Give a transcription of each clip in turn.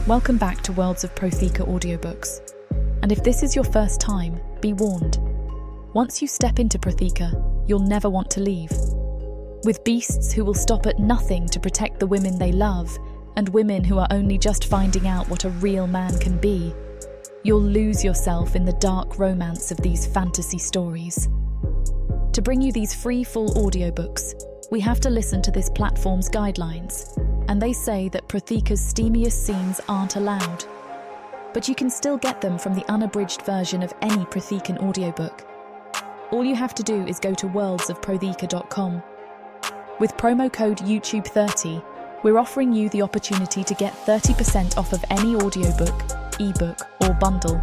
Welcome back to Worlds of Protheka audiobooks. And if this is your first time, be warned. Once you step into Protheka, you'll never want to leave. With beasts who will stop at nothing to protect the women they love, and women who are only just finding out what a real man can be, you'll lose yourself in the dark romance of these fantasy stories. To bring you these free full audiobooks, we have to listen to this platform's guidelines, and they say that Protheka's steamiest scenes aren't allowed. But you can still get them from the unabridged version of any Prothekan audiobook. All you have to do is go to worldsofprotheka.com. With promo code YouTube30, we're offering you the opportunity to get 30% off of any audiobook, ebook, or bundle.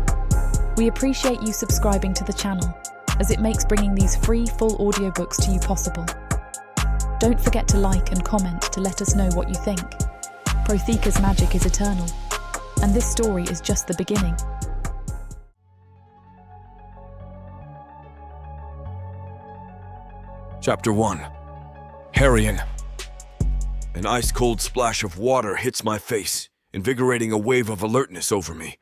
We appreciate you subscribing to the channel, as it makes bringing these free full audiobooks to you possible. Don't forget to like and comment to let us know what you think. Protheka's magic is eternal, and this story is just the beginning. Chapter 1. Hurian. An ice-cold splash of water hits my face, invigorating a wave of alertness over me.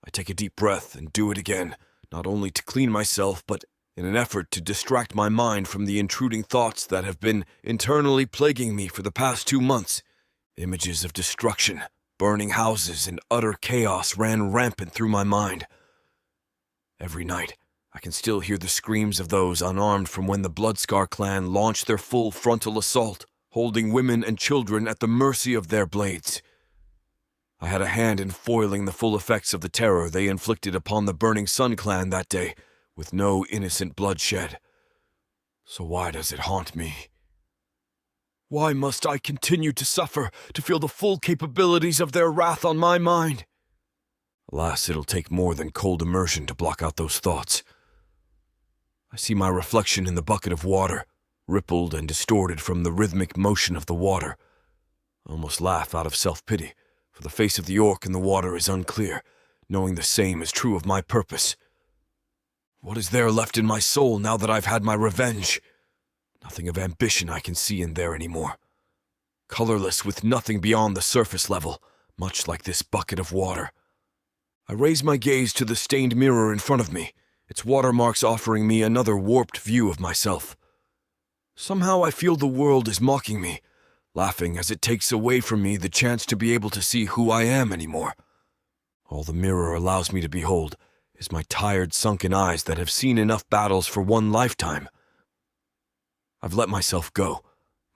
I take a deep breath and do it again, not only to clean myself, but in an effort to distract my mind from the intruding thoughts that have been internally plaguing me for the past 2 months. Images of destruction, burning houses, and utter chaos ran rampant through my mind. Every night, I can still hear the screams of those unarmed from when the Bloodscar clan launched their full frontal assault, holding women and children at the mercy of their blades. I had a hand in foiling the full effects of the terror they inflicted upon the Burning Sun clan that day, with no innocent bloodshed. So why does it haunt me? Why must I continue to suffer, to feel the full capabilities of their wrath on my mind? Alas, it'll take more than cold immersion to block out those thoughts. I see my reflection in the bucket of water, rippled and distorted from the rhythmic motion of the water. I almost laugh out of self-pity, for the face of the orc in the water is unclear, knowing the same is true of my purpose. What is there left in my soul now that I've had my revenge? Nothing of ambition I can see in there anymore. Colorless, with nothing beyond the surface level, much like this bucket of water. I raise my gaze to the stained mirror in front of me, its watermarks offering me another warped view of myself. Somehow I feel the world is mocking me, laughing as it takes away from me the chance to be able to see who I am anymore. All the mirror allows me to behold is my tired, sunken eyes that have seen enough battles for one lifetime. I've let myself go,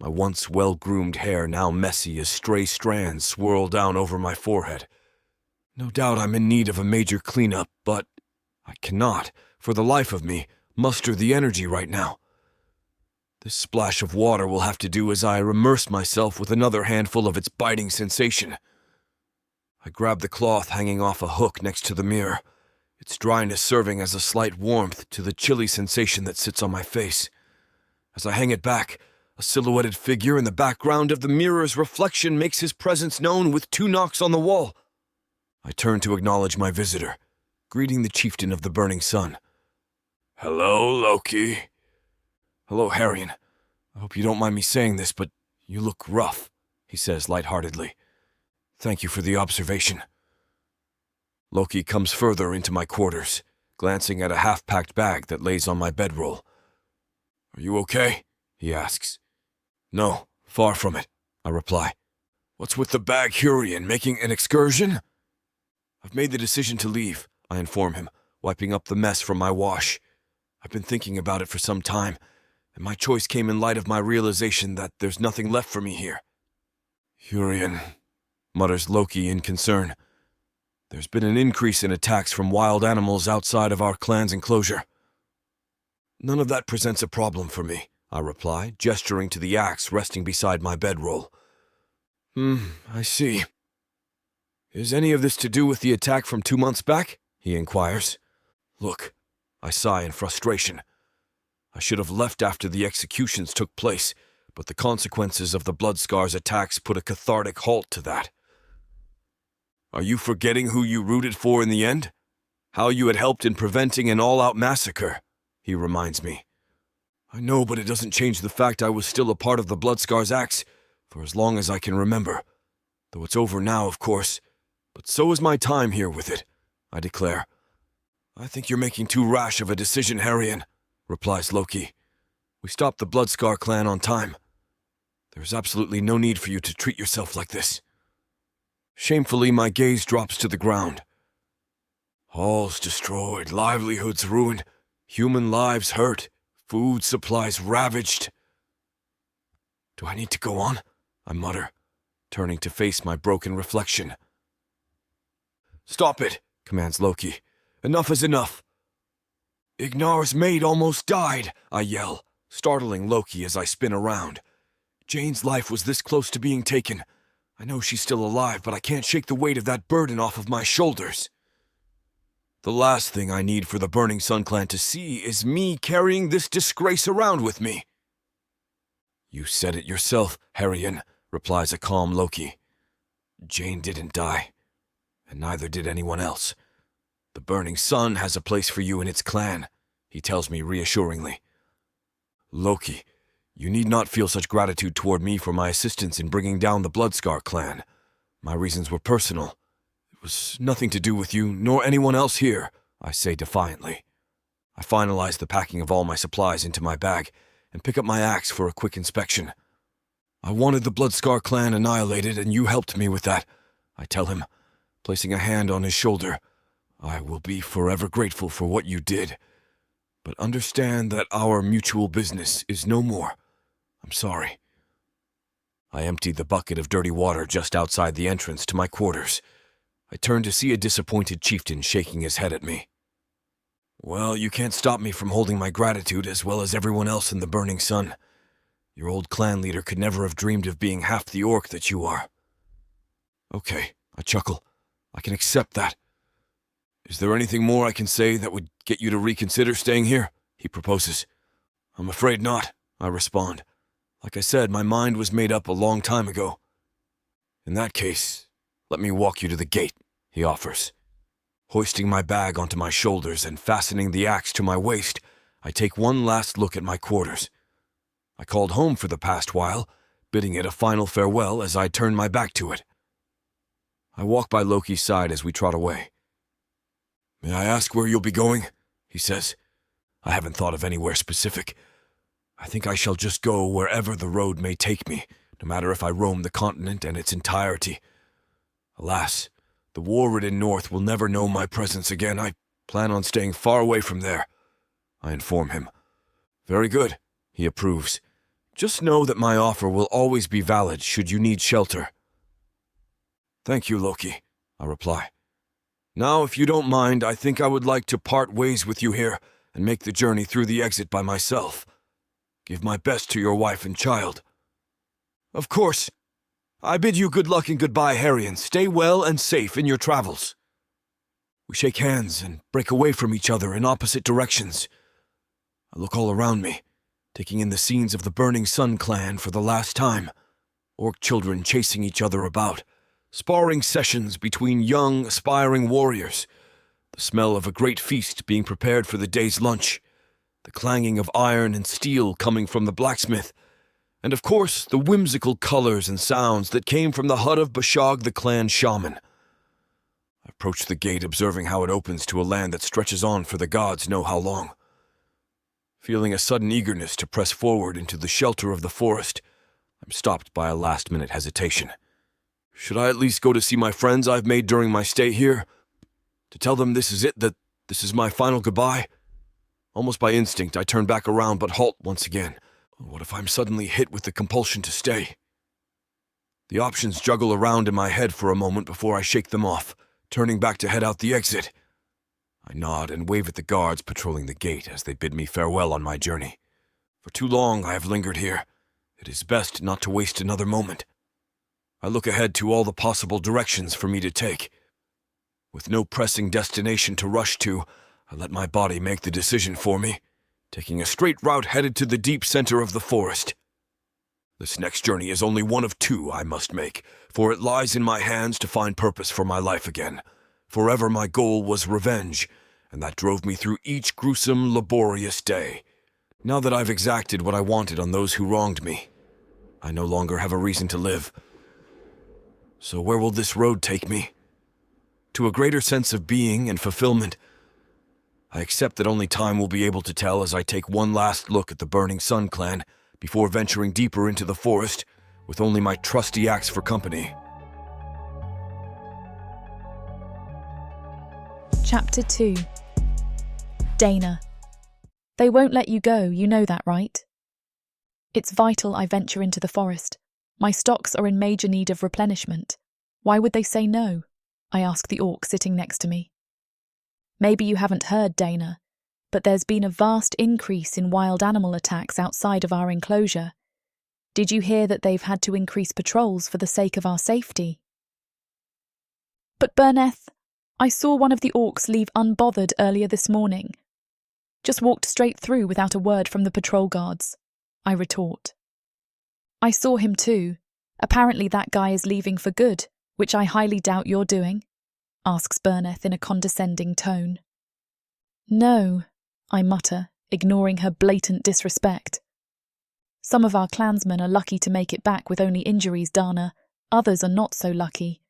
my once well-groomed hair now messy as stray strands swirl down over my forehead. No doubt I'm in need of a major cleanup, but I cannot, for the life of me, muster the energy right now. This splash of water will have to do as I immerse myself with another handful of its biting sensation. I grab the cloth hanging off a hook next to the mirror, its dryness serving as a slight warmth to the chilly sensation that sits on my face. As I hang it back, a silhouetted figure in the background of the mirror's reflection makes his presence known with 2 knocks on the wall. I turn to acknowledge my visitor, greeting the chieftain of the Burning Sun. "Hello, Loki." "Hello, Hurian. I hope you don't mind me saying this, but you look rough," he says lightheartedly. "Thank you for the observation." Loki comes further into my quarters, glancing at a half-packed bag that lays on my bedroll. "Are you okay?" he asks. "No, far from it," I reply. "What's with the bag, Hurian? Making an excursion?" "I've made the decision to leave," I inform him, wiping up the mess from my wash. "I've been thinking about it for some time, and my choice came in light of my realization that there's nothing left for me here." "Hurian," mutters Loki in concern. "There's been an increase in attacks from wild animals outside of our clan's enclosure." "None of that presents a problem for me," I reply, gesturing to the axe resting beside my bedroll. I see. Is any of this to do with the attack from 2 months back?" he inquires. "Look," I sigh in frustration. "I should have left after the executions took place, but the consequences of the Bloodscar's attacks put a cathartic halt to that." "Are you forgetting who you rooted for in the end? How you had helped in preventing an all-out massacre?" he reminds me. "I know, but it doesn't change the fact I was still a part of the Bloodscar's acts for as long as I can remember. Though it's over now, of course, But so is my time here with it, I declare. I think you're making too rash of a decision, Hurian, replies Loki. We stopped the Bloodscar clan on time. There's absolutely no need for you to treat yourself like this. Shamefully, my gaze drops to the ground. Halls destroyed, livelihoods ruined, human lives hurt, food supplies ravaged. Do I need to go on? I mutter, turning to face my broken reflection. Stop it, commands Loki. Enough is enough. Ignar's maid almost died, I yell, startling Loki as I spin around. Jane's life was this close to being taken. I know she's still alive, but I can't shake the weight of that burden off of my shoulders. The last thing I need for the Burning Sun clan to see is me carrying this disgrace around with me. You said it yourself, Hurian, replies a calm Loki. Jane didn't die, and neither did anyone else. The Burning Sun has a place for you in its clan, he tells me reassuringly. Loki, you need not feel such gratitude toward me for my assistance in bringing down the Bloodscar clan. My reasons were personal. It was nothing to do with you, nor anyone else here, I say defiantly. I finalize the packing of all my supplies into my bag and pick up my axe for a quick inspection. I wanted the Bloodscar clan annihilated, and you helped me with that, I tell him, placing a hand on his shoulder. I will be forever grateful for what you did, but understand that our mutual business is no more. I'm sorry. I empty the bucket of dirty water just outside the entrance to my quarters. I turn to see a disappointed chieftain shaking his head at me. Well, you can't stop me from holding my gratitude as well as everyone else in the Burning Sun. Your old clan leader could never have dreamed of being half the orc that you are. Okay, I chuckle. I can accept that. Is there anything more I can say that would get you to reconsider staying here? He proposes. I'm afraid not, I respond. Like I said, my mind was made up a long time ago. In that case, let me walk you to the gate, he offers. Hoisting my bag onto my shoulders and fastening the axe to my waist, I take one last look at my quarters. I called home for the past while, bidding it a final farewell as I turn my back to it. I walk by Loki's side as we trot away. May I ask where you'll be going? He says. I haven't thought of anywhere specific. I think I shall just go wherever the road may take me, no matter if I roam the continent and its entirety. Alas, the war-ridden north will never know my presence again. I plan on staying far away from there, I inform him. Very good, he approves. Just know that my offer will always be valid should you need shelter. Thank you, Loki, I reply. Now, if you don't mind, I think I would like to part ways with you here and make the journey through the exit by myself. Give my best to your wife and child. Of course. I bid you good luck and goodbye, Hurian. Stay well and safe in your travels. We shake hands and break away from each other in opposite directions. I look all around me, taking in the scenes of the Burning Sun clan for the last time. Orc children chasing each other about. Sparring sessions between young, aspiring warriors. The smell of a great feast being prepared for the day's lunch. The clanging of iron and steel coming from the blacksmith. And of course, the whimsical colors and sounds that came from the hut of Bashog the clan shaman. I approach the gate, observing how it opens to a land that stretches on for the gods know how long. Feeling a sudden eagerness to press forward into the shelter of the forest, I'm stopped by a last-minute hesitation. Should I at least go to see my friends I've made during my stay here? To tell them this is it, that this is my final goodbye? Almost by instinct, I turn back around but halt once again. What if I'm suddenly hit with the compulsion to stay? The options juggle around in my head for a moment before I shake them off, turning back to head out the exit. I nod and wave at the guards patrolling the gate as they bid me farewell on my journey. For too long I have lingered here. It is best not to waste another moment. I look ahead to all the possible directions for me to take. With no pressing destination to rush to, I let my body make the decision for me, taking a straight route headed to the deep center of the forest. This next journey is only one of two I must make, for it lies in my hands to find purpose for my life again. Forever my goal was revenge, and that drove me through each gruesome, laborious day. Now that I've exacted what I wanted on those who wronged me, I no longer have a reason to live. So where will this road take me? to a greater sense of being and fulfillment. I accept that only time will be able to tell as I take one last look at the Burning Sun clan before venturing deeper into the forest with only my trusty axe for company. Chapter 2. Dana. They won't let you go, you know that, right? It's vital I venture into the forest. My stocks are in major need of replenishment. Why would they say no? I ask the orc sitting next to me. Maybe you haven't heard, Dana, but there's been a vast increase in wild animal attacks outside of our enclosure. Did you hear that they've had to increase patrols for the sake of our safety? But Berneth, I saw one of the orcs leave unbothered earlier this morning. Just walked straight through without a word from the patrol guards, I retort. I saw him too. Apparently that guy is leaving for good, which I highly doubt you're doing, asks Berneth in a condescending tone. No, I mutter, ignoring her blatant disrespect. Some of our clansmen are lucky to make it back with only injuries, Dana. Others are not so lucky.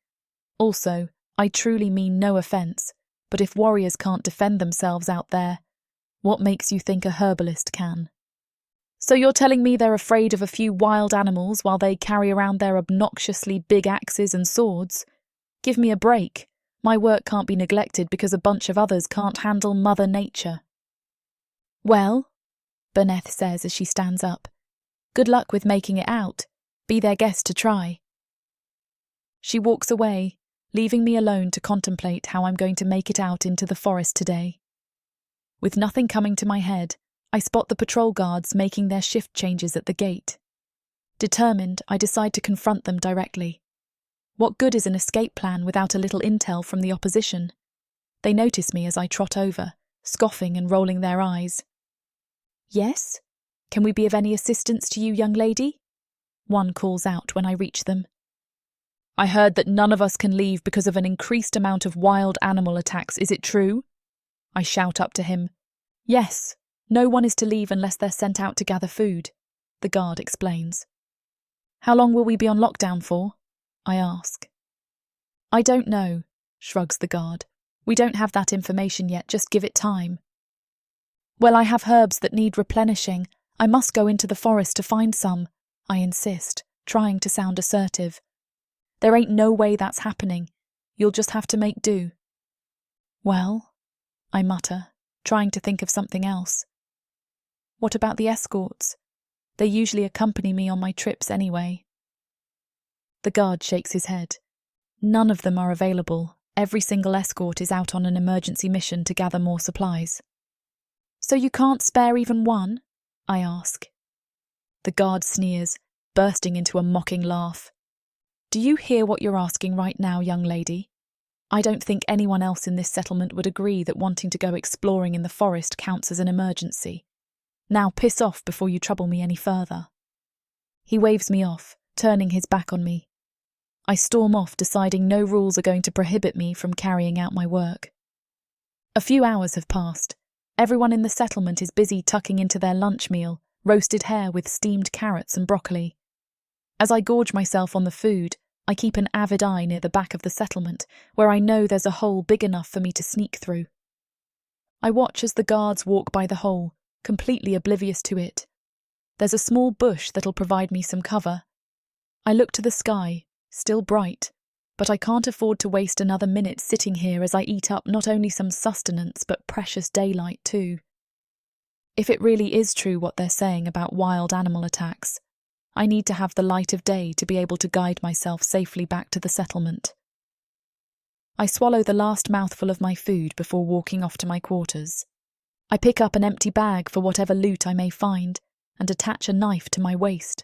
Also, I truly mean no offence, but if warriors can't defend themselves out there, what makes you think a herbalist can? So you're telling me they're afraid of a few wild animals while they carry around their obnoxiously big axes and swords? Give me a break. My work can't be neglected because a bunch of others can't handle Mother Nature. Well, Berneth says as she stands up, good luck with making it out. Be their guest to try. She walks away, leaving me alone to contemplate how I'm going to make it out into the forest today. With nothing coming to my head, I spot the patrol guards making their shift changes at the gate. Determined, I decide to confront them directly. What good is an escape plan without a little intel from the opposition? They notice me as I trot over, scoffing and rolling their eyes. Yes? Can we be of any assistance to you, young lady? One calls out when I reach them. I heard that none of us can leave because of an increased amount of wild animal attacks. Is it true? I shout up to him. Yes, no one is to leave unless they're sent out to gather food, the guard explains. How long will we be on lockdown for? I ask. I don't know, shrugs the guard. We don't have that information yet, just give it time. Well, I have herbs that need replenishing. I must go into the forest to find some, I insist, trying to sound assertive. There ain't no way that's happening. You'll just have to make do. Well, I mutter, trying to think of something else. What about the escorts? They usually accompany me on my trips anyway. The guard shakes his head. None of them are available. Every single escort is out on an emergency mission to gather more supplies. So you can't spare even one? I ask. The guard sneers, bursting into a mocking laugh. Do you hear what you're asking right now, young lady? I don't think anyone else in this settlement would agree that wanting to go exploring in the forest counts as an emergency. Now piss off before you trouble me any further. He waves me off, turning his back on me. I storm off, deciding no rules are going to prohibit me from carrying out my work. A few hours have passed. Everyone in the settlement is busy tucking into their lunch meal, roasted hare with steamed carrots and broccoli. As I gorge myself on the food, I keep an avid eye near the back of the settlement, where I know there's a hole big enough for me to sneak through. I watch as the guards walk by the hole, completely oblivious to it. There's a small bush that'll provide me some cover. I look to the sky, still bright, but I can't afford to waste another minute sitting here as I eat up not only some sustenance but precious daylight too. If it really is true what they're saying about wild animal attacks, I need to have the light of day to be able to guide myself safely back to the settlement. I swallow the last mouthful of my food before walking off to my quarters. I pick up an empty bag for whatever loot I may find and attach a knife to my waist.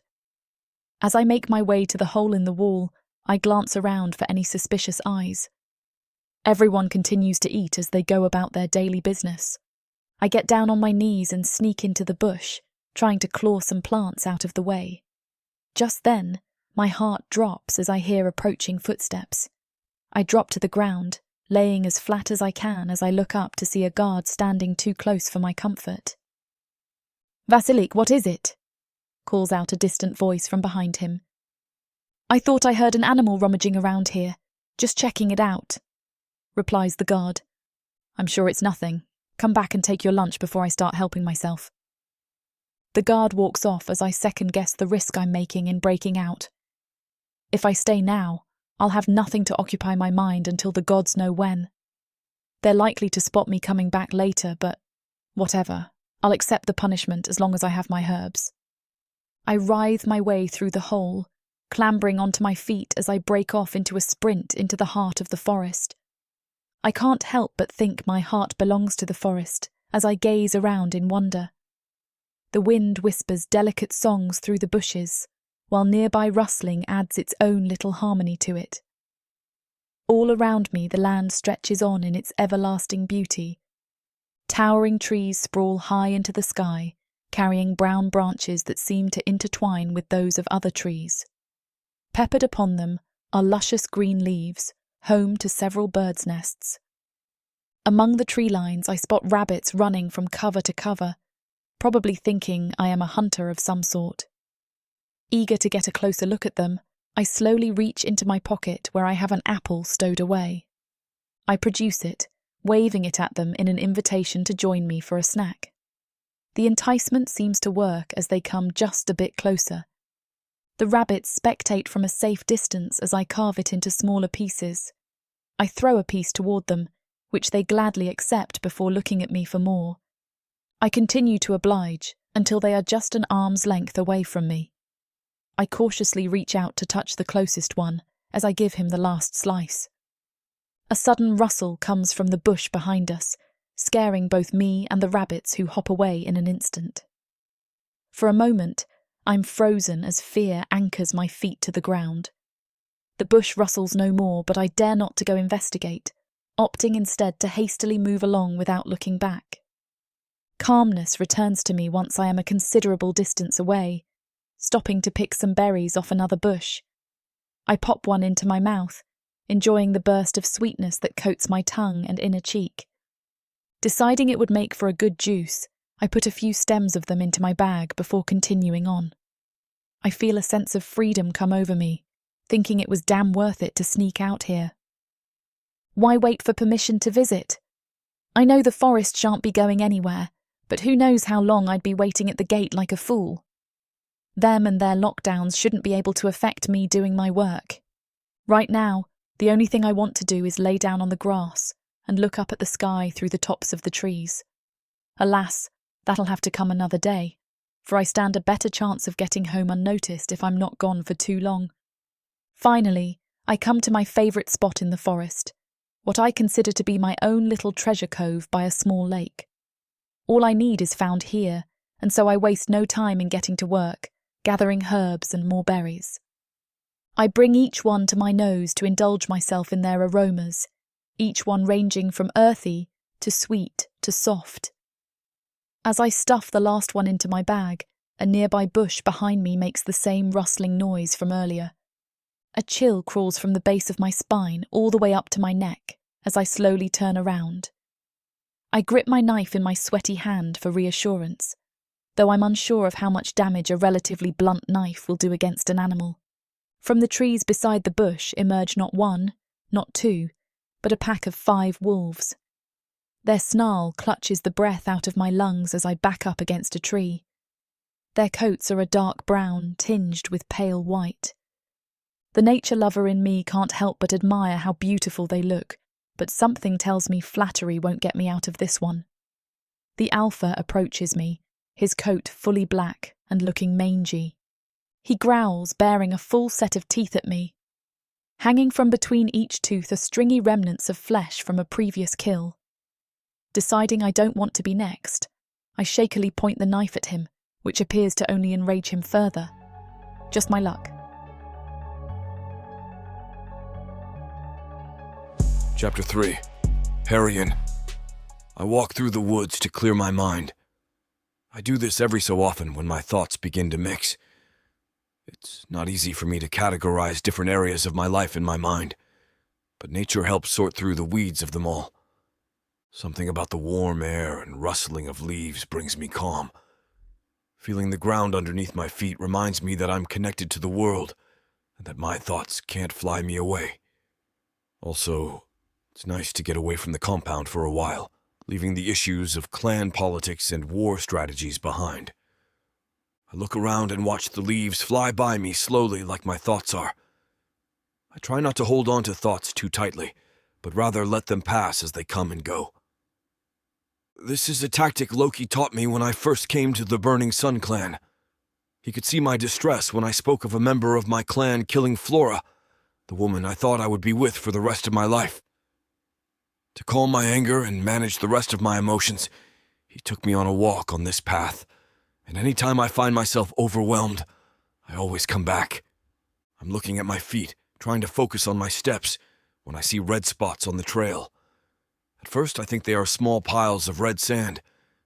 As I make my way to the hole in the wall, I glance around for any suspicious eyes. Everyone continues to eat as they go about their daily business. I get down on my knees and sneak into the bush, trying to claw some plants out of the way. Just then, my heart drops as I hear approaching footsteps. I drop to the ground, laying as flat as I can as I look up to see a guard standing too close for my comfort. "Vasilik, what is it?" calls out a distant voice from behind him. "I thought I heard an animal rummaging around here. Just checking it out." replies the guard. I'm sure it's nothing. Come back and take your lunch before I start helping myself. The guard walks off as I second-guess the risk I'm making in breaking out. If I stay now, I'll have nothing to occupy my mind until the gods know when. They're likely to spot me coming back later, but whatever. I'll accept the punishment as long as I have my herbs. I writhe my way through the hole, clambering onto my feet as I break off into a sprint into the heart of the forest. I can't help but think my heart belongs to the forest as I gaze around in wonder. The wind whispers delicate songs through the bushes, while nearby rustling adds its own little harmony to it. All around me the land stretches on in its everlasting beauty. Towering trees sprawl high into the sky, carrying brown branches that seem to intertwine with those of other trees. Peppered upon them are luscious green leaves, home to several birds' nests. Among the tree lines I spot rabbits running from cover to cover, probably thinking I am a hunter of some sort. Eager to get a closer look at them, I slowly reach into my pocket where I have an apple stowed away. I produce it, waving it at them in an invitation to join me for a snack. The enticement seems to work as they come just a bit closer. The rabbits spectate from a safe distance as I carve it into smaller pieces. I throw a piece toward them, which they gladly accept before looking at me for more. I continue to oblige until they are just an arm's length away from me. I cautiously reach out to touch the closest one as I give him the last slice. A sudden rustle comes from the bush behind us, scaring both me and the rabbits who hop away in an instant. For a moment, I'm frozen as fear anchors my feet to the ground. The bush rustles no more, but I dare not to go investigate, opting instead to hastily move along without looking back. Calmness returns to me once I am a considerable distance away, stopping to pick some berries off another bush. I pop one into my mouth, enjoying the burst of sweetness that coats my tongue and inner cheek. Deciding it would make for a good juice, I put a few stems of them into my bag before continuing on. I feel a sense of freedom come over me, thinking it was damn worth it to sneak out here. Why wait for permission to visit? I know the forest shan't be going anywhere, but who knows how long I'd be waiting at the gate like a fool. Them and their lockdowns shouldn't be able to affect me doing my work. Right now, the only thing I want to do is lay down on the grass and look up at the sky through the tops of the trees. Alas, that'll have to come another day, for I stand a better chance of getting home unnoticed if I'm not gone for too long. Finally, I come to my favourite spot in the forest, what I consider to be my own little treasure cove by a small lake. All I need is found here, and so I waste no time in getting to work, gathering herbs and more berries. I bring each one to my nose to indulge myself in their aromas, each one ranging from earthy to sweet to soft. As I stuff the last one into my bag, a nearby bush behind me makes the same rustling noise from earlier. A chill crawls from the base of my spine all the way up to my neck as I slowly turn around. I grip my knife in my sweaty hand for reassurance, though I'm unsure of how much damage a relatively blunt knife will do against an animal. From the trees beside the bush emerge not one, not two, but a pack of 5 wolves. Their snarl clutches the breath out of my lungs as I back up against a tree. Their coats are a dark brown tinged with pale white. The nature lover in me can't help but admire how beautiful they look, but something tells me flattery won't get me out of this one. The alpha approaches me, his coat fully black and looking mangy. He growls, baring a full set of teeth at me. Hanging from between each tooth are stringy remnants of flesh from a previous kill. Deciding I don't want to be next, I shakily point the knife at him, which appears to only enrage him further. Just my luck. Chapter 3. Hurian. I walk through the woods to clear my mind. I do this every so often when my thoughts begin to mix. It's not easy for me to categorize different areas of my life in my mind, but nature helps sort through the weeds of them all. Something about the warm air and rustling of leaves brings me calm. Feeling the ground underneath my feet reminds me that I'm connected to the world and that my thoughts can't fly me away. Also, It's nice to get away from the compound for a while, leaving the issues of clan politics and war strategies behind. I look around and watch the leaves fly by me slowly like my thoughts are. I try not to hold on to thoughts too tightly, but rather let them pass as they come and go. This is a tactic Loki taught me when I first came to the Burning Sun clan. He could see my distress when I spoke of a member of my clan killing Flora, the woman I thought I would be with for the rest of my life. To calm my anger and manage the rest of my emotions, he took me on a walk on this path, and any time I find myself overwhelmed, I always come back. I'm looking at my feet, trying to focus on my steps, when I see red spots on the trail. At first I think they are small piles of red sand.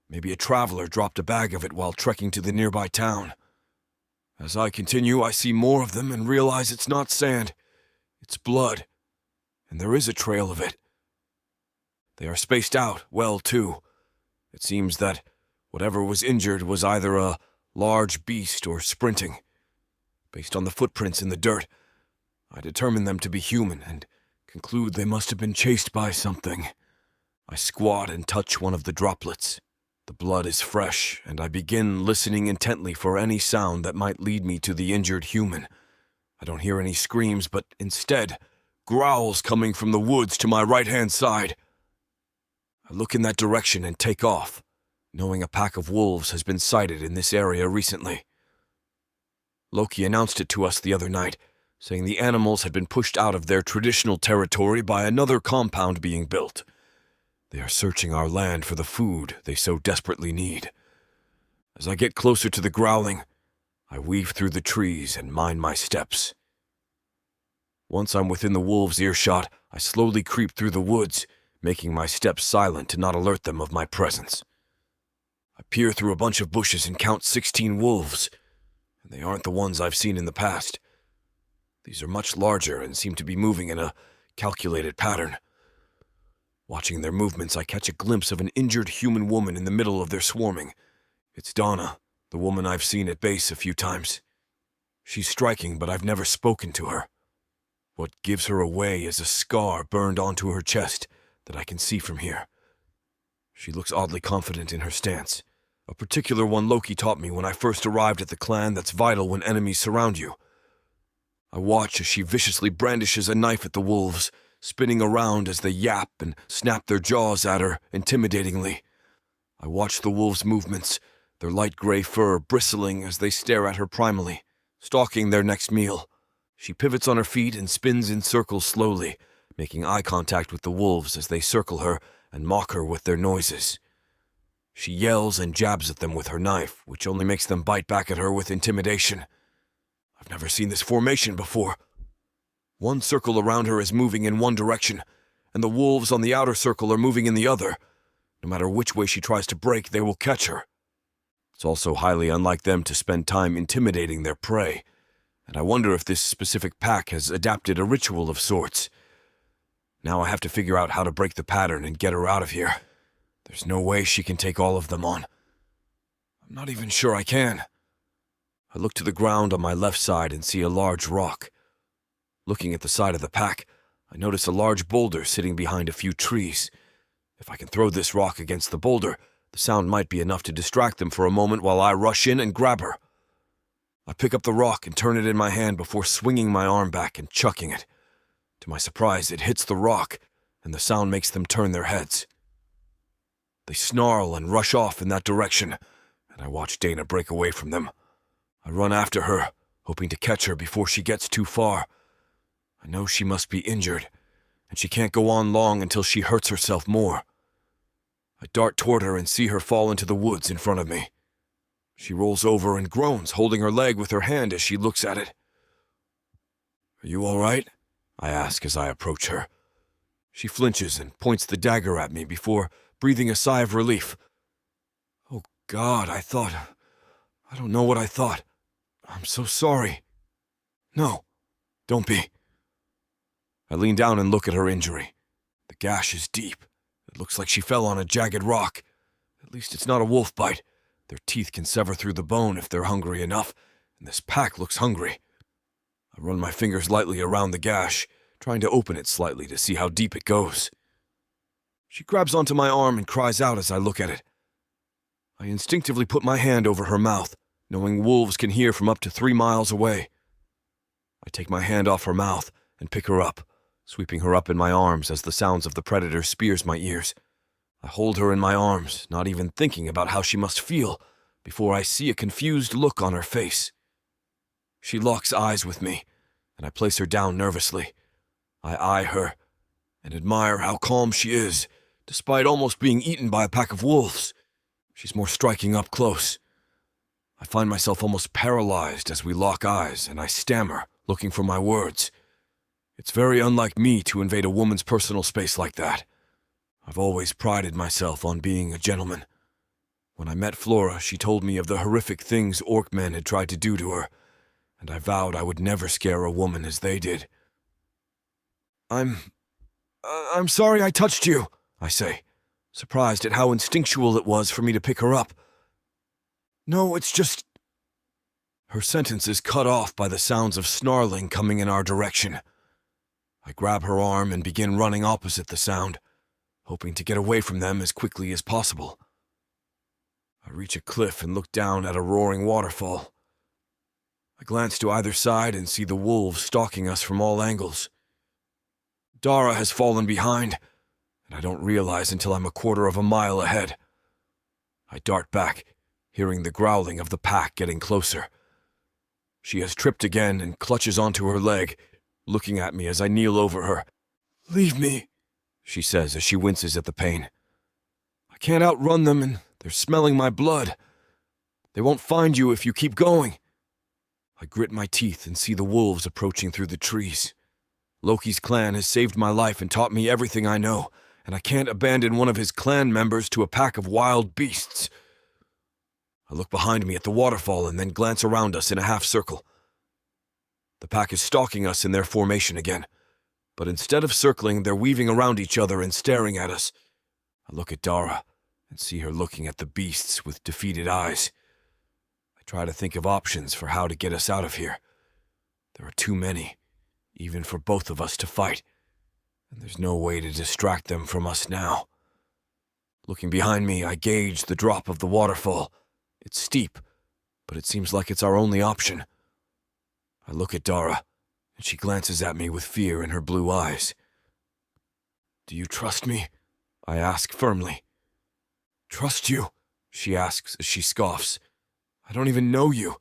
Maybe a traveler dropped a bag of it while trekking to the nearby town. As I continue, I see more of them and realize it's not sand. It's blood. And there is a trail of it. They are spaced out well, too. It seems that whatever was injured was either a large beast or sprinting. Based on the footprints in the dirt, I determine them to be human and conclude they must have been chased by something. I squat and touch one of the droplets. The blood is fresh, and I begin listening intently for any sound that might lead me to the injured human. I don't hear any screams, but instead, growls coming from the woods to my right-hand side. I look in that direction and take off, knowing a pack of wolves has been sighted in this area recently. Loki announced it to us the other night, saying the animals had been pushed out of their traditional territory by another compound being built. They are searching our land for the food they so desperately need. As I get closer to the growling, I weave through the trees and mind my steps. Once I'm within the wolves' earshot, I slowly creep through the woods, making my steps silent to not alert them of my presence. I peer through a bunch of bushes and count 16 wolves, and they aren't the ones I've seen in the past. These are much larger and seem to be moving in a calculated pattern. Watching their movements, I catch a glimpse of an injured human woman in the middle of their swarming. It's Donna, the woman I've seen at base a few times. She's striking, but I've never spoken to her. What gives her away is a scar burned onto her chest that I can see from here. She looks oddly confident in her stance, a particular one Loki taught me when I first arrived at the clan that's vital when enemies surround you. I watch as she viciously brandishes a knife at the wolves, spinning around as they yap and snap their jaws at her intimidatingly. I watch the wolves' movements, their light gray fur bristling as they stare at her primally, stalking their next meal. She pivots on her feet and spins in circles slowly, making eye contact with the wolves as they circle her and mock her with their noises. She yells and jabs at them with her knife, which only makes them bite back at her with intimidation. I've never seen this formation before. One circle around her is moving in one direction, and the wolves on the outer circle are moving in the other. No matter which way she tries to break, they will catch her. It's also highly unlike them to spend time intimidating their prey, and I wonder if this specific pack has adapted a ritual of sorts. Now I have to figure out how to break the pattern and get her out of here. There's no way she can take all of them on. I'm not even sure I can. I look to the ground on my left side and see a large rock. Looking at the side of the pack, I notice a large boulder sitting behind a few trees. If I can throw this rock against the boulder, the sound might be enough to distract them for a moment while I rush in and grab her. I pick up the rock and turn it in my hand before swinging my arm back and chucking it. To my surprise, it hits the rock, and the sound makes them turn their heads. They snarl and rush off in that direction, and I watch Dana break away from them. I run after her, hoping to catch her before she gets too far. I know she must be injured, and she can't go on long until she hurts herself more. I dart toward her and see her fall into the woods in front of me. She rolls over and groans, holding her leg with her hand as she looks at it. "Are you all right?" I ask as I approach her. She flinches and points the dagger at me before breathing a sigh of relief. "Oh God, I don't know what I thought. I'm so sorry." "No, don't be." I lean down and look at her injury. The gash is deep. It looks like she fell on a jagged rock. At least it's not a wolf bite. Their teeth can sever through the bone if they're hungry enough, and this pack looks hungry. I run my fingers lightly around the gash, trying to open it slightly to see how deep it goes. She grabs onto my arm and cries out as I look at it. I instinctively put my hand over her mouth, knowing wolves can hear from up to 3 miles away. I take my hand off her mouth and pick her up, sweeping her up in my arms as the sounds of the predator spears my ears. I hold her in my arms, not even thinking about how she must feel, before I see a confused look on her face. She locks eyes with me, and I place her down nervously. I eye her and admire how calm she is, despite almost being eaten by a pack of wolves. She's more striking up close. I find myself almost paralyzed as we lock eyes, and I stammer, looking for my words. It's very unlike me to invade a woman's personal space like that. I've always prided myself on being a gentleman. When I met Flora, she told me of the horrific things orc men had tried to do to her, and I vowed I would never scare a woman as they did. I'm sorry I touched you, I say, surprised at how instinctual it was for me to pick her up. No, it's just... Her sentence is cut off by the sounds of snarling coming in our direction. I grab her arm and begin running opposite the sound, hoping to get away from them as quickly as possible. I reach a cliff and look down at a roaring waterfall. I glance to either side and see the wolves stalking us from all angles. Dara has fallen behind, and I don't realize until I'm a quarter of a mile ahead. I dart back, hearing the growling of the pack getting closer. She has tripped again and clutches onto her leg, looking at me as I kneel over her. "Leave me," she says as she winces at the pain. "I can't outrun them, and they're smelling my blood. They won't find you if you keep going." I grit my teeth and see the wolves approaching through the trees. Loki's clan has saved my life and taught me everything I know, and I can't abandon one of his clan members to a pack of wild beasts. I look behind me at the waterfall and then glance around us in a half circle. The pack is stalking us in their formation again, but instead of circling, they're weaving around each other and staring at us. I look at Dara and see her looking at the beasts with defeated eyes. I try to think of options for how to get us out of here. There are too many, even for both of us to fight, and there's no way to distract them from us now. Looking behind me, I gauge the drop of the waterfall. It's steep, but it seems like it's our only option. I look at Dara, and she glances at me with fear in her blue eyes. "Do you trust me?" I ask firmly. "Trust you?" she asks as she scoffs. "I don't even know you."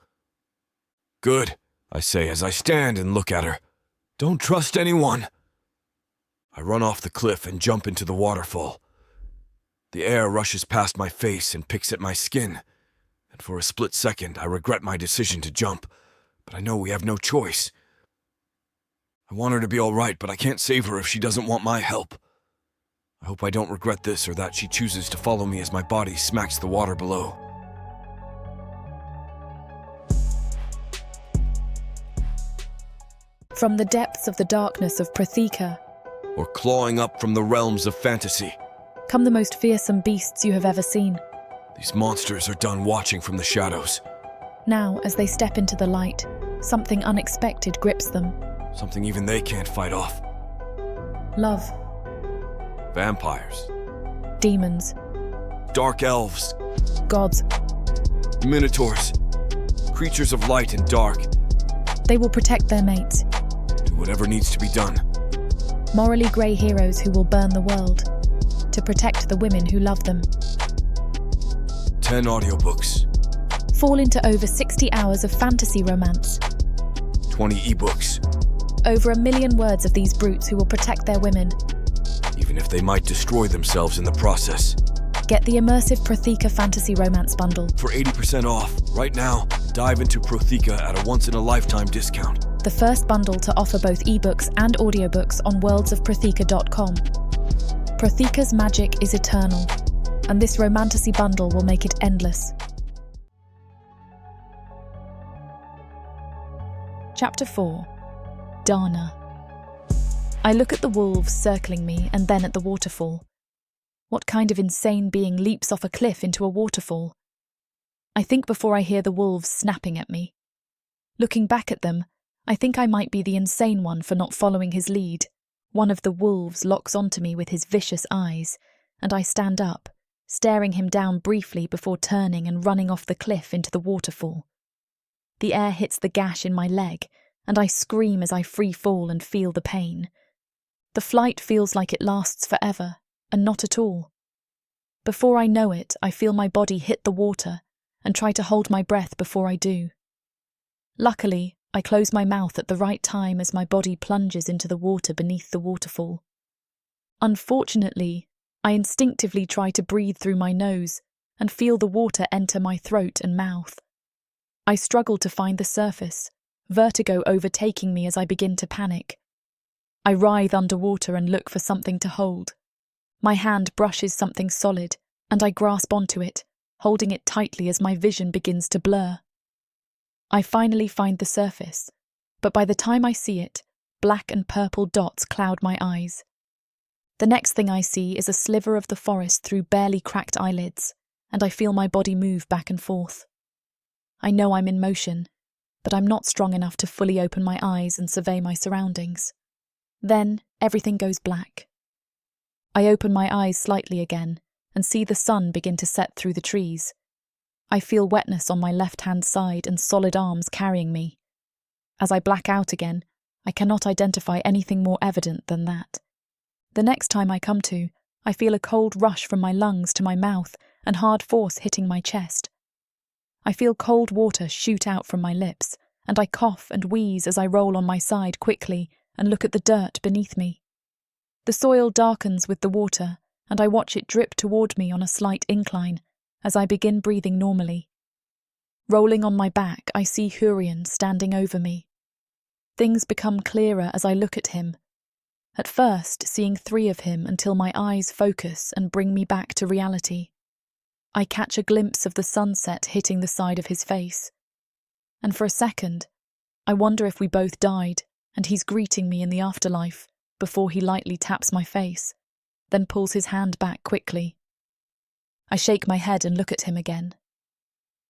"Good," I say as I stand and look at her. "Don't trust anyone." I run off the cliff and jump into the waterfall. The air rushes past my face and picks at my skin, and for a split second I regret my decision to jump, but I know we have no choice. I want her to be all right, but I can't save her if she doesn't want my help. I hope I don't regret this or that she chooses to follow me as my body smacks the water below. From the depths of the darkness of Protheka, Or clawing up from the realms of fantasy. come the most fearsome beasts you have ever seen. These monsters are done watching from the shadows. Now, as they step into the light, something unexpected grips them. Something even they can't fight off. Love, Vampires. demons, Dark elves. gods. Minotaurs. Creatures of light and dark. They will protect their mates. Do whatever needs to be done. Morally grey heroes who will burn the world to protect the women who love them. 10 audiobooks. Fall into over 60 hours of fantasy romance. 20 ebooks. Over 1 million words of these brutes who will protect their women. Even if they might destroy themselves in the process. Get the immersive Protheka fantasy romance bundle. For 80% off, right now, dive into Protheka at a once-in-a-lifetime discount. The first bundle to offer both ebooks and audiobooks on worldsofprotheka.com. Protheka's magic is eternal, and this romantasy bundle will make it endless. Chapter 4. Dana. I look at the wolves circling me and then at the waterfall. What kind of insane being leaps off a cliff into a waterfall? I think before I hear the wolves snapping at me. Looking back at them, I think I might be the insane one for not following his lead. One of the wolves locks onto me with his vicious eyes, and I stand up, staring him down briefly before turning and running off the cliff into the waterfall. The air hits the gash in my leg, and I scream as I free fall and feel the pain. The flight feels like it lasts forever, and not at all. Before I know it, I feel my body hit the water and try to hold my breath before I do. Luckily, I close my mouth at the right time as my body plunges into the water beneath the waterfall. Unfortunately, I instinctively try to breathe through my nose and feel the water enter my throat and mouth. I struggle to find the surface, vertigo overtaking me as I begin to panic. I writhe underwater and look for something to hold. My hand brushes something solid, and I grasp onto it, holding it tightly as my vision begins to blur. I finally find the surface, but by the time I see it, black and purple dots cloud my eyes. The next thing I see is a sliver of the forest through barely cracked eyelids, and I feel my body move back and forth. I know I'm in motion, but I'm not strong enough to fully open my eyes and survey my surroundings. Then everything goes black. I open my eyes slightly again and see the sun begin to set through the trees. I feel wetness on my left-hand side and solid arms carrying me. As I black out again, I cannot identify anything more evident than that. The next time I come to, I feel a cold rush from my lungs to my mouth and hard force hitting my chest. I feel cold water shoot out from my lips, and I cough and wheeze as I roll on my side quickly and look at the dirt beneath me. The soil darkens with the water, and I watch it drip toward me on a slight incline as I begin breathing normally. Rolling on my back, I see Hurian standing over me. Things become clearer as I look at him. At first, seeing 3 of him until my eyes focus and bring me back to reality. I catch a glimpse of the sunset hitting the side of his face. And for a second, I wonder if we both died and he's greeting me in the afterlife before he lightly taps my face, then pulls his hand back quickly. I shake my head and look at him again.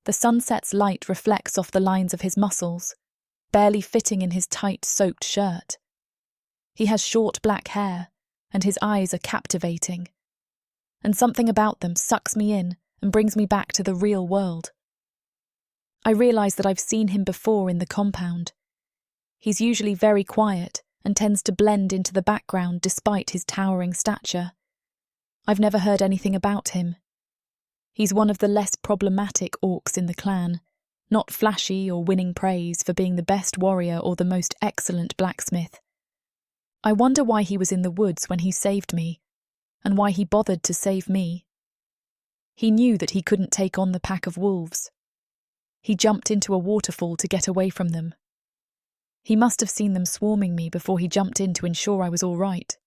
The sunset's light reflects off the lines of his muscles, barely fitting in his tight, soaked shirt. He has short black hair, and his eyes are captivating. And something about them sucks me in and brings me back to the real world. I realise that I've seen him before in the compound. He's usually very quiet and tends to blend into the background despite his towering stature. I've never heard anything about him. He's one of the less problematic orcs in the clan, not flashy or winning praise for being the best warrior or the most excellent blacksmith. I wonder why he was in the woods when he saved me, and why he bothered to save me. He knew that he couldn't take on the pack of wolves. He jumped into a waterfall to get away from them. He must have seen them swarming me before he jumped in to ensure I was all right.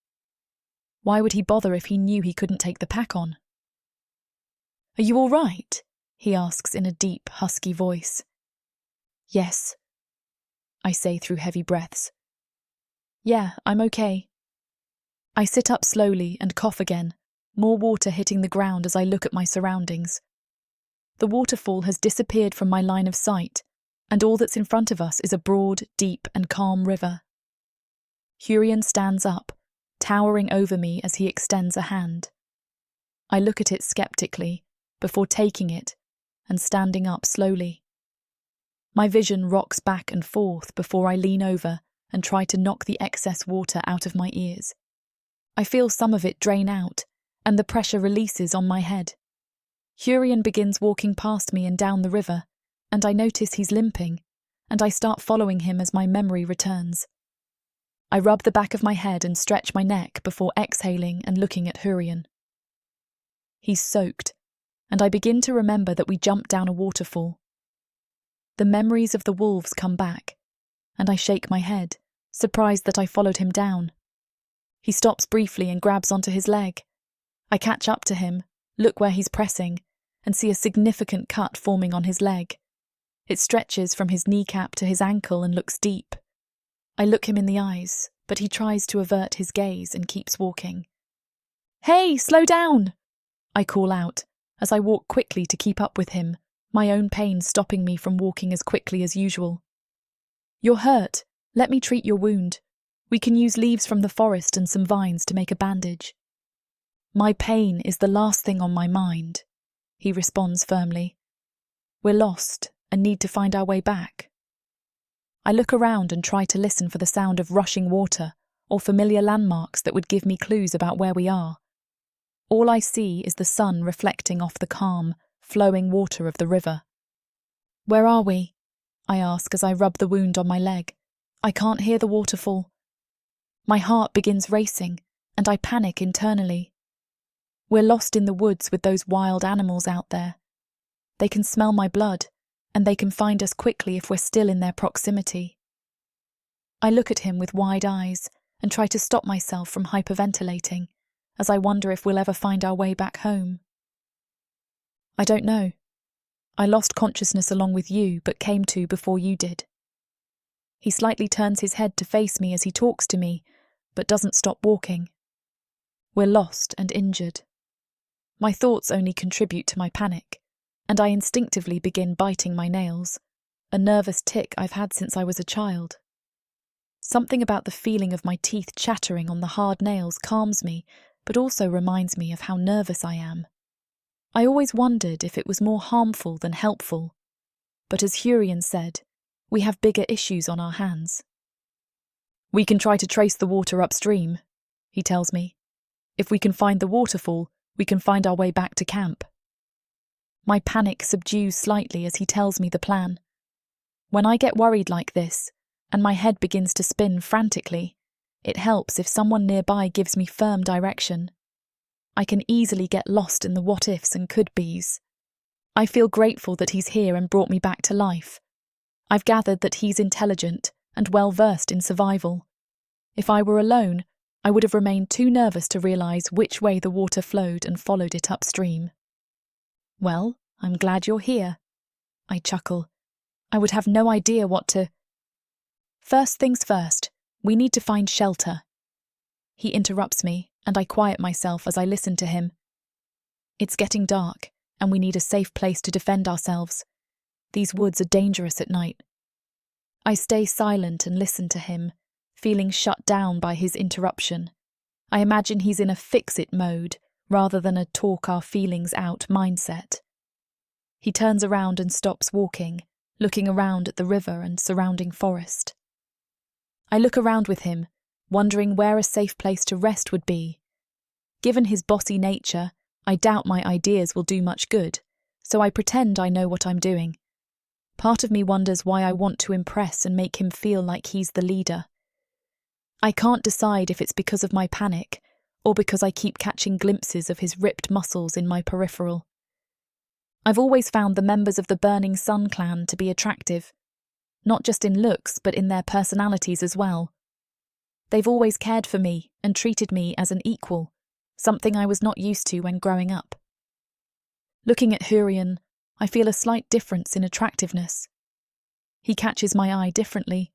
Why would he bother if he knew he couldn't take the pack on? "Are you all right?" he asks in a deep, husky voice. "Yes," I say through heavy breaths. "Yeah, I'm okay." I sit up slowly and cough again, more water hitting the ground as I look at my surroundings. The waterfall has disappeared from my line of sight, and all that's in front of us is a broad, deep and calm river. Hurian stands up, towering over me as he extends a hand. I look at it skeptically, before taking it and standing up slowly. My vision rocks back and forth before I lean over and try to knock the excess water out of my ears. I feel some of it drain out, and the pressure releases on my head. Hurian begins walking past me and down the river, and I notice he's limping, and I start following him as my memory returns. I rub the back of my head and stretch my neck before exhaling and looking at Hurian. He's soaked, and I begin to remember that we jumped down a waterfall. The memories of the wolves come back, and I shake my head, surprised that I followed him down. He stops briefly and grabs onto his leg. I catch up to him, look where he's pressing, and see a significant cut forming on his leg. It stretches from his kneecap to his ankle and looks deep. I look him in the eyes, but he tries to avert his gaze and keeps walking. "Hey, slow down!" I call out, as I walk quickly to keep up with him, my own pain stopping me from walking as quickly as usual. "You're hurt. Let me treat your wound. We can use leaves from the forest and some vines to make a bandage." My pain is the last thing on my mind, he responds firmly. We're lost and need to find our way back. I look around and try to listen for the sound of rushing water or familiar landmarks that would give me clues about where we are. All I see is the sun reflecting off the calm, flowing water of the river. Where are we? I ask as I rub the wound on my leg. I can't hear the waterfall. My heart begins racing, and I panic internally. We're lost in the woods with those wild animals out there. They can smell my blood, and they can find us quickly if we're still in their proximity. I look at him with wide eyes and try to stop myself from hyperventilating, as I wonder if we'll ever find our way back home. I don't know. I lost consciousness along with you, but came to before you did. He slightly turns his head to face me as he talks to me, but doesn't stop walking. We're lost and injured. My thoughts only contribute to my panic, and I instinctively begin biting my nails, a nervous tic I've had since I was a child. Something about the feeling of my teeth chattering on the hard nails calms me, but also reminds me of how nervous I am. I always wondered if it was more harmful than helpful, but as Hurian said, we have bigger issues on our hands. We can try to trace the water upstream, he tells me. If we can find the waterfall, we can find our way back to camp. My panic subdues slightly as he tells me the plan. When I get worried like this, and my head begins to spin frantically, it helps if someone nearby gives me firm direction. I can easily get lost in the what-ifs and could-bes. I feel grateful that he's here and brought me back to life. I've gathered that he's intelligent and well-versed in survival. If I were alone, I would have remained too nervous to realise which way the water flowed and followed it upstream. Well, I'm glad you're here. I chuckle. I would have no idea what to... First things first, we need to find shelter. He interrupts me, and I quiet myself as I listen to him. It's getting dark, and we need a safe place to defend ourselves. These woods are dangerous at night. I stay silent and listen to him, feeling shut down by his interruption. I imagine he's in a fix-it mode, rather than a talk-our-feelings-out mindset. He turns around and stops walking, looking around at the river and surrounding forest. I look around with him, wondering where a safe place to rest would be. Given his bossy nature, I doubt my ideas will do much good, so I pretend I know what I'm doing. Part of me wonders why I want to impress and make him feel like he's the leader. I can't decide if it's because of my panic, or because I keep catching glimpses of his ripped muscles in my peripheral. I've always found the members of the Burning Sun clan to be attractive, not just in looks but in their personalities as well. They've always cared for me and treated me as an equal, something I was not used to when growing up. Looking at Hurian, I feel a slight difference in attractiveness. He catches my eye differently.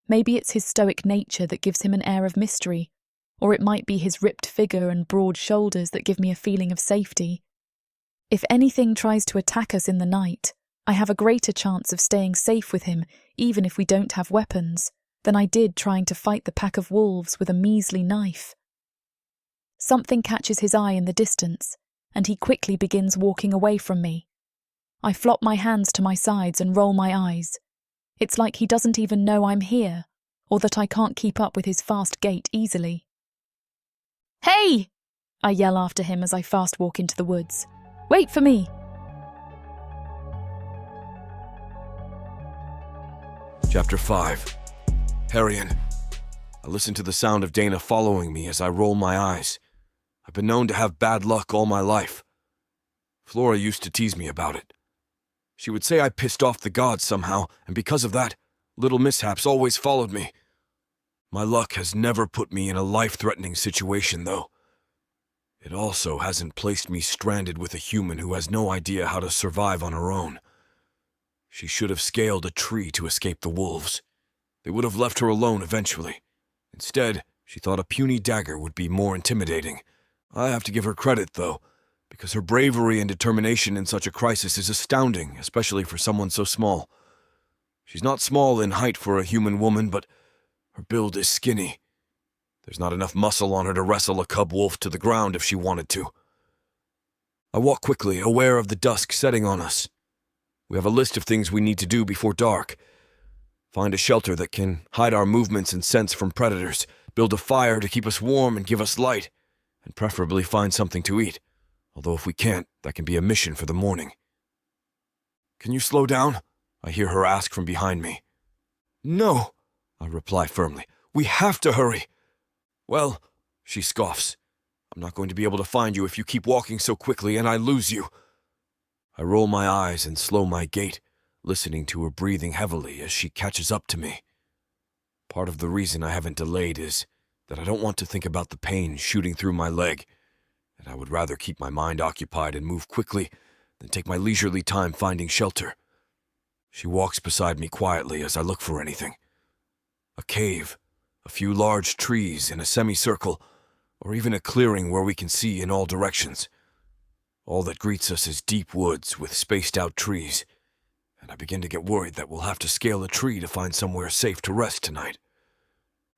Maybe it's his stoic nature that gives him an air of mystery, or it might be his ripped figure and broad shoulders that give me a feeling of safety. If anything tries to attack us in the night, I have a greater chance of staying safe with him, even if we don't have weapons, than I did trying to fight the pack of wolves with a measly knife. Something catches his eye in the distance, and he quickly begins walking away from me. I flop my hands to my sides and roll my eyes. It's like he doesn't even know I'm here, or that I can't keep up with his fast gait easily. "Hey!" I yell after him as I fast walk into the woods. "Wait for me!" Chapter 5. Hurian. I listen to the sound of Dana following me as I roll my eyes. I've been known to have bad luck all my life. Flora used to tease me about it. She would say I pissed off the gods somehow, and because of that, little mishaps always followed me. My luck has never put me in a life-threatening situation, though. It also hasn't placed me stranded with a human who has no idea how to survive on her own. She should have scaled a tree to escape the wolves. They would have left her alone eventually. Instead, she thought a puny dagger would be more intimidating. I have to give her credit, though, because her bravery and determination in such a crisis is astounding, especially for someone so small. She's not small in height for a human woman, but her build is skinny. There's not enough muscle on her to wrestle a cub wolf to the ground if she wanted to. I walk quickly, aware of the dusk setting on us. We have a list of things we need to do before dark. Find a shelter that can hide our movements and scents from predators, build a fire to keep us warm and give us light, and preferably find something to eat. Although if we can't, that can be a mission for the morning. "Can you slow down?" I hear her ask from behind me. "No," I reply firmly. "We have to hurry." "Well," she scoffs, "I'm not going to be able to find you if you keep walking so quickly and I lose you." I roll my eyes and slow my gait, listening to her breathing heavily as she catches up to me. Part of the reason I haven't delayed is that I don't want to think about the pain shooting through my leg, and I would rather keep my mind occupied and move quickly than take my leisurely time finding shelter. She walks beside me quietly as I look for anything. A cave, a few large trees in a semicircle, or even a clearing where we can see in all directions. All that greets us is deep woods with spaced-out trees, and I begin to get worried that we'll have to scale a tree to find somewhere safe to rest tonight.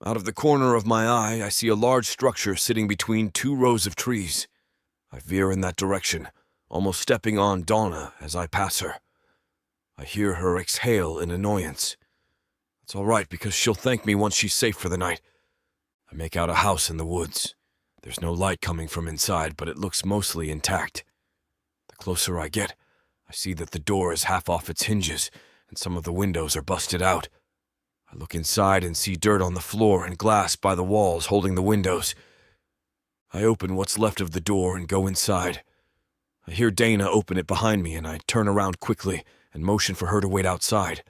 Out of the corner of my eye, I see a large structure sitting between two rows of trees. I veer in that direction, almost stepping on Donna as I pass her. I hear her exhale in annoyance. It's all right because she'll thank me once she's safe for the night. I make out a house in the woods. There's no light coming from inside, but it looks mostly intact. The closer I get, I see that the door is half off its hinges, and some of the windows are busted out. I look inside and see dirt on the floor and glass by the walls holding the windows. I open what's left of the door and go inside. I hear Dana open it behind me, and I turn around quickly and motion for her to wait outside.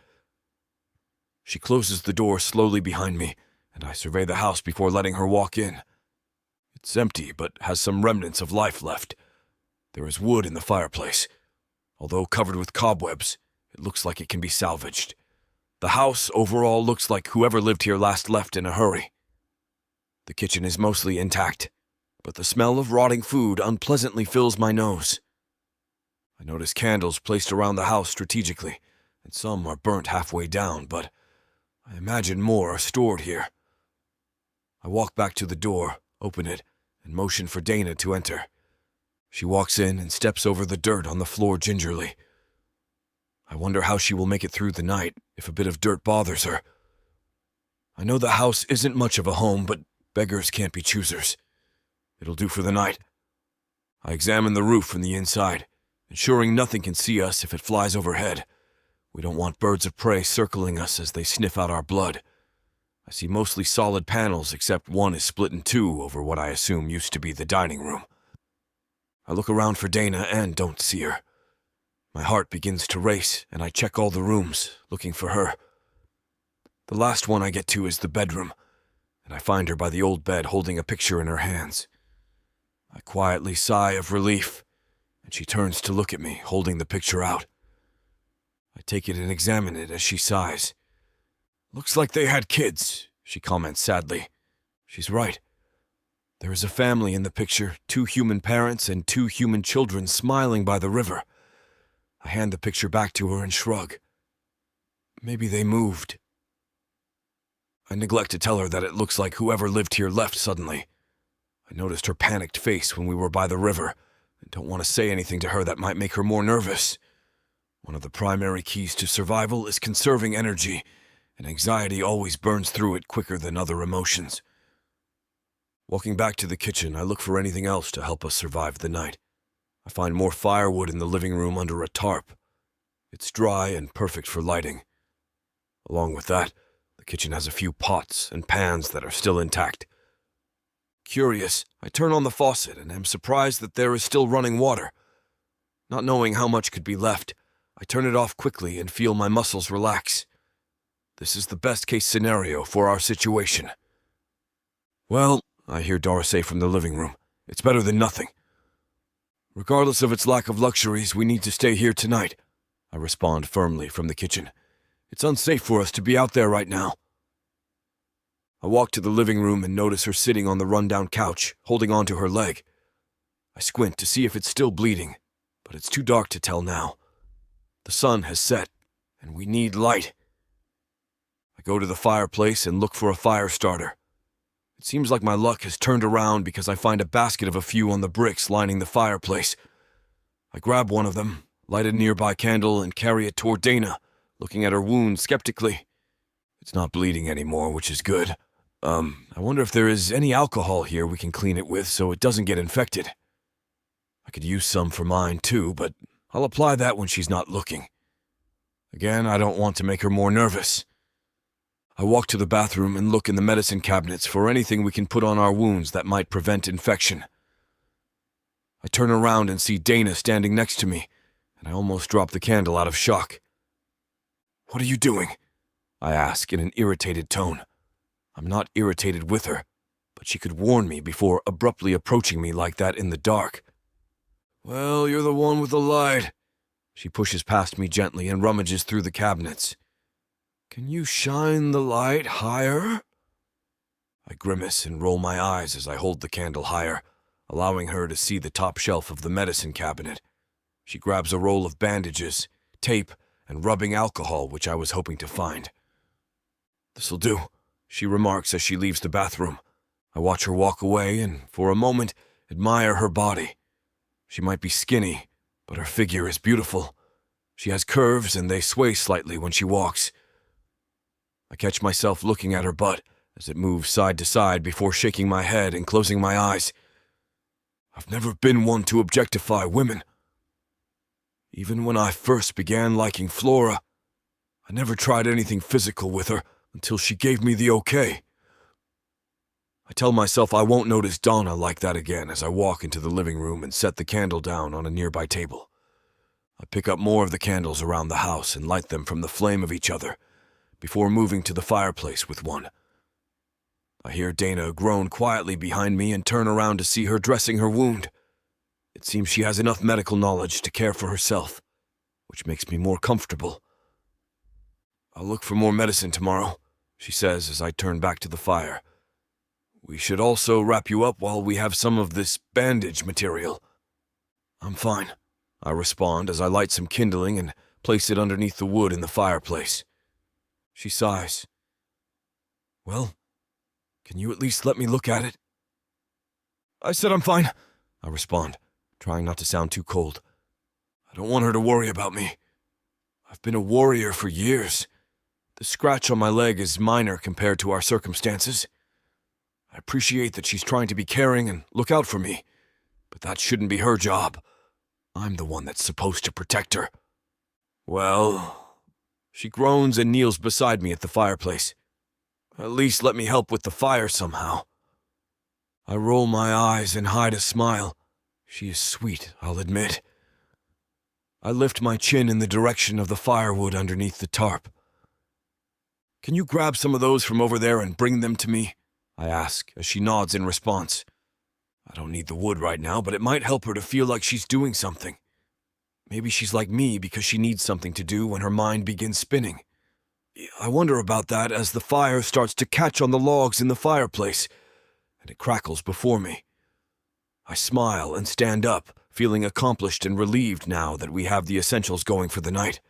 She closes the door slowly behind me, and I survey the house before letting her walk in. It's empty, but has some remnants of life left. There is wood in the fireplace. Although covered with cobwebs, it looks like it can be salvaged. The house overall looks like whoever lived here last left in a hurry. The kitchen is mostly intact, but the smell of rotting food unpleasantly fills my nose. I notice candles placed around the house strategically, and some are burnt halfway down, but I imagine more are stored here. I walk back to the door, open it, and motion for Dana to enter. She walks in and steps over the dirt on the floor gingerly. I wonder how she will make it through the night if a bit of dirt bothers her. I know the house isn't much of a home, but beggars can't be choosers. It'll do for the night. I examine the roof from the inside, ensuring nothing can see us if it flies overhead. We don't want birds of prey circling us as they sniff out our blood. I see mostly solid panels, except one is split in two over what I assume used to be the dining room. I look around for Dana and don't see her. My heart begins to race, and I check all the rooms, looking for her. The last one I get to is the bedroom, and I find her by the old bed holding a picture in her hands. I quietly sigh of relief, and she turns to look at me, holding the picture out. I take it and examine it as she sighs. "Looks like they had kids," she comments sadly. She's right. There is a family in the picture, 2 human parents and 2 human children smiling by the river. I hand the picture back to her and shrug. Maybe they moved. I neglect to tell her that it looks like whoever lived here left suddenly. I noticed her panicked face when we were by the river, and don't want to say anything to her that might make her more nervous. One of the primary keys to survival is conserving energy, and anxiety always burns through it quicker than other emotions. Walking back to the kitchen, I look for anything else to help us survive the night. I find more firewood in the living room under a tarp. It's dry and perfect for lighting. Along with that, the kitchen has a few pots and pans that are still intact. Curious, I turn on the faucet and am surprised that there is still running water. Not knowing how much could be left, I turn it off quickly and feel my muscles relax. This is the best-case scenario for our situation. "Well," I hear Dora say from the living room, "it's better than nothing." "Regardless of its lack of luxuries, we need to stay here tonight," I respond firmly from the kitchen. "It's unsafe for us to be out there right now." I walk to the living room and notice her sitting on the rundown couch, holding onto her leg. I squint to see if it's still bleeding, but it's too dark to tell now. The sun has set, and we need light. I go to the fireplace and look for a fire starter. It seems like my luck has turned around because I find a basket of a few on the bricks lining the fireplace. I grab one of them, light a nearby candle, and carry it toward Dana, looking at her wound skeptically. It's not bleeding anymore, which is good. I wonder if there is any alcohol here we can clean it with so it doesn't get infected. I could use some for mine too, but I'll apply that when she's not looking. Again, I don't want to make her more nervous. I walk to the bathroom and look in the medicine cabinets for anything we can put on our wounds that might prevent infection. I turn around and see Dana standing next to me, and I almost drop the candle out of shock. "What are you doing?" I ask in an irritated tone. I'm not irritated with her, but she could warn me before abruptly approaching me like that in the dark. "Well, you're the one with the light." She pushes past me gently and rummages through the cabinets. "Can you shine the light higher?" I grimace and roll my eyes as I hold the candle higher, allowing her to see the top shelf of the medicine cabinet. She grabs a roll of bandages, tape, and rubbing alcohol, which I was hoping to find. "This'll do," she remarks as she leaves the bathroom. I watch her walk away and, for a moment, admire her body. She might be skinny, but her figure is beautiful. She has curves and they sway slightly when she walks. I catch myself looking at her butt as it moves side to side before shaking my head and closing my eyes. I've never been one to objectify women. Even when I first began liking Flora, I never tried anything physical with her until she gave me the okay. I tell myself I won't notice Donna like that again as I walk into the living room and set the candle down on a nearby table. I pick up more of the candles around the house and light them from the flame of each other before moving to the fireplace with one. I hear Dana groan quietly behind me and turn around to see her dressing her wound. It seems she has enough medical knowledge to care for herself, which makes me more comfortable. "I'll look for more medicine tomorrow," she says as I turn back to the fire. "We should also wrap you up while we have some of this bandage material." "I'm fine," I respond as I light some kindling and place it underneath the wood in the fireplace. She sighs. "Well, can you at least let me look at it?" "I said I'm fine," I respond, trying not to sound too cold. I don't want her to worry about me. I've been a warrior for years. The scratch on my leg is minor compared to our circumstances. I appreciate that she's trying to be caring and look out for me, but that shouldn't be her job. I'm the one that's supposed to protect her. "Well," she groans and kneels beside me at the fireplace. "At least let me help with the fire somehow." I roll my eyes and hide a smile. She is sweet, I'll admit. I lift my chin in the direction of the firewood underneath the tarp. "Can you grab some of those from over there and bring them to me?" I ask, as she nods in response. I don't need the wood right now, but it might help her to feel like she's doing something. Maybe she's like me because she needs something to do when her mind begins spinning. I wonder about that as the fire starts to catch on the logs in the fireplace, and it crackles before me. I smile and stand up, feeling accomplished and relieved now that we have the essentials going for the night.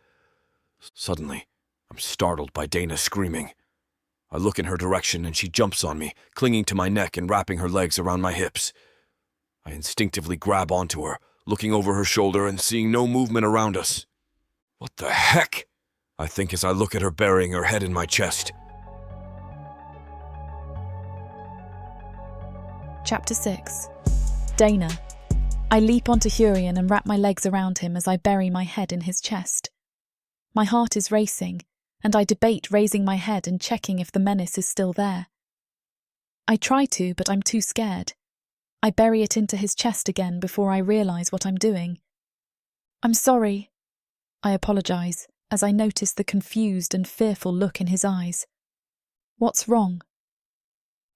Suddenly, I'm startled by Dana screaming. I look in her direction and she jumps on me, clinging to my neck and wrapping her legs around my hips. I instinctively grab onto her, looking over her shoulder and seeing no movement around us. "What the heck?" I think as I look at her burying her head in my chest. Chapter 6. Dana. I leap onto Hurian and wrap my legs around him as I bury my head in his chest. My heart is racing, and I debate raising my head and checking if the menace is still there. I try to, but I'm too scared. I bury it into his chest again before I realise what I'm doing. "I'm sorry," I apologise as I notice the confused and fearful look in his eyes. "What's wrong?"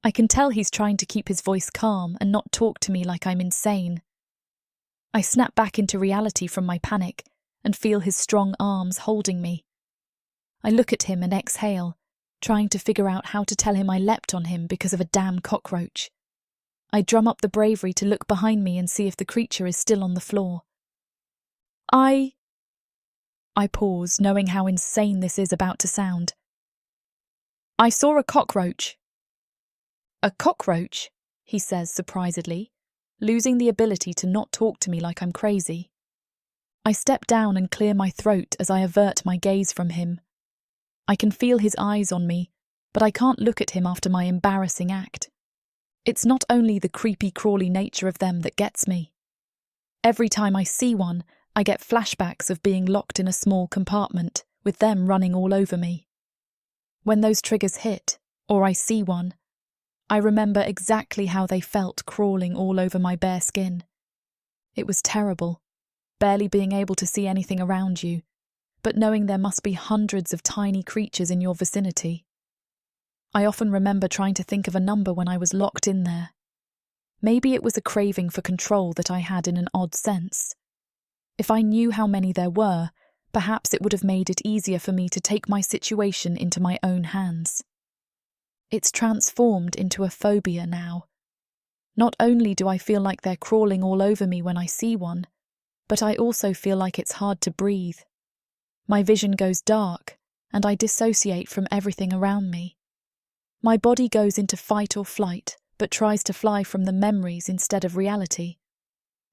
I can tell he's trying to keep his voice calm and not talk to me like I'm insane. I snap back into reality from my panic and feel his strong arms holding me. I look at him and exhale, trying to figure out how to tell him I leapt on him because of a damn cockroach. I drum up the bravery to look behind me and see if the creature is still on the floor. I pause, knowing how insane this is about to sound. "I saw a cockroach." A cockroach, he says surprisedly, losing the ability to not talk to me like I'm crazy. I step down and clear my throat as I avert my gaze from him. I can feel his eyes on me, but I can't look at him after my embarrassing act. It's not only the creepy crawly nature of them that gets me. Every time I see one, I get flashbacks of being locked in a small compartment, with them running all over me. When those triggers hit, or I see one, I remember exactly how they felt crawling all over my bare skin. It was terrible, barely being able to see anything around you, but knowing there must be hundreds of tiny creatures in your vicinity. I often remember trying to think of a number when I was locked in there. Maybe it was a craving for control that I had in an odd sense. If I knew how many there were, perhaps it would have made it easier for me to take my situation into my own hands. It's transformed into a phobia now. Not only do I feel like they're crawling all over me when I see one, but I also feel like it's hard to breathe. My vision goes dark, and I dissociate from everything around me. My body goes into fight or flight, but tries to fly from the memories instead of reality.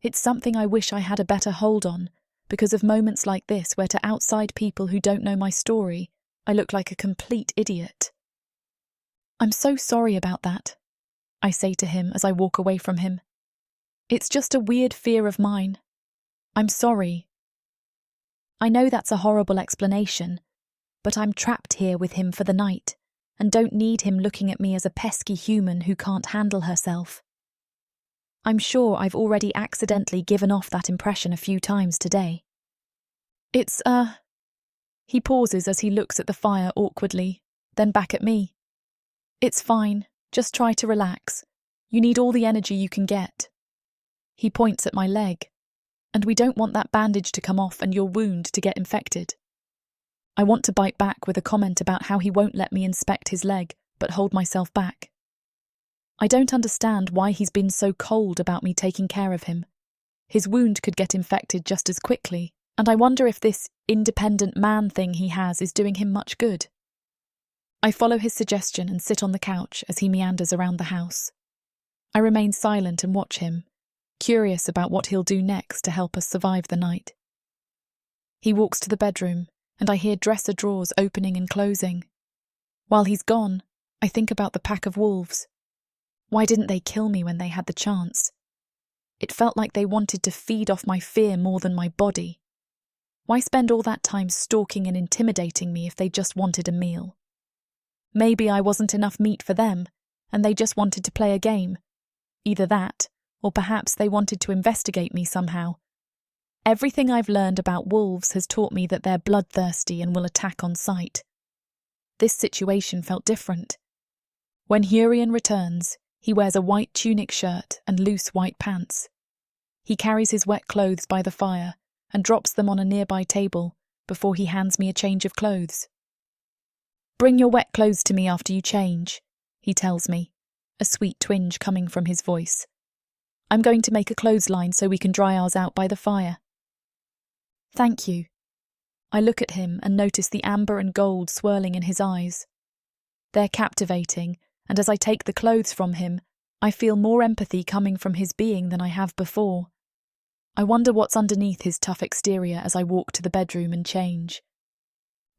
It's something I wish I had a better hold on, because of moments like this where to outside people who don't know my story, I look like a complete idiot. I'm so sorry about that, I say to him as I walk away from him. It's just a weird fear of mine. I'm sorry. I know that's a horrible explanation, but I'm trapped here with him for the night, and don't need him looking at me as a pesky human who can't handle herself. I'm sure I've already accidentally given off that impression a few times today. It's, He pauses as he looks at the fire awkwardly, then back at me. It's fine, just try to relax. You need all the energy you can get. He points at my leg, and we don't want that bandage to come off and your wound to get infected. I want to bite back with a comment about how he won't let me inspect his leg, but hold myself back. I don't understand why he's been so cold about me taking care of him. His wound could get infected just as quickly, and I wonder if this independent man thing he has is doing him much good. I follow his suggestion and sit on the couch as he meanders around the house. I remain silent and watch him, curious about what he'll do next to help us survive the night. He walks to the bedroom, and I hear dresser drawers opening and closing. While he's gone, I think about the pack of wolves. Why didn't they kill me when they had the chance? It felt like they wanted to feed off my fear more than my body. Why spend all that time stalking and intimidating me if they just wanted a meal? Maybe I wasn't enough meat for them, and they just wanted to play a game. Either that, or perhaps they wanted to investigate me somehow. Everything I've learned about wolves has taught me that they're bloodthirsty and will attack on sight. This situation felt different. When Hurian returns, he wears a white tunic shirt and loose white pants. He carries his wet clothes by the fire and drops them on a nearby table before he hands me a change of clothes. "Bring your wet clothes to me after you change," he tells me, a sweet twinge coming from his voice. "I'm going to make a clothesline so we can dry ours out by the fire." "Thank you." I look at him and notice the amber and gold swirling in his eyes. They're captivating, and as I take the clothes from him, I feel more empathy coming from his being than I have before. I wonder what's underneath his tough exterior as I walk to the bedroom and change.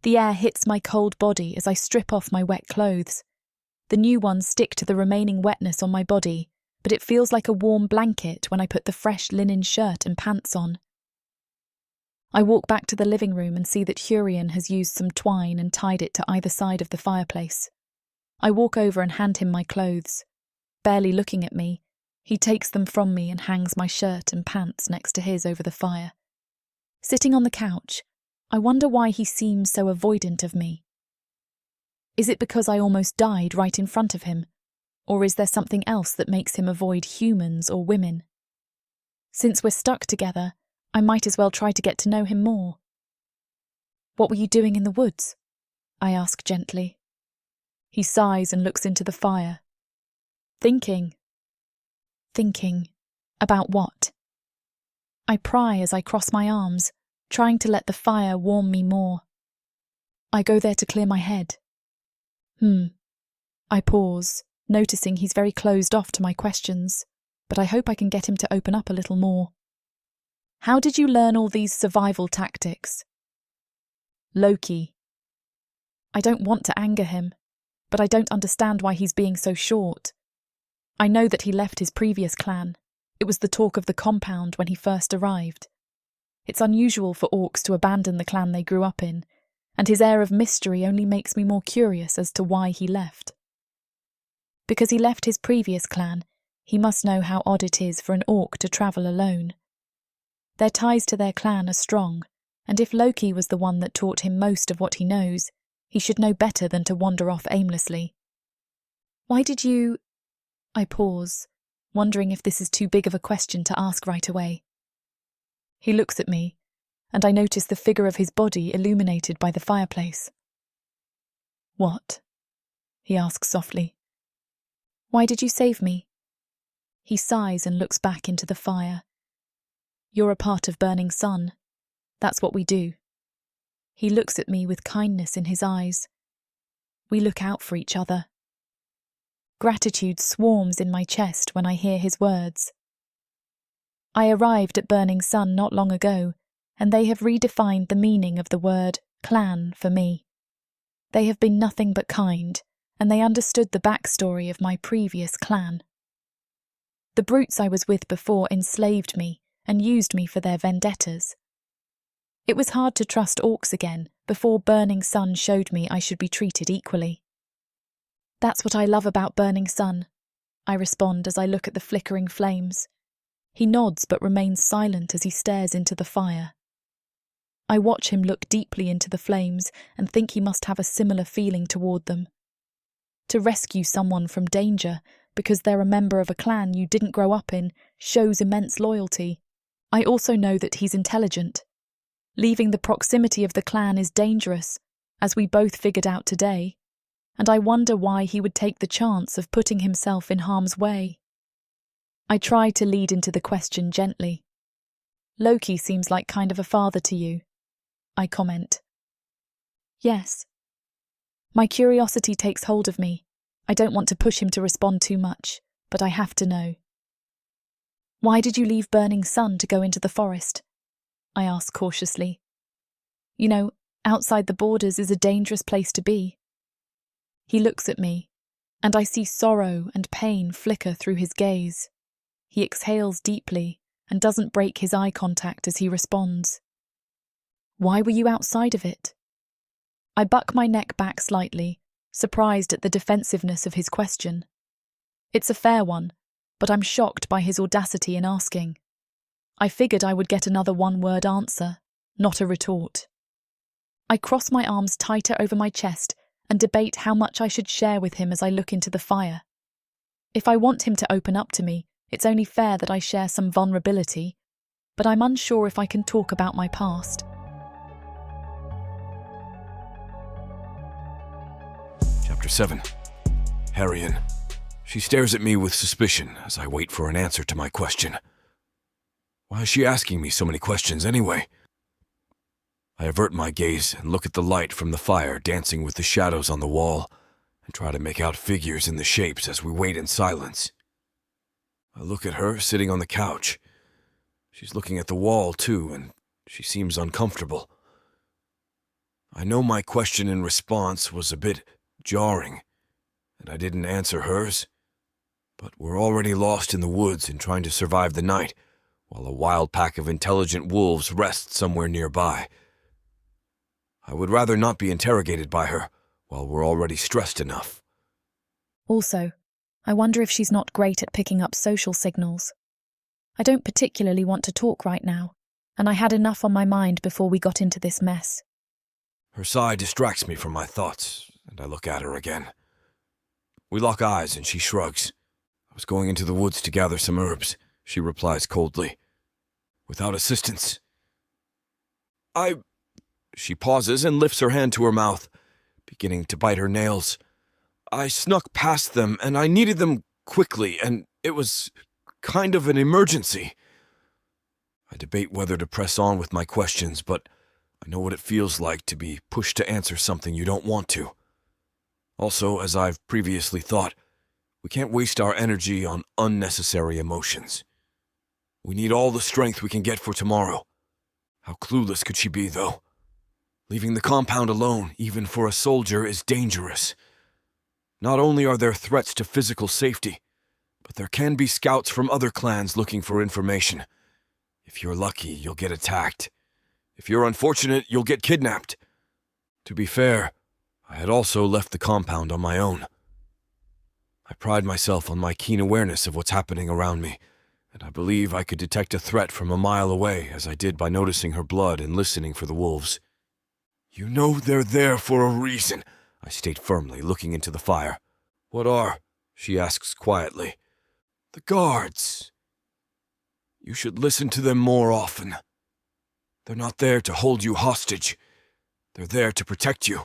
The air hits my cold body as I strip off my wet clothes. The new ones stick to the remaining wetness on my body, but it feels like a warm blanket when I put the fresh linen shirt and pants on. I walk back to the living room and see that Hurian has used some twine and tied it to either side of the fireplace. I walk over and hand him my clothes. Barely looking at me, he takes them from me and hangs my shirt and pants next to his over the fire. Sitting on the couch, I wonder why he seems so avoidant of me. Is it because I almost died right in front of him? Or is there something else that makes him avoid humans or women? Since we're stuck together, I might as well try to get to know him more. "What were you doing in the woods?" I ask gently. He sighs and looks into the fire. Thinking. Thinking. About what? I pry as I cross my arms, trying to let the fire warm me more. I go there to clear my head. I pause, noticing he's very closed off to my questions, but I hope I can get him to open up a little more. How did you learn all these survival tactics? Loki. I don't want to anger him, but I don't understand why he's being so short. I know that he left his previous clan. It was the talk of the compound when he first arrived. It's unusual for orcs to abandon the clan they grew up in, and his air of mystery only makes me more curious as to why he left. Because he left his previous clan, he must know how odd it is for an orc to travel alone. Their ties to their clan are strong, and if Loki was the one that taught him most of what he knows, he should know better than to wander off aimlessly. Why did you... I pause, wondering if this is too big of a question to ask right away. He looks at me, and I notice the figure of his body illuminated by the fireplace. What? He asks softly. Why did you save me? He sighs and looks back into the fire. You're a part of Burning Sun. That's what we do. He looks at me with kindness in his eyes. We look out for each other. Gratitude swarms in my chest when I hear his words. I arrived at Burning Sun not long ago, and they have redefined the meaning of the word clan for me. They have been nothing but kind, and they understood the backstory of my previous clan. The brutes I was with before enslaved me and used me for their vendettas. It was hard to trust orcs again before Burning Sun showed me I should be treated equally. That's what I love about Burning Sun, I respond as I look at the flickering flames. He nods but remains silent as he stares into the fire. I watch him look deeply into the flames and think he must have a similar feeling toward them. To rescue someone from danger because they're a member of a clan you didn't grow up in shows immense loyalty. I also know that he's intelligent. Leaving the proximity of the clan is dangerous, as we both figured out today, and I wonder why he would take the chance of putting himself in harm's way. I try to lead into the question gently. Loki seems like kind of a father to you, I comment. Yes. My curiosity takes hold of me. I don't want to push him to respond too much, but I have to know. Why did you leave Burning Sun to go into the forest? I ask cautiously. You know, outside the borders is a dangerous place to be. He looks at me, and I see sorrow and pain flicker through his gaze. He exhales deeply and doesn't break his eye contact as he responds. Why were you outside of it? I buck my neck back slightly, surprised at the defensiveness of his question. It's a fair one, but I'm shocked by his audacity in asking. I figured I would get another one-word answer, not a retort. I cross my arms tighter over my chest and debate how much I should share with him as I look into the fire. If I want him to open up to me, it's only fair that I share some vulnerability, but I'm unsure if I can talk about my past. Chapter 7. Hurian. She stares at me with suspicion as I wait for an answer to my question. Why is she asking me so many questions anyway? I avert my gaze and look at the light from the fire dancing with the shadows on the wall and try to make out figures in the shapes as we wait in silence. I look at her sitting on the couch. She's looking at the wall too, and she seems uncomfortable. I know my question and response was a bit jarring, and I didn't answer hers, but we're already lost in the woods and trying to survive the night, while a wild pack of intelligent wolves rests somewhere nearby. I would rather not be interrogated by her while we're already stressed enough. Also, I wonder if she's not great at picking up social signals. I don't particularly want to talk right now, and I had enough on my mind before we got into this mess. Her sigh distracts me from my thoughts, and I look at her again. We lock eyes and she shrugs. I was going into the woods to gather some herbs, she replies coldly. Without assistance. She pauses and lifts her hand to her mouth, beginning to bite her nails. I snuck past them, and I needed them quickly, and it was kind of an emergency. I debate whether to press on with my questions, but I know what it feels like to be pushed to answer something you don't want to. Also, as I've previously thought, We can't waste our energy on unnecessary emotions. We need all the strength we can get for tomorrow. How clueless could she be, though? Leaving the compound alone, even for a soldier, is dangerous. Not only are there threats to physical safety, but there can be scouts from other clans looking for information. If you're lucky, you'll get attacked. If you're unfortunate, you'll get kidnapped. To be fair, I had also left the compound on my own. I pride myself on my keen awareness of what's happening around me, and I believe I could detect a threat from a mile away, as I did by noticing her blood and listening for the wolves. You know they're there for a reason, I state firmly, looking into the fire. What are? She asks quietly. The guards. You should listen to them more often. They're not there to hold you hostage. They're there to protect you.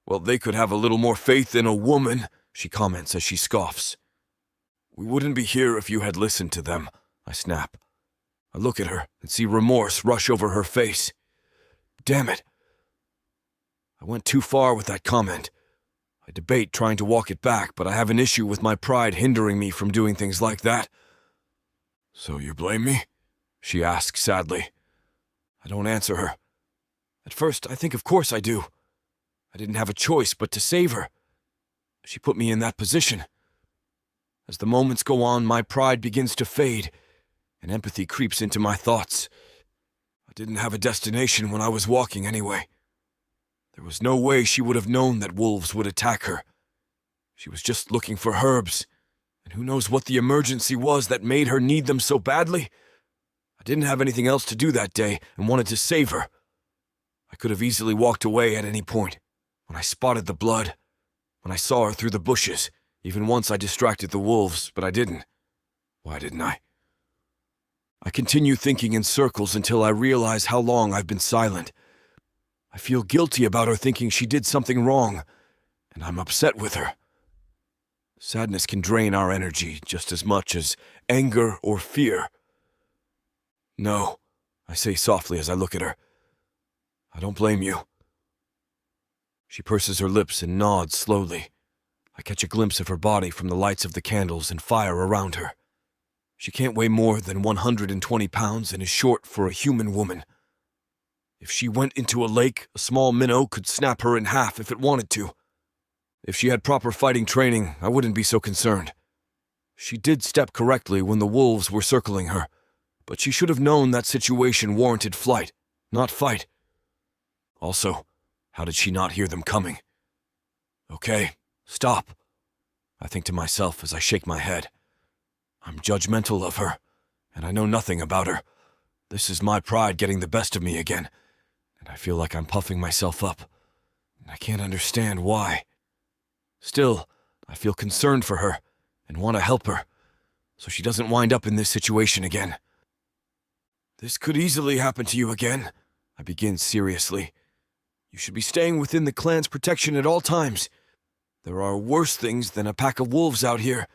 Well, they could have a little more faith in a woman, she comments as she scoffs. We wouldn't be here if you had listened to them, I snap. I look at her and see remorse rush over her face. Damn it. I went too far with that comment. I debate trying to walk it back, but I have an issue with my pride hindering me from doing things like that. So you blame me? She asks sadly. I don't answer her. At first, I think of course I do. I didn't have a choice but to save her. She put me in that position. As the moments go on, my pride begins to fade, and empathy creeps into my thoughts. I didn't have a destination when I was walking anyway. There was no way she would have known that wolves would attack her. She was just looking for herbs, and who knows what the emergency was that made her need them so badly? I didn't have anything else to do that day and wanted to save her. I could have easily walked away at any point. When I spotted the blood, when I saw her through the bushes, even once I distracted the wolves, but I didn't. Why didn't I? I continue thinking in circles until I realize how long I've been silent. I feel guilty about her thinking she did something wrong, and I'm upset with her. Sadness can drain our energy just as much as anger or fear. No, I say softly as I look at her. I don't blame you. She purses her lips and nods slowly. I catch a glimpse of her body from the lights of the candles and fire around her. She can't weigh more than 120 pounds and is short for a human woman. If she went into a lake, a small minnow could snap her in half if it wanted to. If she had proper fighting training, I wouldn't be so concerned. She did step correctly when the wolves were circling her, but she should have known that situation warranted flight, not fight. Also, how did she not hear them coming? Okay, stop, I think to myself as I shake my head. I'm judgmental of her, and I know nothing about her. This is my pride getting the best of me again, and I feel like I'm puffing myself up, and I can't understand why. Still, I feel concerned for her and want to help her, so she doesn't wind up in this situation again. This could easily happen to you again, I begin seriously. You should be staying within the clan's protection at all times. There are worse things than a pack of wolves out here,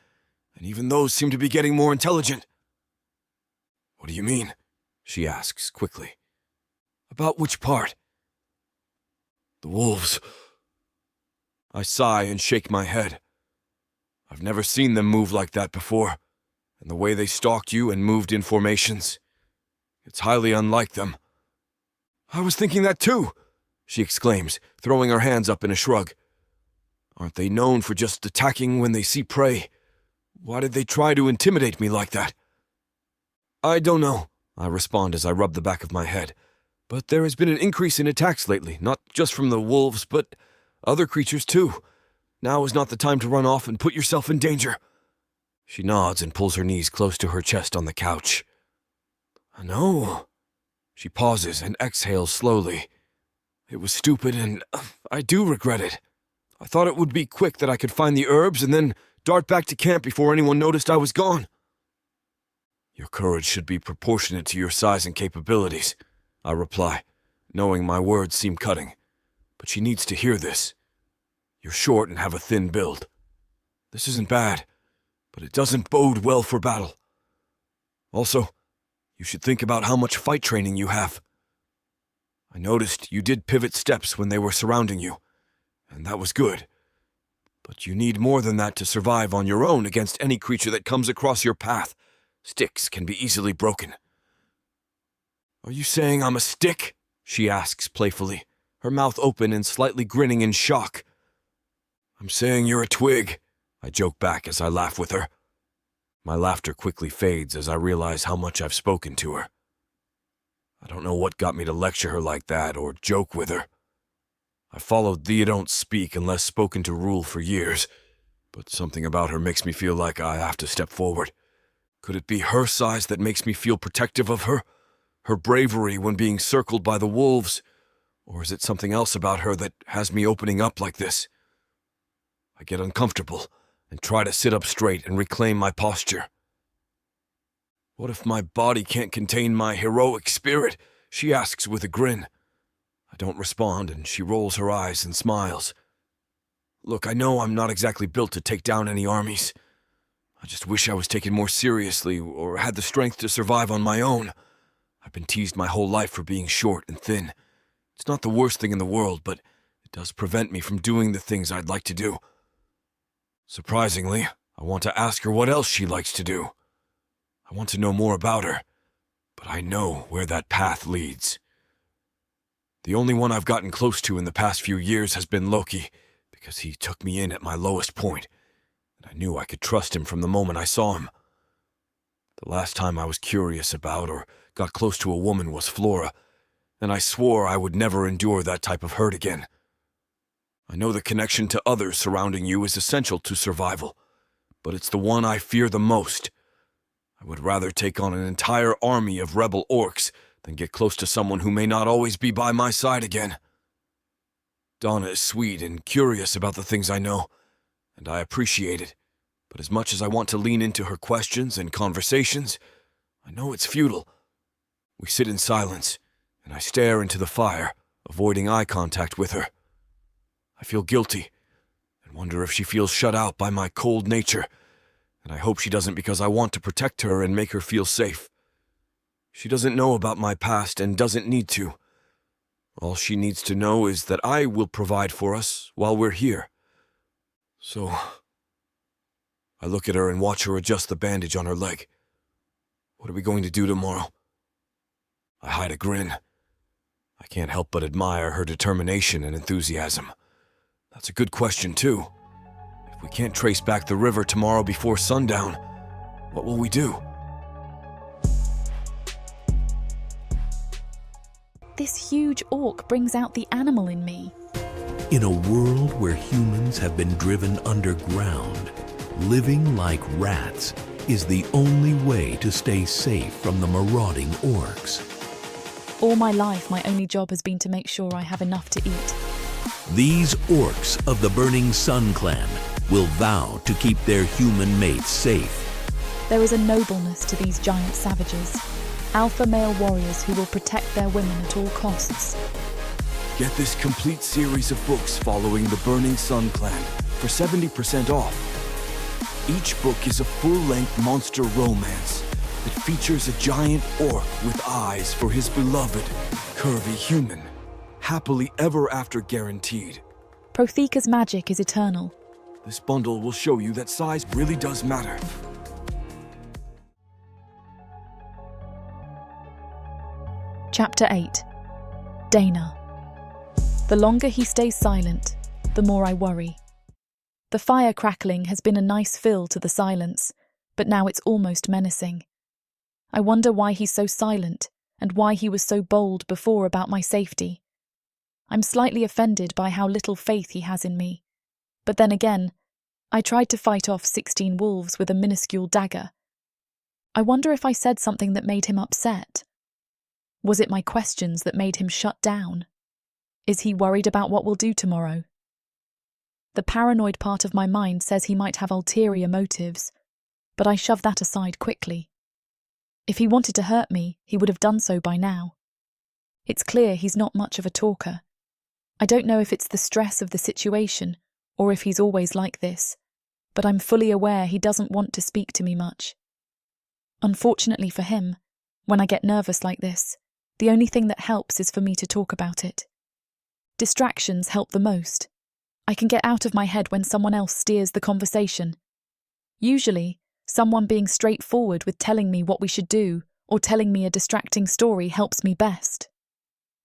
and even those seem to be getting more intelligent. What do you mean? She asks quickly. About which part? The wolves. I sigh and shake my head. I've never seen them move like that before, and the way they stalked you and moved in formations. It's highly unlike them. I was thinking that too, she exclaims, throwing her hands up in a shrug. Aren't they known for just attacking when they see prey? Why did they try to intimidate me like that? I don't know, I respond as I rub the back of my head. But there has been an increase in attacks lately, not just from the wolves, but other creatures too. Now is not the time to run off and put yourself in danger. She nods and pulls her knees close to her chest on the couch. I know. She pauses and exhales slowly. It was stupid and I do regret it. I thought it would be quick that I could find the herbs and then dart back to camp before anyone noticed I was gone. Your courage should be proportionate to your size and capabilities, I reply, knowing my words seem cutting. But she needs to hear this. You're short and have a thin build. This isn't bad, but it doesn't bode well for battle. Also, you should think about how much fight training you have. I noticed you did pivot steps when they were surrounding you, and that was good. But you need more than that to survive on your own against any creature that comes across your path. Sticks can be easily broken. Are you saying I'm a stick? She asks playfully, her mouth open and slightly grinning in shock. I'm saying you're a twig, I joke back as I laugh with her. My laughter quickly fades as I realize how much I've spoken to her. I don't know what got me to lecture her like that or joke with her. I followed the don't speak unless spoken to rule for years, but something about her makes me feel like I have to step forward. Could it be her size that makes me feel protective of her? Her bravery when being circled by the wolves? Or is it something else about her that has me opening up like this? I get uncomfortable and try to sit up straight and reclaim my posture. What if my body can't contain my heroic spirit? She asks with a grin. I don't respond, and she rolls her eyes and smiles. Look, I know I'm not exactly built to take down any armies. I just wish I was taken more seriously or had the strength to survive on my own. I've been teased my whole life for being short and thin. It's not the worst thing in the world, but it does prevent me from doing the things I'd like to do. Surprisingly, I want to ask her what else she likes to do. I want to know more about her, but I know where that path leads. The only one I've gotten close to in the past few years has been Loki, because he took me in at my lowest point, and I knew I could trust him from the moment I saw him. The last time I was curious about or got close to a woman was Flora, and I swore I would never endure that type of hurt again. I know the connection to others surrounding you is essential to survival, but it's the one I fear the most. I would rather take on an entire army of rebel orcs than get close to someone who may not always be by my side again. Donna is sweet and curious about the things I know, and I appreciate it, but as much as I want to lean into her questions and conversations, I know it's futile. We sit in silence, and I stare into the fire, avoiding eye contact with her. I feel guilty, and wonder if she feels shut out by my cold nature, and I hope she doesn't because I want to protect her and make her feel safe. She doesn't know about my past and doesn't need to. All she needs to know is that I will provide for us while we're here. So, I look at her and watch her adjust the bandage on her leg. What are we going to do tomorrow? I hide a grin. I can't help but admire her determination and enthusiasm. That's a good question, too. If we can't trace back the river tomorrow before sundown, what will we do? This huge orc brings out the animal in me. In a world where humans have been driven underground, living like rats is the only way to stay safe from the marauding orcs. All my life, my only job has been to make sure I have enough to eat. These orcs of the Burning Sun clan will vow to keep their human mates safe. There is a nobleness to these giant savages, alpha male warriors who will protect their women at all costs. Get this complete series of books following the Burning Sun clan for 70% off. Each book is a full-length monster romance that features a giant orc with eyes for his beloved, curvy human. Happily ever after guaranteed. Protheka's magic is eternal. This bundle will show you that size really does matter. Chapter 8. Dana. The longer he stays silent, the more I worry. The fire crackling has been a nice fill to the silence, but now it's almost menacing. I wonder why he's so silent and why he was so bold before about my safety. I'm slightly offended by how little faith he has in me. But then again, I tried to fight off 16 wolves with a minuscule dagger. I wonder if I said something that made him upset. Was it my questions that made him shut down? Is he worried about what we'll do tomorrow? The paranoid part of my mind says he might have ulterior motives, but I shove that aside quickly. If he wanted to hurt me, he would have done so by now. It's clear he's not much of a talker. I don't know if it's the stress of the situation or if he's always like this, but I'm fully aware he doesn't want to speak to me much. Unfortunately for him, when I get nervous like this, the only thing that helps is for me to talk about it. Distractions help the most. I can get out of my head when someone else steers the conversation. Usually, someone being straightforward with telling me what we should do or telling me a distracting story helps me best.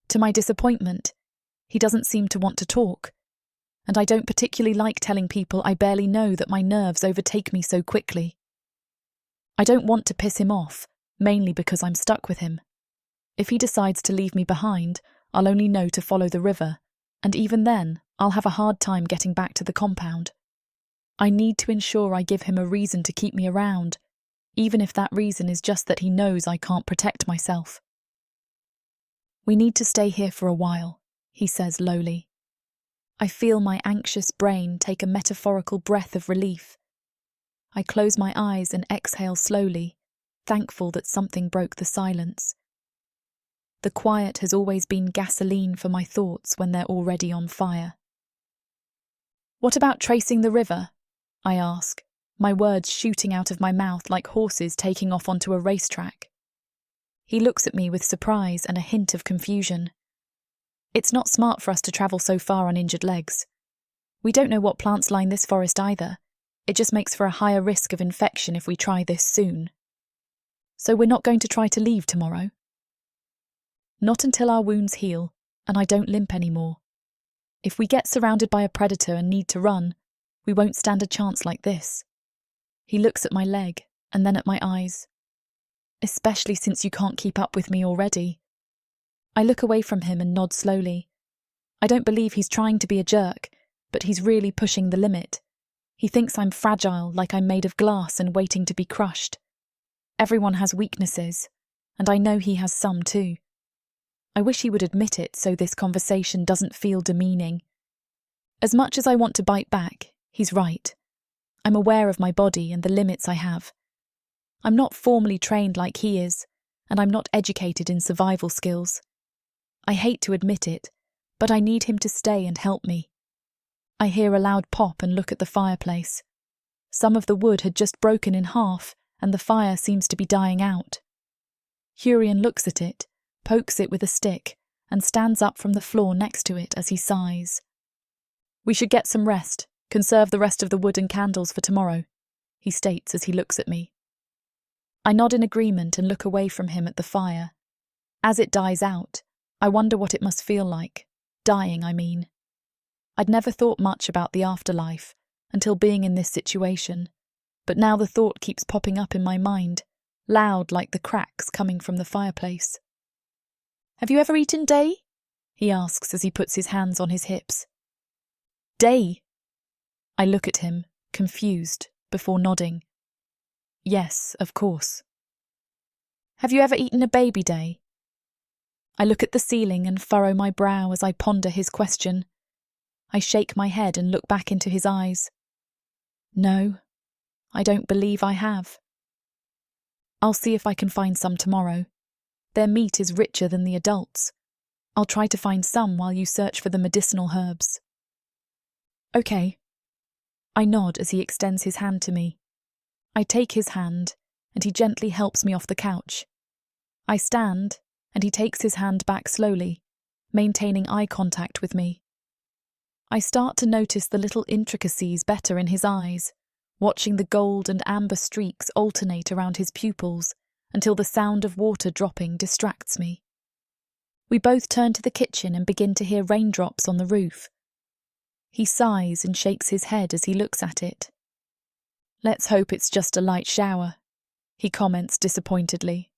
To my disappointment, he doesn't seem to want to talk, and I don't particularly like telling people I barely know that my nerves overtake me so quickly. I don't want to piss him off, mainly because I'm stuck with him. If he decides to leave me behind, I'll only know to follow the river, and even then, I'll have a hard time getting back to the compound. I need to ensure I give him a reason to keep me around, even if that reason is just that he knows I can't protect myself. We need to stay here for a while, he says lowly. I feel my anxious brain take a metaphorical breath of relief. I close my eyes and exhale slowly, thankful that something broke the silence. The quiet has always been gasoline for my thoughts when they're already on fire. What about tracing the river? I ask, my words shooting out of my mouth like horses taking off onto a racetrack. He looks at me with surprise and a hint of confusion. It's not smart for us to travel so far on injured legs. We don't know what plants line this forest either. It just makes for a higher risk of infection if we try this soon. So we're not going to try to leave tomorrow? Not until our wounds heal, and I don't limp anymore. If we get surrounded by a predator and need to run, we won't stand a chance like this. He looks at my leg, and then at my eyes. Especially since you can't keep up with me already. I look away from him and nod slowly. I don't believe he's trying to be a jerk, but he's really pushing the limit. He thinks I'm fragile, like I'm made of glass and waiting to be crushed. Everyone has weaknesses, and I know he has some too. I wish he would admit it so this conversation doesn't feel demeaning. As much as I want to bite back, he's right. I'm aware of my body and the limits I have. I'm not formally trained like he is, and I'm not educated in survival skills. I hate to admit it, but I need him to stay and help me. I hear a loud pop and look at the fireplace. Some of the wood had just broken in half, and the fire seems to be dying out. Hurian looks at it, pokes it with a stick, and stands up from the floor next to it as he sighs. We should get some rest, conserve the rest of the wood and candles for tomorrow, he states as he looks at me. I nod in agreement and look away from him at the fire. As it dies out, I wonder what it must feel like. Dying, I mean. I'd never thought much about the afterlife until being in this situation, but now the thought keeps popping up in my mind, loud like the cracks coming from the fireplace. Have you ever eaten day? He asks as he puts his hands on his hips. Day? I look at him, confused, before nodding. Yes, of course. Have you ever eaten a baby day? I look at the ceiling and furrow my brow as I ponder his question. I shake my head and look back into his eyes. No, I don't believe I have. I'll see if I can find some tomorrow. Their meat is richer than the adults. I'll try to find some while you search for the medicinal herbs. Okay. I nod as he extends his hand to me. I take his hand, and he gently helps me off the couch. I stand, and he takes his hand back slowly, maintaining eye contact with me. I start to notice the little intricacies better in his eyes, watching the gold and amber streaks alternate around his pupils until the sound of water dropping distracts me. We both turn to the kitchen and begin to hear raindrops on the roof. He sighs and shakes his head as he looks at it. Let's hope it's just a light shower, he comments disappointedly.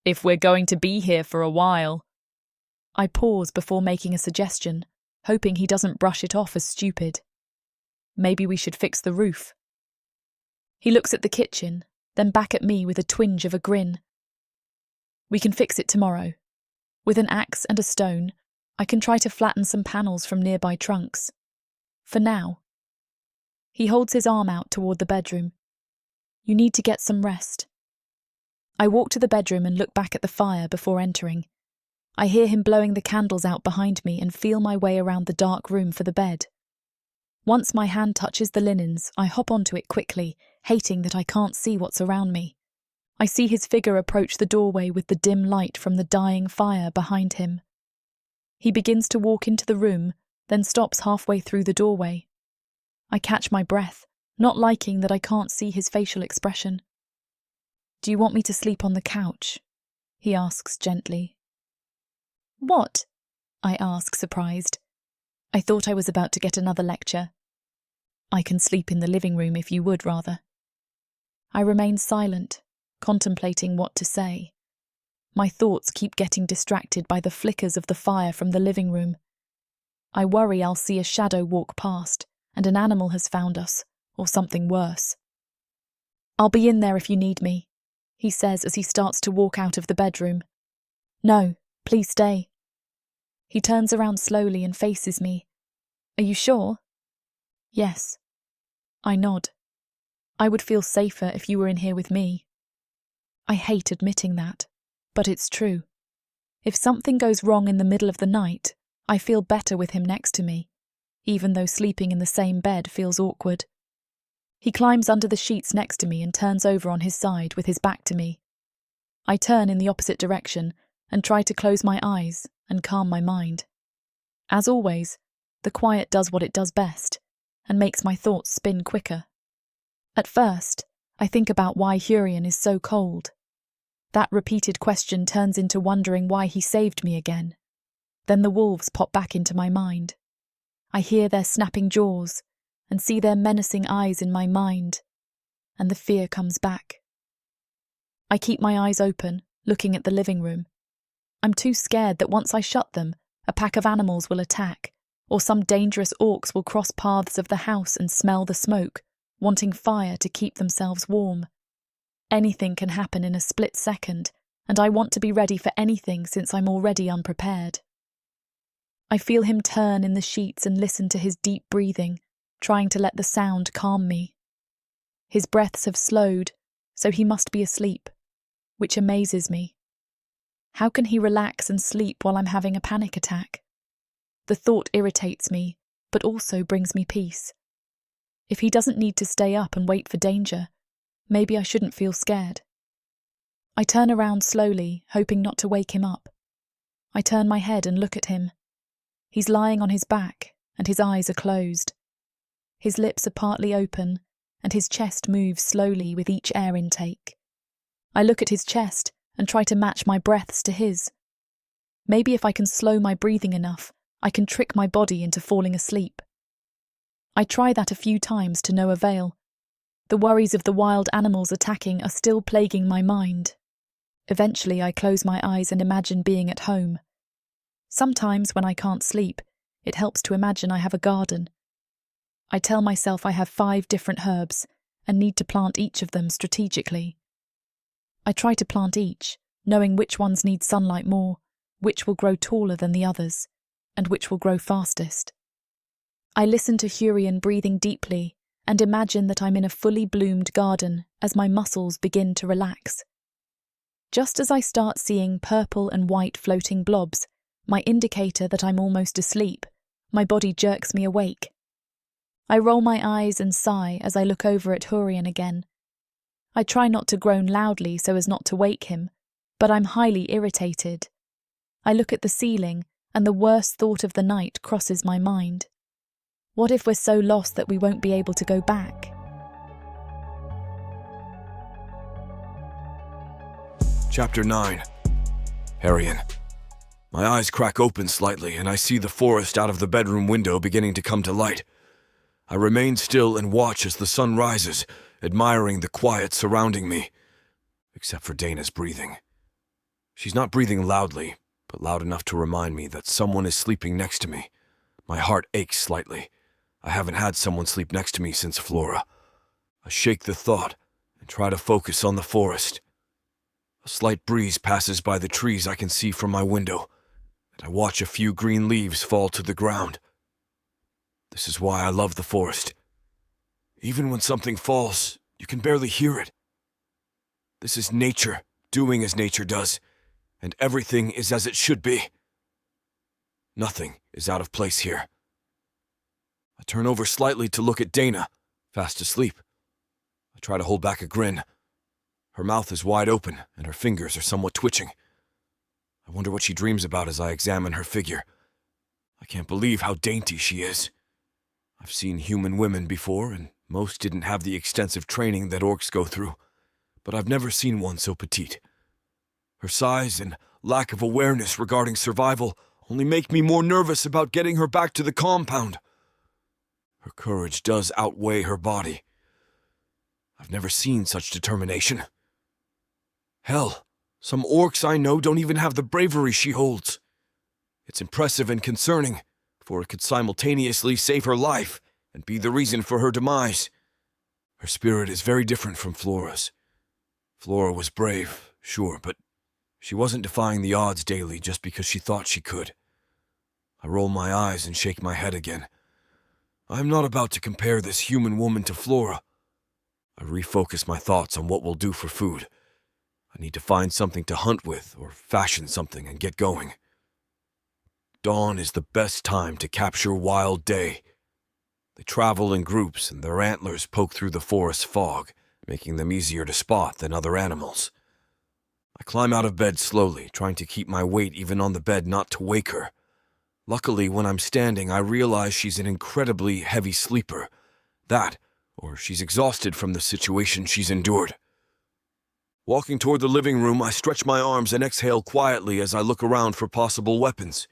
If we're going to be here for a while. I pause before making a suggestion, hoping he doesn't brush it off as stupid. Maybe we should fix the roof. He looks at the kitchen, then back at me with a twinge of a grin. We can fix it tomorrow. With an axe and a stone, I can try to flatten some panels from nearby trunks. For now. He holds his arm out toward the bedroom. You need to get some rest. I walk to the bedroom and look back at the fire before entering. I hear him blowing the candles out behind me and feel my way around the dark room for the bed. Once my hand touches the linens, I hop onto it quickly, hating that I can't see what's around me. I see his figure approach the doorway with the dim light from the dying fire behind him. He begins to walk into the room, then stops halfway through the doorway. I catch my breath, not liking that I can't see his facial expression. "Do you want me to sleep on the couch?" he asks gently. "What?" I ask, surprised. I thought I was about to get another lecture. "I can sleep in the living room if you would rather." I remain silent, contemplating what to say. My thoughts keep getting distracted by the flickers of the fire from the living room. I worry I'll see a shadow walk past, and an animal has found us, or something worse. "I'll be in there if you need me," he says as he starts to walk out of the bedroom. "No, please stay." He turns around slowly and faces me. "Are you sure?" "Yes." I nod. "I would feel safer if you were in here with me." I hate admitting that, but it's true. If something goes wrong in the middle of the night, I feel better with him next to me, even though sleeping in the same bed feels awkward. He climbs under the sheets next to me and turns over on his side with his back to me. I turn in the opposite direction and try to close my eyes and calm my mind. As always, the quiet does what it does best and makes my thoughts spin quicker. At first, I think about why Hurian is so cold. That repeated question turns into wondering why he saved me again. Then the wolves pop back into my mind. I hear their snapping jaws and see their menacing eyes in my mind, and the fear comes back. I keep my eyes open, looking at the living room. I'm too scared that once I shut them, a pack of animals will attack, or some dangerous orcs will cross paths of the house and smell the smoke, wanting fire to keep themselves warm. Anything can happen in a split second, and I want to be ready for anything since I'm already unprepared. I feel him turn in the sheets and listen to his deep breathing, trying to let the sound calm me. His breaths have slowed, so he must be asleep, which amazes me. How can he relax and sleep while I'm having a panic attack? The thought irritates me, but also brings me peace. If he doesn't need to stay up and wait for danger, maybe I shouldn't feel scared. I turn around slowly, hoping not to wake him up. I turn my head and look at him. He's lying on his back, and his eyes are closed. His lips are partly open, and his chest moves slowly with each air intake. I look at his chest and try to match my breaths to his. Maybe if I can slow my breathing enough, I can trick my body into falling asleep. I try that a few times to no avail. The worries of the wild animals attacking are still plaguing my mind. Eventually I close my eyes and imagine being at home. Sometimes when I can't sleep, it helps to imagine I have a garden. I tell myself I have 5 different herbs and need to plant each of them strategically. I try to plant each, knowing which ones need sunlight more, which will grow taller than the others, and which will grow fastest. I listen to Hurian breathing deeply and imagine that I'm in a fully bloomed garden as my muscles begin to relax. Just as I start seeing purple and white floating blobs, my indicator that I'm almost asleep, my body jerks me awake. I roll my eyes and sigh as I look over at Hurian again. I try not to groan loudly so as not to wake him, but I'm highly irritated. I look at the ceiling, and the worst thought of the night crosses my mind. What if we're so lost that we won't be able to go back? Chapter 9. Hurian. My eyes crack open slightly, and I see the forest out of the bedroom window beginning to come to light. I remain still and watch as the sun rises, admiring the quiet surrounding me, except for Dana's breathing. She's not breathing loudly, but loud enough to remind me that someone is sleeping next to me. My heart aches slightly. I haven't had someone sleep next to me since Flora. I shake the thought and try to focus on the forest. A slight breeze passes by the trees I can see from my window, and I watch a few green leaves fall to the ground. This is why I love the forest. Even when something falls, you can barely hear it. This is nature doing as nature does, and everything is as it should be. Nothing is out of place here. I turn over slightly to look at Dana, fast asleep. I try to hold back a grin. Her mouth is wide open, and her fingers are somewhat twitching. I wonder what she dreams about as I examine her figure. I can't believe how dainty she is. I've seen human women before, and most didn't have the extensive training that orcs go through, but I've never seen one so petite. Her size and lack of awareness regarding survival only make me more nervous about getting her back to the compound. Her courage does outweigh her body. I've never seen such determination. Hell, some orcs I know don't even have the bravery she holds. It's impressive and concerning, for it could simultaneously save her life and be the reason for her demise. Her spirit is very different from Flora's. Flora was brave, sure, but she wasn't defying the odds daily just because she thought she could. I roll my eyes and shake my head again. I'm not about to compare this human woman to Flora. I refocus my thoughts on what we'll do for food. I need to find something to hunt with or fashion something and get going. Dawn is the best time to capture wild day. They travel in groups and their antlers poke through the forest fog, making them easier to spot than other animals. I climb out of bed slowly, trying to keep my weight even on the bed not to wake her. Luckily, when I'm standing, I realize she's an incredibly heavy sleeper. That, or she's exhausted from the situation she's endured. Walking toward the living room, I stretch my arms and exhale quietly as I look around for possible weapons.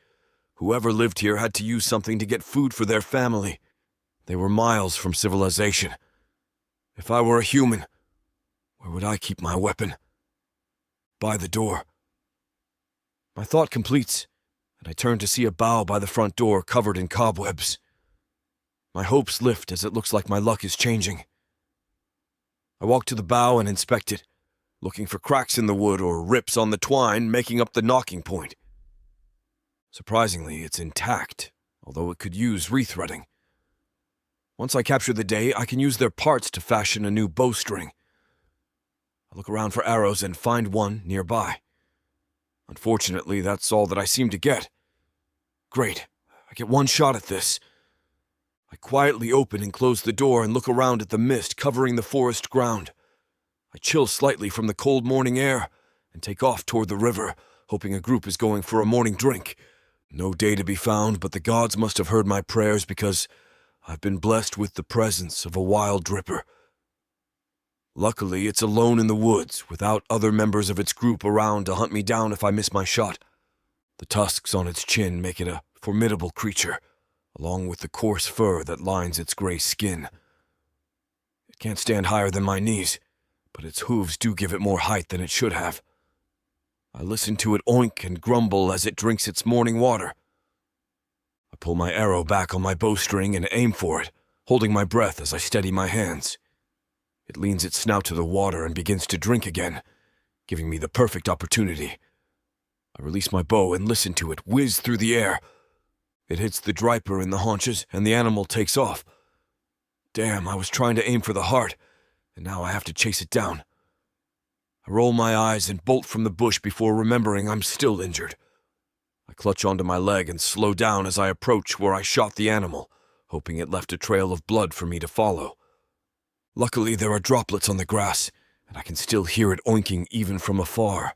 Whoever lived here had to use something to get food for their family. They were miles from civilization. If I were a human, where would I keep my weapon? By the door. My thought completes, and I turn to see a bough by the front door covered in cobwebs. My hopes lift as it looks like my luck is changing. I walk to the bough and inspect it, looking for cracks in the wood or rips on the twine making up the knocking point. Surprisingly, it's intact, although it could use rethreading. Once I capture the day, I can use their parts to fashion a new bowstring. I look around for arrows and find one nearby. Unfortunately, that's all that I seem to get. Great, I get one shot at this. I quietly open and close the door and look around at the mist covering the forest ground. I chill slightly from the cold morning air and take off toward the river, hoping a group is going for a morning drink. No day to be found, but the gods must have heard my prayers because I've been blessed with the presence of a wild dripper. Luckily, it's alone in the woods, without other members of its group around to hunt me down if I miss my shot. The tusks on its chin make it a formidable creature, along with the coarse fur that lines its gray skin. It can't stand higher than my knees, but its hooves do give it more height than it should have. I listen to it oink and grumble as it drinks its morning water. I pull my arrow back on my bowstring and aim for it, holding my breath as I steady my hands. It leans its snout to the water and begins to drink again, giving me the perfect opportunity. I release my bow and listen to it whiz through the air. It hits the driper in the haunches, and the animal takes off. Damn, I was trying to aim for the heart, and now I have to chase it down. I roll my eyes and bolt from the bush before remembering I'm still injured. I clutch onto my leg and slow down as I approach where I shot the animal, hoping it left a trail of blood for me to follow. Luckily, there are droplets on the grass, and I can still hear it oinking even from afar.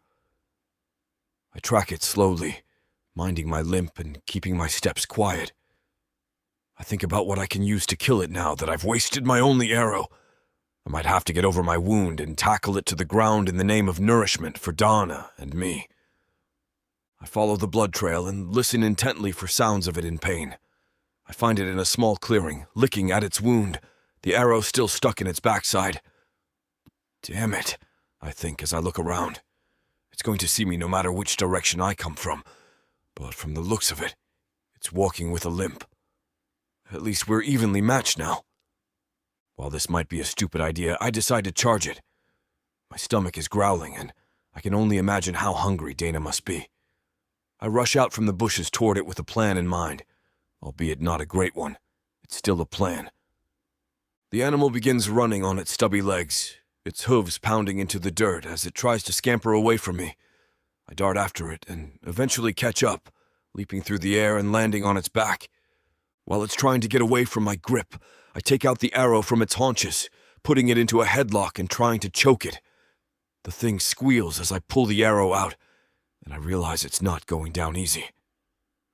I track it slowly, minding my limp and keeping my steps quiet. I think about what I can use to kill it now that I've wasted my only arrow. I might have to get over my wound and tackle it to the ground in the name of nourishment for Donna and me. I follow the blood trail and listen intently for sounds of it in pain. I find it in a small clearing, licking at its wound, the arrow still stuck in its backside. Damn it, I think as I look around. It's going to see me no matter which direction I come from, but from the looks of it, it's walking with a limp. At least we're evenly matched now. While this might be a stupid idea, I decide to charge it. My stomach is growling, and I can only imagine how hungry Dana must be. I rush out from the bushes toward it with a plan in mind, albeit not a great one. It's still a plan. The animal begins running on its stubby legs, its hooves pounding into the dirt as it tries to scamper away from me. I dart after it and eventually catch up, leaping through the air and landing on its back. While it's trying to get away from my grip, I take out the arrow from its haunches, putting it into a headlock and trying to choke it. The thing squeals as I pull the arrow out, and I realize it's not going down easy.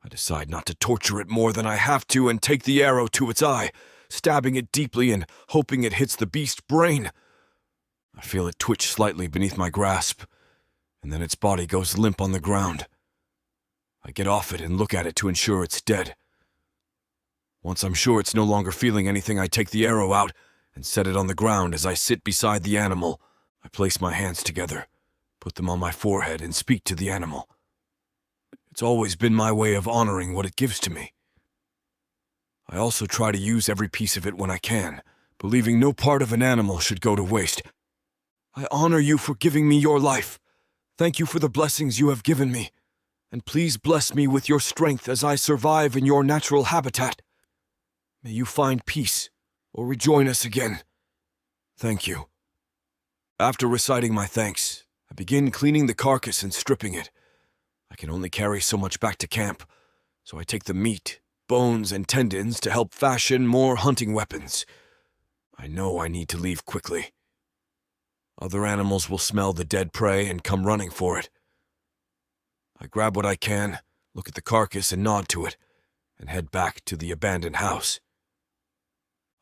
I decide not to torture it more than I have to and take the arrow to its eye, stabbing it deeply and hoping it hits the beast's brain. I feel it twitch slightly beneath my grasp, and then its body goes limp on the ground. I get off it and look at it to ensure it's dead. Once I'm sure it's no longer feeling anything, I take the arrow out and set it on the ground. As I sit beside the animal, I place my hands together, put them on my forehead, and speak to the animal. It's always been my way of honoring what it gives to me. I also try to use every piece of it when I can, believing no part of an animal should go to waste. I honor you for giving me your life. Thank you for the blessings you have given me, and please bless me with your strength as I survive in your natural habitat. May you find peace, or rejoin us again. Thank you. After reciting my thanks, I begin cleaning the carcass and stripping it. I can only carry so much back to camp, so I take the meat, bones, and tendons to help fashion more hunting weapons. I know I need to leave quickly. Other animals will smell the dead prey and come running for it. I grab what I can, look at the carcass and nod to it, and head back to the abandoned house.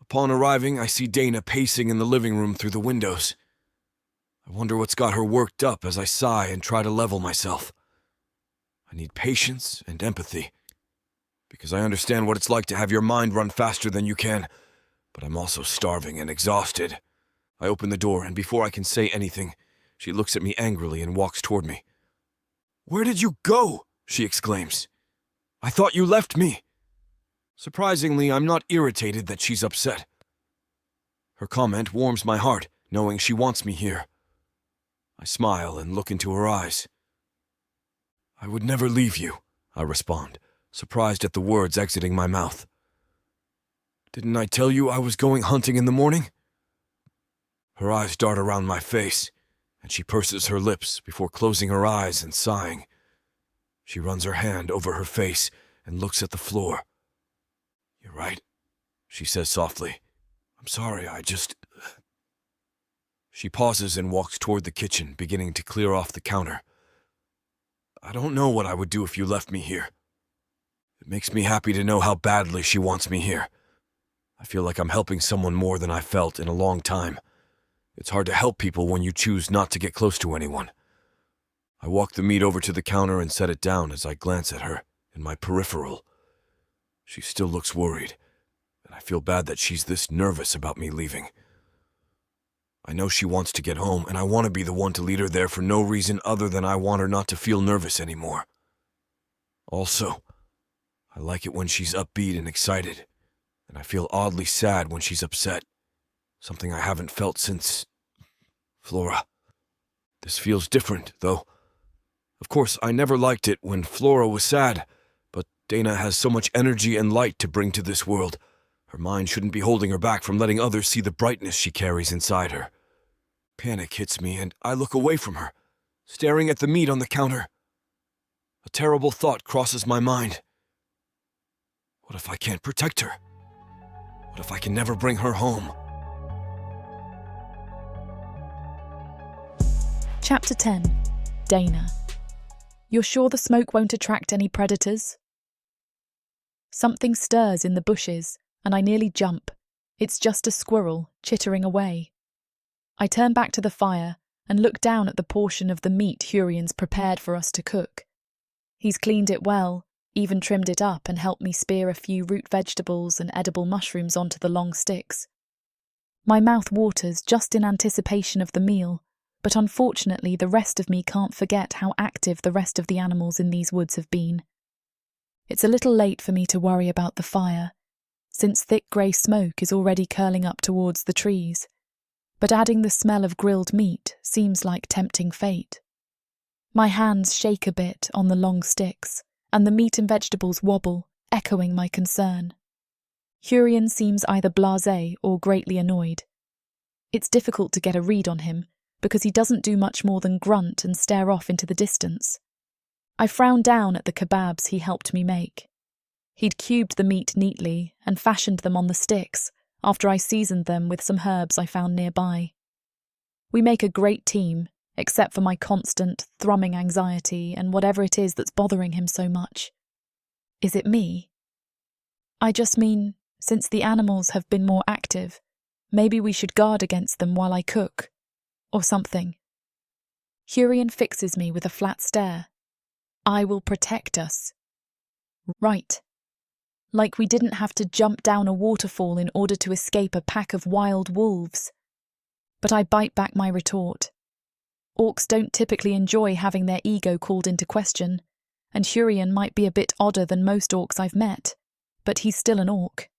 Upon arriving, I see Dana pacing in the living room through the windows. I wonder what's got her worked up as I sigh and try to level myself. I need patience and empathy, because I understand what it's like to have your mind run faster than you can, but I'm also starving and exhausted. I open the door, and before I can say anything, she looks at me angrily and walks toward me. "Where did you go?" she exclaims. "I thought you left me." Surprisingly, I'm not irritated that she's upset. Her comment warms my heart, knowing she wants me here. I smile and look into her eyes. "I would never leave you," I respond, surprised at the words exiting my mouth. "Didn't I tell you I was going hunting in the morning?" Her eyes dart around my face, and she purses her lips before closing her eyes and sighing. She runs her hand over her face and looks at the floor. "You're right," she says softly. "I'm sorry, She pauses and walks toward the kitchen, beginning to clear off the counter. "I don't know what I would do if you left me here. It makes me happy to know how badly she wants me here. I feel like I'm helping someone more than I've felt in a long time. It's hard to help people when you choose not to get close to anyone." I walk the meat over to the counter and set it down as I glance at her in my peripheral. She still looks worried, and I feel bad that she's this nervous about me leaving. I know she wants to get home, and I want to be the one to lead her there for no reason other than I want her not to feel nervous anymore. Also, I like it when she's upbeat and excited, and I feel oddly sad when she's upset, something I haven't felt since Flora. This feels different, though. Of course, I never liked it when Flora was sad, but Dana has so much energy and light to bring to this world. Her mind shouldn't be holding her back from letting others see the brightness she carries inside her. Panic hits me, and I look away from her, staring at the meat on the counter. A terrible thought crosses my mind. What if I can't protect her? What if I can never bring her home? Chapter 10. Dana. You're sure the smoke won't attract any predators? Something stirs in the bushes, and I nearly jump. It's just a squirrel, chittering away. I turn back to the fire and look down at the portion of the meat Hurian's prepared for us to cook. He's cleaned it well, even trimmed it up and helped me spear a few root vegetables and edible mushrooms onto the long sticks. My mouth waters just in anticipation of the meal, but unfortunately the rest of me can't forget how active the rest of the animals in these woods have been. It's a little late for me to worry about the fire, since thick grey smoke is already curling up towards the trees, but adding the smell of grilled meat seems like tempting fate. My hands shake a bit on the long sticks, and the meat and vegetables wobble, echoing my concern. Hurian seems either blasé or greatly annoyed. It's difficult to get a read on him, because he doesn't do much more than grunt and stare off into the distance. I frown down at the kebabs he helped me make. He'd cubed the meat neatly and fashioned them on the sticks after I seasoned them with some herbs I found nearby. We make a great team, except for my constant, thrumming anxiety and whatever it is that's bothering him so much. Is it me? I just mean, since the animals have been more active, maybe we should guard against them while I cook, or something. Hurian fixes me with a flat stare. I will protect us. Right. Like we didn't have to jump down a waterfall in order to escape a pack of wild wolves. But I bite back my retort. Orcs don't typically enjoy having their ego called into question, and Hurian might be a bit odder than most orcs I've met, but he's still an orc.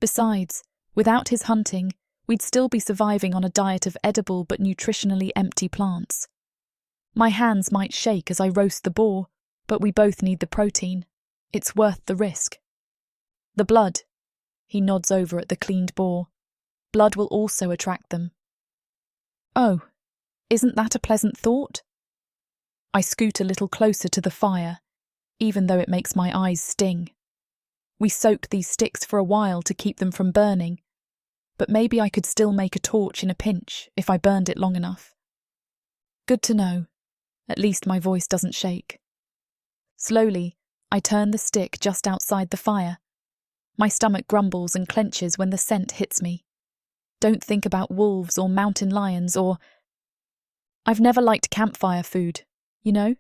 Besides, without his hunting, we'd still be surviving on a diet of edible but nutritionally empty plants. My hands might shake as I roast the boar, but we both need the protein. It's worth the risk. The blood. He nods over at the cleaned boar. Blood will also attract them. Oh, isn't that a pleasant thought? I scoot a little closer to the fire, even though it makes my eyes sting. We soak these sticks for a while to keep them from burning, but maybe I could still make a torch in a pinch if I burned it long enough. Good to know. At least my voice doesn't shake. Slowly, I turn the stick just outside the fire. My stomach grumbles and clenches when the scent hits me. Don't think about wolves or mountain lions or... I've never liked campfire food, you know?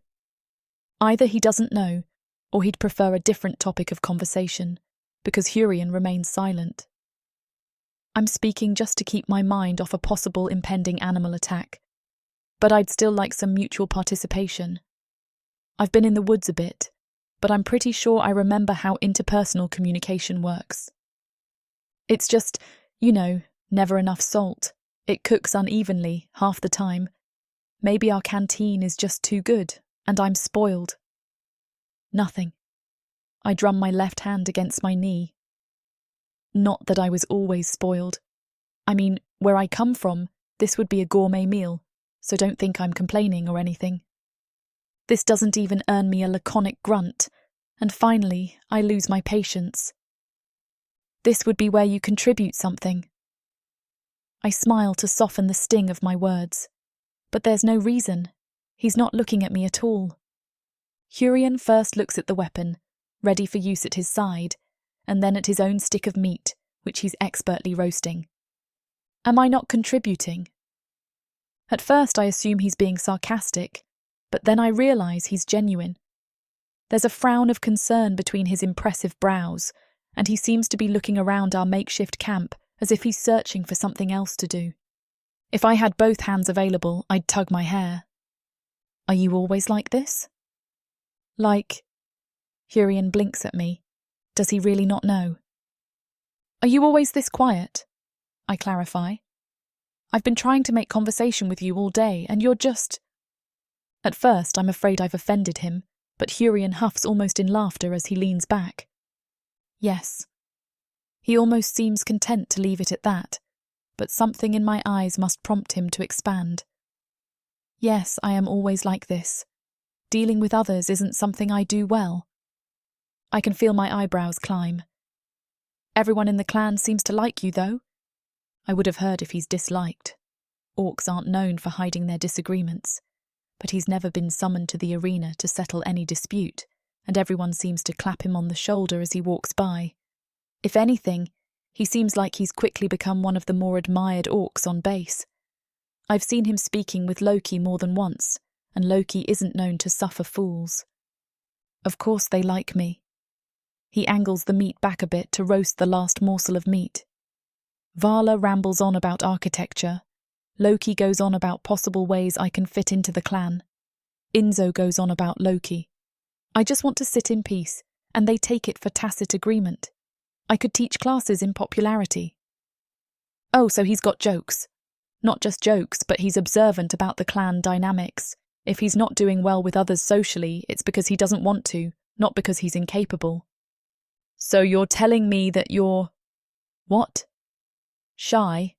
Either he doesn't know, or he'd prefer a different topic of conversation, because Hurian remains silent. I'm speaking just to keep my mind off a possible impending animal attack, but I'd still like some mutual participation. I've been in the woods a bit, but I'm pretty sure I remember how interpersonal communication works. It's just, you know, never enough salt. It cooks unevenly, half the time. Maybe our canteen is just too good, and I'm spoiled. Nothing. I drum my left hand against my knee. Not that I was always spoiled. I mean, where I come from, this would be a gourmet meal, so don't think I'm complaining or anything. This doesn't even earn me a laconic grunt, and finally, I lose my patience. This would be where you contribute something. I smile to soften the sting of my words, but there's no reason. He's not looking at me at all. Hurian first looks at the weapon, ready for use at his side, and then at his own stick of meat, which he's expertly roasting. Am I not contributing? At first I assume he's being sarcastic, but then I realise he's genuine. There's a frown of concern between his impressive brows, and he seems to be looking around our makeshift camp as if he's searching for something else to do. If I had both hands available, I'd tug my hair. Are you always like this? Like... Hurian blinks at me. Does he really not know? Are you always this quiet? I clarify. I've been trying to make conversation with you all day, and you're just... At first, I'm afraid I've offended him, but Hurian huffs almost in laughter as he leans back. Yes. He almost seems content to leave it at that, but something in my eyes must prompt him to expand. Yes, I am always like this. Dealing with others isn't something I do well. I can feel my eyebrows climb. Everyone in the clan seems to like you, though. I would have heard if he's disliked. Orcs aren't known for hiding their disagreements, but he's never been summoned to the arena to settle any dispute, and everyone seems to clap him on the shoulder as he walks by. If anything, he seems like he's quickly become one of the more admired orcs on base. I've seen him speaking with Loki more than once, and Loki isn't known to suffer fools. Of course they like me. He angles the meat back a bit to roast the last morsel of meat. Vala rambles on about architecture. Loki goes on about possible ways I can fit into the clan. Inzo goes on about Loki. I just want to sit in peace, and they take it for tacit agreement. I could teach classes in popularity. Oh, so he's got jokes. Not just jokes, but he's observant about the clan dynamics. If he's not doing well with others socially, it's because he doesn't want to, not because he's incapable. So you're telling me that you're... What? Shy?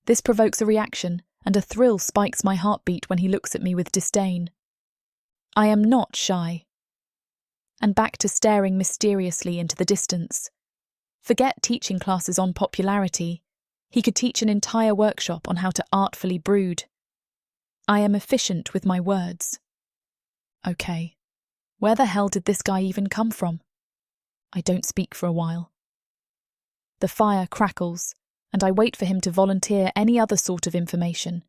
This provokes a reaction, and a thrill spikes my heartbeat when he looks at me with disdain. I am not shy. And back to staring mysteriously into the distance. Forget teaching classes on popularity. He could teach an entire workshop on how to artfully brood. I am efficient with my words. Okay. Where the hell did this guy even come from? I don't speak for a while. The fire crackles, and I wait for him to volunteer any other sort of information.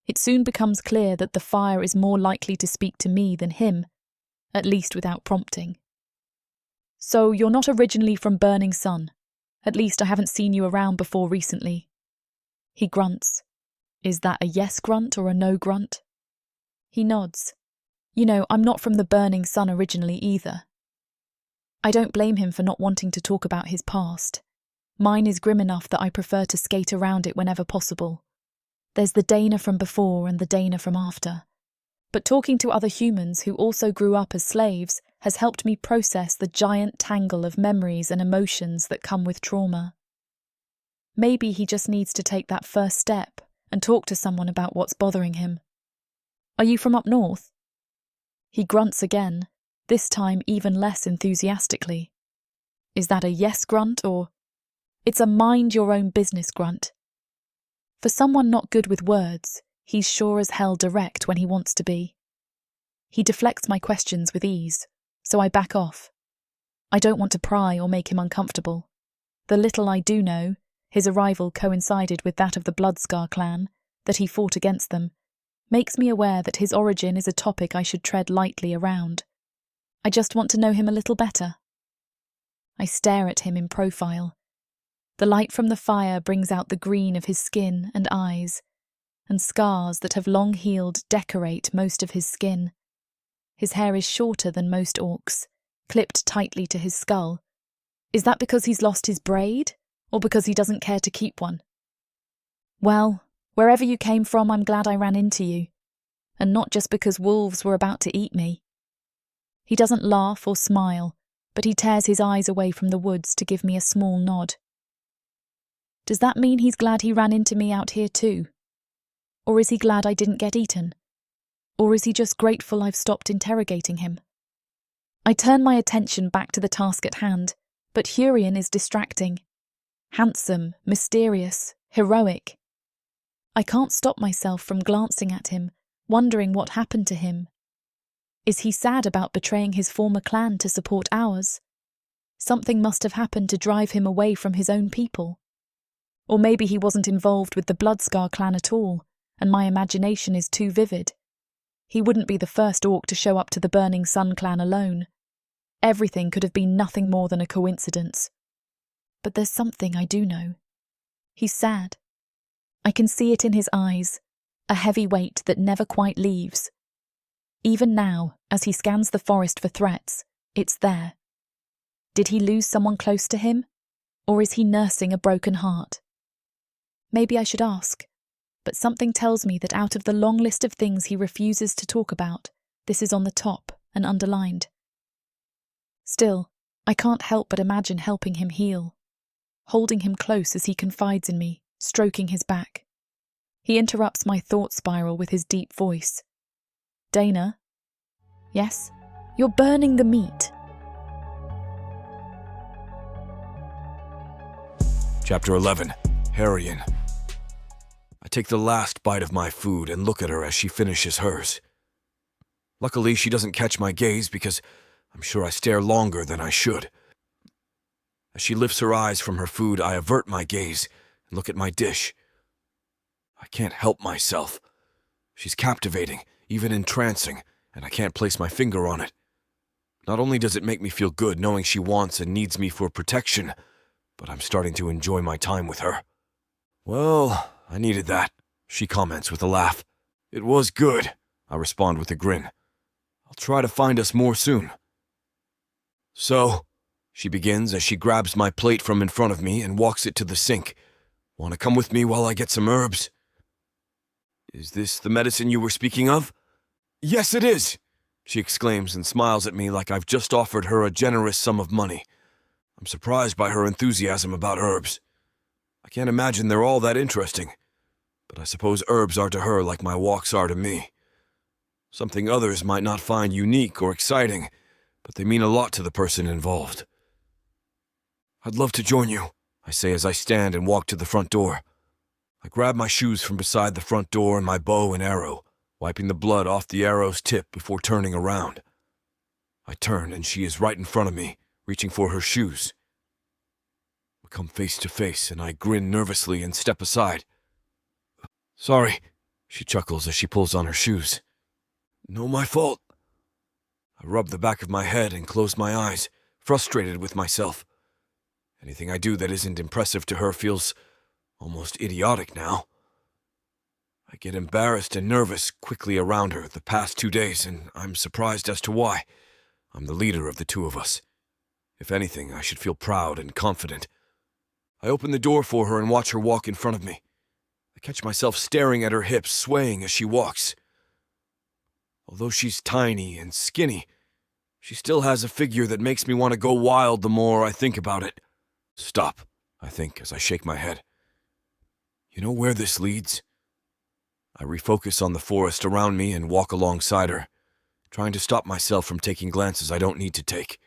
It soon becomes clear that the fire is more likely to speak to me than him, at least without prompting. So you're not originally from Burning Sun. At least I haven't seen you around before recently. He grunts. Is that a yes grunt or a no grunt? He nods. You know, I'm not from the Burning Sun originally either. I don't blame him for not wanting to talk about his past. Mine is grim enough that I prefer to skate around it whenever possible. There's the Dana from before and the Dana from after. But talking to other humans who also grew up as slaves has helped me process the giant tangle of memories and emotions that come with trauma. Maybe he just needs to take that first step and talk to someone about what's bothering him. Are you from up north? He grunts again, this time even less enthusiastically. Is that a yes grunt or... It's a mind-your-own-business grunt. For someone not good with words, he's sure as hell direct when he wants to be. He deflects my questions with ease, so I back off. I don't want to pry or make him uncomfortable. The little I do know, his arrival coincided with that of the Bloodscar clan, that he fought against them, makes me aware that his origin is a topic I should tread lightly around. I just want to know him a little better. I stare at him in profile. The light from the fire brings out the green of his skin and eyes, and scars that have long healed decorate most of his skin. His hair is shorter than most orcs, clipped tightly to his skull. Is that because he's lost his braid, or because he doesn't care to keep one? Well, wherever you came from, I'm glad I ran into you, and not just because wolves were about to eat me. He doesn't laugh or smile, but he tears his eyes away from the woods to give me a small nod. Does that mean he's glad he ran into me out here too? Or is he glad I didn't get eaten? Or is he just grateful I've stopped interrogating him? I turn my attention back to the task at hand, but Hurian is distracting. Handsome, mysterious, heroic. I can't stop myself from glancing at him, wondering what happened to him. Is he sad about betraying his former clan to support ours? Something must have happened to drive him away from his own people. Or maybe he wasn't involved with the Bloodscar clan at all, and my imagination is too vivid. He wouldn't be the first orc to show up to the Burning Sun clan alone. Everything could have been nothing more than a coincidence. But there's something I do know. He's sad. I can see it in his eyes, a heavy weight that never quite leaves. Even now, as he scans the forest for threats, it's there. Did he lose someone close to him? Or is he nursing a broken heart? Maybe I should ask, but something tells me that out of the long list of things he refuses to talk about, this is on the top and underlined. Still, I can't help but imagine helping him heal, holding him close as he confides in me, stroking his back. He interrupts my thought spiral with his deep voice. Dana? Yes? You're burning the meat. Chapter 11. Hurian. I take the last bite of my food and look at her as she finishes hers. Luckily, she doesn't catch my gaze because I'm sure I stare longer than I should. As she lifts her eyes from her food, I avert my gaze and look at my dish. I can't help myself. She's captivating, even entrancing, and I can't place my finger on it. Not only does it make me feel good knowing she wants and needs me for protection, but I'm starting to enjoy my time with her. Well, I needed that, she comments with a laugh. It was good, I respond with a grin. I'll try to find us more soon. So, she begins as she grabs my plate from in front of me and walks it to the sink. Want to come with me while I get some herbs? Is this the medicine you were speaking of? Yes, it is, she exclaims and smiles at me like I've just offered her a generous sum of money. I'm surprised by her enthusiasm about herbs. I can't imagine they're all that interesting, but I suppose herbs are to her like my walks are to me. Something others might not find unique or exciting, but they mean a lot to the person involved. I'd love to join you, I say as I stand and walk to the front door. I grab my shoes from beside the front door and my bow and arrow, wiping the blood off the arrow's tip before turning around. I turn, and she is right in front of me, reaching for her shoes. We come face to face, and I grin nervously and step aside. "Sorry," she chuckles as she pulls on her shoes. "No, my fault." I rub the back of my head and close my eyes, frustrated with myself. Anything I do that isn't impressive to her feels almost idiotic now. I get embarrassed and nervous quickly around her the past 2 days, and I'm surprised as to why. I'm the leader of the two of us. If anything, I should feel proud and confident. I open the door for her and watch her walk in front of me. I catch myself staring at her hips, swaying as she walks. Although she's tiny and skinny, she still has a figure that makes me want to go wild the more I think about it. "Stop," I think as I shake my head. "You know where this leads?" I refocus on the forest around me and walk alongside her, trying to stop myself from taking glances I don't need to take.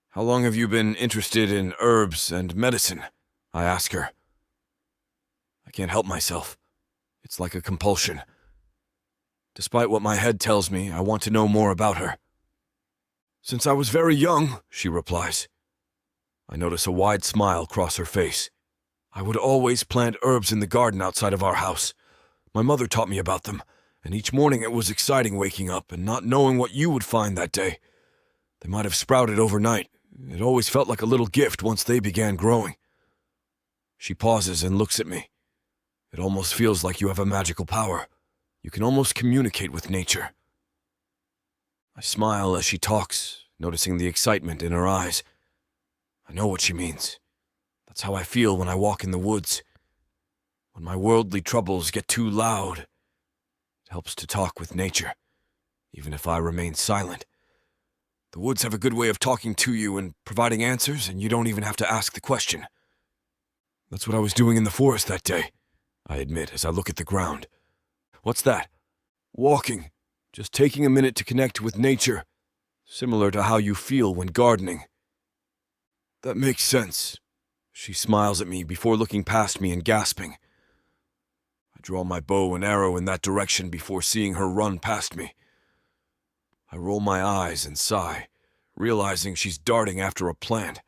"How long have you been interested in herbs and medicine?" I ask her. I can't help myself. It's like a compulsion. Despite what my head tells me, I want to know more about her. "Since I was very young," she replies. I notice a wide smile cross her face. "I would always plant herbs in the garden outside of our house. My mother taught me about them, and each morning it was exciting waking up and not knowing what you would find that day. They might have sprouted overnight. It always felt like a little gift once they began growing." She pauses and looks at me. "It almost feels like you have a magical power. You can almost communicate with nature." I smile as she talks, noticing the excitement in her eyes. I know what she means. That's how I feel when I walk in the woods. When my worldly troubles get too loud, it helps to talk with nature, even if I remain silent. The woods have a good way of talking to you and providing answers, and you don't even have to ask the question. That's what I was doing in the forest that day, I admit as I look at the ground. "What's that?" "Walking. Just taking a minute to connect with nature, similar to how you feel when gardening." "That makes sense." She smiles at me before looking past me and gasping. I draw my bow and arrow in that direction before seeing her run past me. I roll my eyes and sigh, realizing she's darting after a plant.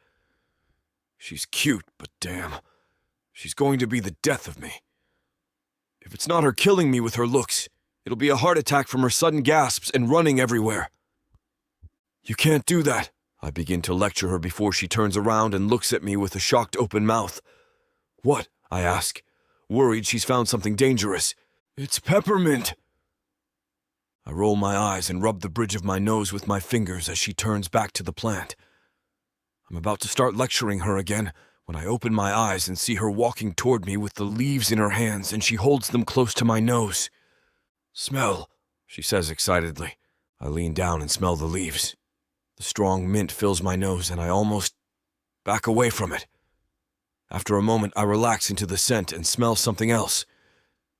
She's cute, but damn, she's going to be the death of me. If it's not her killing me with her looks, it'll be a heart attack from her sudden gasps and running everywhere. "You can't do that," I begin to lecture her before she turns around and looks at me with a shocked open mouth. "What?" I ask, worried she's found something dangerous. "It's peppermint." I roll my eyes and rub the bridge of my nose with my fingers as she turns back to the plant. I'm about to start lecturing her again when I open my eyes and see her walking toward me with the leaves in her hands, and she holds them close to my nose. "Smell," she says excitedly. I lean down and smell the leaves. The strong mint fills my nose, and I almost back away from it. After a moment, I relax into the scent and smell something else.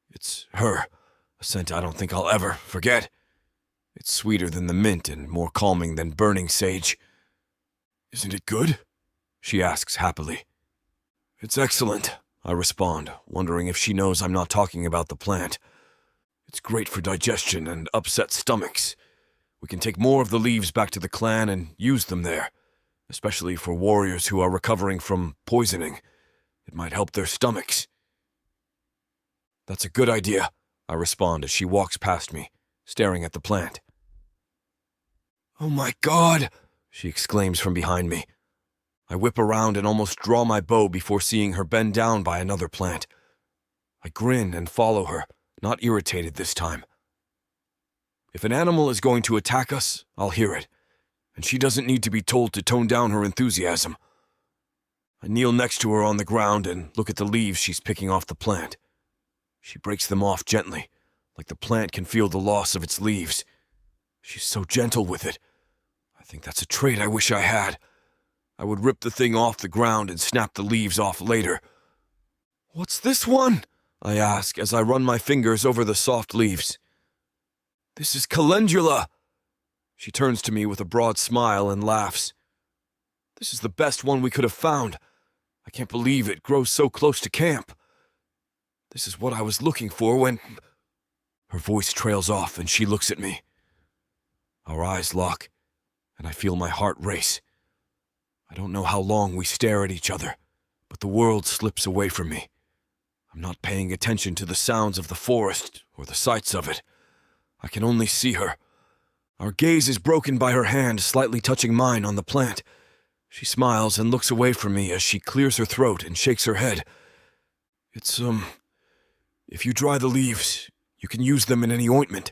It's her, a scent I don't think I'll ever forget. It's sweeter than the mint and more calming than burning sage. "Isn't it good?" she asks happily. "It's excellent," I respond, wondering if she knows I'm not talking about the plant. "It's great for digestion and upset stomachs. We can take more of the leaves back to the clan and use them there, especially for warriors who are recovering from poisoning. It might help their stomachs." "That's a good idea," I respond as she walks past me, staring at the plant. "Oh my God!" she exclaims from behind me. I whip around and almost draw my bow before seeing her bend down by another plant. I grin and follow her, not irritated this time. If an animal is going to attack us, I'll hear it, and she doesn't need to be told to tone down her enthusiasm. I kneel next to her on the ground and look at the leaves she's picking off the plant. She breaks them off gently, like the plant can feel the loss of its leaves. She's so gentle with it. I think that's a trait I wish I had. I would rip the thing off the ground and snap the leaves off later. "What's this one?" I ask as I run my fingers over the soft leaves. "This is calendula." She turns to me with a broad smile and laughs. "This is the best one we could have found. I can't believe it grows so close to camp. This is what I was looking for when—" Her voice trails off and she looks at me. Our eyes lock, and I feel my heart race. I don't know how long we stare at each other, but the world slips away from me. I'm not paying attention to the sounds of the forest or the sights of it. I can only see her. Our gaze is broken by her hand slightly touching mine on the plant. She smiles and looks away from me as she clears her throat and shakes her head. It's, if you dry the leaves, you can use them in any ointment.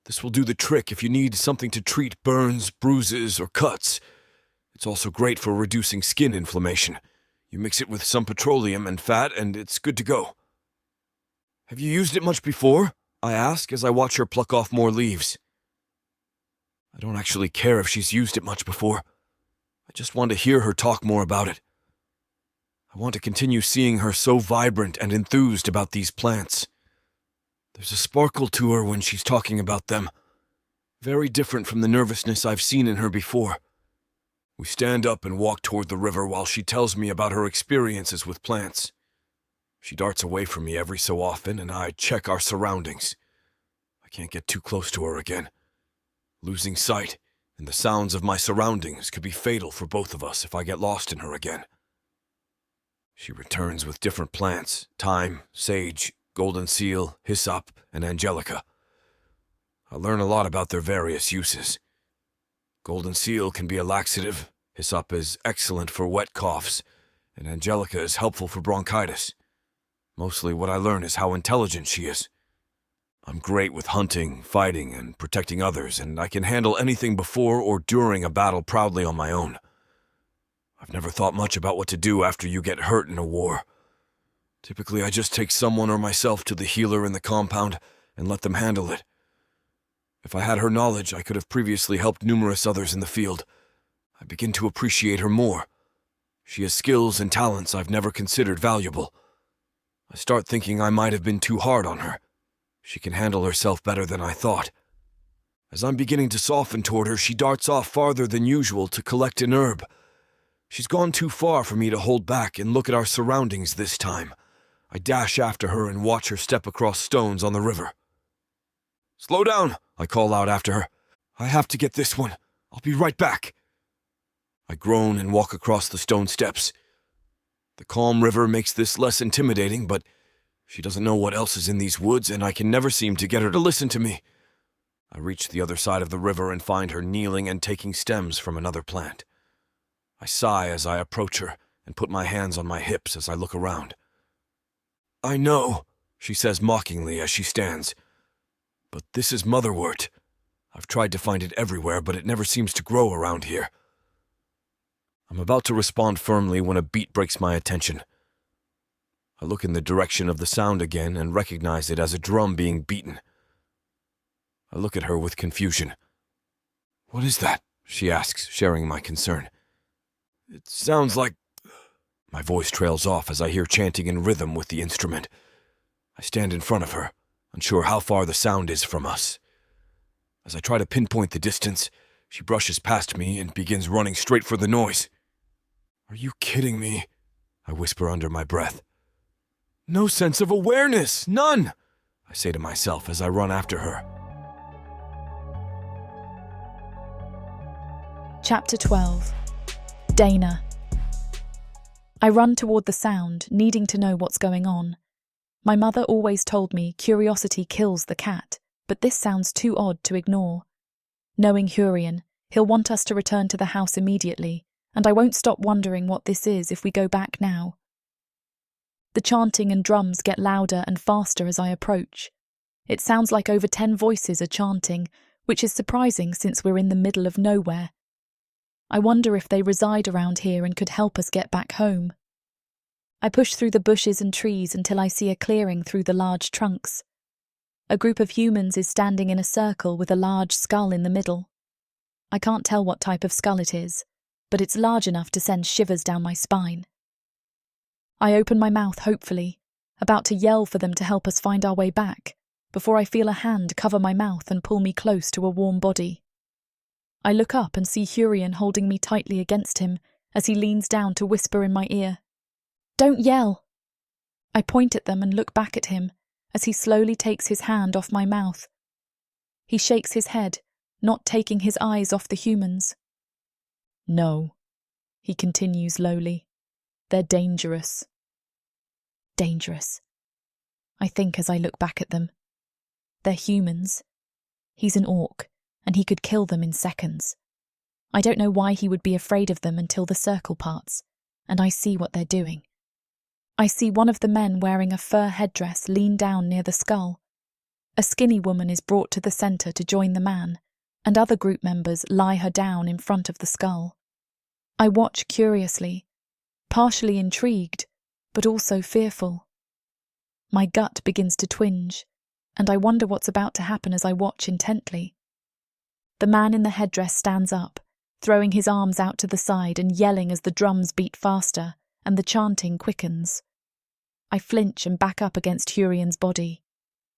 This will do the trick if you need something to treat burns, bruises, or cuts. It's also great for reducing skin inflammation. You mix it with some petroleum and fat, and it's good to go. Have you used it much before? I ask as I watch her pluck off more leaves. I don't actually care if she's used it much before. I just want to hear her talk more about it. I want to continue seeing her so vibrant and enthused about these plants. There's a sparkle to her when she's talking about them, very different from the nervousness I've seen in her before. We stand up and walk toward the river while she tells me about her experiences with plants. She darts away from me every so often, and I check our surroundings. I can't get too close to her again. Losing sight and the sounds of my surroundings could be fatal for both of us if I get lost in her again. She returns with different plants: thyme, sage, golden seal, hyssop, and angelica. I learn a lot about their various uses. Golden seal can be a laxative, hyssop is excellent for wet coughs, and angelica is helpful for bronchitis. Mostly what I learn is how intelligent she is. I'm great with hunting, fighting, and protecting others, and I can handle anything before or during a battle proudly on my own. I've never thought much about what to do after you get hurt in a war. Typically, I just take someone or myself to the healer in the compound and let them handle it. If I had her knowledge, I could have previously helped numerous others in the field. I begin to appreciate her more. She has skills and talents I've never considered valuable. I start thinking I might have been too hard on her. She can handle herself better than I thought. As I'm beginning to soften toward her, she darts off farther than usual to collect an herb. She's gone too far for me to hold back and look at our surroundings this time. I dash after her and watch her step across stones on the river. "Slow down," I call out after her. "I have to get this one. I'll be right back." I groan and walk across the stone steps. The calm river makes this less intimidating, but she doesn't know what else is in these woods, and I can never seem to get her to listen to me. I reach the other side of the river and find her kneeling and taking stems from another plant. I sigh as I approach her and put my hands on my hips as I look around. "I know," she says mockingly as she stands, "but this is motherwort. I've tried to find it everywhere, but it never seems to grow around here." I'm about to respond firmly when a beat breaks my attention. I look in the direction of the sound again and recognize it as a drum being beaten. I look at her with confusion. "What is that?" she asks, sharing my concern. "It sounds like..." My voice trails off as I hear chanting in rhythm with the instrument. I stand in front of her, unsure how far the sound is from us. As I try to pinpoint the distance, she brushes past me and begins running straight for the noise. "Are you kidding me?" I whisper under my breath. "No sense of awareness, none," I say to myself as I run after her. Chapter 12. Dana. I run toward the sound, needing to know what's going on. My mother always told me curiosity kills the cat, but this sounds too odd to ignore. Knowing Hurian, he'll want us to return to the house immediately, and I won't stop wondering what this is if we go back now. The chanting and drums get louder and faster as I approach. It sounds like over 10 voices are chanting, which is surprising since we're in the middle of nowhere. I wonder if they reside around here and could help us get back home. I push through the bushes and trees until I see a clearing through the large trunks. A group of humans is standing in a circle with a large skull in the middle. I can't tell what type of skull it is, but it's large enough to send shivers down my spine. I open my mouth hopefully, about to yell for them to help us find our way back, before I feel a hand cover my mouth and pull me close to a warm body. I look up and see Hurian holding me tightly against him as he leans down to whisper in my ear, "Don't yell." I point at them and look back at him as he slowly takes his hand off my mouth. He shakes his head, not taking his eyes off the humans. "No," he continues lowly. "They're dangerous." Dangerous. I think as I look back at them. They're humans. He's an orc, and he could kill them in seconds. I don't know why he would be afraid of them until the circle parts, and I see what they're doing. I see one of the men wearing a fur headdress lean down near the skull. A skinny woman is brought to the centre to join the man, and other group members lie her down in front of the skull. I watch curiously, partially intrigued, but also fearful. My gut begins to twinge, and I wonder what's about to happen as I watch intently. The man in the headdress stands up, throwing his arms out to the side and yelling as the drums beat faster and the chanting quickens. I flinch and back up against Hurian's body.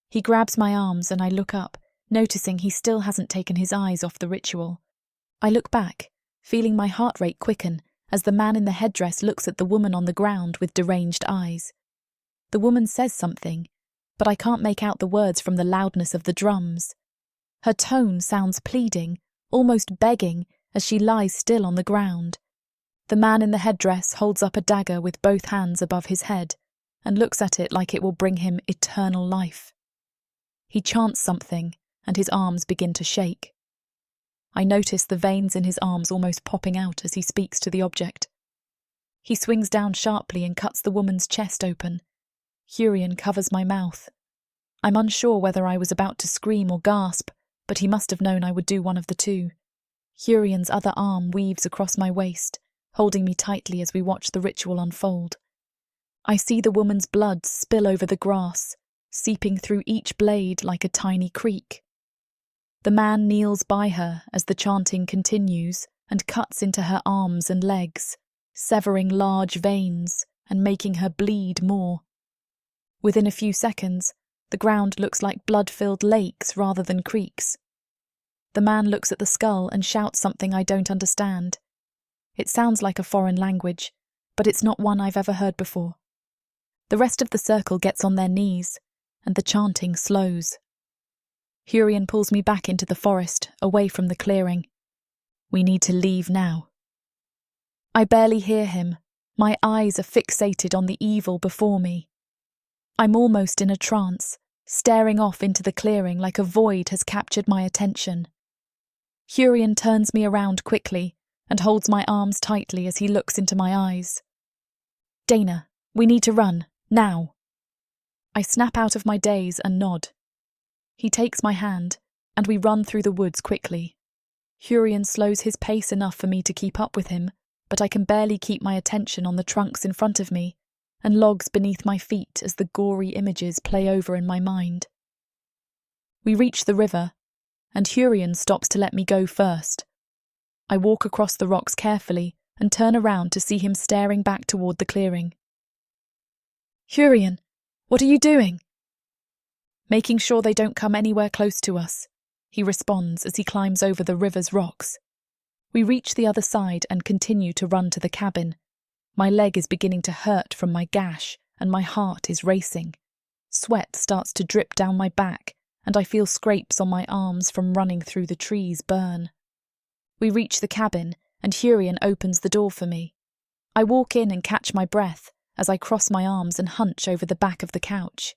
He grabs my arms and I look up, noticing he still hasn't taken his eyes off the ritual. I look back, feeling my heart rate quicken as the man in the headdress looks at the woman on the ground with deranged eyes. The woman says something, but I can't make out the words from the loudness of the drums. Her tone sounds pleading, almost begging, as she lies still on the ground. The man in the headdress holds up a dagger with both hands above his head and looks at it like it will bring him eternal life. He chants something, and his arms begin to shake. I notice the veins in his arms almost popping out as he speaks to the object. He swings down sharply and cuts the woman's chest open. Hurian covers my mouth. I'm unsure whether I was about to scream or gasp, but he must have known I would do one of the two. Hurian's other arm weaves across my waist, holding me tightly as we watch the ritual unfold. I see the woman's blood spill over the grass, seeping through each blade like a tiny creek. The man kneels by her as the chanting continues and cuts into her arms and legs, severing large veins and making her bleed more. Within a few seconds, the ground looks like blood-filled lakes rather than creeks. The man looks at the skull and shouts something I don't understand. It sounds like a foreign language, but it's not one I've ever heard before. The rest of the circle gets on their knees, and the chanting slows. Hurian pulls me back into the forest, away from the clearing. "We need to leave now." I barely hear him. My eyes are fixated on the evil before me. I'm almost in a trance, staring off into the clearing like a void has captured my attention. Hurian turns me around quickly and holds my arms tightly as he looks into my eyes. "Dana, we need to run, now." I snap out of my daze and nod. He takes my hand, and we run through the woods quickly. Hurian slows his pace enough for me to keep up with him, but I can barely keep my attention on the trunks in front of me and logs beneath my feet as the gory images play over in my mind. We reach the river, and Hurian stops to let me go first. I walk across the rocks carefully and turn around to see him staring back toward the clearing. "Hurian, what are you doing?" "Making sure they don't come anywhere close to us," he responds as he climbs over the river's rocks. We reach the other side and continue to run to the cabin. My leg is beginning to hurt from my gash, and my heart is racing. Sweat starts to drip down my back, and I feel scrapes on my arms from running through the trees burn. We reach the cabin, and Hurian opens the door for me. I walk in and catch my breath as I cross my arms and hunch over the back of the couch.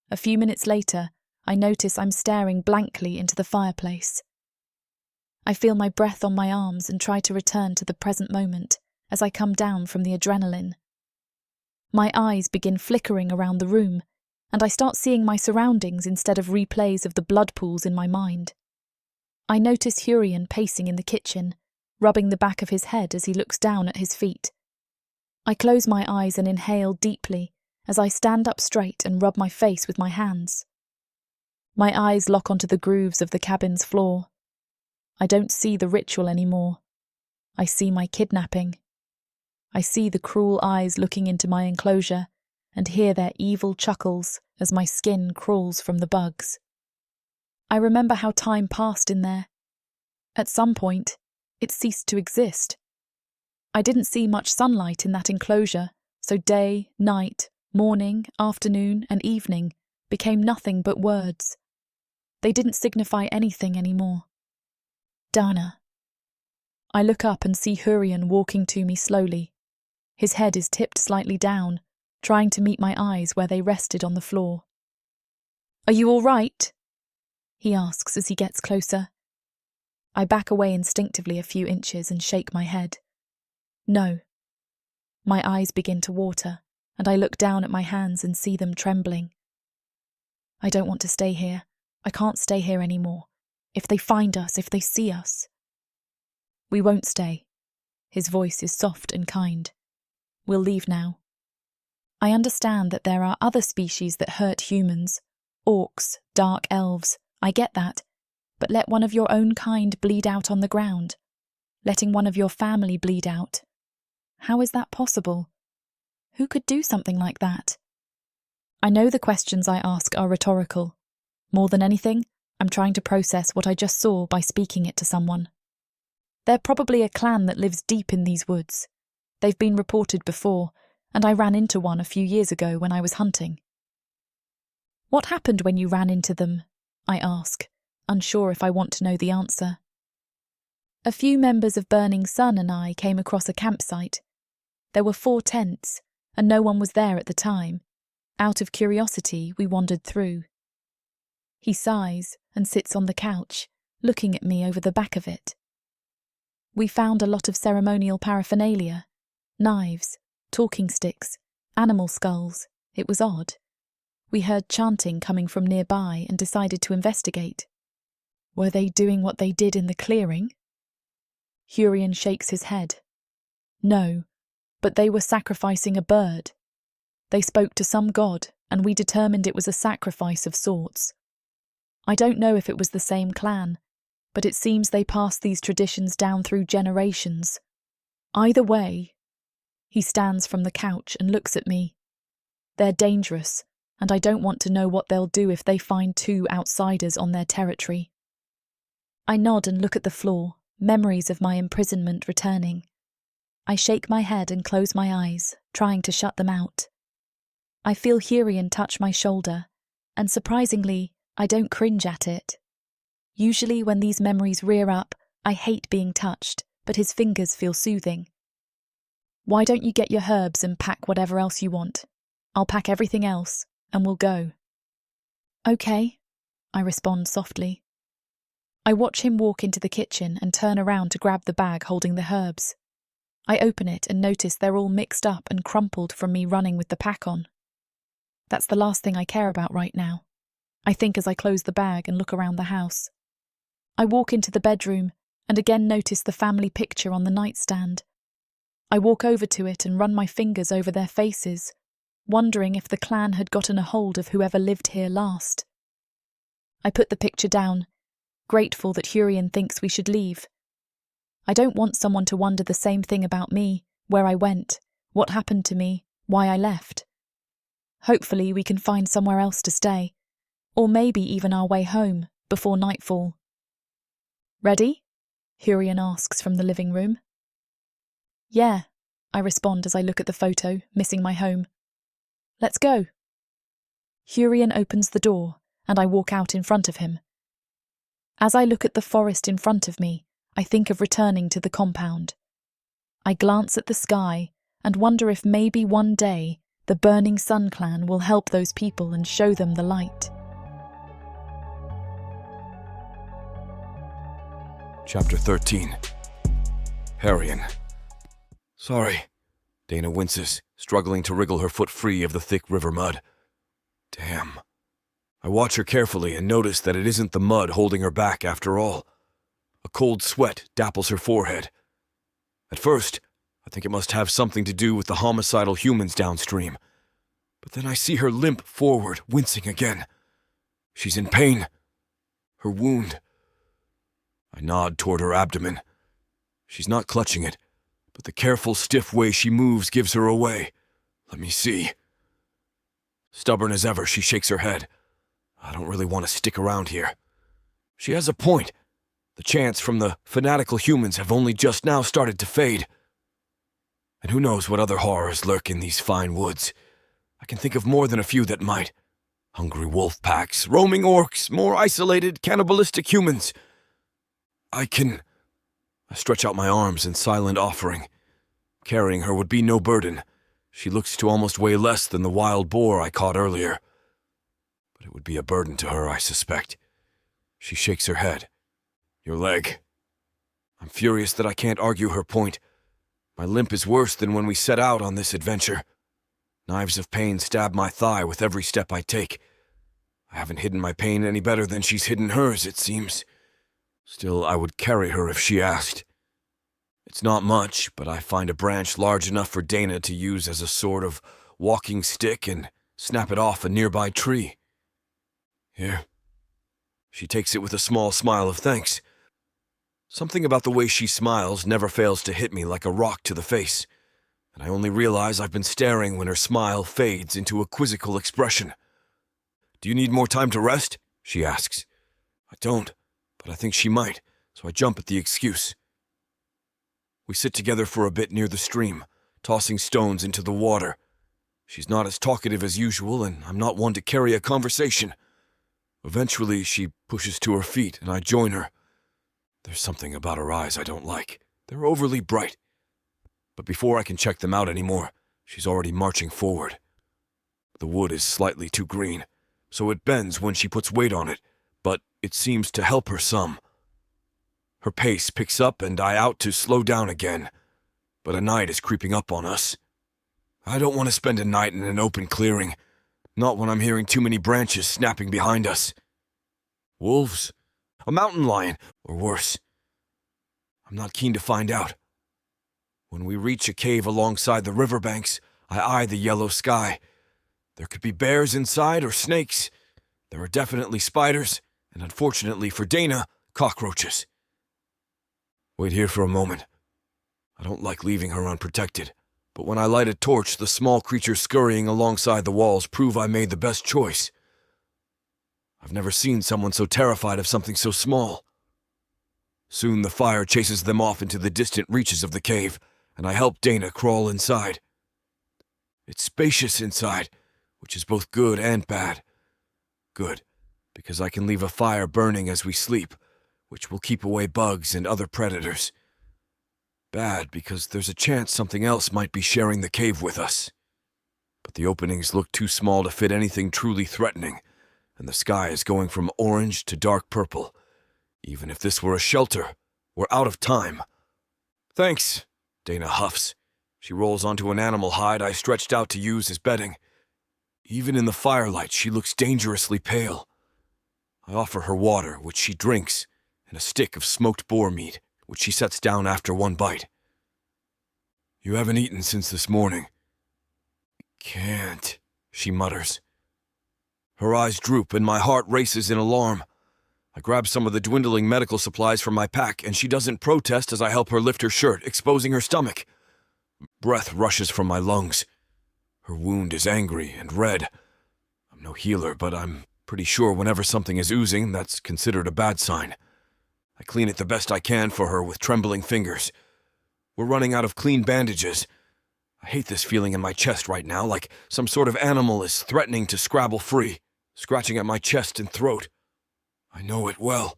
A few minutes later, I notice I'm staring blankly into the fireplace. I feel my breath on my arms and try to return to the present moment as I come down from the adrenaline. My eyes begin flickering around the room, and I start seeing my surroundings instead of replays of the blood pools in my mind. I notice Hurian pacing in the kitchen, rubbing the back of his head as he looks down at his feet. I close my eyes and inhale deeply as I stand up straight and rub my face with my hands. My eyes lock onto the grooves of the cabin's floor. I don't see the ritual anymore. I see my kidnapping. I see the cruel eyes looking into my enclosure and hear their evil chuckles as my skin crawls from the bugs. I remember how time passed in there. At some point, it ceased to exist. I didn't see much sunlight in that enclosure, so day, night, morning, afternoon, and evening became nothing but words. They didn't signify anything anymore. Dana. I look up and see Hurian walking to me slowly. His head is tipped slightly down, trying to meet my eyes where they rested on the floor. "Are you all right?" he asks as he gets closer. I back away instinctively a few inches and shake my head. No. My eyes begin to water, and I look down at my hands and see them trembling. I don't want to stay here. I can't stay here anymore. If they find us, if they see us. "We won't stay." His voice is soft and kind. "We'll leave now. I understand that there are other species that hurt humans. Orcs, dark elves, I get that. But let one of your own kind bleed out on the ground. Letting one of your family bleed out. How is that possible? Who could do something like that?" I know the questions I ask are rhetorical. More than anything, I'm trying to process what I just saw by speaking it to someone. They're probably a clan that lives deep in these woods. They've been reported before, and I ran into one a few years ago when I was hunting. "What happened when you ran into them?" I ask, unsure if I want to know the answer. "A few members of Burning Sun and I came across a campsite. There were 4 tents, and no one was there at the time. Out of curiosity, we wandered through." He sighs and sits on the couch, looking at me over the back of it. "We found a lot of ceremonial paraphernalia. Knives, talking sticks, animal skulls. It was odd. We heard chanting coming from nearby and decided to investigate." "Were they doing what they did in the clearing?" Hurian shakes his head. "No, but they were sacrificing a bird. They spoke to some god, and we determined it was a sacrifice of sorts. I don't know if it was the same clan, but it seems they passed these traditions down through generations. Either way," he stands from the couch and looks at me. "They're dangerous, and I don't want to know what they'll do if they find 2 outsiders on their territory." I nod and look at the floor, memories of my imprisonment returning. I shake my head and close my eyes, trying to shut them out. I feel Hurian touch my shoulder, and surprisingly, I don't cringe at it. Usually when these memories rear up, I hate being touched, but his fingers feel soothing. "Why don't you get your herbs and pack whatever else you want? I'll pack everything else, and we'll go." "Okay," I respond softly. I watch him walk into the kitchen and turn around to grab the bag holding the herbs. I open it and notice they're all mixed up and crumpled from me running with the pack on. That's the last thing I care about right now, I think as I close the bag and look around the house. I walk into the bedroom and again notice the family picture on the nightstand. I walk over to it and run my fingers over their faces, wondering if the clan had gotten a hold of whoever lived here last. I put the picture down, grateful that Hurian thinks we should leave. I don't want someone to wonder the same thing about me, where I went, what happened to me, why I left. Hopefully we can find somewhere else to stay, or maybe even our way home, before nightfall. "Ready?" Hurian asks from the living room. "Yeah," I respond as I look at the photo, missing my home. "Let's go." Hurian opens the door, and I walk out in front of him. As I look at the forest in front of me, I think of returning to the compound. I glance at the sky and wonder if maybe one day the Burning Sun clan will help those people and show them the light. Chapter 13. Hurian. "Sorry." Dana winces, struggling to wriggle her foot free of the thick river mud. Damn. I watch her carefully and notice that it isn't the mud holding her back after all. A cold sweat dapples her forehead. At first, I think it must have something to do with the homicidal humans downstream. But then I see her limp forward, wincing again. She's in pain. Her wound. I nod toward her abdomen. She's not clutching it, but the careful, stiff way she moves gives her away. Let me see. Stubborn as ever, she shakes her head. I don't really want to stick around here. She has a point. The chants from the fanatical humans have only just now started to fade. And who knows what other horrors lurk in these fine woods. I can think of more than a few that might. Hungry wolf packs, roaming orcs, more isolated, cannibalistic humans. I can... I stretch out my arms in silent offering. Carrying her would be no burden. She looks to almost weigh less than the wild boar I caught earlier. But it would be a burden to her, I suspect. She shakes her head. Your leg. I'm furious that I can't argue her point. My limp is worse than when we set out on this adventure. Knives of pain stab my thigh with every step I take. I haven't hidden my pain any better than she's hidden hers, it seems. Still, I would carry her if she asked. It's not much, but I find a branch large enough for Dana to use as a sort of walking stick and snap it off a nearby tree. Here. She takes it with a small smile of thanks. Something about the way she smiles never fails to hit me like a rock to the face, and I only realize I've been staring when her smile fades into a quizzical expression. Do you need more time to rest? She asks. I don't, but I think she might, so I jump at the excuse. We sit together for a bit near the stream, tossing stones into the water. She's not as talkative as usual, and I'm not one to carry a conversation. Eventually, she pushes to her feet, and I join her. There's something about her eyes I don't like. They're overly bright. But before I can check them out anymore, she's already marching forward. The wood is slightly too green, so it bends when she puts weight on it, but it seems to help her some. Her pace picks up and I out to slow down again, but a night is creeping up on us. I don't want to spend a night in an open clearing, not when I'm hearing too many branches snapping behind us. Wolves? A mountain lion, or worse. I'm not keen to find out. When we reach a cave alongside the riverbanks, I eye the yellow sky. There could be bears inside or snakes. There are definitely spiders, and unfortunately for Dana, cockroaches. Wait here for a moment. I don't like leaving her unprotected, but when I light a torch, the small creatures scurrying alongside the walls prove I made the best choice. I've never seen someone so terrified of something so small. Soon the fire chases them off into the distant reaches of the cave, and I help Dana crawl inside. It's spacious inside, which is both good and bad. Good, because I can leave a fire burning as we sleep, which will keep away bugs and other predators. Bad, because there's a chance something else might be sharing the cave with us. But the openings look too small to fit anything truly threatening, and the sky is going from orange to dark purple. Even if this were a shelter, we're out of time. Thanks, Dana huffs. She rolls onto an animal hide I stretched out to use as bedding. Even in the firelight, she looks dangerously pale. I offer her water, which she drinks, and a stick of smoked boar meat, which she sets down after one bite. You haven't eaten since this morning. Can't, she mutters. Her eyes droop and my heart races in alarm. I grab some of the dwindling medical supplies from my pack, and she doesn't protest as I help her lift her shirt, exposing her stomach. Breath rushes from my lungs. Her wound is angry and red. I'm no healer, but I'm pretty sure whenever something is oozing, that's considered a bad sign. I clean it the best I can for her with trembling fingers. We're running out of clean bandages. I hate this feeling in my chest right now, like some sort of animal is threatening to scrabble free, scratching at my chest and throat. I know it well.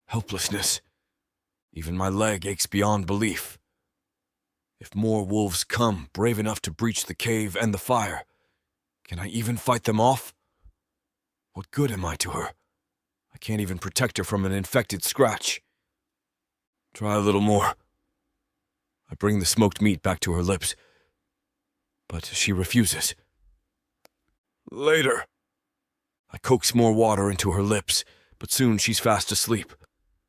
Helplessness. Even my leg aches beyond belief. If more wolves come, brave enough to breach the cave and the fire, can I even fight them off? What good am I to her? I can't even protect her from an infected scratch. Try a little more. I bring the smoked meat back to her lips, but she refuses. Later. I coax more water into her lips, but soon she's fast asleep.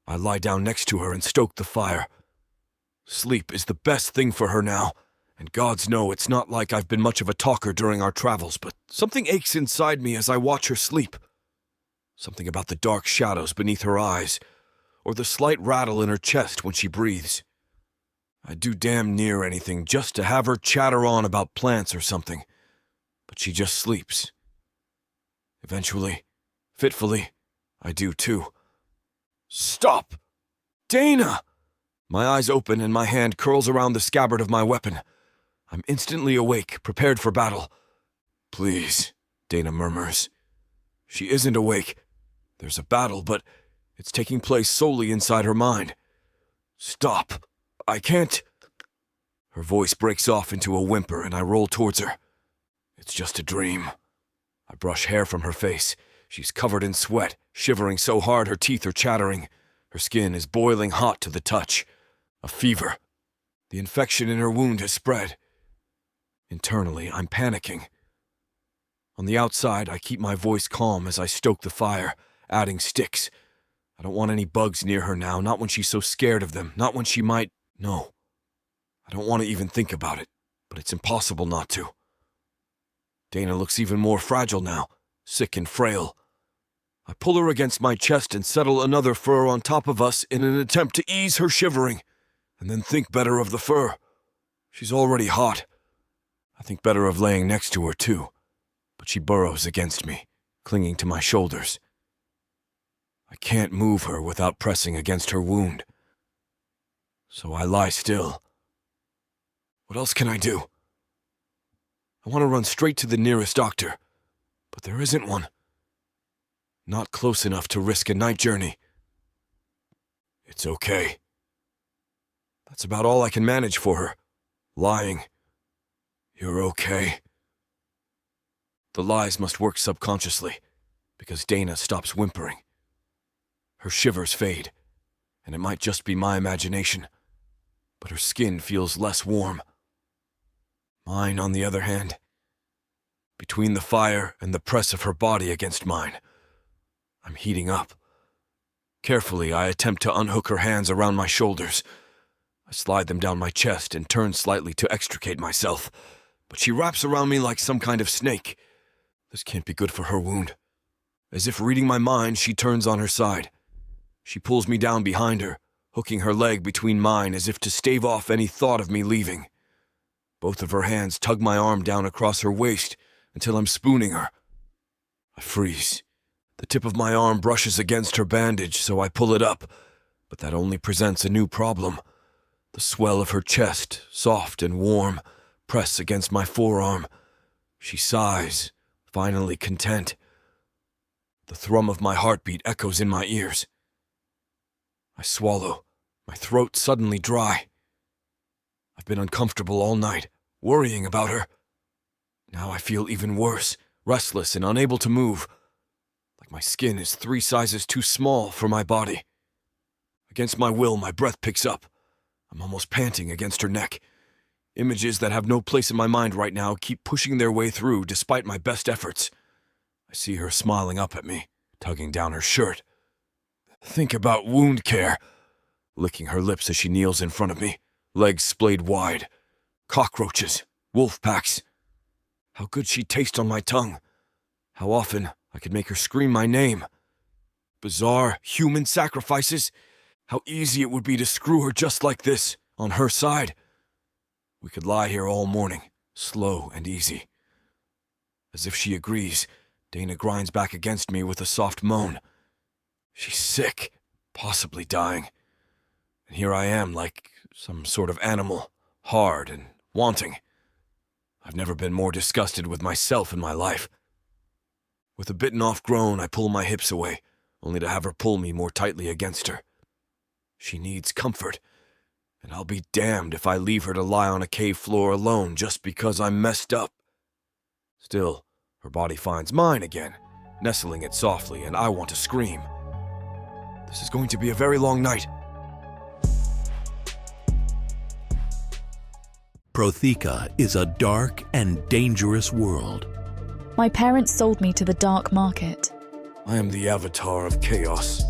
I lie down next to her and stoke the fire. Sleep is the best thing for her now, and gods know it's not like I've been much of a talker during our travels, but something aches inside me as I watch her sleep. Something about the dark shadows beneath her eyes, or the slight rattle in her chest when she breathes. I'd do damn near anything just to have her chatter on about plants or something, but she just sleeps. Eventually, fitfully, I do too. Stop! Dana! My eyes open and my hand curls around the scabbard of my weapon. I'm instantly awake, prepared for battle. Please, Dana murmurs. She isn't awake. There's a battle, but It's taking place solely inside her mind. Stop. I can't. Her voice breaks off into a whimper and I roll towards her. It's just a dream. I brush hair from her face. She's covered in sweat, shivering so hard her teeth are chattering. Her skin is boiling hot to the touch. A fever. The infection in her wound has spread. Internally, I'm panicking. On the outside, I keep my voice calm as I stoke the fire, adding sticks. I don't want any bugs near her now, not when she's so scared of them, not when she might... No. I don't want to even think about it, but it's impossible not to. Dana looks even more fragile now, sick and frail. I pull her against my chest and settle another fur on top of us in an attempt to ease her shivering, and then think better of the fur. She's already hot. I think better of laying next to her, too, but she burrows against me, clinging to my shoulders. I can't move her without pressing against her wound. So I lie still. What else can I do? I want to run straight to the nearest doctor, but there isn't one. Not close enough to risk a night journey. It's okay. That's about all I can manage for her. Lying. You're okay. The lies must work subconsciously, because Dana stops whimpering. Her shivers fade, and it might just be my imagination, but her skin feels less warm. Mine, on the other hand, between the fire and the press of her body against mine, I'm heating up. Carefully, I attempt to unhook her hands around my shoulders. I slide them down my chest and turn slightly to extricate myself, but she wraps around me like some kind of snake. This can't be good for her wound. As if reading my mind, she turns on her side. She pulls me down behind her, hooking her leg between mine as if to stave off any thought of me leaving. Both of her hands tug my arm down across her waist until I'm spooning her. I freeze. The tip of my arm brushes against her bandage, so I pull it up, but that only presents a new problem. The swell of her chest, soft and warm, press against my forearm. She sighs, finally content. The thrum of my heartbeat echoes in my ears. I swallow, my throat suddenly dry. I've been uncomfortable all night, worrying about her. Now I feel even worse, restless and unable to move. Like my skin is 3 sizes too small for my body. Against my will, my breath picks up. I'm almost panting against her neck. Images that have no place in my mind right now keep pushing their way through despite my best efforts. I see her smiling up at me, tugging down her shirt. Think about wound care. Licking her lips as she kneels in front of me, legs splayed wide. Cockroaches, wolf packs. How good she'd taste on my tongue. How often I could make her scream my name. Bizarre human sacrifices. How easy it would be to screw her just like this, on her side. We could lie here all morning, slow and easy. As if she agrees, Dana grinds back against me with a soft moan. She's sick, possibly dying. And here I am like some sort of animal, hard and wanting. I've never been more disgusted with myself in my life. With a bitten-off groan, I pull my hips away, only to have her pull me more tightly against her. She needs comfort, and I'll be damned if I leave her to lie on a cave floor alone just because I'm messed up. Still, her body finds mine again, nestling it softly, and I want to scream. This is going to be a very long night. Protheka is a dark and dangerous world. My parents sold me to the dark market. I am the avatar of chaos,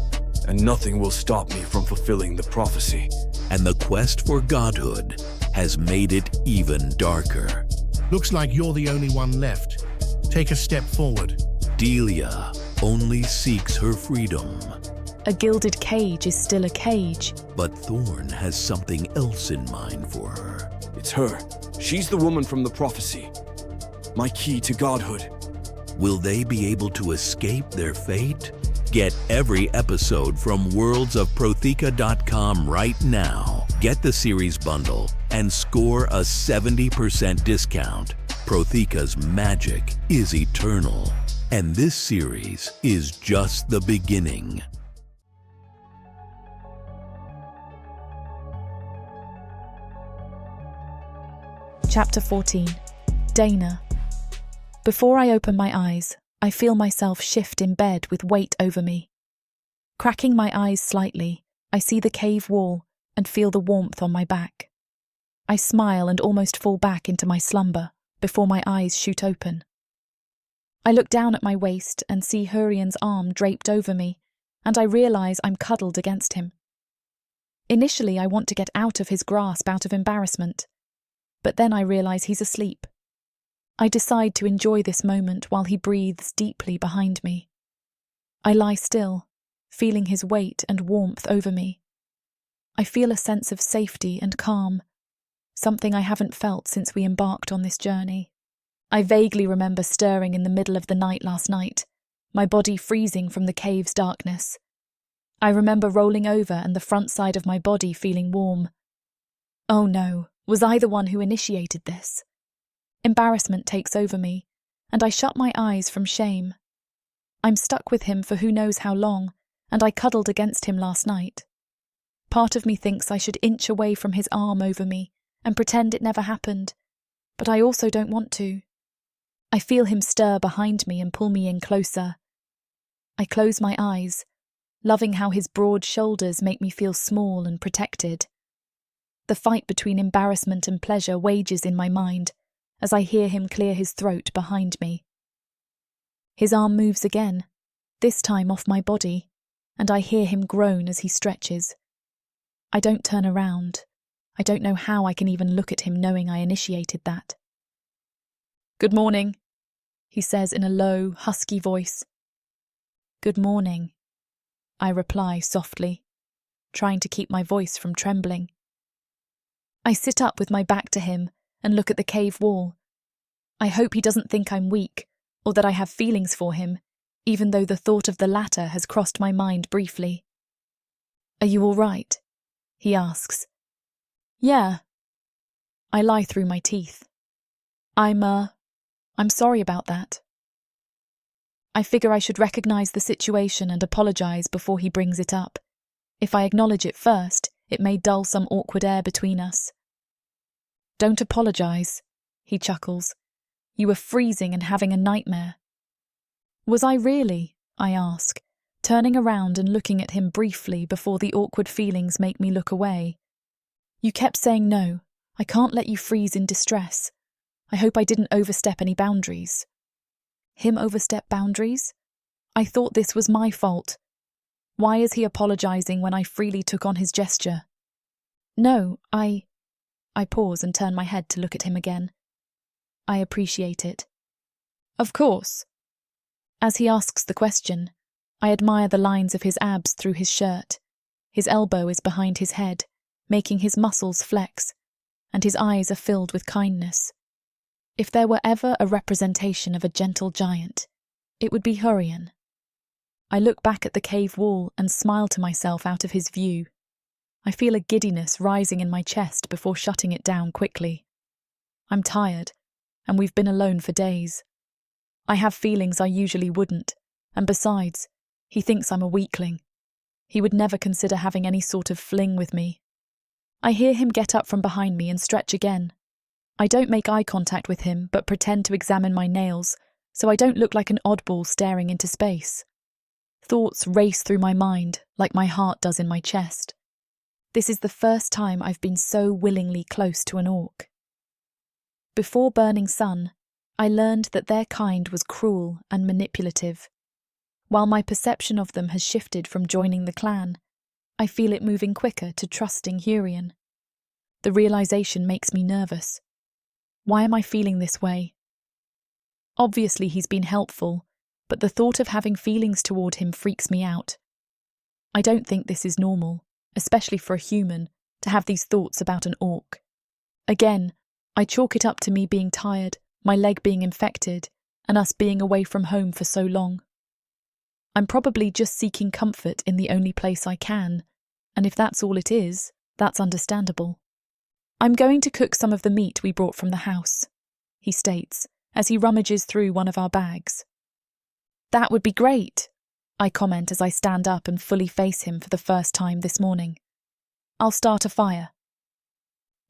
and nothing will stop me from fulfilling the prophecy. And the quest for godhood has made it even darker. Looks like you're the only one left. Take a step forward. Delia only seeks her freedom. A gilded cage is still a cage. But Thorn has something else in mind for her. It's her. She's the woman from the prophecy. My key to godhood. Will they be able to escape their fate? Get every episode from worldsofprotheka.com right now. Get the series bundle and score a 70% discount. Protheka's magic is eternal, and this series is just the beginning. Chapter 14. Dana. Before I open my eyes, I feel myself shift in bed with weight over me. Cracking my eyes slightly, I see the cave wall and feel the warmth on my back. I smile and almost fall back into my slumber before my eyes shoot open. I look down at my waist and see Hurian's arm draped over me, and I realise I'm cuddled against him. Initially, I want to get out of his grasp out of embarrassment, but then I realise he's asleep. I decide to enjoy this moment while he breathes deeply behind me. I lie still, feeling his weight and warmth over me. I feel a sense of safety and calm, something I haven't felt since we embarked on this journey. I vaguely remember stirring in the middle of the night last night, my body freezing from the cave's darkness. I remember rolling over and the front side of my body feeling warm. Oh no, was I the one who initiated this? Embarrassment takes over me, and I shut my eyes from shame. I'm stuck with him for who knows how long, and I cuddled against him last night. Part of me thinks I should inch away from his arm over me and pretend it never happened, but I also don't want to. I feel him stir behind me and pull me in closer. I close my eyes, loving how his broad shoulders make me feel small and protected. The fight between embarrassment and pleasure wages in my mind as I hear him clear his throat behind me. His arm moves again, this time off my body, and I hear him groan as he stretches. I don't turn around. I don't know how I can even look at him knowing I initiated that. "Good morning," he says in a low, husky voice. "Good morning," I reply softly, trying to keep my voice from trembling. I sit up with my back to him and look at the cave wall. I hope he doesn't think I'm weak or that I have feelings for him, even though the thought of the latter has crossed my mind briefly. "Are you all right?" he asks. "Yeah." I lie through my teeth. I'm sorry about that." I figure I should recognise the situation and apologise before he brings it up. If I acknowledge it first, it may dull some awkward air between us. "Don't apologise," he chuckles. "You were freezing and having a nightmare." "Was I really?" I ask, turning around and looking at him briefly before the awkward feelings make me look away. "You kept saying no. I can't let you freeze in distress. I hope I didn't overstep any boundaries." Him overstep boundaries? I thought this was my fault. Why is he apologising when I freely took on his gesture? "No, I pause and turn my head to look at him again. "I appreciate it." "Of course." As he asks the question, I admire the lines of his abs through his shirt. His elbow is behind his head, making his muscles flex, and his eyes are filled with kindness. If there were ever a representation of a gentle giant, it would be Hurian. I look back at the cave wall and smile to myself out of his view. I feel a giddiness rising in my chest before shutting it down quickly. I'm tired, and we've been alone for days. I have feelings I usually wouldn't, and besides, he thinks I'm a weakling. He would never consider having any sort of fling with me. I hear him get up from behind me and stretch again. I don't make eye contact with him, but pretend to examine my nails, so I don't look like an oddball staring into space. Thoughts race through my mind, like my heart does in my chest. This is the first time I've been so willingly close to an orc. Before Burning Sun, I learned that their kind was cruel and manipulative. While my perception of them has shifted from joining the clan, I feel it moving quicker to trusting Hurian. The realization makes me nervous. Why am I feeling this way? Obviously he's been helpful, but the thought of having feelings toward him freaks me out. I don't think this is normal, especially for a human, to have these thoughts about an orc. Again, I chalk it up to me being tired, my leg being infected, and us being away from home for so long. I'm probably just seeking comfort in the only place I can, and if that's all it is, that's understandable. "I'm going to cook some of the meat we brought from the house," he states, as he rummages through one of our bags. "That would be great," I comment as I stand up and fully face him for the first time this morning. "I'll start a fire."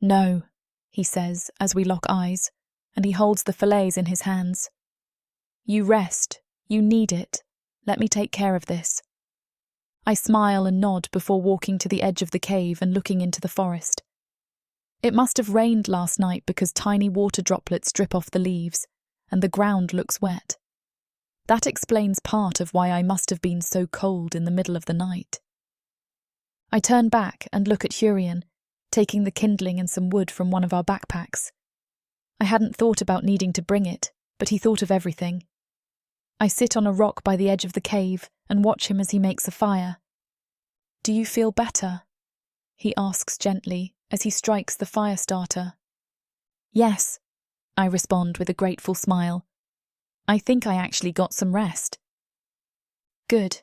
"No," he says as we lock eyes, and he holds the fillets in his hands. You rest. You need it. Let me take care of this. I smile and nod before walking to the edge of the cave and looking into the forest. It must have rained last night because tiny water droplets drip off the leaves, and the ground looks wet. That explains part of why I must have been so cold in the middle of the night. I turn back and look at Hurian, taking the kindling and some wood from one of our backpacks. I hadn't thought about needing to bring it, but he thought of everything. I sit on a rock by the edge of the cave and watch him as he makes a fire. Do you feel better? He asks gently as he strikes the fire starter. Yes, I respond with a grateful smile. I think I actually got some rest. Good.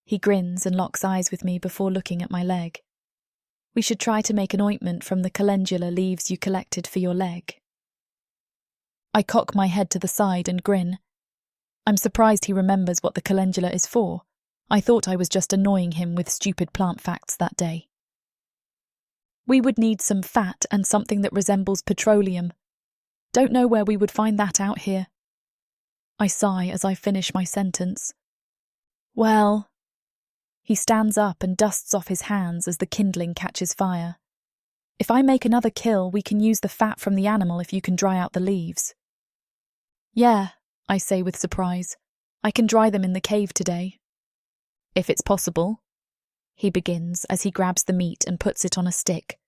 He grins and locks eyes with me before looking at my leg. We should try to make an ointment from the calendula leaves you collected for your leg. I cock my head to the side and grin. I'm surprised he remembers what the calendula is for. I thought I was just annoying him with stupid plant facts that day. We would need some fat and something that resembles petroleum. Don't know where we would find that out here. I sigh as I finish my sentence. Well... He stands up and dusts off his hands as the kindling catches fire. If I make another kill, we can use the fat from the animal if you can dry out the leaves. Yeah, I say with surprise. I can dry them in the cave today. If it's possible, he begins as he grabs the meat and puts it on a stick.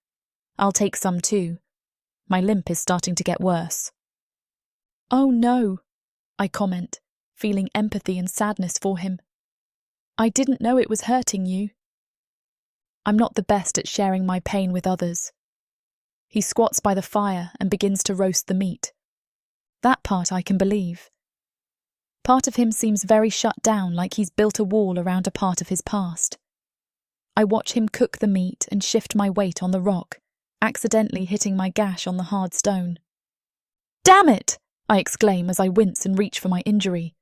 I'll take some too. My limp is starting to get worse. Oh no, I comment, feeling empathy and sadness for him. I didn't know it was hurting you. I'm not the best at sharing my pain with others. He squats by the fire and begins to roast the meat. That part I can believe. Part of him seems very shut down, like he's built a wall around a part of his past. I watch him cook the meat and shift my weight on the rock, accidentally hitting my gash on the hard stone. Damn it! I exclaim as I wince and reach for my injury.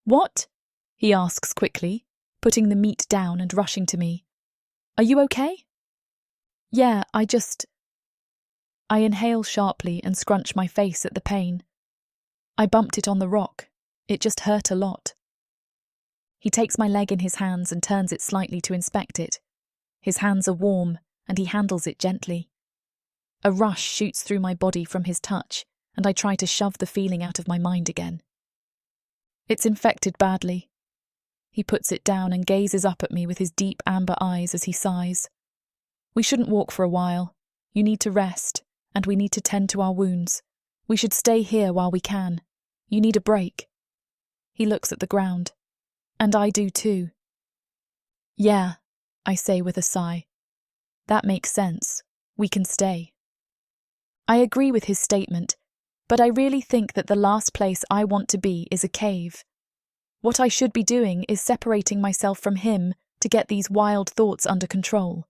What? He asks quickly, putting the meat down and rushing to me. Are you okay? Yeah, I inhale sharply and scrunch my face at the pain. I bumped it on the rock. It just hurt a lot. He takes my leg in his hands and turns it slightly to inspect it. His hands are warm, and he handles it gently. A rush shoots through my body from his touch, and I try to shove the feeling out of my mind again. It's infected badly. He puts it down and gazes up at me with his deep amber eyes as he sighs. We shouldn't walk for a while. You need to rest, and we need to tend to our wounds. We should stay here while we can. You need a break. He looks at the ground. And I do too. Yeah, I say with a sigh. That makes sense. We can stay. I agree with his statement, but I really think that the last place I want to be is a cave. What I should be doing is separating myself from him to get these wild thoughts under control.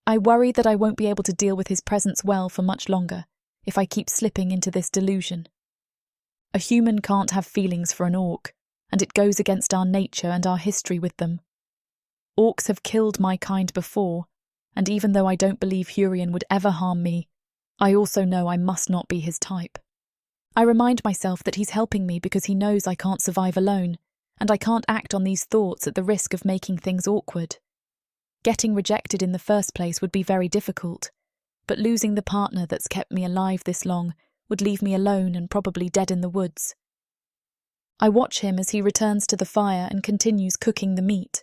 I worry that I won't be able to deal with his presence well for much longer if I keep slipping into this delusion. A human can't have feelings for an orc, and it goes against our nature and our history with them. Orcs have killed my kind before, and even though I don't believe Hurian would ever harm me, I also know I must not be his type. I remind myself that he's helping me because he knows I can't survive alone, and I can't act on these thoughts at the risk of making things awkward. Getting rejected in the first place would be very difficult, but losing the partner that's kept me alive this long would leave me alone and probably dead in the woods. I watch him as he returns to the fire and continues cooking the meat.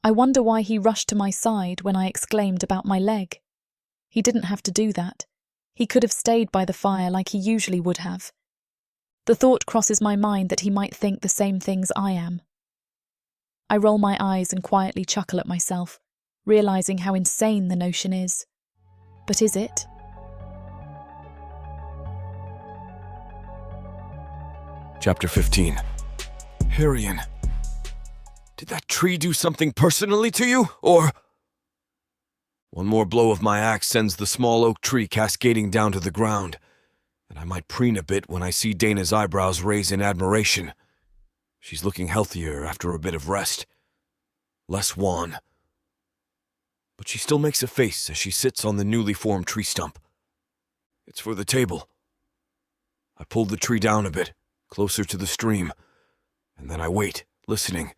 I wonder why he rushed to my side when I exclaimed about my leg. He didn't have to do that. He could have stayed by the fire like he usually would have. The thought crosses my mind that he might think the same things I am. I roll my eyes and quietly chuckle at myself, realizing how insane the notion is. But is it? Chapter 15. Hurian, did that tree do something personally to you, or... One more blow of my axe sends the small oak tree cascading down to the ground, and I might preen a bit when I see Dana's eyebrows raise in admiration. She's looking healthier after a bit of rest. Less wan. But she still makes a face as she sits on the newly formed tree stump. It's for the table. I pulled the tree down a bit, closer to the stream, and then I wait, listening.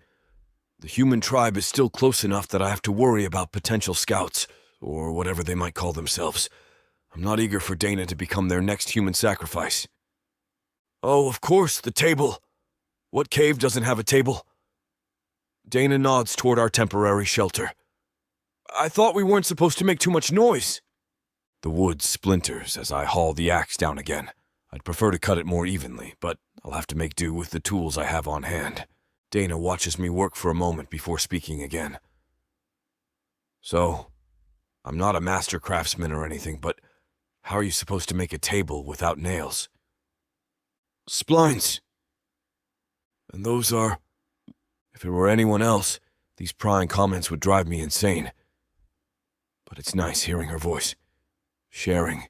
The human tribe is still close enough that I have to worry about potential scouts, or whatever they might call themselves. I'm not eager for Dana to become their next human sacrifice. Oh, of course, the table. What cave doesn't have a table? Dana nods toward our temporary shelter. I thought we weren't supposed to make too much noise. The wood splinters as I haul the axe down again. I'd prefer to cut it more evenly, but I'll have to make do with the tools I have on hand. Dana watches me work for a moment before speaking again. So, I'm not a master craftsman or anything, but how are you supposed to make a table without nails? Splines. And those are... If it were anyone else, these prying comments would drive me insane. But it's nice hearing her voice. Sharing.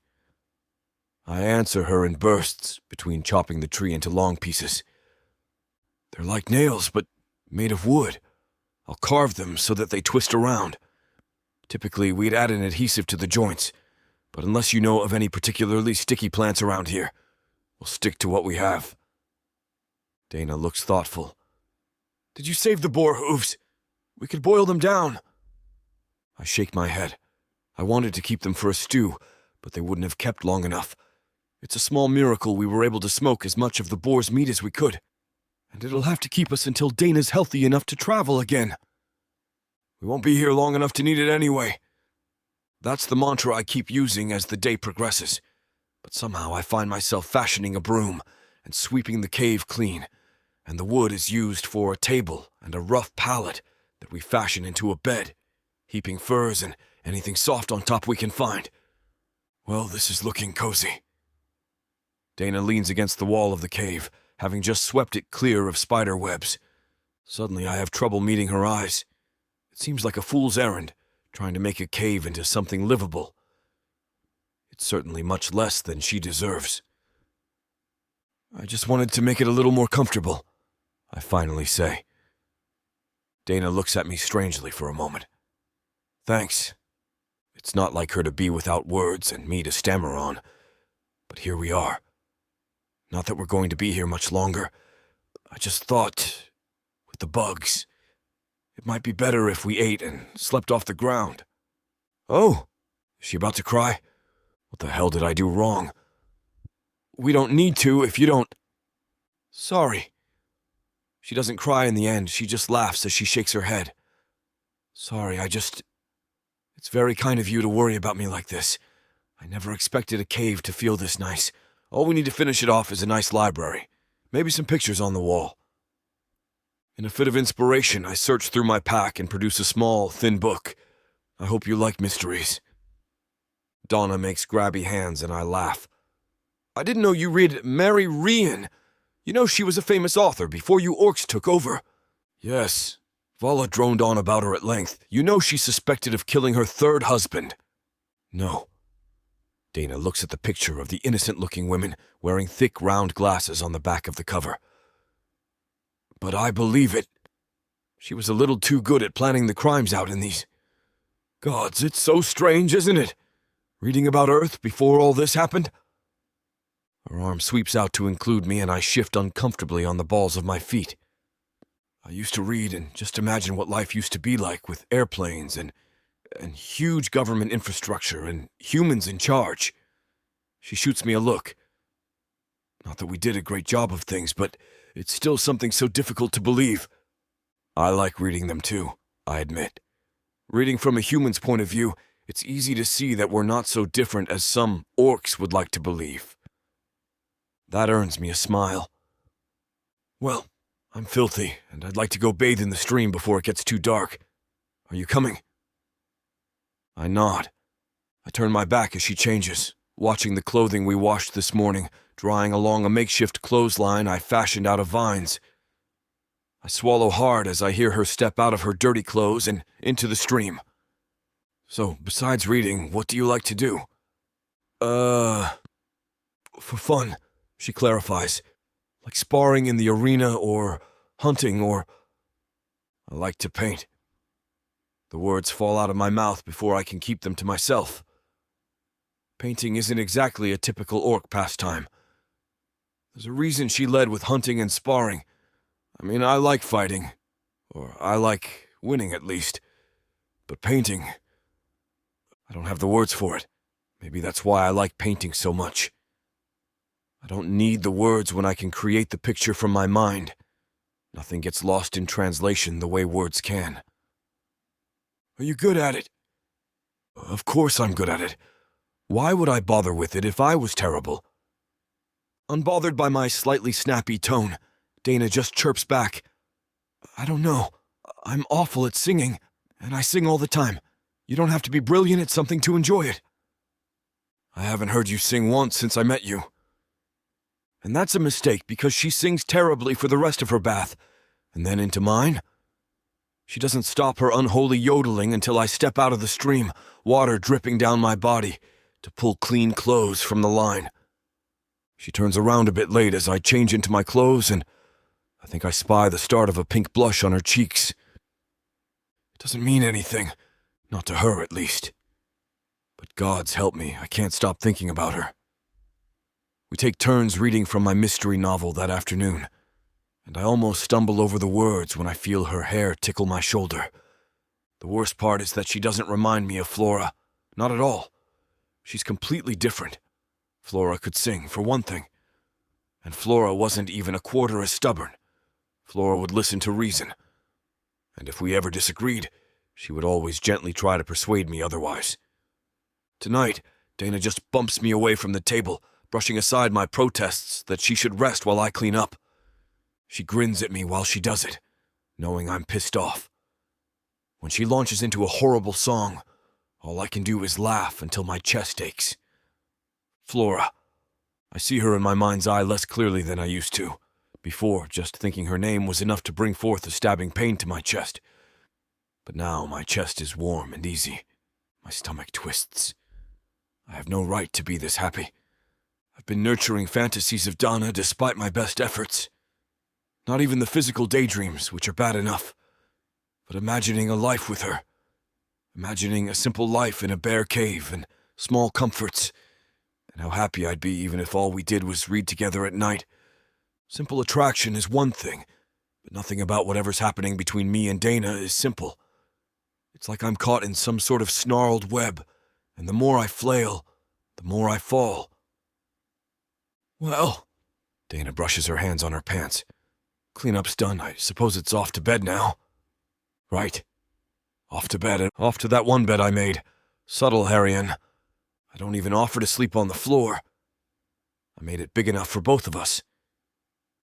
I answer her in bursts between chopping the tree into long pieces. They're like nails, but made of wood. I'll carve them so that they twist around. Typically, we'd add an adhesive to the joints, but unless you know of any particularly sticky plants around here, we'll stick to what we have. Dana looks thoughtful. Did you save the boar hooves? We could boil them down. I shake my head. I wanted to keep them for a stew, but they wouldn't have kept long enough. It's a small miracle we were able to smoke as much of the boar's meat as we could. And it'll have to keep us until Dana's healthy enough to travel again. We won't be here long enough to need it anyway. That's the mantra I keep using as the day progresses. But somehow I find myself fashioning a broom and sweeping the cave clean, and the wood is used for a table and a rough pallet that we fashion into a bed, heaping furs and anything soft on top we can find. Well, this is looking cozy. Dana leans against the wall of the cave, having just swept it clear of spider webs. Suddenly I have trouble meeting her eyes. It seems like a fool's errand, trying to make a cave into something livable. It's certainly much less than she deserves. I just wanted to make it a little more comfortable, I finally say. Dana looks at me strangely for a moment. Thanks. It's not like her to be without words and me to stammer on, but here we are. Not that we're going to be here much longer. I just thought, with the bugs, it might be better if we ate and slept off the ground. Oh, is she about to cry? What the hell did I do wrong? We don't need to if you don't... Sorry. She doesn't cry in the end, she just laughs as she shakes her head. Sorry, It's very kind of you to worry about me like this. I never expected a cave to feel this nice. All we need to finish it off is a nice library. Maybe some pictures on the wall. In a fit of inspiration, I search through my pack and produce a small, thin book. I hope you like mysteries. Donna makes grabby hands and I laugh. I didn't know you read Mary Rian. You know she was a famous author before you orcs took over. Yes. Vala droned on about her at length. You know she's suspected of killing her third husband. No. Dana looks at the picture of the innocent-looking women wearing thick, round glasses on the back of the cover. But I believe it. She was a little too good at planning the crimes out in these. Gods, it's so strange, isn't it? Reading about Earth before all this happened? Her arm sweeps out to include me and I shift uncomfortably on the balls of my feet. I used to read and just imagine what life used to be like with airplanes and huge government infrastructure and humans in charge. She shoots me a look. Not that we did a great job of things, but it's still something so difficult to believe. I like reading them too, I admit. Reading from a human's point of view, it's easy to see that we're not so different as some orcs would like to believe. That earns me a smile. Well, I'm filthy, and I'd like to go bathe in the stream before it gets too dark. Are you coming? I nod. I turn my back as she changes, watching the clothing we washed this morning, drying along a makeshift clothesline I fashioned out of vines. I swallow hard as I hear her step out of her dirty clothes and into the stream. So, besides reading, what do you like to do? For fun, she clarifies. Like sparring in the arena or hunting or... I like to paint. The words fall out of my mouth before I can keep them to myself. Painting isn't exactly a typical orc pastime. There's a reason she led with hunting and sparring. I mean, I like fighting. Or I like winning, at least. But painting... I don't have the words for it. Maybe that's why I like painting so much. I don't need the words when I can create the picture from my mind. Nothing gets lost in translation the way words can. Are you good at it? Of course I'm good at it. Why would I bother with it if I was terrible? Unbothered by my slightly snappy tone, Dana just chirps back. I don't know. I'm awful at singing, and I sing all the time. You don't have to be brilliant at something to enjoy it. I haven't heard you sing once since I met you. And that's a mistake because she sings terribly for the rest of her bath, and then into mine. She doesn't stop her unholy yodeling until I step out of the stream, water dripping down my body, to pull clean clothes from the line. She turns around a bit late as I change into my clothes, and I think I spy the start of a pink blush on her cheeks. It doesn't mean anything, not to her at least. But God's help me, I can't stop thinking about her. We take turns reading from my mystery novel that afternoon, and I almost stumble over the words when I feel her hair tickle my shoulder. The worst part is that she doesn't remind me of Flora, not at all. She's completely different. Flora could sing, for one thing. And Flora wasn't even a quarter as stubborn. Flora would listen to reason. And if we ever disagreed, she would always gently try to persuade me otherwise. Tonight, Dana just bumps me away from the table, brushing aside my protests that she should rest while I clean up. She grins at me while she does it, knowing I'm pissed off. When she launches into a horrible song, all I can do is laugh until my chest aches. Flora. I see her in my mind's eye less clearly than I used to. Before, just thinking her name was enough to bring forth a stabbing pain to my chest. But now my chest is warm and easy. My stomach twists. I have no right to be this happy. I've been nurturing fantasies of Donna despite my best efforts. Not even the physical daydreams, which are bad enough, but imagining a life with her. Imagining a simple life in a bare cave and small comforts, and how happy I'd be even if all we did was read together at night. Simple attraction is one thing, but nothing about whatever's happening between me and Dana is simple. It's like I'm caught in some sort of snarled web, and the more I flail, the more I fall. Well, Dana brushes her hands on her pants. Cleanup's done. I suppose it's off to bed now. Right. Off to bed, and off to that one bed I made. Subtle, Hurian. I don't even offer to sleep on the floor. I made it big enough for both of us.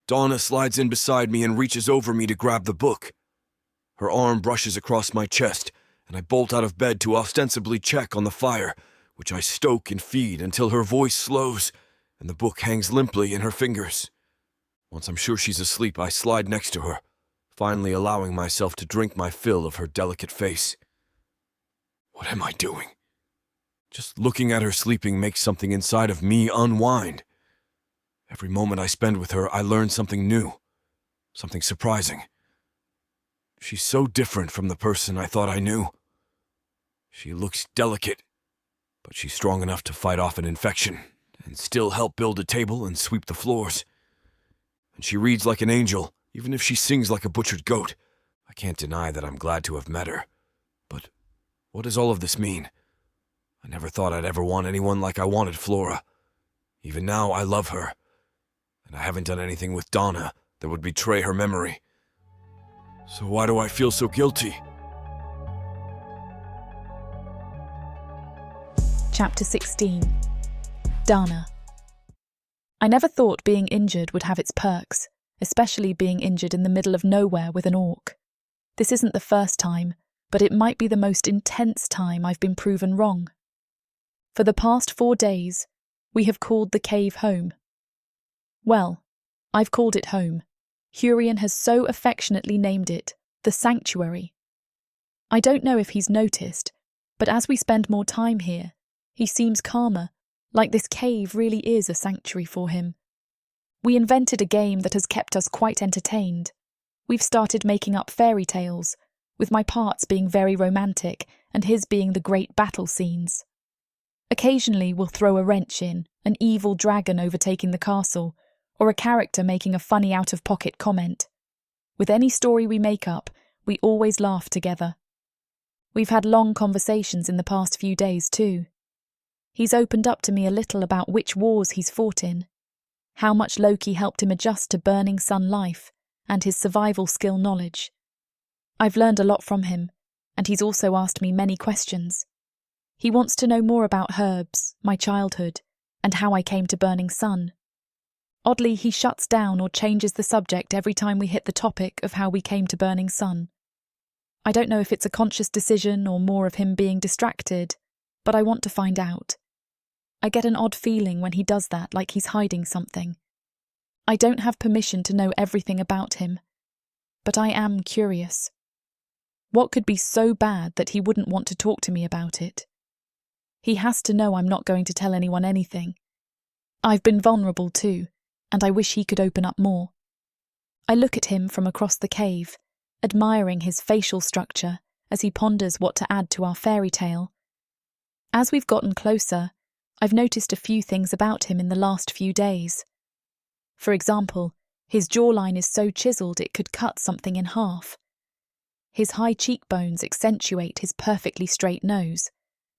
Donna slides in beside me and reaches over me to grab the book. Her arm brushes across my chest, and I bolt out of bed to ostensibly check on the fire, which I stoke and feed until her voice slows, and the book hangs limply in her fingers. Once I'm sure she's asleep, I slide next to her, finally allowing myself to drink my fill of her delicate face. What am I doing? Just looking at her sleeping makes something inside of me unwind. Every moment I spend with her, I learn something new, something surprising. She's so different from the person I thought I knew. She looks delicate, but she's strong enough to fight off an infection and still help build a table and sweep the floors. And she reads like an angel, even if she sings like a butchered goat. I can't deny that I'm glad to have met her. But what does all of this mean? I never thought I'd ever want anyone like I wanted Flora. Even now, I love her. And I haven't done anything with Donna that would betray her memory. So why do I feel so guilty? Chapter 16. Dana. I never thought being injured would have its perks, especially being injured in the middle of nowhere with an orc. This isn't the first time, but it might be the most intense time I've been proven wrong. For the past 4 days, we have called the cave home. Well, I've called it home. Hurian has so affectionately named it the Sanctuary. I don't know if he's noticed, but as we spend more time here, he seems calmer, like this cave really is a sanctuary for him. We invented a game that has kept us quite entertained. We've started making up fairy tales, with my parts being very romantic and his being the great battle scenes. Occasionally we'll throw a wrench in, an evil dragon overtaking the castle, or a character making a funny out-of-pocket comment. With any story we make up, we always laugh together. We've had long conversations in the past few days too. He's opened up to me a little about which wars he's fought in, how much Loki helped him adjust to burning sun life, and his survival skill knowledge. I've learned a lot from him, and he's also asked me many questions. He wants to know more about herbs, my childhood, and how I came to Burning Sun. Oddly, he shuts down or changes the subject every time we hit the topic of how we came to Burning Sun. I don't know if it's a conscious decision or more of him being distracted, but I want to find out. I get an odd feeling when he does that, like he's hiding something. I don't have permission to know everything about him, but I am curious. What could be so bad that he wouldn't want to talk to me about it? He has to know I'm not going to tell anyone anything. I've been vulnerable too, and I wish he could open up more. I look at him from across the cave, admiring his facial structure as he ponders what to add to our fairy tale. As we've gotten closer, I've noticed a few things about him in the last few days. For example, his jawline is so chiseled it could cut something in half. His high cheekbones accentuate his perfectly straight nose,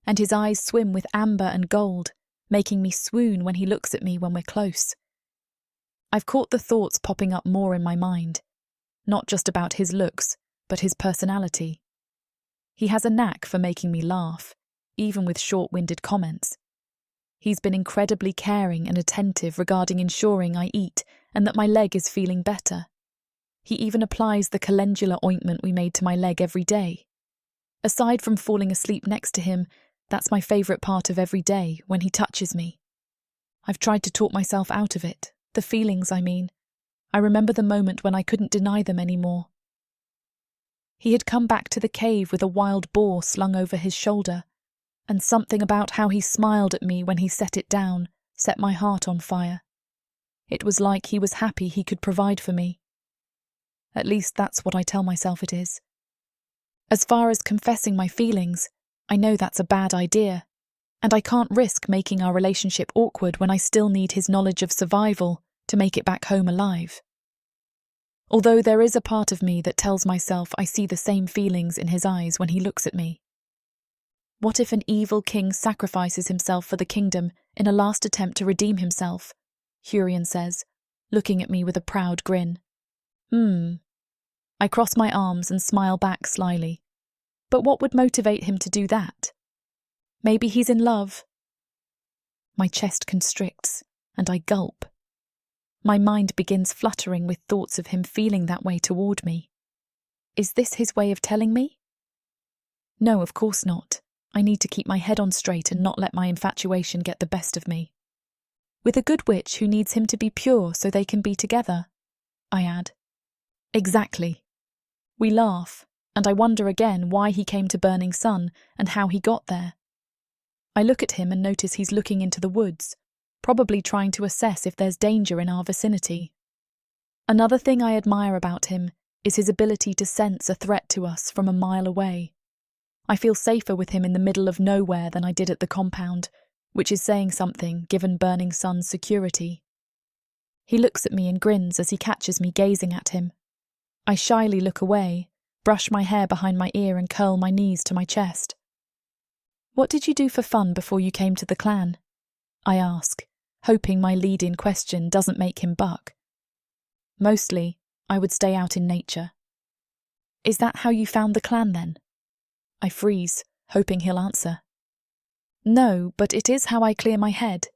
and his eyes swim with amber and gold, making me swoon when he looks at me when we're close. I've caught the thoughts popping up more in my mind, not just about his looks, but his personality. He has a knack for making me laugh, even with short-winded comments. He's been incredibly caring and attentive regarding ensuring I eat and that my leg is feeling better. He even applies the calendula ointment we made to my leg every day. Aside from falling asleep next to him, that's my favourite part of every day, when he touches me. I've tried to talk myself out of it, the feelings I mean. I remember the moment when I couldn't deny them anymore. He had come back to the cave with a wild boar slung over his shoulder, and something about how he smiled at me when he set it down set my heart on fire. It was like he was happy he could provide for me. At least that's what I tell myself it is. As far as confessing my feelings, I know that's a bad idea, and I can't risk making our relationship awkward when I still need his knowledge of survival to make it back home alive. Although there is a part of me that tells myself I see the same feelings in his eyes when he looks at me. What if an evil king sacrifices himself for the kingdom in a last attempt to redeem himself? Hurian says, looking at me with a proud grin. I cross my arms and smile back slyly. But what would motivate him to do that? Maybe he's in love. My chest constricts, and I gulp. My mind begins fluttering with thoughts of him feeling that way toward me. Is this his way of telling me? No, of course not. I need to keep my head on straight and not let my infatuation get the best of me. With a good witch who needs him to be pure so they can be together, I add. Exactly. We laugh, and I wonder again why he came to Burning Sun and how he got there. I look at him and notice he's looking into the woods, probably trying to assess if there's danger in our vicinity. Another thing I admire about him is his ability to sense a threat to us from a mile away. I feel safer with him in the middle of nowhere than I did at the compound, which is saying something given Burning Sun's security. He looks at me and grins as he catches me gazing at him. I shyly look away, brush my hair behind my ear and curl my knees to my chest. What did you do for fun before you came to the clan? I ask, hoping my lead-in question doesn't make him buck. Mostly, I would stay out in nature. Is that how you found the clan then? I freeze, hoping he'll answer. No, but it is how I clear my head.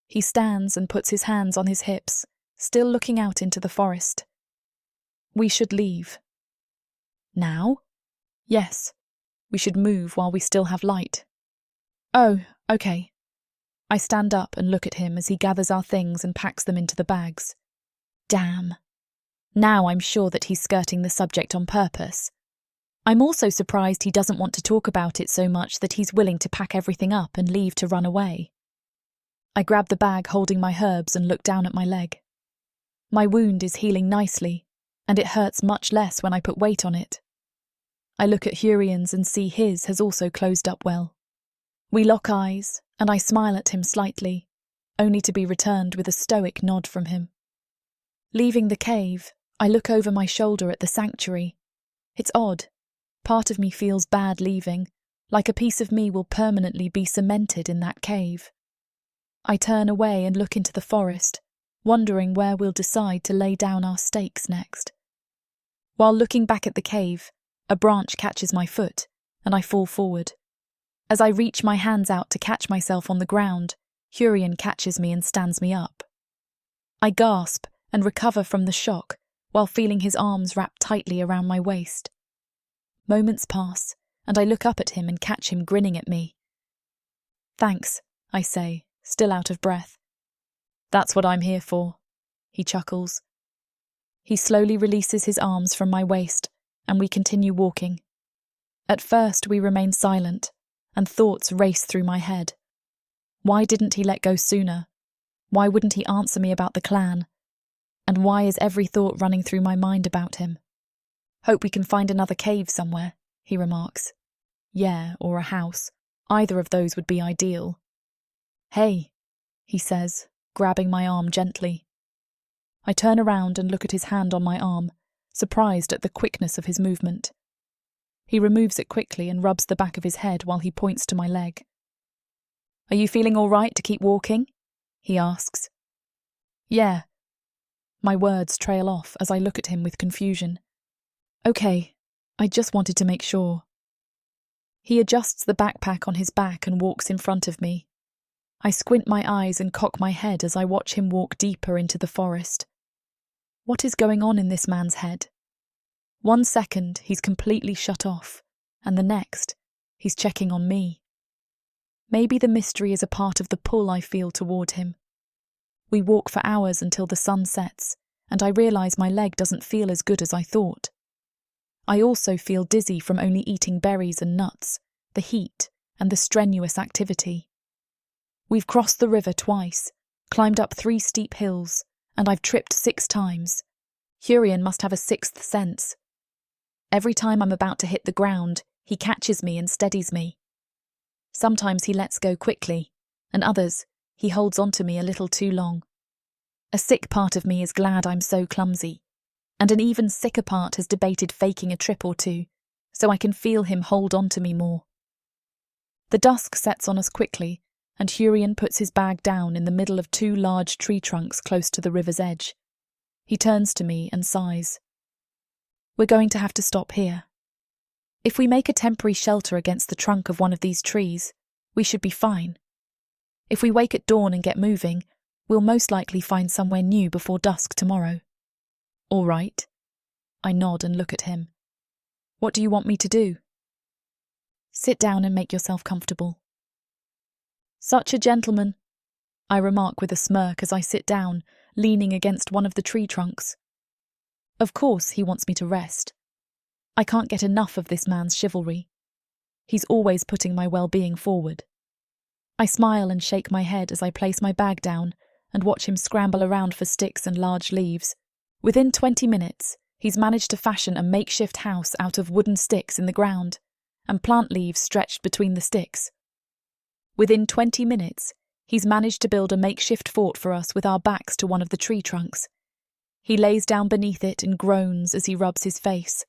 He stands and puts his hands on his hips, still looking out into the forest. We should leave. Now? Yes. We should move while we still have light. Oh, okay. I stand up and look at him as he gathers our things and packs them into the bags. Damn. Now I'm sure that he's skirting the subject on purpose. I'm also surprised he doesn't want to talk about it so much that he's willing to pack everything up and leave to run away. I grab the bag holding my herbs and look down at my leg. My wound is healing nicely, and it hurts much less when I put weight on it. I look at Hurian's and see his has also closed up well. We lock eyes, and I smile at him slightly, only to be returned with a stoic nod from him. Leaving the cave, I look over my shoulder at the sanctuary. It's odd. Part of me feels bad leaving, like a piece of me will permanently be cemented in that cave. I turn away and look into the forest, wondering where we'll decide to lay down our stakes next. While looking back at the cave, a branch catches my foot, and I fall forward. As I reach my hands out to catch myself on the ground, Hurian catches me and stands me up. I gasp and recover from the shock while feeling his arms wrap tightly around my waist. Moments pass, and I look up at him and catch him grinning at me. "Thanks," I say, still out of breath. "That's what I'm here for," he chuckles. He slowly releases his arms from my waist, and we continue walking. At first we remain silent, and thoughts race through my head. Why didn't he let go sooner? Why wouldn't he answer me about the clan? And why is every thought running through my mind about him? "Hope we can find another cave somewhere," he remarks. "Yeah, or a house. Either of those would be ideal." "Hey," he says, grabbing my arm gently. I turn around and look at his hand on my arm, surprised at the quickness of his movement. He removes it quickly and rubs the back of his head while he points to my leg. "Are you feeling all right to keep walking?" he asks. "Yeah." My words trail off as I look at him with confusion. "Okay, I just wanted to make sure." He adjusts the backpack on his back and walks in front of me. I squint my eyes and cock my head as I watch him walk deeper into the forest. What is going on in this man's head? 1 second, he's completely shut off, and the next, he's checking on me. Maybe the mystery is a part of the pull I feel toward him. We walk for hours until the sun sets, and I realise my leg doesn't feel as good as I thought. I also feel dizzy from only eating berries and nuts, the heat, and the strenuous activity. We've crossed the river twice, climbed up 3 steep hills, and I've tripped 6 times. Hurian must have a 6th sense. Every time I'm about to hit the ground, he catches me and steadies me. Sometimes he lets go quickly, and others, he holds onto me a little too long. A sick part of me is glad I'm so clumsy, and an even sicker part has debated faking a trip or two, so I can feel him hold onto me more. The dusk sets on us quickly, and Hurian puts his bag down in the middle of 2 large tree trunks close to the river's edge. He turns to me and sighs. "We're going to have to stop here. If we make a temporary shelter against the trunk of one of these trees, we should be fine. If we wake at dawn and get moving, we'll most likely find somewhere new before dusk tomorrow." "All right." I nod and look at him. "What do you want me to do?" "Sit down and make yourself comfortable." "Such a gentleman," I remark with a smirk as I sit down, leaning against one of the tree trunks. Of course he wants me to rest. I can't get enough of this man's chivalry. He's always putting my well-being forward. I smile and shake my head as I place my bag down and watch him scramble around for sticks and large leaves. Within 20 minutes, he's managed to fashion a makeshift house out of wooden sticks in the ground and plant leaves stretched between the sticks. Within 20 minutes, he's managed to build a makeshift fort for us with our backs to one of the tree trunks. He lays down beneath it and groans as he rubs his face.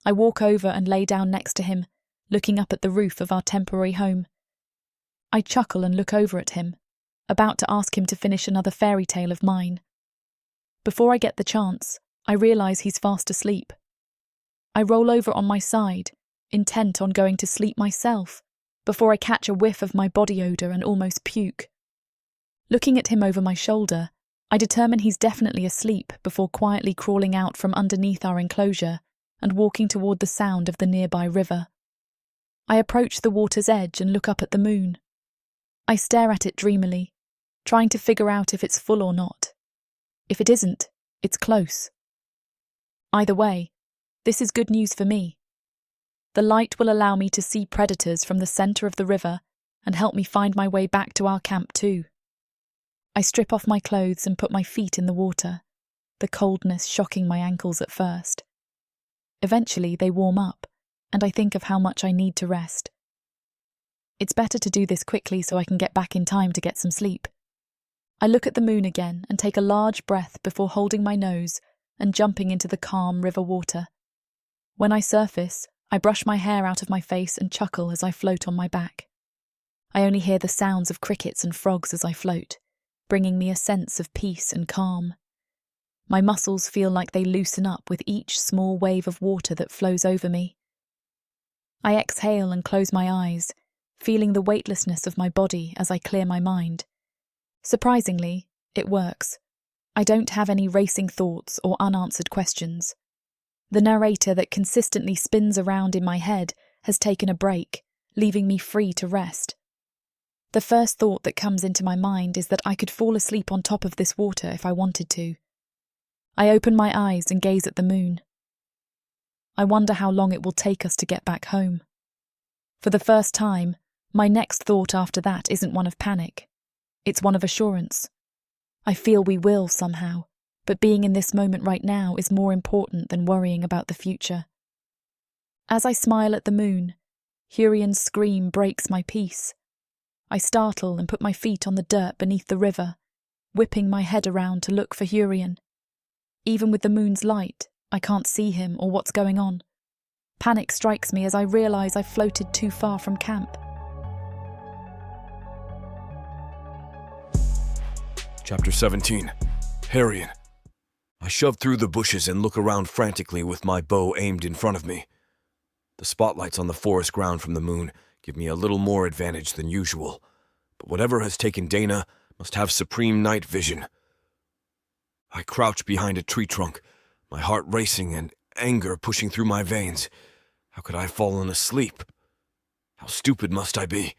I walk over and lay down next to him, looking up at the roof of our temporary home. I chuckle and look over at him, about to ask him to finish another fairy tale of mine. Before I get the chance, I realise he's fast asleep. I roll over on my side, intent on going to sleep myself, before I catch a whiff of my body odour and almost puke. Looking at him over my shoulder, I determine he's definitely asleep before quietly crawling out from underneath our enclosure and walking toward the sound of the nearby river. I approach the water's edge and look up at the moon. I stare at it dreamily, trying to figure out if it's full or not. If it isn't, it's close. Either way, this is good news for me. The light will allow me to see predators from the centre of the river and help me find my way back to our camp too. I strip off my clothes and put my feet in the water, the coldness shocking my ankles at first. Eventually they warm up, and I think of how much I need to rest. It's better to do this quickly so I can get back in time to get some sleep. I look at the moon again and take a large breath before holding my nose and jumping into the calm river water. When I surface, I brush my hair out of my face and chuckle as I float on my back. I only hear the sounds of crickets and frogs as I float, bringing me a sense of peace and calm. My muscles feel like they loosen up with each small wave of water that flows over me. I exhale and close my eyes, feeling the weightlessness of my body as I clear my mind. Surprisingly, it works. I don't have any racing thoughts or unanswered questions. The narrator that consistently spins around in my head has taken a break, leaving me free to rest. The first thought that comes into my mind is that I could fall asleep on top of this water if I wanted to. I open my eyes and gaze at the moon. I wonder how long it will take us to get back home. For the first time, my next thought after that isn't one of panic. It's one of assurance. I feel we will somehow, but being in this moment right now is more important than worrying about the future. As I smile at the moon, Hurian's scream breaks my peace. I startle and put my feet on the dirt beneath the river, whipping my head around to look for Hurian. Even with the moon's light, I can't see him or what's going on. Panic strikes me as I realise I've floated too far from camp. Chapter 17. Hurian. I shove through the bushes and look around frantically with my bow aimed in front of me. The spotlights on the forest ground from the moon give me a little more advantage than usual, but whatever has taken Dana must have supreme night vision. I crouch behind a tree trunk, my heart racing and anger pushing through my veins. How could I have fallen asleep? How stupid must I be?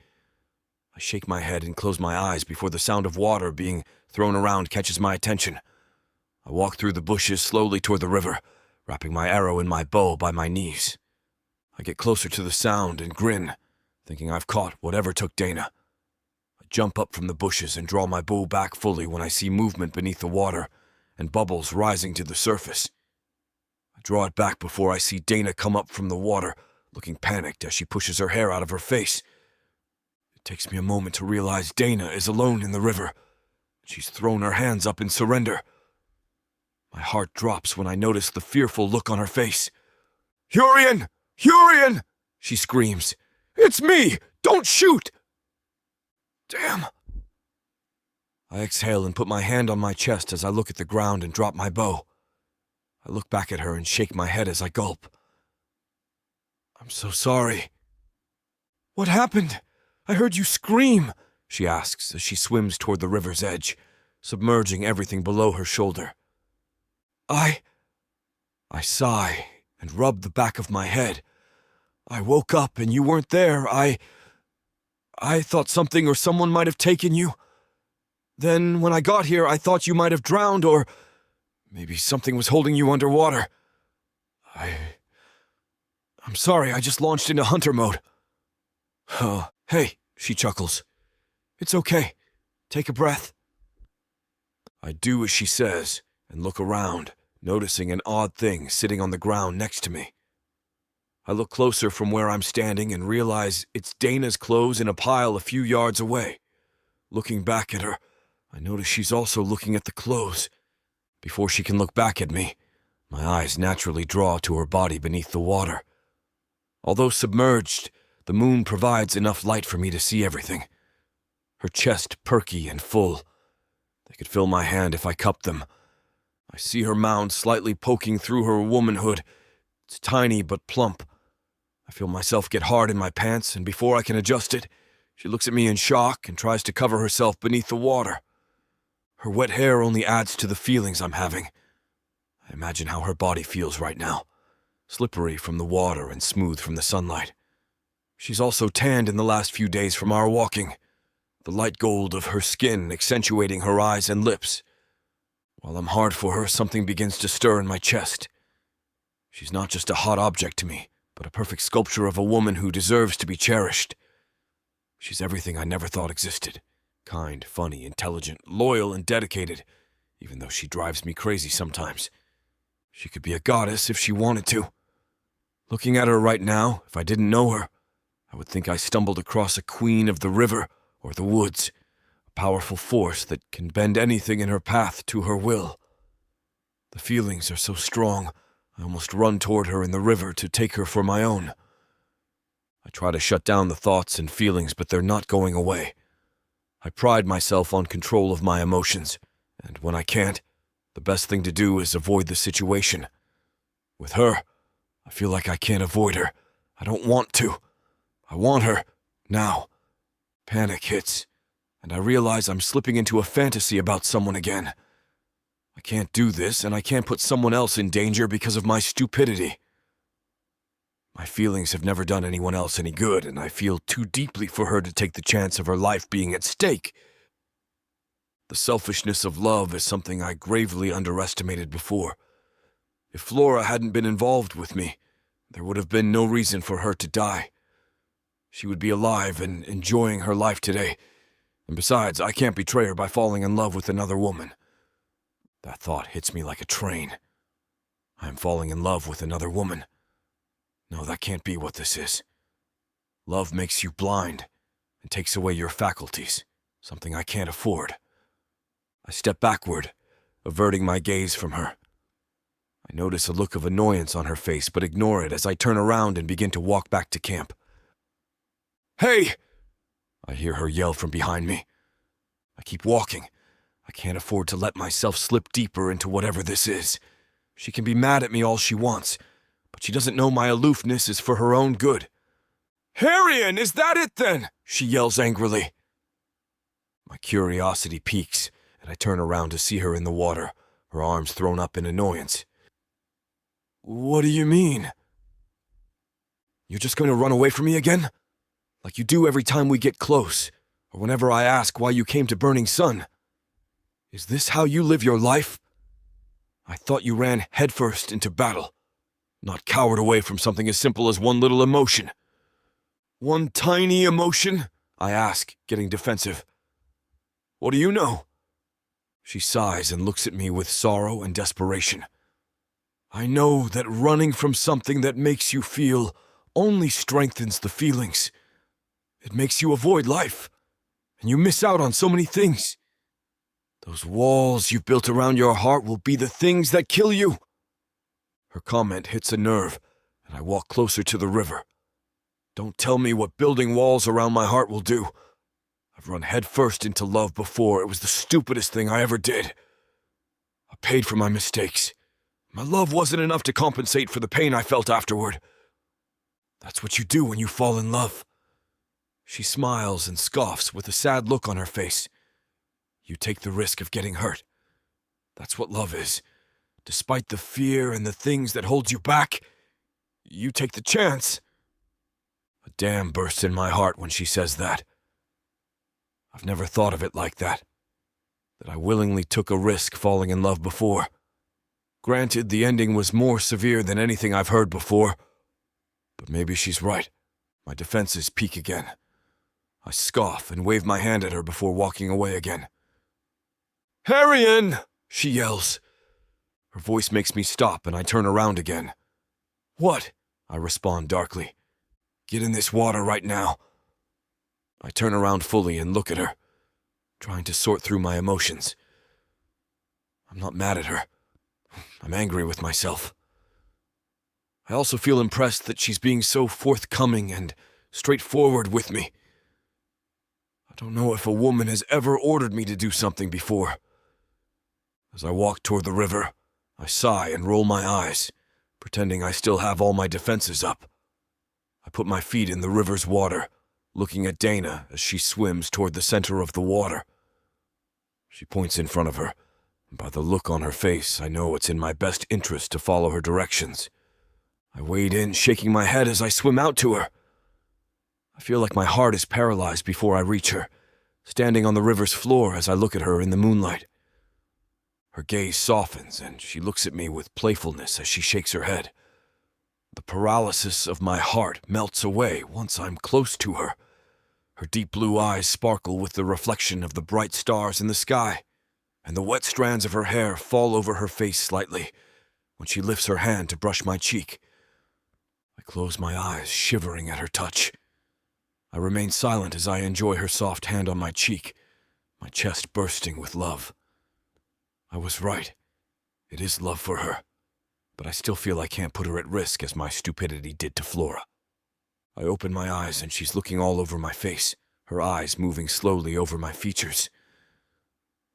I shake my head and close my eyes before the sound of water being thrown around catches my attention. I walk through the bushes slowly toward the river, wrapping my arrow in my bow by my knees. I get closer to the sound and grin, thinking I've caught whatever took Dana. I jump up from the bushes and draw my bow back fully when I see movement beneath the water and bubbles rising to the surface. I draw it back before I see Dana come up from the water, looking panicked as she pushes her hair out of her face. It takes me a moment to realize Dana is alone in the river. She's thrown her hands up in surrender. My heart drops when I notice the fearful look on her face. "Hurian! Hurian!" she screams. "It's me! Don't shoot!" Damn! I exhale and put my hand on my chest as I look at the ground and drop my bow. I look back at her and shake my head as I gulp. "I'm so sorry." "What happened? I heard you scream," she asks as she swims toward the river's edge, submerging everything below her shoulder. I sigh and rub the back of my head. "I woke up and you weren't there. I thought something or someone might have taken you. Then when I got here, I thought you might have drowned, or maybe something was holding you underwater. I'm sorry, I just launched into hunter mode." "Oh, hey," she chuckles. "It's okay. Take a breath." I do as she says and look around, noticing an odd thing sitting on the ground next to me. I look closer from where I'm standing and realize it's Dana's clothes in a pile a few yards away. Looking back at her, I notice she's also looking at the clothes. Before she can look back at me, my eyes naturally draw to her body beneath the water. Although submerged, the moon provides enough light for me to see everything. Her chest perky and full. They could fill my hand if I cupped them. I see her mound slightly poking through her womanhood. It's tiny but plump. I feel myself get hard in my pants, and before I can adjust it, she looks at me in shock and tries to cover herself beneath the water. Her wet hair only adds to the feelings I'm having. I imagine how her body feels right now, slippery from the water and smooth from the sunlight. She's also tanned in the last few days from our walking, the light gold of her skin accentuating her eyes and lips. While I'm hard for her, something begins to stir in my chest. She's not just a hot object to me, but a perfect sculpture of a woman who deserves to be cherished. She's everything I never thought existed. Kind, funny, intelligent, loyal, and dedicated, even though she drives me crazy sometimes. She could be a goddess if she wanted to. Looking at her right now, if I didn't know her, I would think I stumbled across a queen of the river or the woods, a powerful force that can bend anything in her path to her will. The feelings are so strong, I almost run toward her in the river to take her for my own. I try to shut down the thoughts and feelings, but they're not going away. I pride myself on control of my emotions, and when I can't, the best thing to do is avoid the situation. With her, I feel like I can't avoid her. I don't want to. I want her, now. Panic hits, and I realize I'm slipping into a fantasy about someone again. I can't do this, and I can't put someone else in danger because of my stupidity. My feelings have never done anyone else any good, and I feel too deeply for her to take the chance of her life being at stake. The selfishness of love is something I gravely underestimated before. If Flora hadn't been involved with me, there would have been no reason for her to die. She would be alive and enjoying her life today, and besides, I can't betray her by falling in love with another woman. That thought hits me like a train. I am falling in love with another woman. No, that can't be what this is. Love makes you blind and takes away your faculties, something I can't afford. I step backward, averting my gaze from her. I notice a look of annoyance on her face, but ignore it as I turn around and begin to walk back to camp. "Hey!" I hear her yell from behind me. I keep walking. I can't afford to let myself slip deeper into whatever this is. She can be mad at me all she wants, but she doesn't know my aloofness is for her own good. "Hurian, is that it then?" she yells angrily. My curiosity piques, and I turn around to see her in the water, her arms thrown up in annoyance. "What do you mean? You're just going to run away from me again? Like you do every time we get close, or whenever I ask why you came to Burning Sun. Is this how you live your life? I thought you ran headfirst into battle, not cowered away from something as simple as one little emotion." "One tiny emotion?" I ask, getting defensive. "What do you know?" She sighs and looks at me with sorrow and desperation. "I know that running from something that makes you feel only strengthens the feelings. It makes you avoid life, and you miss out on so many things. Those walls you've built around your heart will be the things that kill you." Her comment hits a nerve, and I walk closer to the river. Don't tell me what building walls around my heart will do. I've run headfirst into love before. It was the stupidest thing I ever did. I paid for my mistakes. My love wasn't enough to compensate for the pain I felt afterward. That's what you do when you fall in love. She smiles and scoffs with a sad look on her face. You take the risk of getting hurt. That's what love is. Despite the fear and the things that hold you back, you take the chance. A dam bursts in my heart when she says that. I've never thought of it like that I willingly took a risk falling in love before. Granted, the ending was more severe than anything I've heard before, but maybe she's right. My defenses peak again. I scoff and wave my hand at her before walking away again. "Hurian!" she yells. Her voice makes me stop and I turn around again. "What?" I respond darkly. "Get in this water right now." I turn around fully and look at her, trying to sort through my emotions. I'm not mad at her. I'm angry with myself. I also feel impressed that she's being so forthcoming and straightforward with me. I don't know if a woman has ever ordered me to do something before. As I walk toward the river, I sigh and roll my eyes, pretending I still have all my defenses up. I put my feet in the river's water, looking at Dana as she swims toward the center of the water. She points in front of her, and by the look on her face, I know it's in my best interest to follow her directions. I wade in, shaking my head as I swim out to her. I feel like my heart is paralyzed before I reach her, standing on the river's floor as I look at her in the moonlight. Her gaze softens, and she looks at me with playfulness as she shakes her head. The paralysis of my heart melts away once I'm close to her. Her deep blue eyes sparkle with the reflection of the bright stars in the sky, and the wet strands of her hair fall over her face slightly when she lifts her hand to brush my cheek. I close my eyes, shivering at her touch. I remain silent as I enjoy her soft hand on my cheek, my chest bursting with love. I was right. It is love for her, but I still feel I can't put her at risk as my stupidity did to Flora. I open my eyes and she's looking all over my face, her eyes moving slowly over my features.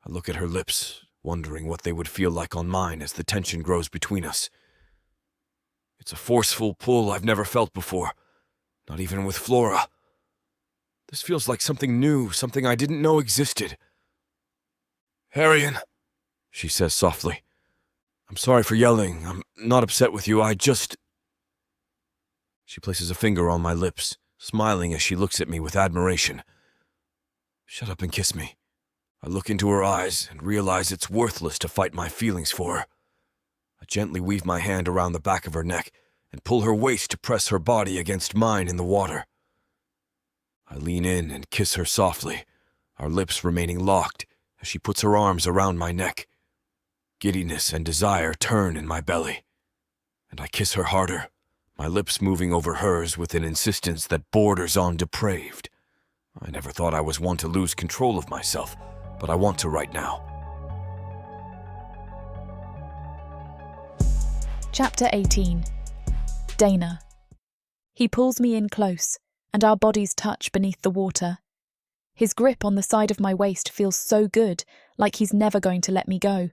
I look at her lips, wondering what they would feel like on mine as the tension grows between us. It's a forceful pull I've never felt before, not even with Flora. This feels like something new, something I didn't know existed. "Hurian," she says softly. "I'm sorry for yelling. I'm not upset with you. She places a finger on my lips, smiling as she looks at me with admiration. "Shut up and kiss me." I look into her eyes and realize it's worthless to fight my feelings for her. I gently weave my hand around the back of her neck and pull her waist to press her body against mine in the water. I lean in and kiss her softly, our lips remaining locked as she puts her arms around my neck. Giddiness and desire turn in my belly, and I kiss her harder, my lips moving over hers with an insistence that borders on depraved. I never thought I was one to lose control of myself, but I want to right now. Chapter 18. Dana. He pulls me in close, and our bodies touch beneath the water. His grip on the side of my waist feels so good, like he's never going to let me go.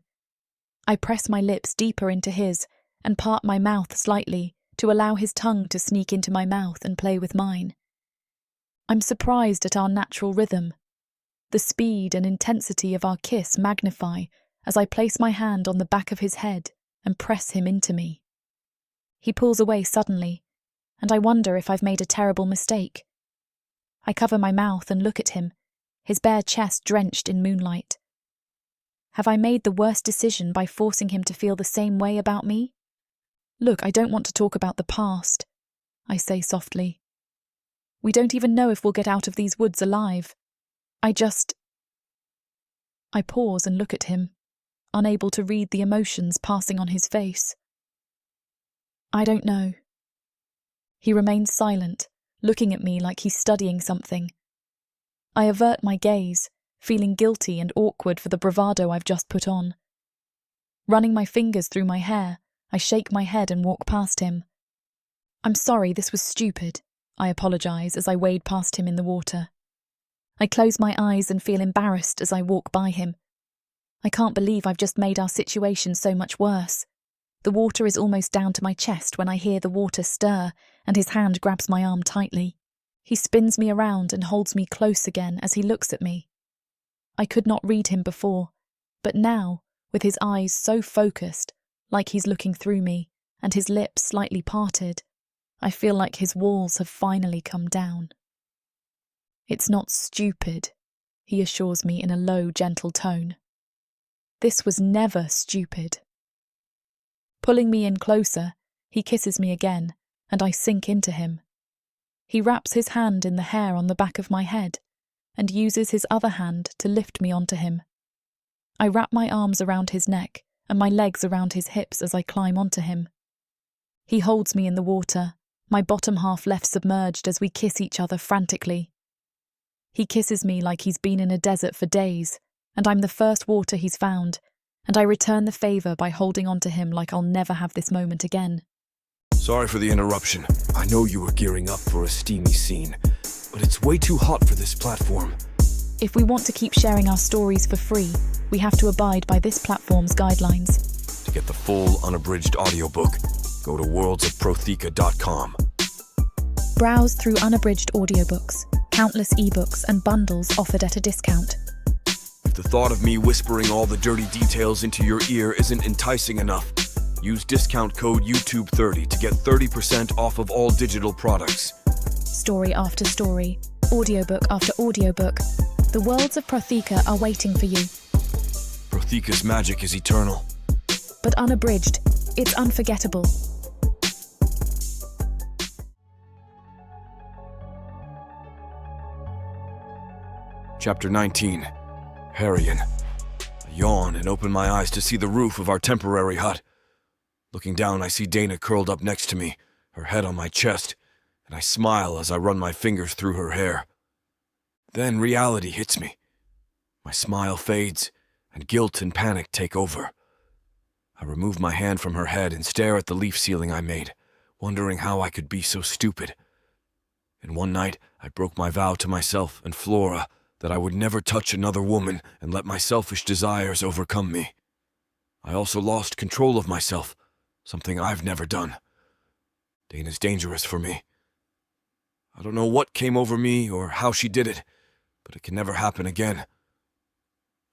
I press my lips deeper into his and part my mouth slightly to allow his tongue to sneak into my mouth and play with mine. I'm surprised at our natural rhythm. The speed and intensity of our kiss magnify as I place my hand on the back of his head and press him into me. He pulls away suddenly, and I wonder if I've made a terrible mistake. I cover my mouth and look at him, his bare chest drenched in moonlight. Have I made the worst decision by forcing him to feel the same way about me? "Look, I don't want to talk about the past," I say softly. "We don't even know if we'll get out of these woods alive. I pause and look at him, unable to read the emotions passing on his face. "I don't know." He remains silent, looking at me like he's studying something. I avert my gaze, feeling guilty and awkward for the bravado I've just put on. Running my fingers through my hair, I shake my head and walk past him. "I'm sorry, this was stupid," I apologize as I wade past him in the water. I close my eyes and feel embarrassed as I walk by him. I can't believe I've just made our situation so much worse. The water is almost down to my chest when I hear the water stir and his hand grabs my arm tightly. He spins me around and holds me close again as he looks at me. I could not read him before, but now, with his eyes so focused, like he's looking through me, and his lips slightly parted, I feel like his walls have finally come down. "It's not stupid," he assures me in a low, gentle tone. "This was never stupid." Pulling me in closer, he kisses me again, and I sink into him. He wraps his hand in the hair on the back of my head and uses his other hand to lift me onto him. I wrap my arms around his neck and my legs around his hips as I climb onto him. He holds me in the water, my bottom half left submerged as we kiss each other frantically. He kisses me like he's been in a desert for days, and I'm the first water he's found, and I return the favour by holding onto him like I'll never have this moment again. Sorry for the interruption. I know you were gearing up for a steamy scene, but it's way too hot for this platform. If we want to keep sharing our stories for free, we have to abide by this platform's guidelines. To get the full unabridged audiobook, go to worldsofprotheka.com. Browse through unabridged audiobooks, countless ebooks and bundles offered at a discount. If the thought of me whispering all the dirty details into your ear isn't enticing enough, use discount code YouTube30 to get 30% off of all digital products. Story after story, audiobook after audiobook, the worlds of Protheka are waiting for you. Protheka's magic is eternal. But unabridged, it's unforgettable. Chapter 19. Hurian. I yawn and open my eyes to see the roof of our temporary hut. Looking down, I see Dana curled up next to me, her head on my chest, and I smile as I run my fingers through her hair. Then reality hits me. My smile fades, and guilt and panic take over. I remove my hand from her head and stare at the leaf ceiling I made, wondering how I could be so stupid. And one night, I broke my vow to myself and Flora that I would never touch another woman and let my selfish desires overcome me. I also lost control of myself, something I've never done. Dana's dangerous for me. I don't know what came over me or how she did it, but it can never happen again.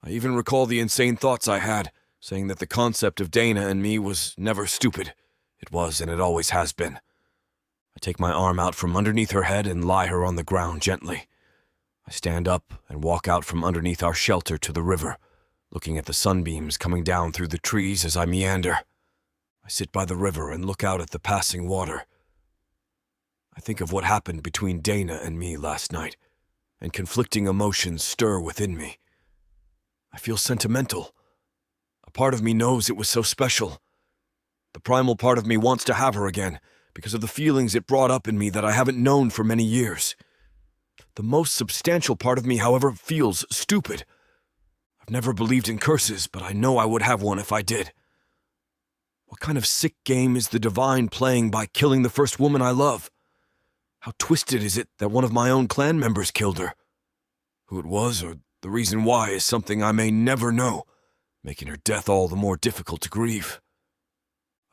I even recall the insane thoughts I had, saying that the concept of Dana and me was never stupid. It was, and it always has been. I take my arm out from underneath her head and lie her on the ground gently. I stand up and walk out from underneath our shelter to the river, looking at the sunbeams coming down through the trees as I meander. I sit by the river and look out at the passing water. I think of what happened between Dana and me last night, and conflicting emotions stir within me. I feel sentimental. A part of me knows it was so special. The primal part of me wants to have her again because of the feelings it brought up in me that I haven't known for many years. The most substantial part of me, however, feels stupid. I've never believed in curses, but I know I would have one if I did. What kind of sick game is the divine playing by killing the first woman I love? How twisted is it that one of my own clan members killed her? Who it was or the reason why is something I may never know, making her death all the more difficult to grieve.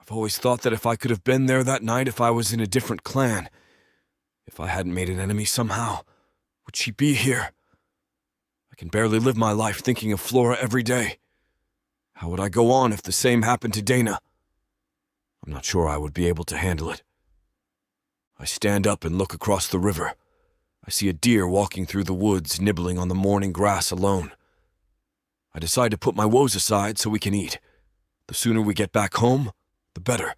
I've always thought that if I could have been there that night if I was in a different clan, if I hadn't made an enemy somehow, would she be here? I can barely live my life thinking of Flora every day. How would I go on if the same happened to Dana? I'm not sure I would be able to handle it. I stand up and look across the river. I see a deer walking through the woods, nibbling on the morning grass alone. I decide to put my woes aside so we can eat. The sooner we get back home, the better.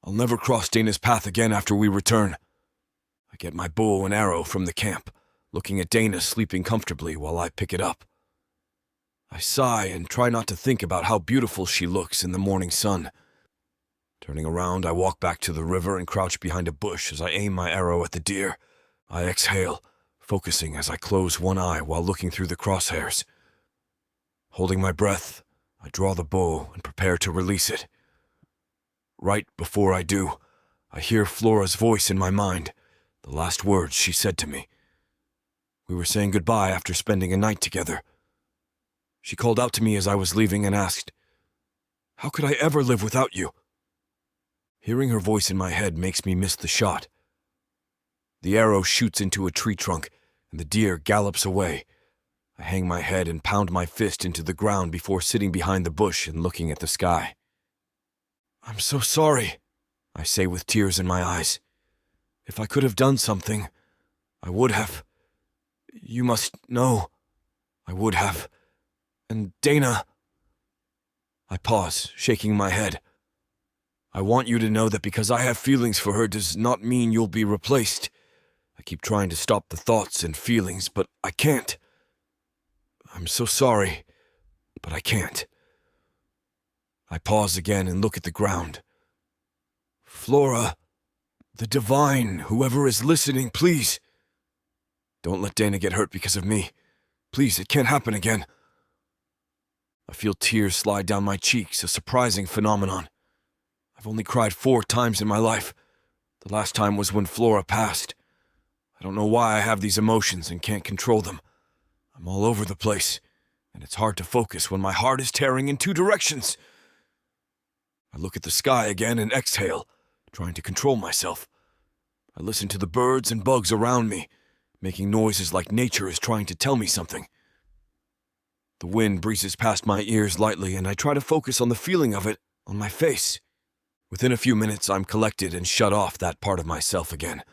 I'll never cross Dana's path again after we return. I get my bow and arrow from the camp, looking at Dana sleeping comfortably while I pick it up. I sigh and try not to think about how beautiful she looks in the morning sun. Turning around, I walk back to the river and crouch behind a bush as I aim my arrow at the deer. I exhale, focusing as I close one eye while looking through the crosshairs. Holding my breath, I draw the bow and prepare to release it. Right before I do, I hear Flora's voice in my mind, the last words she said to me. We were saying goodbye after spending a night together. She called out to me as I was leaving and asked, "How could I ever live without you?" Hearing her voice in my head makes me miss the shot. The arrow shoots into a tree trunk, and the deer gallops away. I hang my head and pound my fist into the ground before sitting behind the bush and looking at the sky. "I'm so sorry," I say with tears in my eyes. "If I could have done something, I would have. You must know, I would have. And Dana..." I pause, shaking my head. "I want you to know that because I have feelings for her does not mean you'll be replaced. I keep trying to stop the thoughts and feelings, but I can't. I'm so sorry, but I can't." I pause again and look at the ground. "Flora, the divine, whoever is listening, please. Don't let Dana get hurt because of me. Please, it can't happen again." I feel tears slide down my cheeks, a surprising phenomenon. I've only cried 4 times in my life. The last time was when Flora passed. I don't know why I have these emotions and can't control them. I'm all over the place, and it's hard to focus when my heart is tearing in 2 directions. I look at the sky again and exhale, trying to control myself. I listen to the birds and bugs around me, making noises like nature is trying to tell me something. The wind breezes past my ears lightly, and I try to focus on the feeling of it on my face. Within a few minutes, I'm collected and shut off that part of myself again.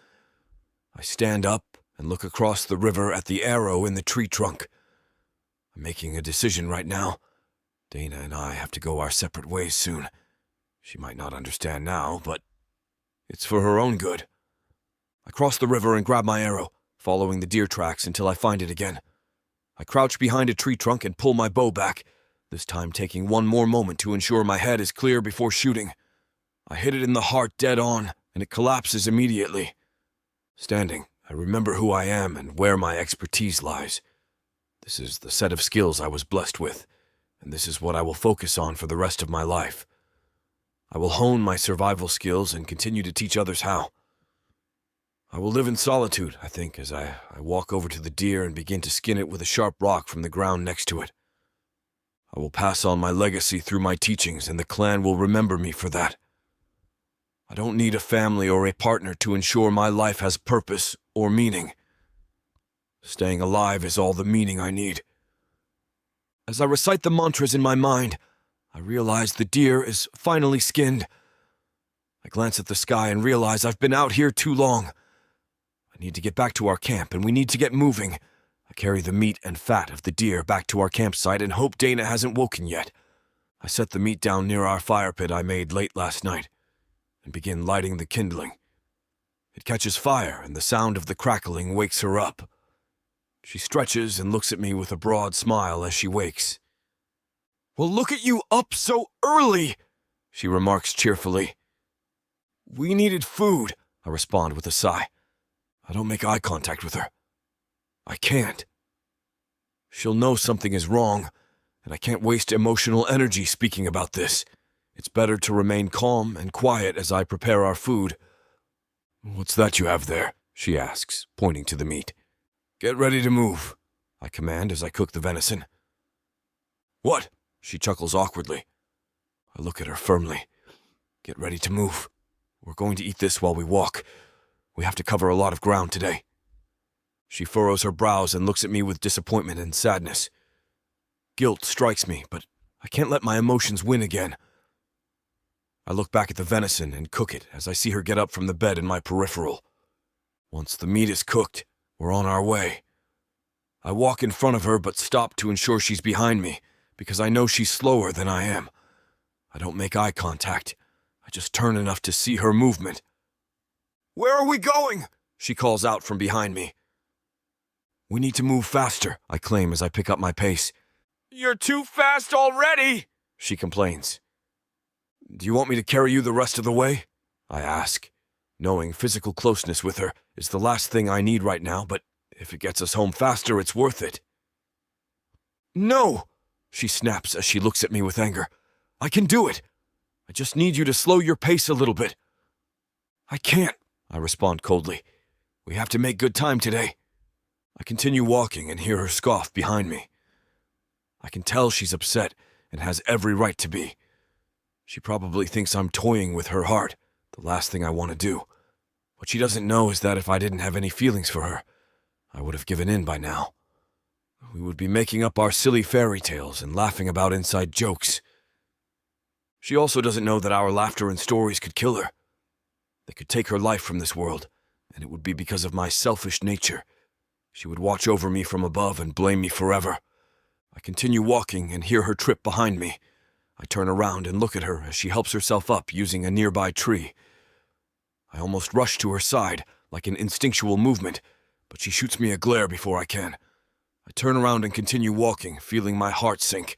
I stand up and look across the river at the arrow in the tree trunk. I'm making a decision right now. Dana and I have to go our separate ways soon. She might not understand now, but it's for her own good. I cross the river and grab my arrow, following the deer tracks until I find it again. I crouch behind a tree trunk and pull my bow back, this time taking one more moment to ensure my head is clear before shooting. I hit it in the heart dead on, and it collapses immediately. Standing, I remember who I am and where my expertise lies. This is the set of skills I was blessed with, and this is what I will focus on for the rest of my life. I will hone my survival skills and continue to teach others how. I will live in solitude, I think, as I walk over to the deer and begin to skin it with a sharp rock from the ground next to it. I will pass on my legacy through my teachings, and the clan will remember me for that. I don't need a family or a partner to ensure my life has purpose or meaning. Staying alive is all the meaning I need. As I recite the mantras in my mind, I realize the deer is finally skinned. I glance at the sky and realize I've been out here too long. I need to get back to our camp, and we need to get moving. I carry the meat and fat of the deer back to our campsite and hope Dana hasn't woken yet. I set the meat down near our fire pit I made late last night and begin lighting the kindling. It catches fire, and the sound of the crackling wakes her up. She stretches and looks at me with a broad smile as she wakes. "Well, look at you up so early," she remarks cheerfully. "We needed food," I respond with a sigh. I don't make eye contact with her. I can't. She'll know something is wrong, and I can't waste emotional energy speaking about this. It's better to remain calm and quiet as I prepare our food. "What's that you have there?" she asks, pointing to the meat. "Get ready to move," I command as I cook the venison. "What?" she chuckles awkwardly. I look at her firmly. "Get ready to move. We're going to eat this while we walk. We have to cover a lot of ground today." She furrows her brows and looks at me with disappointment and sadness. Guilt strikes me, but I can't let my emotions win again. I look back at the venison and cook it as I see her get up from the bed in my peripheral. Once the meat is cooked, we're on our way. I walk in front of her but stop to ensure she's behind me, because I know she's slower than I am. I don't make eye contact. I just turn enough to see her movement. "Where are we going?" she calls out from behind me. "We need to move faster," I claim as I pick up my pace. "You're too fast already," she complains. "Do you want me to carry you the rest of the way?" I ask, knowing physical closeness with her is the last thing I need right now, but if it gets us home faster, it's worth it. "No," she snaps as she looks at me with anger. "I can do it. I just need you to slow your pace a little bit." "I can't," I respond coldly. "We have to make good time today." I continue walking and hear her scoff behind me. I can tell she's upset and has every right to be. She probably thinks I'm toying with her heart, the last thing I want to do. What she doesn't know is that if I didn't have any feelings for her, I would have given in by now. We would be making up our silly fairy tales and laughing about inside jokes. She also doesn't know that our laughter and stories could kill her. They could take her life from this world, and it would be because of my selfish nature. She would watch over me from above and blame me forever. I continue walking and hear her trip behind me. I turn around and look at her as she helps herself up using a nearby tree. I almost rush to her side, like an instinctual movement, but she shoots me a glare before I can. I turn around and continue walking, feeling my heart sink.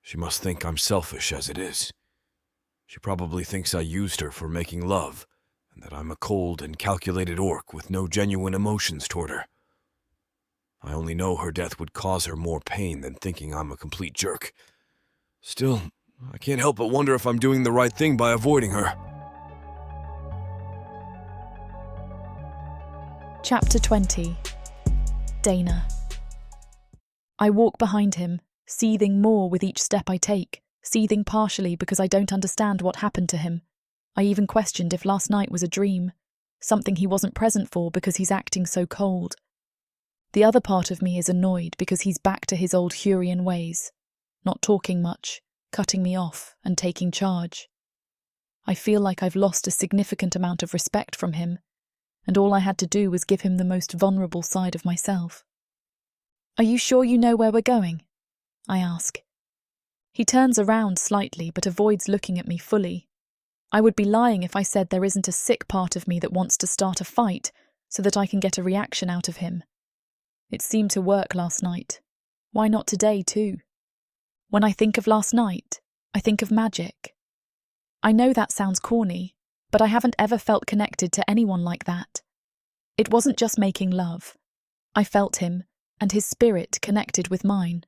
She must think I'm selfish as it is. She probably thinks I used her for making love, and that I'm a cold and calculated orc with no genuine emotions toward her. I only know her death would cause her more pain than thinking I'm a complete jerk. Still, I can't help but wonder if I'm doing the right thing by avoiding her. Chapter 20. Dana. I walk behind him, seething more with each step I take, seething partially because I don't understand what happened to him. I even questioned if last night was a dream, something he wasn't present for because he's acting so cold. The other part of me is annoyed because he's back to his old Hurian ways, not talking much, cutting me off and taking charge. I feel like I've lost a significant amount of respect from him, and all I had to do was give him the most vulnerable side of myself. "Are you sure you know where we're going?" I ask. He turns around slightly but avoids looking at me fully. I would be lying if I said there isn't a sick part of me that wants to start a fight so that I can get a reaction out of him. It seemed to work last night. Why not today too? When I think of last night, I think of magic. I know that sounds corny, but I haven't ever felt connected to anyone like that. It wasn't just making love. I felt him, and his spirit connected with mine.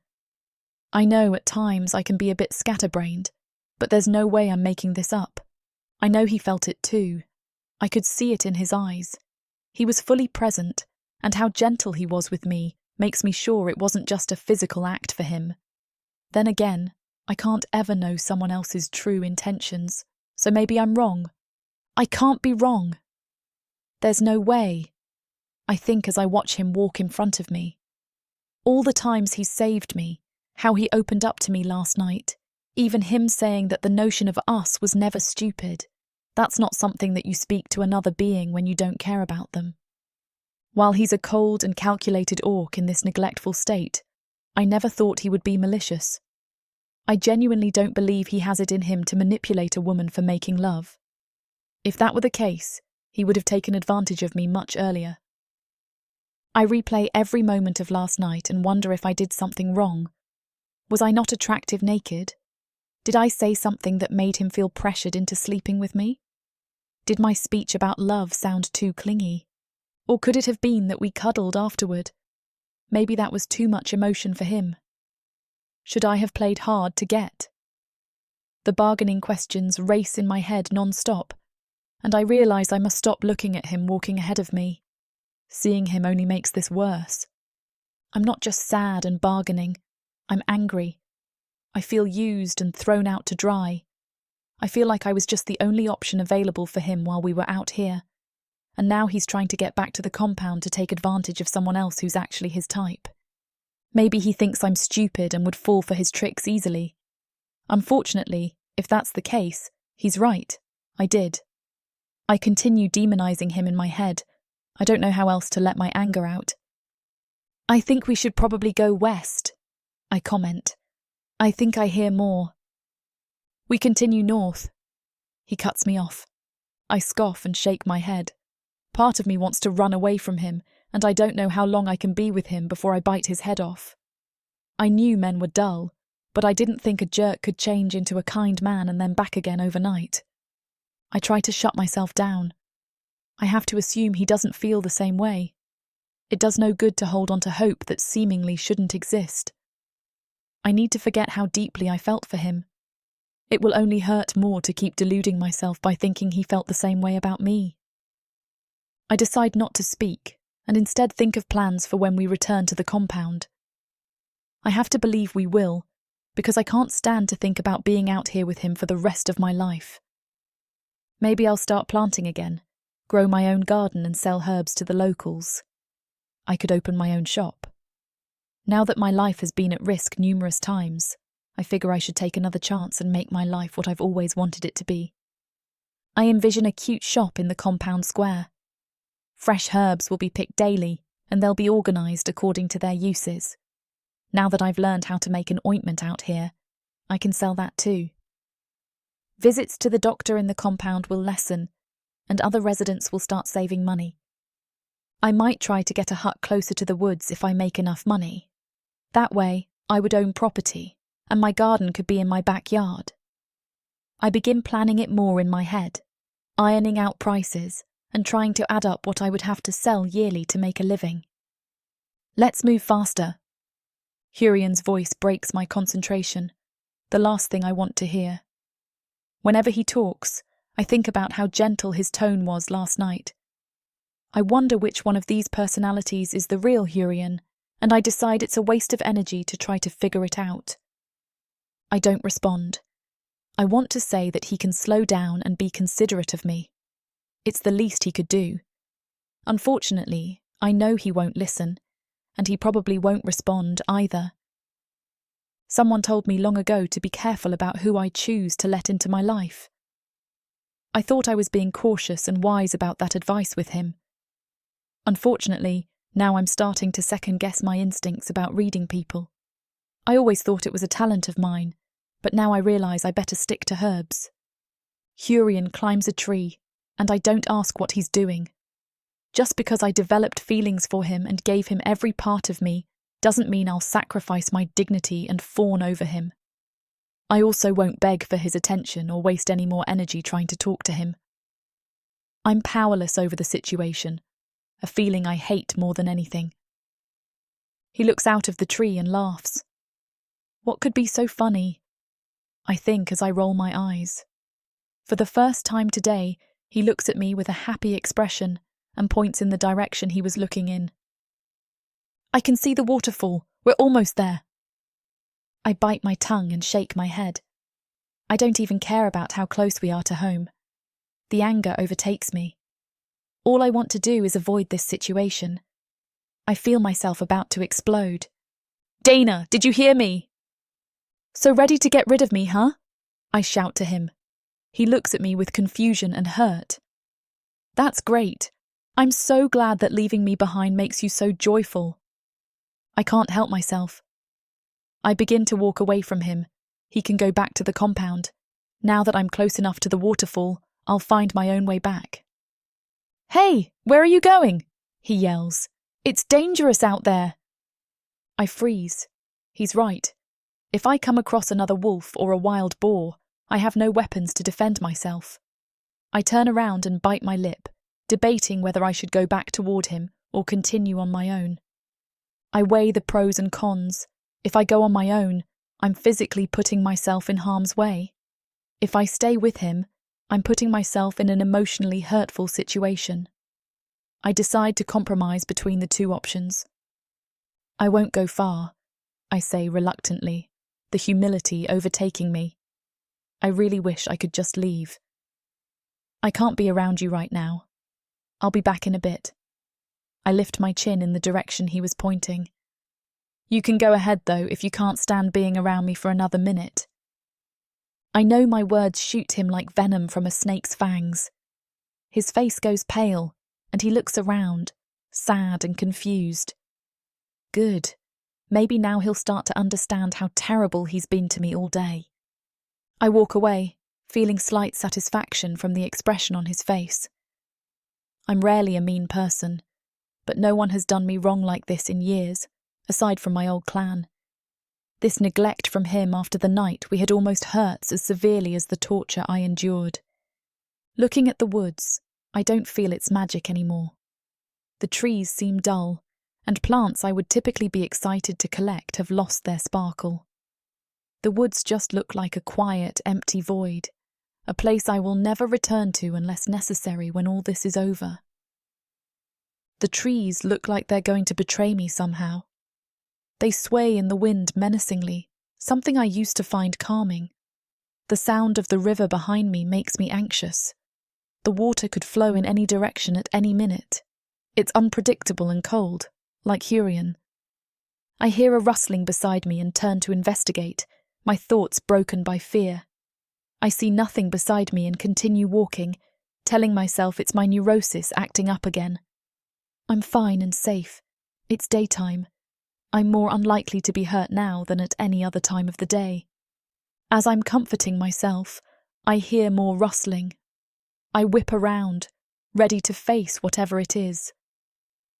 I know at times I can be a bit scatterbrained, but there's no way I'm making this up. I know he felt it too. I could see it in his eyes. He was fully present, and how gentle he was with me makes me sure it wasn't just a physical act for him. Then again, I can't ever know someone else's true intentions, so maybe I'm wrong. I can't be wrong. There's no way. I think as I watch him walk in front of me. All the times he's saved me, how he opened up to me last night, even him saying that the notion of us was never stupid. That's not something that you speak to another being when you don't care about them. While he's a cold and calculated orc in this neglectful state, I never thought he would be malicious. I genuinely don't believe he has it in him to manipulate a woman for making love. If that were the case, he would have taken advantage of me much earlier. I replay every moment of last night and wonder if I did something wrong. Was I not attractive naked? Did I say something that made him feel pressured into sleeping with me? Did my speech about love sound too clingy? Or could it have been that we cuddled afterward? Maybe that was too much emotion for him. Should I have played hard to get? The bargaining questions race in my head non-stop, and I realise I must stop looking at him walking ahead of me. Seeing him only makes this worse. I'm not just sad and bargaining, I'm angry. I feel used and thrown out to dry. I feel like I was just the only option available for him while we were out here, and now he's trying to get back to the compound to take advantage of someone else who's actually his type. Maybe he thinks I'm stupid and would fall for his tricks easily. Unfortunately, if that's the case, he's right. I did. I continue demonizing him in my head. I don't know how else to let my anger out. I think we should probably go west, I comment. I think I hear more. We continue north. He cuts me off. I scoff and shake my head. Part of me wants to run away from him, and I don't know how long I can be with him before I bite his head off. I knew men were dull, but I didn't think a jerk could change into a kind man and then back again overnight. I try to shut myself down. I have to assume he doesn't feel the same way. It does no good to hold on to hope that seemingly shouldn't exist. I need to forget how deeply I felt for him. It will only hurt more to keep deluding myself by thinking he felt the same way about me. I decide not to speak, and instead think of plans for when we return to the compound. I have to believe we will, because I can't stand to think about being out here with him for the rest of my life. Maybe I'll start planting again, grow my own garden and sell herbs to the locals. I could open my own shop. Now that my life has been at risk numerous times, I figure I should take another chance and make my life what I've always wanted it to be. I envision a cute shop in the compound square. Fresh herbs will be picked daily, and they'll be organised according to their uses. Now that I've learned how to make an ointment out here, I can sell that too. Visits to the doctor in the compound will lessen, and other residents will start saving money. I might try to get a hut closer to the woods if I make enough money. That way, I would own property, and my garden could be in my backyard. I begin planning it more in my head, ironing out prices, and trying to add up what I would have to sell yearly to make a living. Let's move faster. Hurian's voice breaks my concentration, the last thing I want to hear. Whenever he talks, I think about how gentle his tone was last night. I wonder which one of these personalities is the real Hurian, and I decide it's a waste of energy to try to figure it out. I don't respond. I want to say that he can slow down and be considerate of me. It's the least he could do. Unfortunately, I know he won't listen, and he probably won't respond either. Someone told me long ago to be careful about who I choose to let into my life. I thought I was being cautious and wise about that advice with him. Unfortunately, now I'm starting to second-guess my instincts about reading people. I always thought it was a talent of mine, but now I realise I better stick to herbs. Hurian climbs a tree, and I don't ask what he's doing. Just because I developed feelings for him and gave him every part of me doesn't mean I'll sacrifice my dignity and fawn over him. I also won't beg for his attention or waste any more energy trying to talk to him. I'm powerless over the situation, a feeling I hate more than anything. He looks out of the tree and laughs. What could be so funny? I think as I roll my eyes. For the first time today, he looks at me with a happy expression and points in the direction he was looking in. I can see the waterfall. We're almost there. I bite my tongue and shake my head. I don't even care about how close we are to home. The anger overtakes me. All I want to do is avoid this situation. I feel myself about to explode. Dana, did you hear me? So ready to get rid of me, huh? I shout to him. He looks at me with confusion and hurt. That's great. I'm so glad that leaving me behind makes you so joyful. I can't help myself. I begin to walk away from him. He can go back to the compound. Now that I'm close enough to the waterfall, I'll find my own way back. Hey, where are you going? He yells. It's dangerous out there. I freeze. He's right. If I come across another wolf or a wild boar, I have no weapons to defend myself. I turn around and bite my lip, debating whether I should go back toward him or continue on my own. I weigh the pros and cons. If I go on my own, I'm physically putting myself in harm's way. If I stay with him, I'm putting myself in an emotionally hurtful situation. I decide to compromise between the two options. I won't go far, I say reluctantly, the humility overtaking me. I really wish I could just leave. I can't be around you right now. I'll be back in a bit. I lift my chin in the direction he was pointing. You can go ahead, though, if you can't stand being around me for another minute. I know my words shoot him like venom from a snake's fangs. His face goes pale, and he looks around, sad and confused. Good. Maybe now he'll start to understand how terrible he's been to me all day. I walk away, feeling slight satisfaction from the expression on his face. I'm rarely a mean person, but no one has done me wrong like this in years, aside from my old clan. This neglect from him after the night we had almost hurts as severely as the torture I endured. Looking at the woods, I don't feel its magic anymore. The trees seem dull, and plants I would typically be excited to collect have lost their sparkle. The woods just look like a quiet, empty void, a place I will never return to unless necessary when all this is over. The trees look like they're going to betray me somehow. They sway in the wind menacingly, something I used to find calming. The sound of the river behind me makes me anxious. The water could flow in any direction at any minute. It's unpredictable and cold, like Hurian. I hear a rustling beside me and turn to investigate, my thoughts broken by fear. I see nothing beside me and continue walking, telling myself it's my neurosis acting up again. I'm fine and safe. It's daytime. I'm more unlikely to be hurt now than at any other time of the day. As I'm comforting myself, I hear more rustling. I whip around, ready to face whatever it is.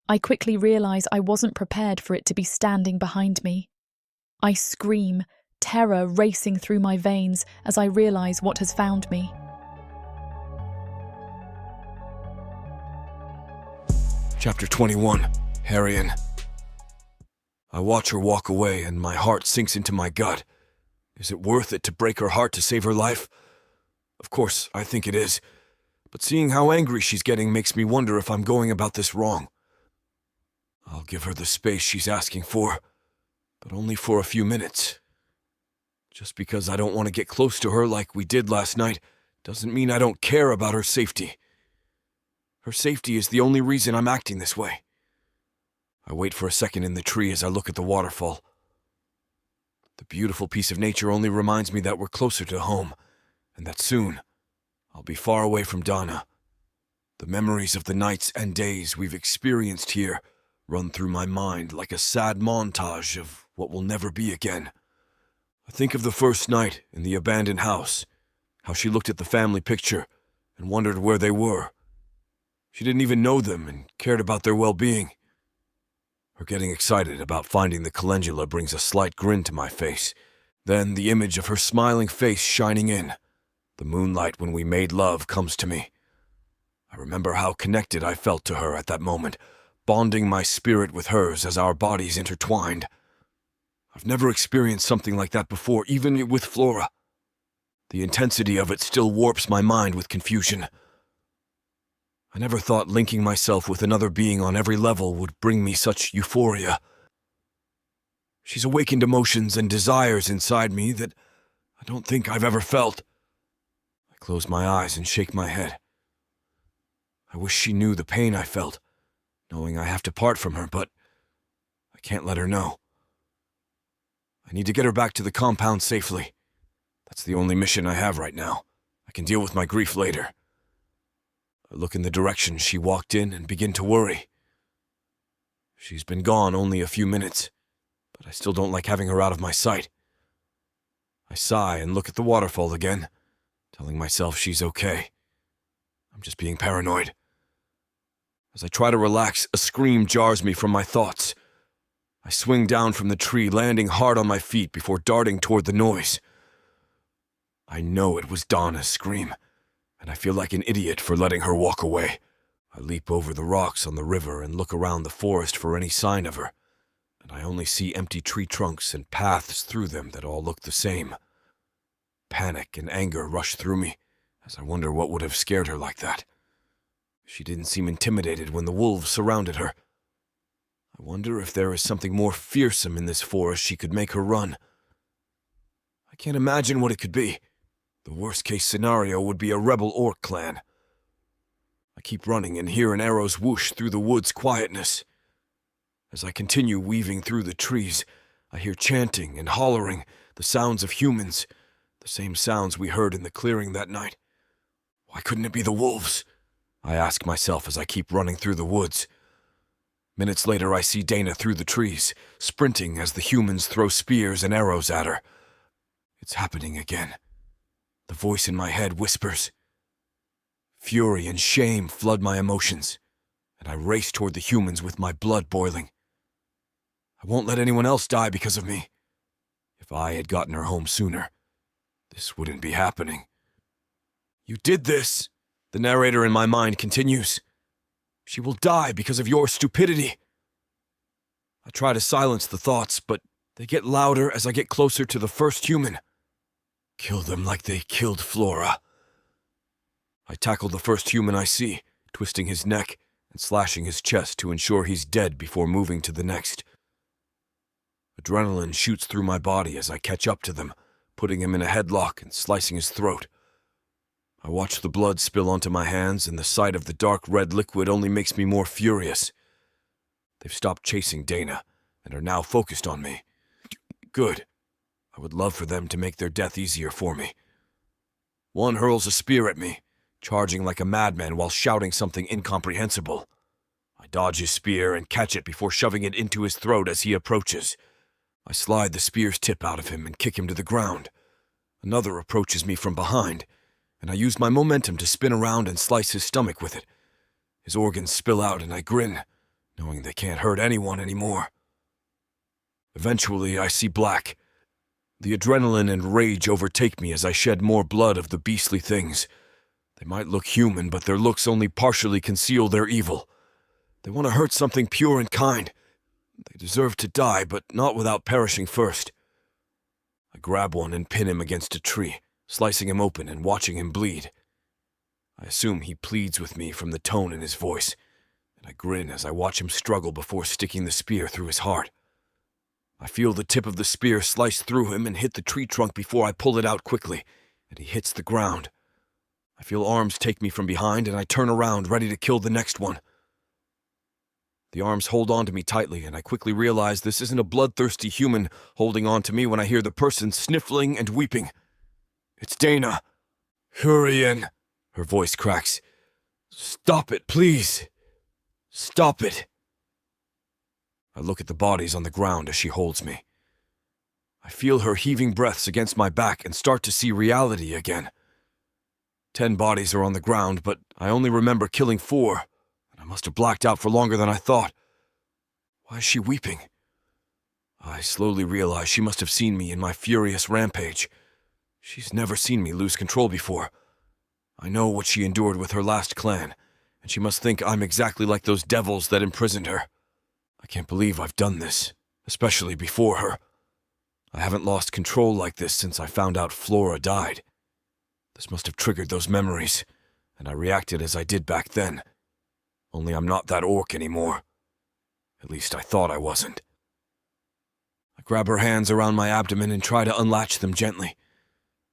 I quickly realize I wasn't prepared for it to be standing behind me. I scream, terror racing through my veins as I realize what has found me. Chapter 21, Hurian. I watch her walk away and my heart sinks into my gut. Is it worth it to break her heart to save her life? Of course, I think it is. But seeing how angry she's getting makes me wonder if I'm going about this wrong. I'll give her the space she's asking for, but only for a few minutes. Just because I don't want to get close to her like we did last night doesn't mean I don't care about her safety. Her safety is the only reason I'm acting this way. I wait for a second in the tree as I look at the waterfall. The beautiful piece of nature only reminds me that we're closer to home, and that soon I'll be far away from Dana. The memories of the nights and days we've experienced here run through my mind like a sad montage of what will never be again. I think of the first night in the abandoned house, how she looked at the family picture and wondered where they were. She didn't even know them and cared about their well-being. Her getting excited about finding the calendula brings a slight grin to my face. Then the image of her smiling face shining in. The moonlight when we made love comes to me. I remember how connected I felt to her at that moment, bonding my spirit with hers as our bodies intertwined. I've never experienced something like that before, even with Flora. The intensity of it still warps my mind with confusion. I never thought linking myself with another being on every level would bring me such euphoria. She's awakened emotions and desires inside me that I don't think I've ever felt. I close my eyes and shake my head. I wish she knew the pain I felt, knowing I have to part from her, but I can't let her know. I need to get her back to the compound safely. That's the only mission I have right now. I can deal with my grief later. I look in the direction she walked in and begin to worry. She's been gone only a few minutes, but I still don't like having her out of my sight. I sigh and look at the waterfall again, telling myself she's okay. I'm just being paranoid. As I try to relax, a scream jars me from my thoughts. I swing down from the tree, landing hard on my feet before darting toward the noise. I know it was Donna's scream, and I feel like an idiot for letting her walk away. I leap over the rocks on the river and look around the forest for any sign of her, and I only see empty tree trunks and paths through them that all look the same. Panic and anger rush through me, as I wonder what would have scared her like that. She didn't seem intimidated when the wolves surrounded her. I wonder if there is something more fearsome in this forest she could make her run. I can't imagine what it could be. The worst-case scenario would be a rebel orc clan. I keep running and hear an arrow's whoosh through the wood's quietness. As I continue weaving through the trees, I hear chanting and hollering, the sounds of humans, the same sounds we heard in the clearing that night. Why couldn't it be the wolves? I ask myself as I keep running through the woods. Minutes later, I see Dana through the trees, sprinting as the humans throw spears and arrows at her. It's happening again. The voice in my head whispers. Fury and shame flood my emotions, and I race toward the humans with my blood boiling. I won't let anyone else die because of me. If I had gotten her home sooner, this wouldn't be happening. You did this, the narrator in my mind continues. She will die because of your stupidity. I try to silence the thoughts, but they get louder as I get closer to the first human. Kill them like they killed Flora. I tackle the first human I see, twisting his neck and slashing his chest to ensure he's dead before moving to the next. Adrenaline shoots through my body as I catch up to them, putting him in a headlock and slicing his throat. I watch the blood spill onto my hands, and the sight of the dark red liquid only makes me more furious. They've stopped chasing Dana and are now focused on me. Good. I would love for them to make their death easier for me. One hurls a spear at me, charging like a madman while shouting something incomprehensible. I dodge his spear and catch it before shoving it into his throat as he approaches. I slide the spear's tip out of him and kick him to the ground. Another approaches me from behind, and I use my momentum to spin around and slice his stomach with it. His organs spill out and I grin, knowing they can't hurt anyone anymore. Eventually, I see black. The adrenaline and rage overtake me as I shed more blood of the beastly things. They might look human, but their looks only partially conceal their evil. They want to hurt something pure and kind. They deserve to die, but not without perishing first. I grab one and pin him against a tree, slicing him open and watching him bleed. I assume he pleads with me from the tone in his voice, and I grin as I watch him struggle before sticking the spear through his heart. I feel the tip of the spear slice through him and hit the tree trunk before I pull it out quickly, and he hits the ground. I feel arms take me from behind, and I turn around, ready to kill the next one. The arms hold on to me tightly, and I quickly realize this isn't a bloodthirsty human holding on to me when I hear the person sniffling and weeping. It's Dana. Hurian, her voice cracks. Stop it, please. Stop it. I look at the bodies on the ground as she holds me. I feel her heaving breaths against my back and start to see reality again. 10 bodies are on the ground, but I only remember killing 4, and I must have blacked out for longer than I thought. Why is she weeping? I slowly realize she must have seen me in my furious rampage. She's never seen me lose control before. I know what she endured with her last clan, and she must think I'm exactly like those devils that imprisoned her. I can't believe I've done this, especially before her. I haven't lost control like this since I found out Flora died. This must have triggered those memories, and I reacted as I did back then. Only I'm not that orc anymore. At least I thought I wasn't. I grab her hands around my abdomen and try to unlatch them gently.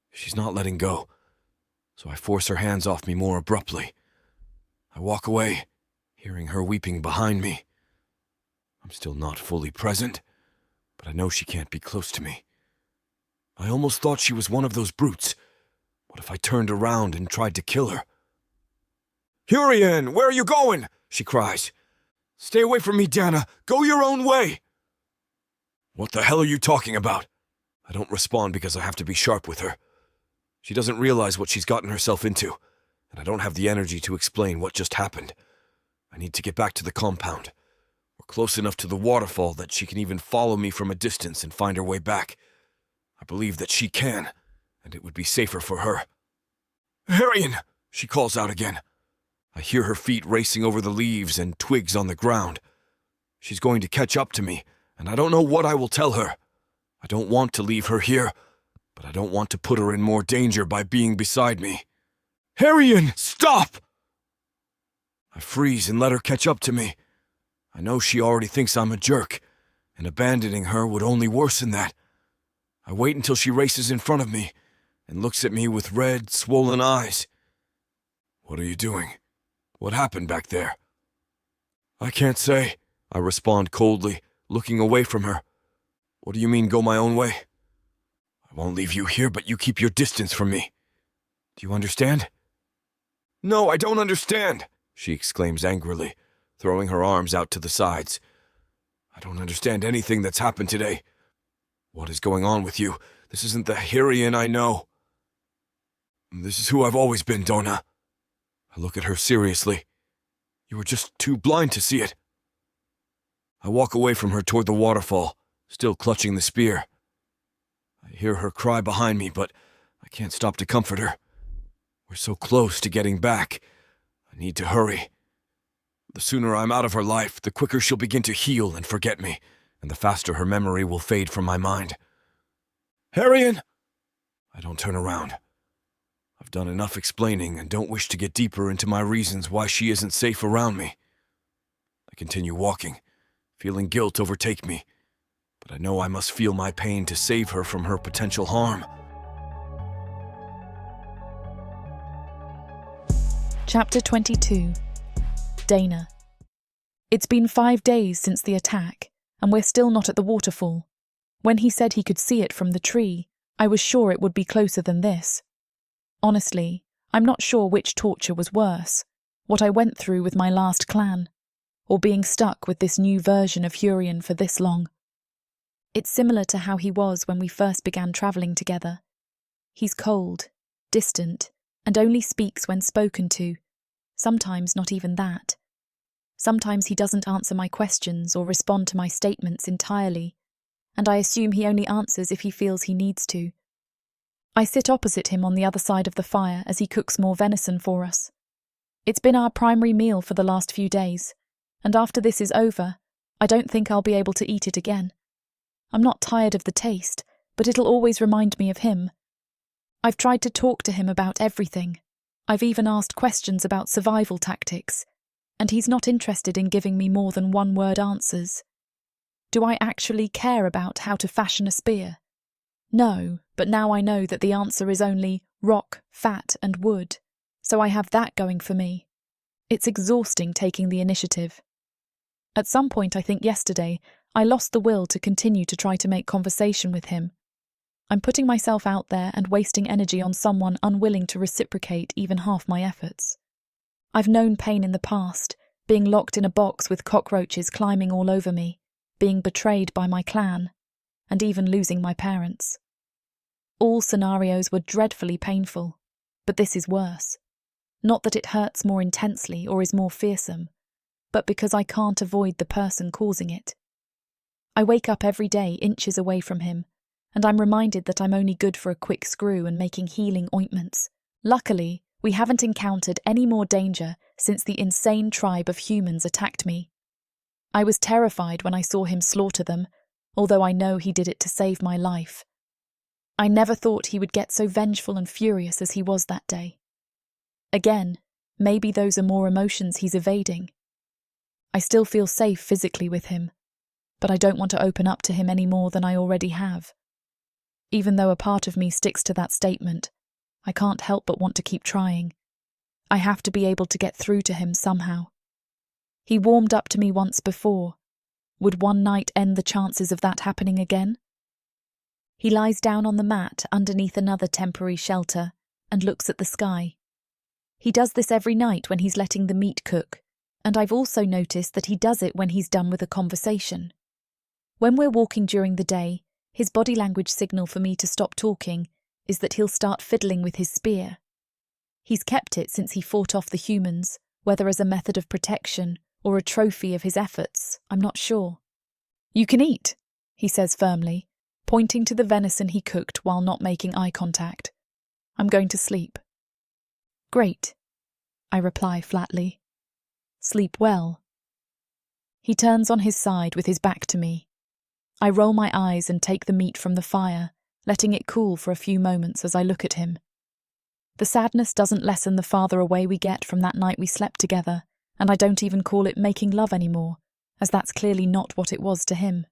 She's not letting go, so I force her hands off me more abruptly. I walk away, hearing her weeping behind me. I'm still not fully present, but I know she can't be close to me. I almost thought she was one of those brutes. What if I turned around and tried to kill her? "Hurian, where are you going?" she cries. "Stay away from me, Dana. Go your own way." What the hell are you talking about? I don't respond because I have to be sharp with her. She doesn't realize what she's gotten herself into, and I don't have the energy to explain what just happened. I need to get back to the compound. We're close enough to the waterfall that she can even follow me from a distance and find her way back. I believe that she can, and it would be safer for her. "Hurian!" she calls out again. I hear her feet racing over the leaves and twigs on the ground. She's going to catch up to me, and I don't know what I will tell her. I don't want to leave her here, but I don't want to put her in more danger by being beside me. "Hurian, stop!" I freeze and let her catch up to me. I know she already thinks I'm a jerk, and abandoning her would only worsen that. I wait until she races in front of me and looks at me with red, swollen eyes. "What are you doing? What happened back there?" "I can't say," I respond coldly, looking away from her. "What do you mean, go my own way?" "I won't leave you here, but you keep your distance from me. Do you understand?" "No, I don't understand," she exclaims angrily, throwing her arms out to the sides. "I don't understand anything that's happened today. What is going on with you? This isn't the Hurian I know." "This is who I've always been, Donna." I look at her seriously. "You were just too blind to see it." I walk away from her toward the waterfall, still clutching the spear. I hear her cry behind me, but I can't stop to comfort her. We're so close to getting back. I need to hurry. The sooner I'm out of her life, the quicker she'll begin to heal and forget me, and the faster her memory will fade from my mind. "Hurian!" I don't turn around. I've done enough explaining and don't wish to get deeper into my reasons why she isn't safe around me. I continue walking, feeling guilt overtake me, but I know I must feel my pain to save her from her potential harm. Chapter 22. Dana. It's been 5 days since the attack, and we're still not at the waterfall. When he said he could see it from the tree, I was sure it would be closer than this. Honestly, I'm not sure which torture was worse, what I went through with my last clan, or being stuck with this new version of Hurian for this long. It's similar to how he was when we first began travelling together. He's cold, distant, and only speaks when spoken to, sometimes not even that. Sometimes he doesn't answer my questions or respond to my statements entirely, and I assume he only answers if he feels he needs to. I sit opposite him on the other side of the fire as he cooks more venison for us. It's been our primary meal for the last few days, and after this is over, I don't think I'll be able to eat it again. I'm not tired of the taste, but it'll always remind me of him. I've tried to talk to him about everything. I've even asked questions about survival tactics, and he's not interested in giving me more than one-word answers. Do I actually care about how to fashion a spear? No, but now I know that the answer is only rock, fat, and wood, so I have that going for me. It's exhausting taking the initiative. At some point, I think yesterday, I lost the will to continue to try to make conversation with him. I'm putting myself out there and wasting energy on someone unwilling to reciprocate even half my efforts. I've known pain in the past, being locked in a box with cockroaches climbing all over me, being betrayed by my clan, and even losing my parents. All scenarios were dreadfully painful, but this is worse. Not that it hurts more intensely or is more fearsome, but because I can't avoid the person causing it. I wake up every day inches away from him, and I'm reminded that I'm only good for a quick screw and making healing ointments. Luckily, We haven't encountered any more danger since the insane tribe of humans attacked me. I was terrified when I saw him slaughter them, although I know he did it to save my life. I never thought he would get so vengeful and furious as he was that day. Again, maybe those are more emotions he's evading. I still feel safe physically with him, but I don't want to open up to him any more than I already have. Even though a part of me sticks to that statement, I can't help but want to keep trying. I have to be able to get through to him somehow. He warmed up to me once before. Would one night end the chances of that happening again? He lies down on the mat underneath another temporary shelter and looks at the sky. He does this every night when he's letting the meat cook, and I've also noticed that he does it when he's done with a conversation. When we're walking during the day, his body language signal for me to stop talking is that he'll start fiddling with his spear. He's kept it since he fought off the humans, whether as a method of protection or a trophy of his efforts, I'm not sure. "You can eat," he says firmly, pointing to the venison he cooked while not making eye contact. "I'm going to sleep." "Great," I reply flatly. "Sleep well." He turns on his side with his back to me. I roll my eyes and take the meat from the fire, letting it cool for a few moments as I look at him. The sadness doesn't lessen the farther away we get from that night we slept together, and I don't even call it making love anymore, as that's clearly not what it was to him.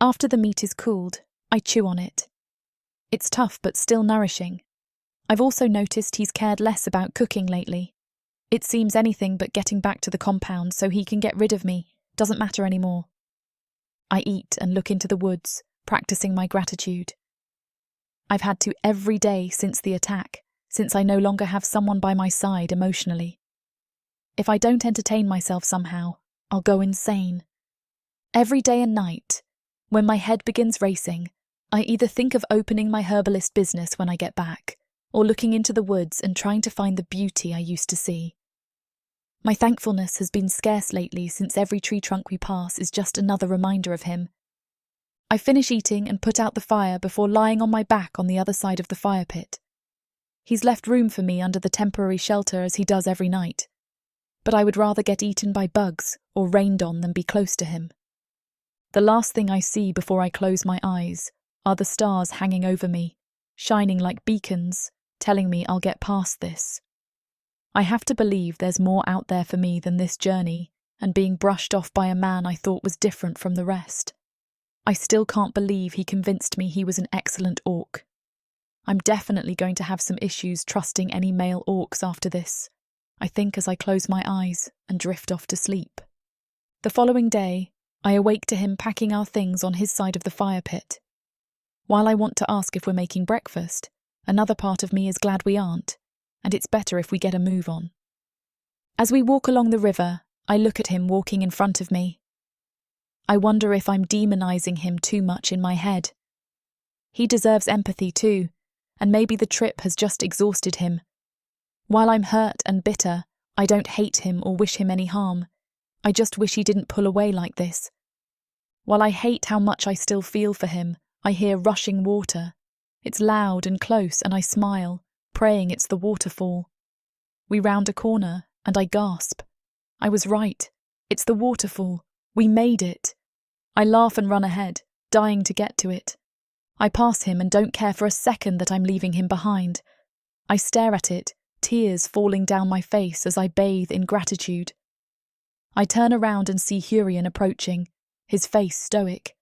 After the meat is cooled, I chew on it. It's tough but still nourishing. I've also noticed he's cared less about cooking lately. It seems anything but getting back to the compound so he can get rid of me doesn't matter anymore. I eat and look into the woods, practicing my gratitude. I've had to every day since the attack, since I no longer have someone by my side emotionally. If I don't entertain myself somehow, I'll go insane. Every day and night, when my head begins racing, I either think of opening my herbalist business when I get back, or looking into the woods and trying to find the beauty I used to see. My thankfulness has been scarce lately since every tree trunk we pass is just another reminder of him. I finish eating and put out the fire before lying on my back on the other side of the fire pit. He's left room for me under the temporary shelter as he does every night, but I would rather get eaten by bugs or rained on than be close to him. The last thing I see before I close my eyes are the stars hanging over me, shining like beacons, telling me I'll get past this. I have to believe there's more out there for me than this journey and being brushed off by a man I thought was different from the rest. I still can't believe he convinced me he was an excellent orc. I'm definitely going to have some issues trusting any male orcs after this, I think as I close my eyes and drift off to sleep. The following day, I awake to him packing our things on his side of the fire pit. While I want to ask if we're making breakfast, another part of me is glad we aren't, and it's better if we get a move on. As we walk along the river, I look at him walking in front of me. I wonder if I'm demonizing him too much in my head. He deserves empathy too, and maybe the trip has just exhausted him. While I'm hurt and bitter, I don't hate him or wish him any harm. I just wish he didn't pull away like this. While I hate how much I still feel for him, I hear rushing water. It's loud and close, and I smile, praying it's the waterfall. We round a corner, and I gasp. I was right. It's the waterfall. We made it. I laugh and run ahead, dying to get to it. I pass him and don't care for a second that I'm leaving him behind. I stare at it, tears falling down my face as I bathe in gratitude. I turn around and see Hurian approaching, his face stoic.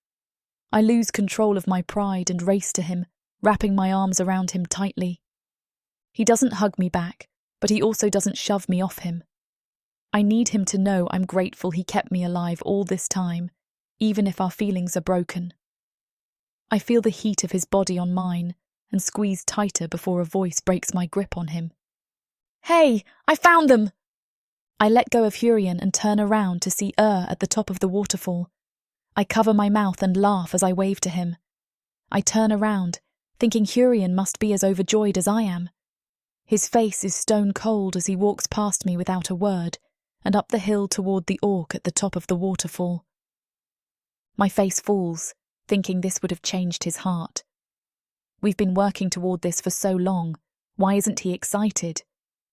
I lose control of my pride and race to him, wrapping my arms around him tightly. He doesn't hug me back, but he also doesn't shove me off him. I need him to know I'm grateful he kept me alive all this time, even if our feelings are broken. I feel the heat of his body on mine and squeeze tighter before a voice breaks my grip on him. "Hey, I found them!" I let go of Hurian and turn around to see at the top of the waterfall. I cover my mouth and laugh as I wave to him. I turn around, thinking Hurian must be as overjoyed as I am. His face is stone cold as he walks past me without a word, and up the hill toward the orc at the top of the waterfall. My face falls, thinking this would have changed his heart. We've been working toward this for so long. Why isn't he excited?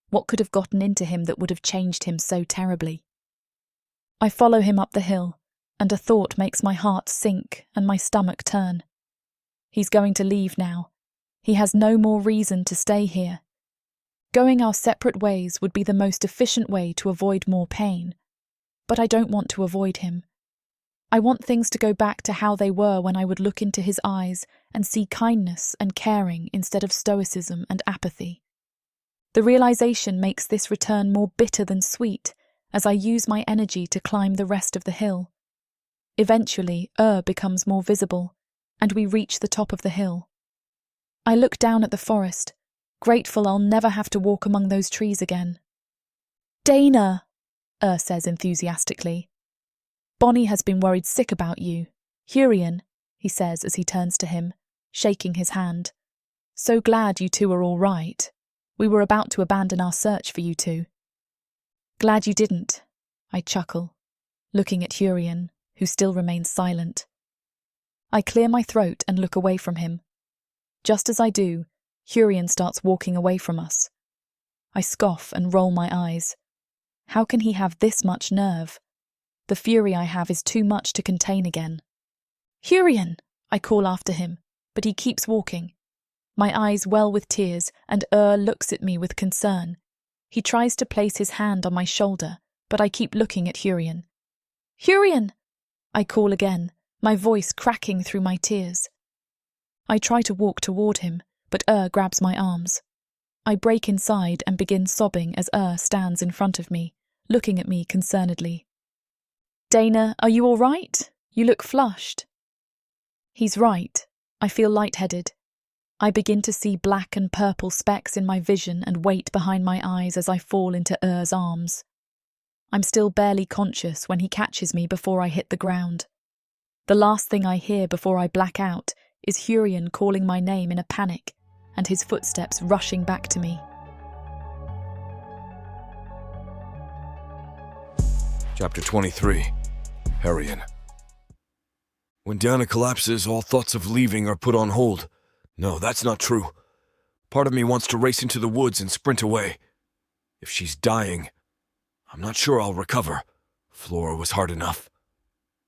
What could have gotten into him that would have changed him so terribly? I follow him up the hill, and a thought makes my heart sink and my stomach turn. He's going to leave now. He has no more reason to stay here. Going our separate ways would be the most efficient way to avoid more pain. But I don't want to avoid him. I want things to go back to how they were when I would look into his eyes and see kindness and caring instead of stoicism and apathy. The realization makes this return more bitter than sweet as I use my energy to climb the rest of the hill. Eventually, becomes more visible, and we reach the top of the hill. I look down at the forest, grateful I'll never have to walk among those trees again. "Dana," says enthusiastically. "Bonnie has been worried sick about you. Hurian," he says as he turns to him, shaking his hand. "So glad you two are all right. We were about to abandon our search for you two." "Glad you didn't," I chuckle, looking at Hurian, who still remains silent. I clear my throat and look away from him. Just as I do, Hurian starts walking away from us. I scoff and roll my eyes. How can he have this much nerve? The fury I have is too much to contain again. "Hurian!" I call after him, but he keeps walking. My eyes well with tears, and looks at me with concern. He tries to place his hand on my shoulder, but I keep looking at Hurian. "Hurian!" I call again, my voice cracking through my tears. I try to walk toward him, but grabs my arms. I break inside and begin sobbing as stands in front of me, looking at me concernedly. "Dana, are you all right? You look flushed." He's right. I feel lightheaded. I begin to see black and purple specks in my vision and weight behind my eyes as I fall into arms. I'm still barely conscious when he catches me before I hit the ground. The last thing I hear before I black out is Hurian calling my name in a panic and his footsteps rushing back to me. Chapter 23. Hurian. When Dana collapses, all thoughts of leaving are put on hold. No, that's not true. Part of me wants to race into the woods and sprint away. If she's dying, I'm not sure I'll recover. Flora was hard enough.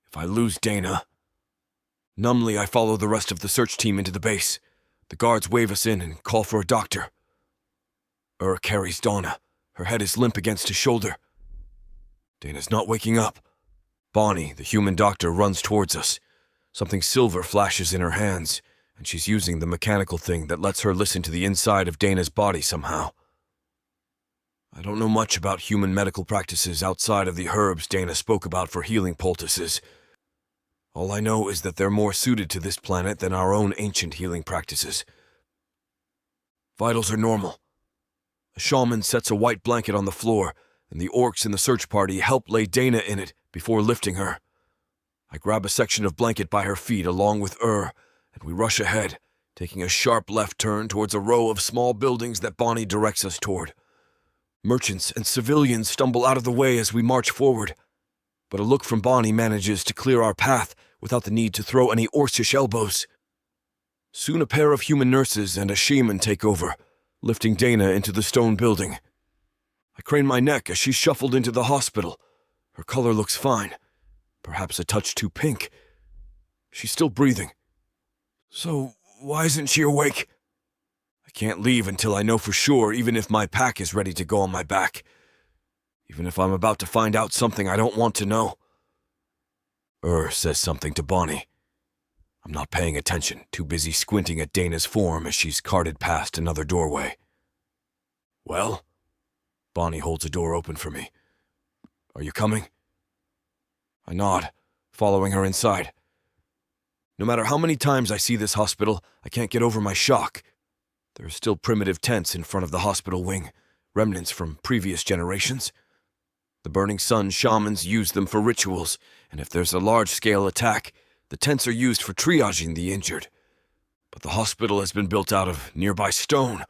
If I lose Dana... Numbly, I follow the rest of the search team into the base. The guards wave us in and call for a doctor. Carries Donna. Her head is limp against his shoulder. Dana's not waking up. Bonnie, the human doctor, runs towards us. Something silver flashes in her hands, and she's using the mechanical thing that lets her listen to the inside of Dana's body somehow. I don't know much about human medical practices outside of the herbs Dana spoke about for healing poultices. All I know is that they're more suited to this planet than our own ancient healing practices. Vitals are normal. A shaman sets a white blanket on the floor, and the orcs in the search party help lay Dana in it before lifting her. I grab a section of blanket by her feet along with and we rush ahead, taking a sharp left turn towards a row of small buildings that Bonnie directs us toward. Merchants and civilians stumble out of the way as we march forward, but a look from Bonnie manages to clear our path without the need to throw any orcish elbows. Soon a pair of human nurses and a shaman take over, lifting Dana into the stone building. I crane my neck as she's shuffled into the hospital. Her color looks fine, perhaps a touch too pink. She's still breathing. So, why isn't she awake? I can't leave until I know for sure, even if my pack is ready to go on my back. Even if I'm about to find out something I don't want to know. Says something to Bonnie. I'm not paying attention, too busy squinting at Dana's form as she's carted past another doorway. Well? Bonnie holds a door open for me. Are you coming? I nod, following her inside. No matter how many times I see this hospital, I can't get over my shock. There are still primitive tents in front of the hospital wing, remnants from previous generations. The Burning Sun shamans use them for rituals, and if there's a large-scale attack, the tents are used for triaging the injured. But the hospital has been built out of nearby stone.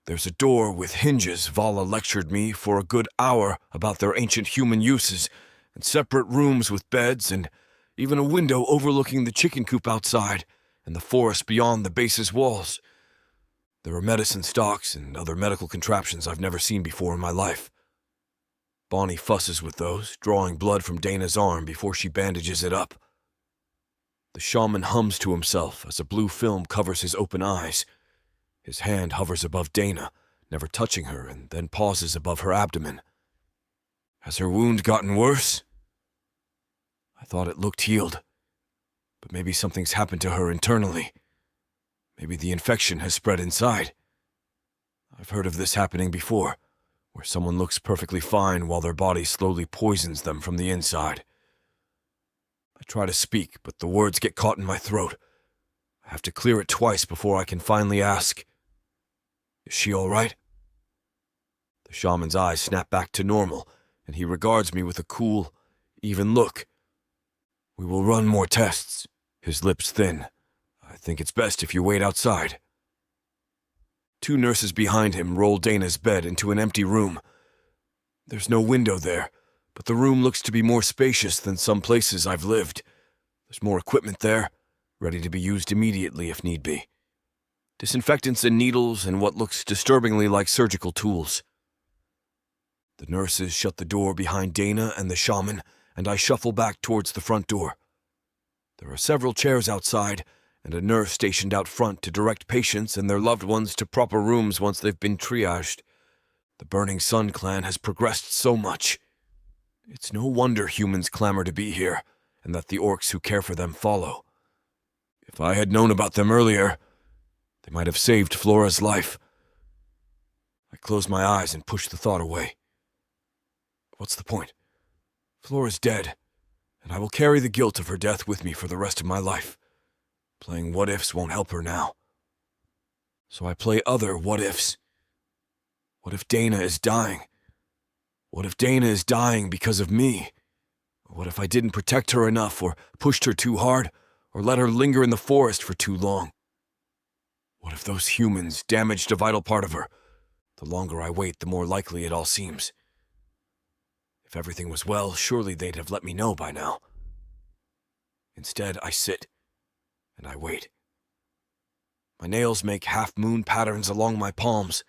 There's a door with hinges. Vala lectured me for a good hour about their ancient human uses, and separate rooms with beds, and even a window overlooking the chicken coop outside and the forest beyond the base's walls. There are medicine stocks and other medical contraptions I've never seen before in my life. Bonnie fusses with those, drawing blood from Dana's arm before she bandages it up. The shaman hums to himself as a blue film covers his open eyes. His hand hovers above Dana, never touching her, and then pauses above her abdomen. Has her wound gotten worse? I thought it looked healed, but maybe something's happened to her internally. Maybe the infection has spread inside. I've heard of this happening before, where someone looks perfectly fine while their body slowly poisons them from the inside. I try to speak, but the words get caught in my throat. I have to clear it twice before I can finally ask, "Is she all right?" The shaman's eyes snap back to normal, and he regards me with a cool, even look. "We will run more tests." His lips thin. "I think it's best if you wait outside." Two nurses behind him roll Dana's bed into an empty room. There's no window there, but the room looks to be more spacious than some places I've lived. There's more equipment there, ready to be used immediately if need be. Disinfectants and needles and what looks disturbingly like surgical tools. The nurses shut the door behind Dana and the shaman, and I shuffle back towards the front door. There are several chairs outside, and a nurse stationed out front to direct patients and their loved ones to proper rooms once they've been triaged. The Burning Sun clan has progressed so much. It's no wonder humans clamor to be here, and that the orcs who care for them follow. If I had known about them earlier, they might have saved Flora's life. I close my eyes and push the thought away. What's the point? Flora's dead, and I will carry the guilt of her death with me for the rest of my life. Playing what-ifs won't help her now. So I play other what-ifs. What if Dana is dying? What if Dana is dying because of me? What if I didn't protect her enough, or pushed her too hard, or let her linger in the forest for too long? What if those humans damaged a vital part of her? The longer I wait, the more likely it all seems. If everything was well, surely they'd have let me know by now. Instead, I sit, and I wait. My nails make half-moon patterns along my palms,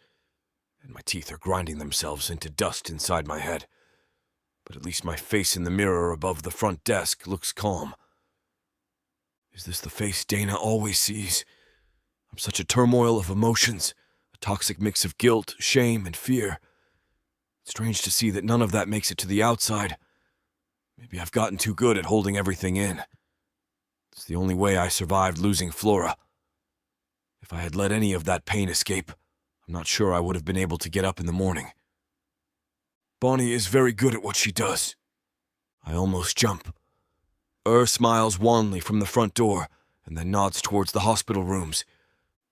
and my teeth are grinding themselves into dust inside my head. But at least my face in the mirror above the front desk looks calm. Is this the face Dana always sees? I'm such a turmoil of emotions, a toxic mix of guilt, shame, and fear. It's strange to see that none of that makes it to the outside. Maybe I've gotten too good at holding everything in. It's the only way I survived losing Flora. If I had let any of that pain escape, I'm not sure I would have been able to get up in the morning. Bonnie is very good at what she does. I almost jump. Smiles wanly from the front door, and then nods towards the hospital rooms.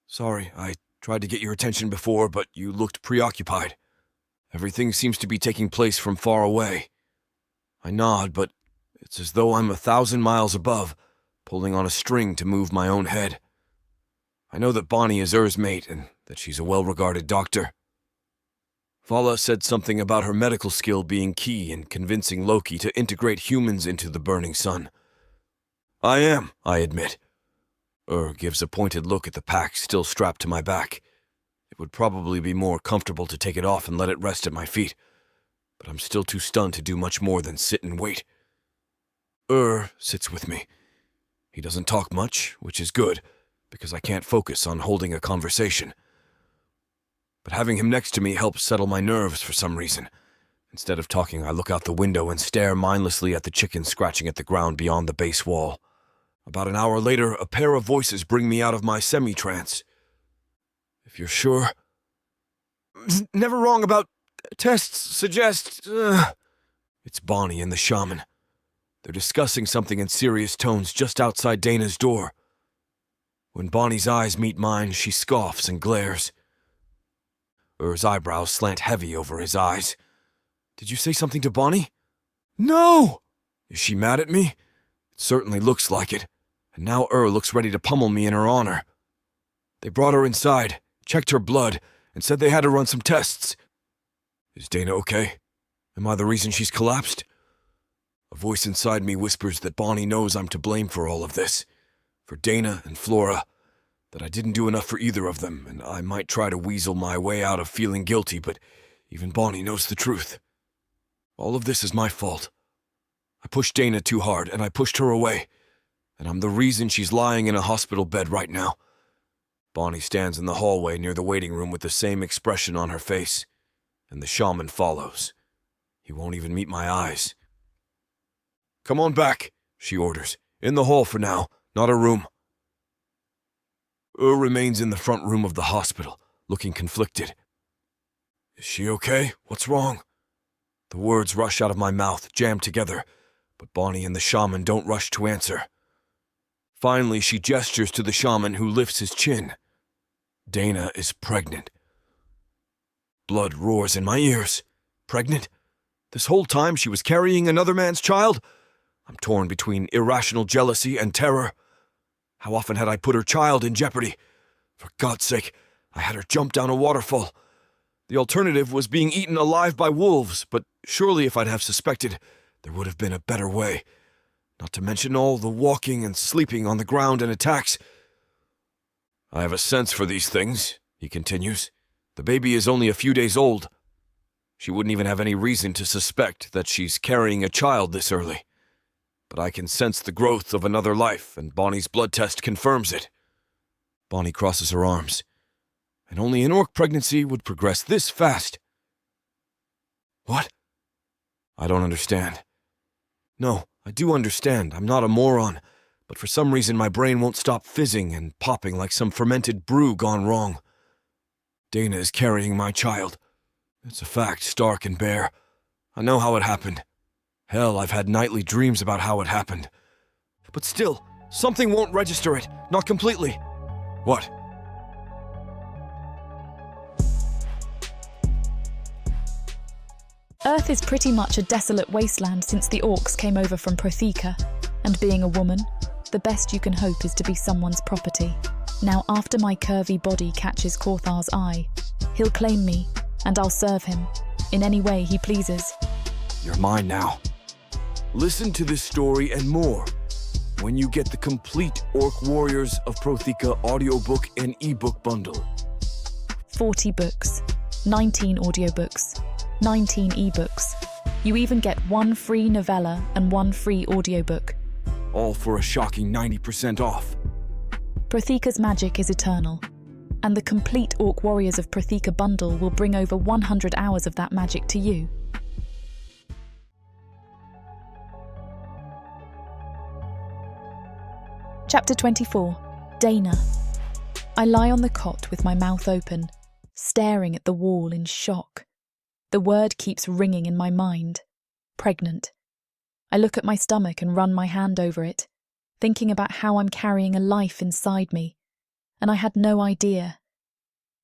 Sorry, I tried to get your attention before, but you looked preoccupied. Everything seems to be taking place from far away. I nod, but it's as though I'm 1,000 miles above, pulling on a string to move my own head. I know that Bonnie is mate and that she's a well-regarded doctor. Vala said something about her medical skill being key in convincing Loki to integrate humans into the Burning Sun. I am, I admit. Gives a pointed look at the pack still strapped to my back. It would probably be more comfortable to take it off and let it rest at my feet, but I'm still too stunned to do much more than sit and wait. Sits with me. He doesn't talk much, which is good, because I can't focus on holding a conversation. But having him next to me helps settle my nerves for some reason. Instead of talking, I look out the window and stare mindlessly at the chickens scratching at the ground beyond the base wall. About an hour later, a pair of voices bring me out of my semi-trance. If you're sure... Never wrong about tests suggest... It's Bonnie and the shaman. They're discussing something in serious tones just outside Dana's door. When Bonnie's eyes meet mine, she scoffs and glares. Ur's eyebrows slant heavy over his eyes. Did you say something to Bonnie? No! Is she mad at me? It certainly looks like it. And now looks ready to pummel me in her honor. They brought her inside, checked her blood, and said they had to run some tests. Is Dana okay? Am I the reason she's collapsed? A voice inside me whispers that Bonnie knows I'm to blame for all of this. For Dana and Flora, that I didn't do enough for either of them, and I might try to weasel my way out of feeling guilty, but even Bonnie knows the truth. All of this is my fault. I pushed Dana too hard, and I pushed her away, and I'm the reason she's lying in a hospital bed right now. Bonnie stands in the hallway near the waiting room with the same expression on her face, and the shaman follows. He won't even meet my eyes. "Come on back," she orders. "In the hall for now, not a room." Remains in the front room of the hospital, looking conflicted. "Is she okay? What's wrong?" The words rush out of my mouth, jammed together, but Bonnie and the shaman don't rush to answer. Finally, she gestures to the shaman, who lifts his chin. Dana is pregnant. Blood roars in my ears. Pregnant? This whole time she was carrying another man's child? I'm torn between irrational jealousy and terror. How often had I put her child in jeopardy? For God's sake, I had her jump down a waterfall. The alternative was being eaten alive by wolves, but surely if I'd have suspected, there would have been a better way. Not to mention all the walking and sleeping on the ground and attacks. "I have a sense for these things," he continues. "The baby is only a few days old. She wouldn't even have any reason to suspect that she's carrying a child this early. But I can sense the growth of another life, and Bonnie's blood test confirms it." Bonnie crosses her arms. "And only an orc pregnancy would progress this fast." "What?" I don't understand. No, I do understand. I'm not a moron. But for some reason my brain won't stop fizzing and popping like some fermented brew gone wrong. Dana is carrying my child. It's a fact, stark and bare. I know how it happened. Hell, I've had nightly dreams about how it happened. But still, something won't register it, not completely. What? Earth is pretty much a desolate wasteland since the orcs came over from Protheka, and being a woman, the best you can hope is to be someone's property. Now, after my curvy body catches Korthar's eye, he'll claim me, and I'll serve him, in any way he pleases. You're mine now. Listen to this story and more when you get the complete Orc Warriors of Protheka audiobook and ebook bundle. 40 books, 19 audiobooks, 19 ebooks. You even get 1 free novella and 1 free audiobook. All for a shocking 90% off. Protheka's magic is eternal, and the complete Orc Warriors of Protheka bundle will bring over 100 hours of that magic to you. Chapter 24. Dana. I lie on the cot with my mouth open, staring at the wall in shock. The word keeps ringing in my mind. Pregnant. I look at my stomach and run my hand over it, thinking about how I'm carrying a life inside me, and I had no idea.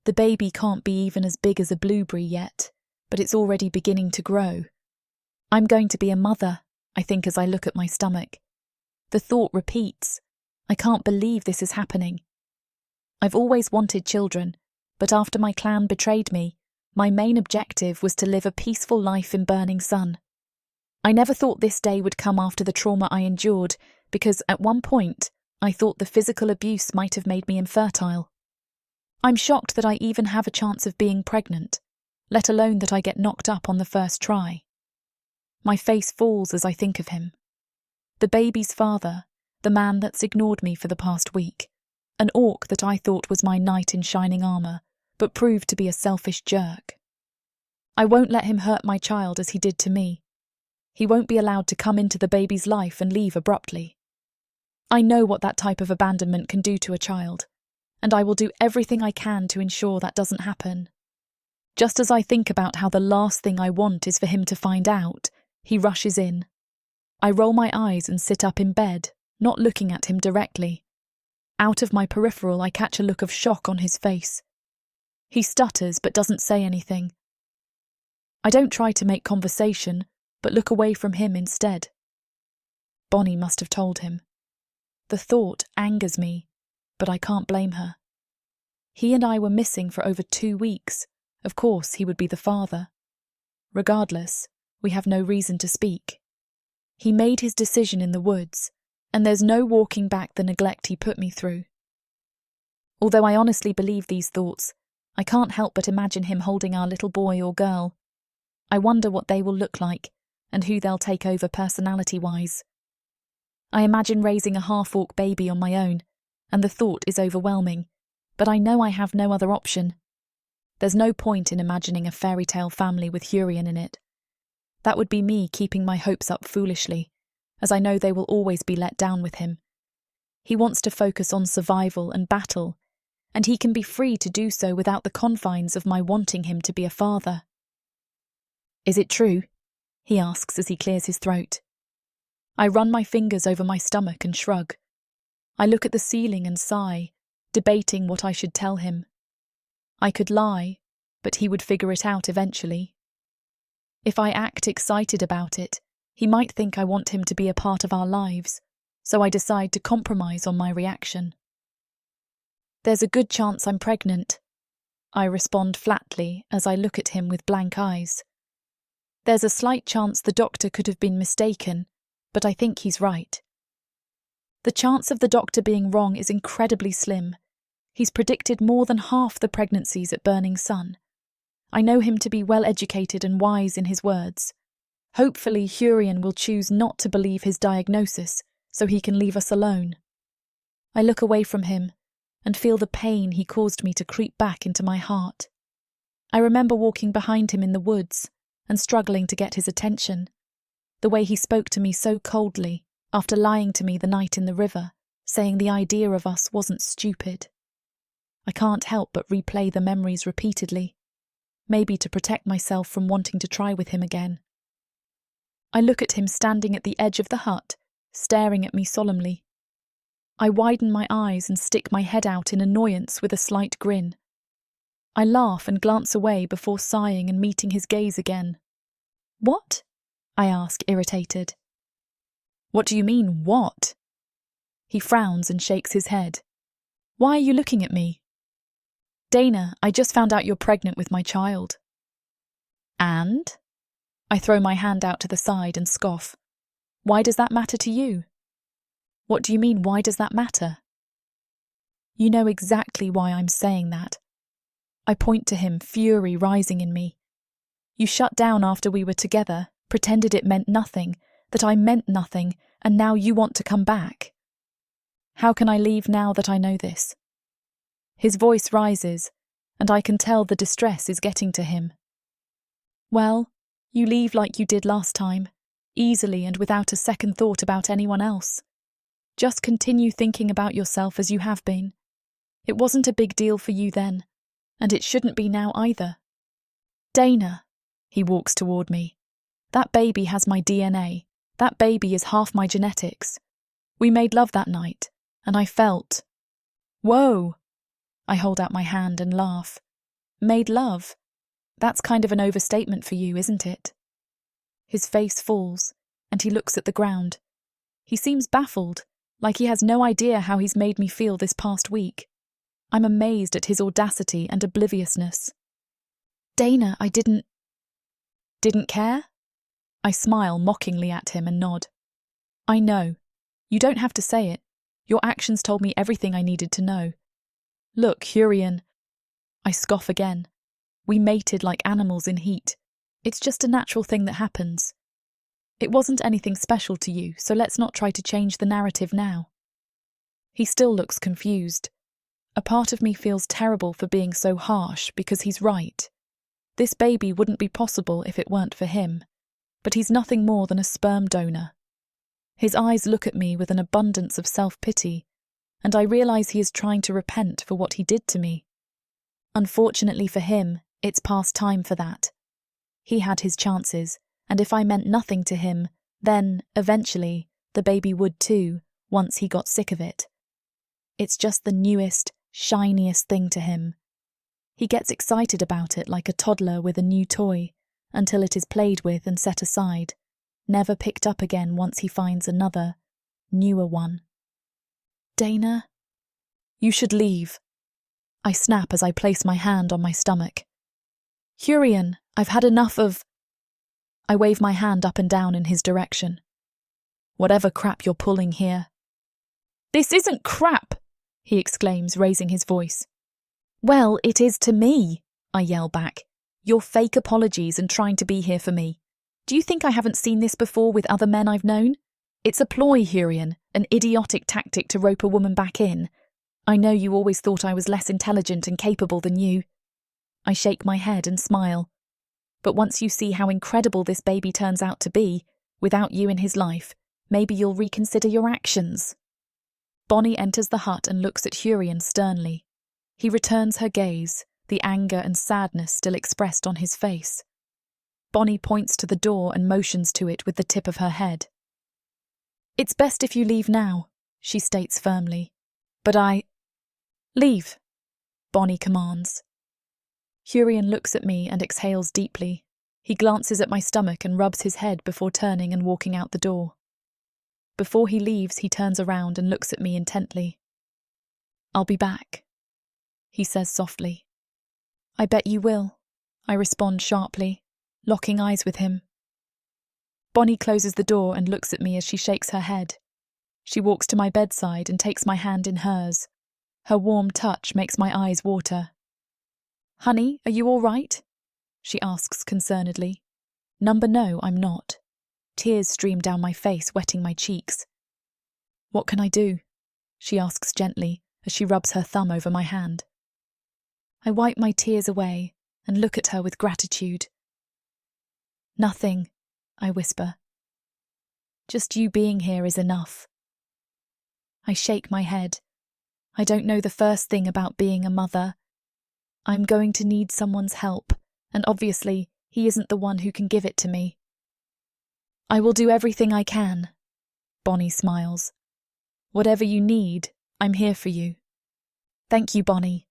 The baby can't be even as big as a blueberry yet, but it's already beginning to grow. I'm going to be a mother, I think as I look at my stomach. The thought repeats. I can't believe this is happening. I've always wanted children, but after my clan betrayed me, my main objective was to live a peaceful life in Burning Sun. I never thought this day would come after the trauma I endured, because at one point, I thought the physical abuse might have made me infertile. I'm shocked that I even have a chance of being pregnant, let alone that I get knocked up on the first try. My face falls as I think of him. The baby's father, the man that's ignored me for the past week, an orc that I thought was my knight in shining armour, but proved to be a selfish jerk. I won't let him hurt my child as he did to me. He won't be allowed to come into the baby's life and leave abruptly. I know what that type of abandonment can do to a child, and I will do everything I can to ensure that doesn't happen. Just as I think about how the last thing I want is for him to find out, he rushes in. I roll my eyes and sit up in bed, not looking at him directly. Out of my peripheral, I catch a look of shock on his face. He stutters but doesn't say anything. I don't try to make conversation, but look away from him instead. Bonnie must have told him. The thought angers me, but I can't blame her. He and I were missing for over 2 weeks. Of course, he would be the father. Regardless, we have no reason to speak. He made his decision in the woods, and there's no walking back the neglect he put me through. Although I honestly believe these thoughts, I can't help but imagine him holding our little boy or girl. I wonder what they will look like and who they'll take over personality-wise. I imagine raising a half-orc baby on my own, and the thought is overwhelming, but I know I have no other option. There's no point in imagining a fairy tale family with Hurian in it. That would be me keeping my hopes up foolishly, as I know they will always be let down with him. He wants to focus on survival and battle, and he can be free to do so without the confines of my wanting him to be a father. "Is it true?" he asks as he clears his throat. I run my fingers over my stomach and shrug. I look at the ceiling and sigh, debating what I should tell him. I could lie, but he would figure it out eventually. If I act excited about it, he might think I want him to be a part of our lives, so I decide to compromise on my reaction. "There's a good chance I'm pregnant," I respond flatly as I look at him with blank eyes. There's a slight chance the doctor could have been mistaken, but I think he's right. The chance of the doctor being wrong is incredibly slim. He's predicted more than half the pregnancies at Burning Sun. I know him to be well-educated and wise in his words. Hopefully Hurian will choose not to believe his diagnosis, so he can leave us alone. I look away from him and feel the pain he caused me to creep back into my heart. I remember walking behind him in the woods and struggling to get his attention. The way he spoke to me so coldly after lying to me the night in the river, saying the idea of us wasn't stupid. I can't help but replay the memories repeatedly, maybe to protect myself from wanting to try with him again. I look at him standing at the edge of the hut, staring at me solemnly. I widen my eyes and stick my head out in annoyance with a slight grin. I laugh and glance away before sighing and meeting his gaze again. "What?" I ask, irritated. "What do you mean, what?" He frowns and shakes his head. "Why are you looking at me?" "Dana, I just found out you're pregnant with my child." "And?" I throw my hand out to the side and scoff. "Why does that matter to you?" "What do you mean, why does that matter?" "You know exactly why I'm saying that." I point to him, fury rising in me. "You shut down after we were together, pretended it meant nothing, that I meant nothing, and now you want to come back. How can I leave now that I know this?" His voice rises, and I can tell the distress is getting to him. "Well, you leave like you did last time, easily and without a second thought about anyone else. Just continue thinking about yourself as you have been. It wasn't a big deal for you then, and it shouldn't be now either. Dana," he walks toward me, "that baby has my DNA. That baby is half my genetics. We made love that night, and I felt..." "Whoa!" I hold out my hand and laugh. "Made love? That's kind of an overstatement for you, isn't it?" His face falls, and he looks at the ground. He seems baffled, like he has no idea how he's made me feel this past week. I'm amazed at his audacity and obliviousness. "Dana, I didn't care?" I smile mockingly at him and nod. "I know. You don't have to say it. Your actions told me everything I needed to know. Look, Hurian..." I scoff again. "We mated like animals in heat. It's just a natural thing that happens. It wasn't anything special to you, so let's not try to change the narrative now." He still looks confused. A part of me feels terrible for being so harsh because he's right. This baby wouldn't be possible if it weren't for him, but he's nothing more than a sperm donor. His eyes look at me with an abundance of self-pity, and I realise he is trying to repent for what he did to me. Unfortunately for him, it's past time for that. He had his chances, and if I meant nothing to him, then, eventually, the baby would too, once he got sick of it. It's just the newest, shiniest thing to him. He gets excited about it like a toddler with a new toy, until it is played with and set aside, never picked up again once he finds another, newer one. "Dana, you should leave." I snap as I place my hand on my stomach. "Hurian, I've had enough of..." I wave my hand up and down in his direction. "Whatever crap you're pulling here." "This isn't crap," he exclaims, raising his voice. Well, it is to me, I yell back. Your fake apologies and trying to be here for me. Do you think I haven't seen this before with other men I've known? It's a ploy, Hurian, an idiotic tactic to rope a woman back in. I know you always thought I was less intelligent and capable than you. I shake my head and smile. But once you see how incredible this baby turns out to be, without you in his life, maybe you'll reconsider your actions. Bonnie enters the hut and looks at Hurian sternly. He returns her gaze, the anger and sadness still expressed on his face. Bonnie points to the door and motions to it with the tip of her head. It's best if you leave now, she states firmly. But Leave, Bonnie commands. Hurian looks at me and exhales deeply. He glances at my stomach and rubs his head before turning and walking out the door. Before he leaves, he turns around and looks at me intently. I'll be back, he says softly. I bet you will, I respond sharply, locking eyes with him. Bonnie closes the door and looks at me as she shakes her head. She walks to my bedside and takes my hand in hers. Her warm touch makes my eyes water. Honey, are you all right? She asks concernedly. No, I'm not. Tears stream down my face, wetting my cheeks. What can I do? She asks gently as she rubs her thumb over my hand. I wipe my tears away and look at her with gratitude. Nothing, I whisper. Just you being here is enough. I shake my head. I don't know the first thing about being a mother. I'm going to need someone's help, and obviously he isn't the one who can give it to me. I will do everything I can, Bonnie smiles. Whatever you need, I'm here for you. Thank you, Bonnie.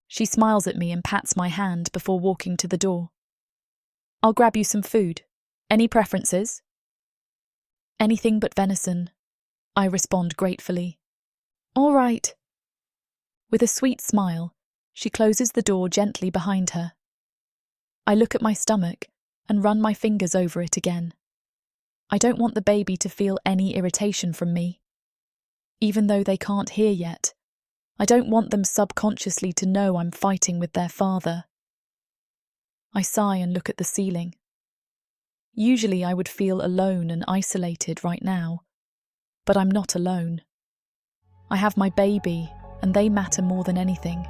She smiles at me and pats my hand before walking to the door. I'll grab you some food. Any preferences? Anything but venison, I respond gratefully. All right. With a sweet smile, she closes the door gently behind her. I look at my stomach and run my fingers over it again. I don't want the baby to feel any irritation from me. Even though they can't hear yet, I don't want them subconsciously to know I'm fighting with their father. I sigh and look at the ceiling. Usually I would feel alone and isolated right now, but I'm not alone. I have my baby, and they matter more than anything.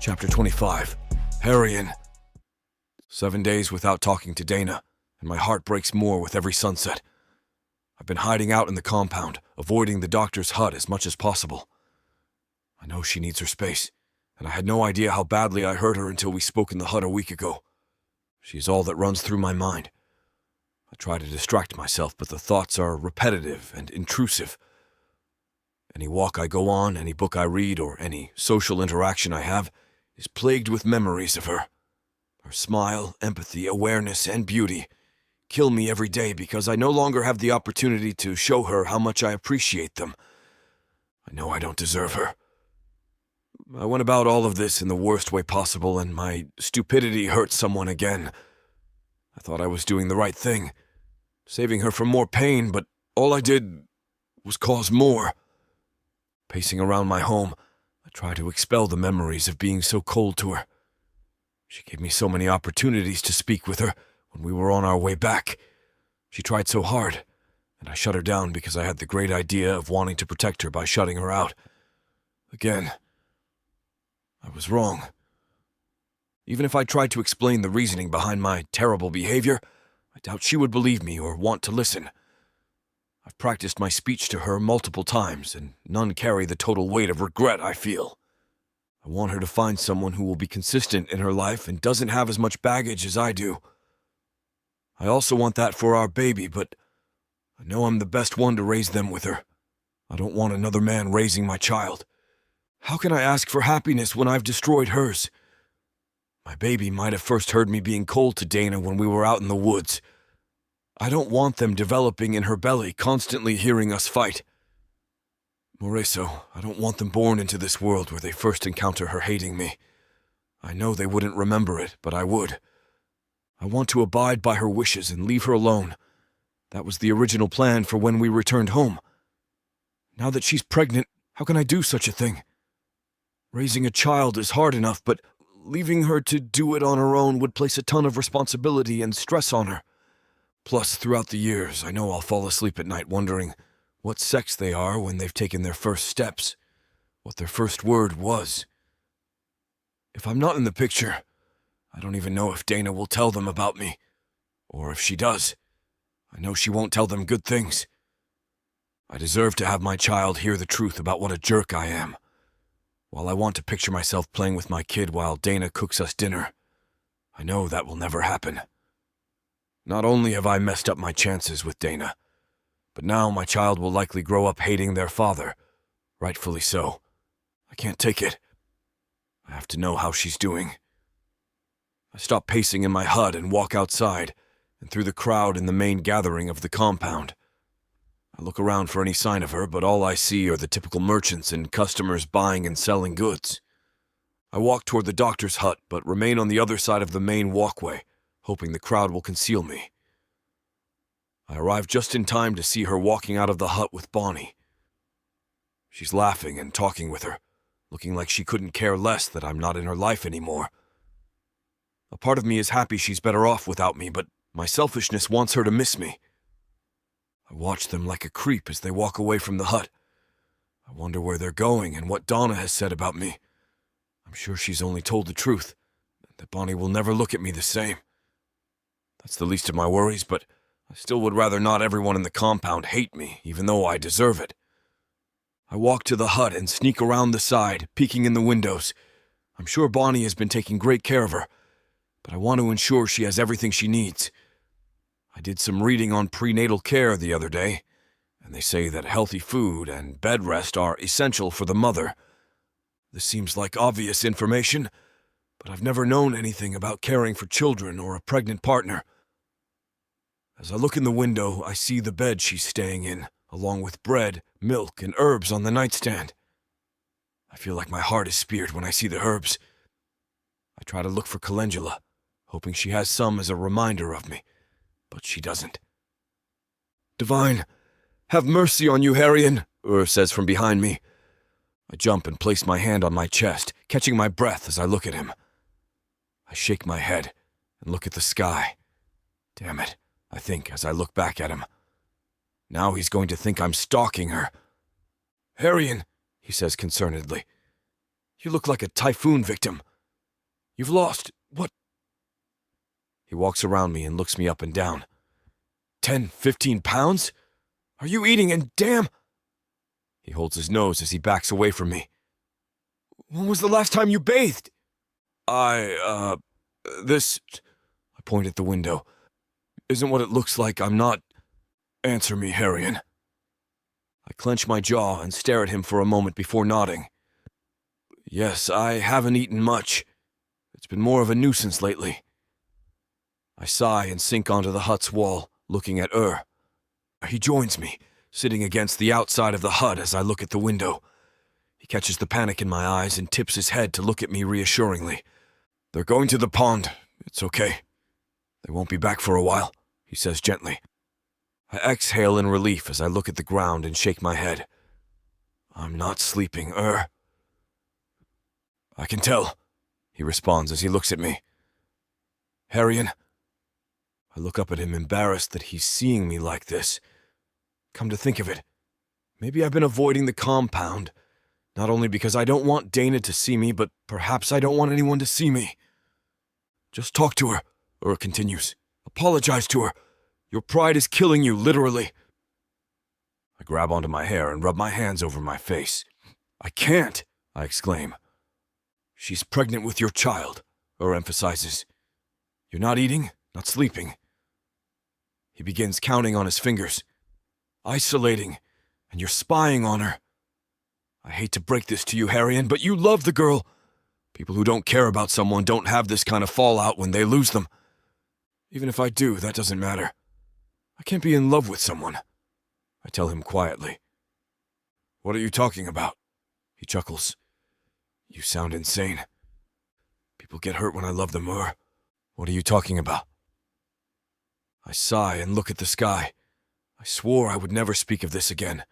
Chapter 25. Hurian. 7 days without talking to Dana, and my heart breaks more with every sunset. I've been hiding out in the compound, avoiding the doctor's hut as much as possible. I know she needs her space, and I had no idea how badly I hurt her until we spoke in the hut a week ago. She's all that runs through my mind. I try to distract myself, but the thoughts are repetitive and intrusive. Any walk I go on, any book I read, or any social interaction I have is plagued with memories of her. Her smile, empathy, awareness, and beauty kill me every day because I no longer have the opportunity to show her how much I appreciate them. I know I don't deserve her. I went about all of this in the worst way possible, and my stupidity hurt someone again. I thought I was doing the right thing, saving her from more pain, but all I did was cause more. Pacing around my home, I try to expel the memories of being so cold to her. She gave me so many opportunities to speak with her when we were on our way back. She tried so hard, and I shut her down because I had the great idea of wanting to protect her by shutting her out. Again, I was wrong. Even if I tried to explain the reasoning behind my terrible behavior, I doubt she would believe me or want to listen. I've practiced my speech to her multiple times, and none carry the total weight of regret I feel. I want her to find someone who will be consistent in her life and doesn't have as much baggage as I do. I also want that for our baby, but I know I'm the best one to raise them with her. I don't want another man raising my child. How can I ask for happiness when I've destroyed hers? My baby might have first heard me being cold to Dana when we were out in the woods. I don't want them developing in her belly, constantly hearing us fight. Moreso, I don't want them born into this world where they first encounter her hating me. I know they wouldn't remember it, but I would. I want to abide by her wishes and leave her alone. That was the original plan for when we returned home. Now that she's pregnant, how can I do such a thing? Raising a child is hard enough, but leaving her to do it on her own would place a ton of responsibility and stress on her. Plus, throughout the years, I know I'll fall asleep at night wondering what sex they are when they've taken their first steps, what their first word was. If I'm not in the picture, I don't even know if Dana will tell them about me. Or if she does, I know she won't tell them good things. I deserve to have my child hear the truth about what a jerk I am. While I want to picture myself playing with my kid while Dana cooks us dinner, I know that will never happen. Not only have I messed up my chances with Dana, but now my child will likely grow up hating their father, rightfully so. I can't take it. I have to know how she's doing. I stop pacing in my hut and walk outside and through the crowd in the main gathering of the compound. I look around for any sign of her, but all I see are the typical merchants and customers buying and selling goods. I walk toward the doctor's hut, but remain on the other side of the main walkway, hoping the crowd will conceal me. I arrive just in time to see her walking out of the hut with Bonnie. She's laughing and talking with her, looking like she couldn't care less that I'm not in her life anymore. A part of me is happy she's better off without me, but my selfishness wants her to miss me. I watch them like a creep as they walk away from the hut. I wonder where they're going and what Donna has said about me. I'm sure she's only told the truth, that Bonnie will never look at me the same. That's the least of my worries, but I still would rather not everyone in the compound hate me, even though I deserve it. I walk to the hut and sneak around the side, peeking in the windows. I'm sure Bonnie has been taking great care of her, but I want to ensure she has everything she needs. I did some reading on prenatal care the other day, and they say that healthy food and bed rest are essential for the mother. This seems like obvious information, but I've never known anything about caring for children or a pregnant partner. As I look in the window, I see the bed she's staying in, along with bread, milk, and herbs on the nightstand. I feel like my heart is speared when I see the herbs. I try to look for calendula, hoping she has some as a reminder of me, but she doesn't. "Divine, have mercy on you, Hurian," says from behind me. I jump and place my hand on my chest, catching my breath as I look at him. I shake my head and look at the sky. Damn it, I think as I look back at him. Now he's going to think I'm stalking her. "Hurian," he says concernedly, "you look like a typhoon victim. You've lost, what?" He walks around me and looks me up and down. 10, 15 pounds? Are you eating and damn... He holds his nose as he backs away from me. "When was the last time you bathed?" This... I point at the window. "Isn't what it looks like. I'm not... Answer me, Hurian." I clench my jaw and stare at him for a moment before nodding. "Yes, I haven't eaten much. It's been more of a nuisance lately." I sigh and sink onto the hut's wall, looking at He joins me, sitting against the outside of the hut as I look at the window. He catches the panic in my eyes and tips his head to look at me reassuringly. "They're going to the pond. It's okay. They won't be back for a while," he says gently. I exhale in relief as I look at the ground and shake my head. "I'm not sleeping, "I can tell," he responds as he looks at me. "Hurian." I look up at him, embarrassed that he's seeing me like this. Come to think of it, maybe I've been avoiding the compound, not only because I don't want Dana to see me, but perhaps I don't want anyone to see me. "Just talk to her," continues. "Apologize to her. Your pride is killing you, literally." I grab onto my hair and rub my hands over my face. "I can't," I exclaim. "She's pregnant with your child," emphasizes. "You're not eating, not sleeping." He begins counting on his fingers. "Isolating, and you're spying on her. I hate to break this to you, Hurian, but you love the girl. People who don't care about someone don't have this kind of fallout when they lose them. Even if I do, that doesn't matter. I can't be in love with someone," I tell him quietly. "What are you talking about?" He chuckles. "You sound insane. People get hurt when I love them, What are you talking about?" I sigh and look at the sky, I swore I would never speak of this again,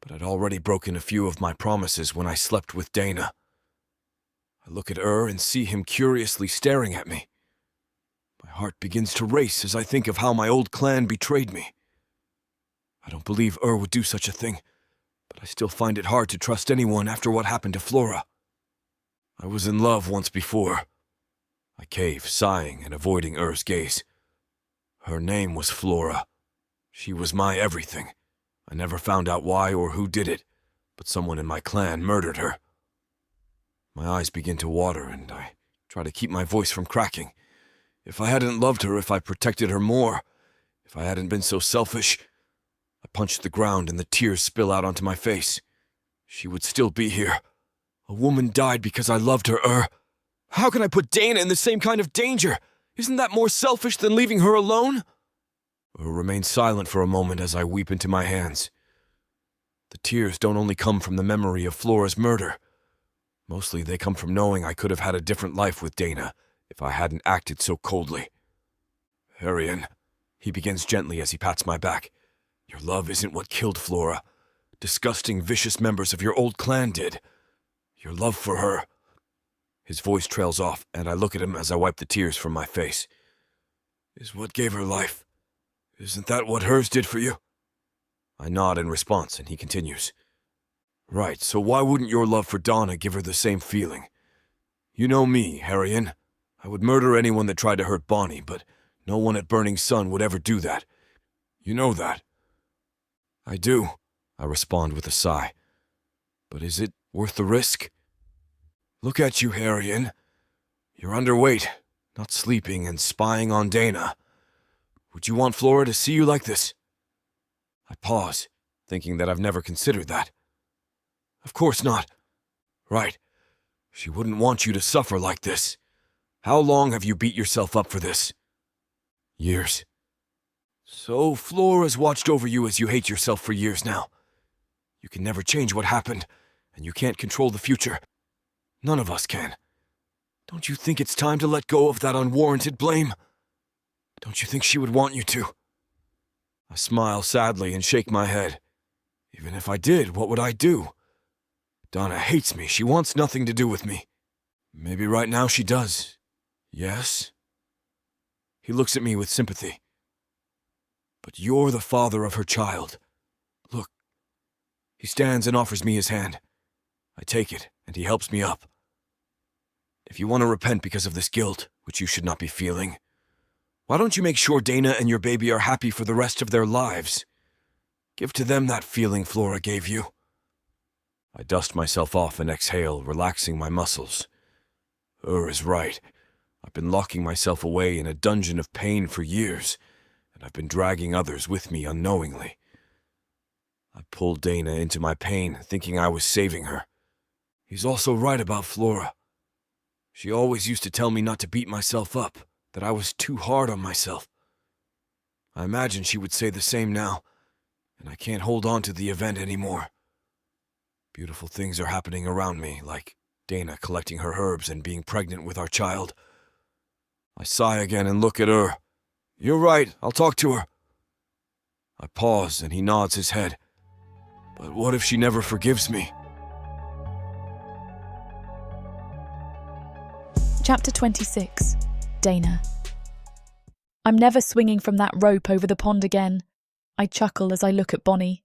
but I'd already broken a few of my promises when I slept with Dana. I look at and see him curiously staring at me. My heart begins to race as I think of how my old clan betrayed me. I don't believe would do such a thing, but I still find it hard to trust anyone after what happened to Flora. I was in love once before. I cave, sighing and avoiding gaze. Her name was Flora. She was my everything. I never found out why or who did it, but someone in my clan murdered her. My eyes begin to water, and I try to keep my voice from cracking. If I hadn't loved her, if I protected her more, if I hadn't been so selfish, I punch the ground and the tears spill out onto my face. She would still be here. A woman died because I loved her, How can I put Dana in the same kind of danger? Isn't that more selfish than leaving her alone? Remains silent for a moment as I weep into my hands. The tears don't only come from the memory of Flora's murder. Mostly they come from knowing I could have had a different life with Dana if I hadn't acted so coldly. Hurian, he begins gently as he pats my back. Your love isn't what killed Flora. Disgusting, vicious members of your old clan did. Your love for her. His voice trails off, and I look at him as I wipe the tears from my face. Is what gave her life. Isn't that what hers did for you? I nod in response, and he continues. Right, so why wouldn't your love for Donna give her the same feeling? You know me, Hurian. I would murder anyone that tried to hurt Bonnie, but no one at Burning Sun would ever do that. You know that. I do, I respond with a sigh. But is it worth the risk? Look at you, Hurian. You're underweight, not sleeping, and spying on Dana. Would you want Flora to see you like this? I pause, thinking that I've never considered that. Of course not. Right. She wouldn't want you to suffer like this. How long have you beat yourself up for this? Years. So Flora's watched over you as you hate yourself for years now. You can never change what happened, and you can't control the future. None of us can. Don't you think it's time to let go of that unwarranted blame? Don't you think she would want you to? I smile sadly and shake my head. Even if I did, what would I do? Donna hates me. She wants nothing to do with me. Maybe right now she does. Yes? He looks at me with sympathy. But you're the father of her child. Look. He stands and offers me his hand. I take it, and he helps me up. If you want to repent because of this guilt, which you should not be feeling, why don't you make sure Dana and your baby are happy for the rest of their lives? Give to them that feeling Flora gave you. I dust myself off and exhale, relaxing my muscles. Is right. I've been locking myself away in a dungeon of pain for years, and I've been dragging others with me unknowingly. I pulled Dana into my pain, thinking I was saving her. He's also right about Flora. She always used to tell me not to beat myself up, that I was too hard on myself. I imagine she would say the same now, and I can't hold on to the event anymore. Beautiful things are happening around me, like Dana collecting her herbs and being pregnant with our child. I sigh again and look at her. You're right, I'll talk to her. I pause and he nods his head. But what if she never forgives me? Chapter 26. Dana. I'm never swinging from that rope over the pond again. I chuckle as I look at Bonnie.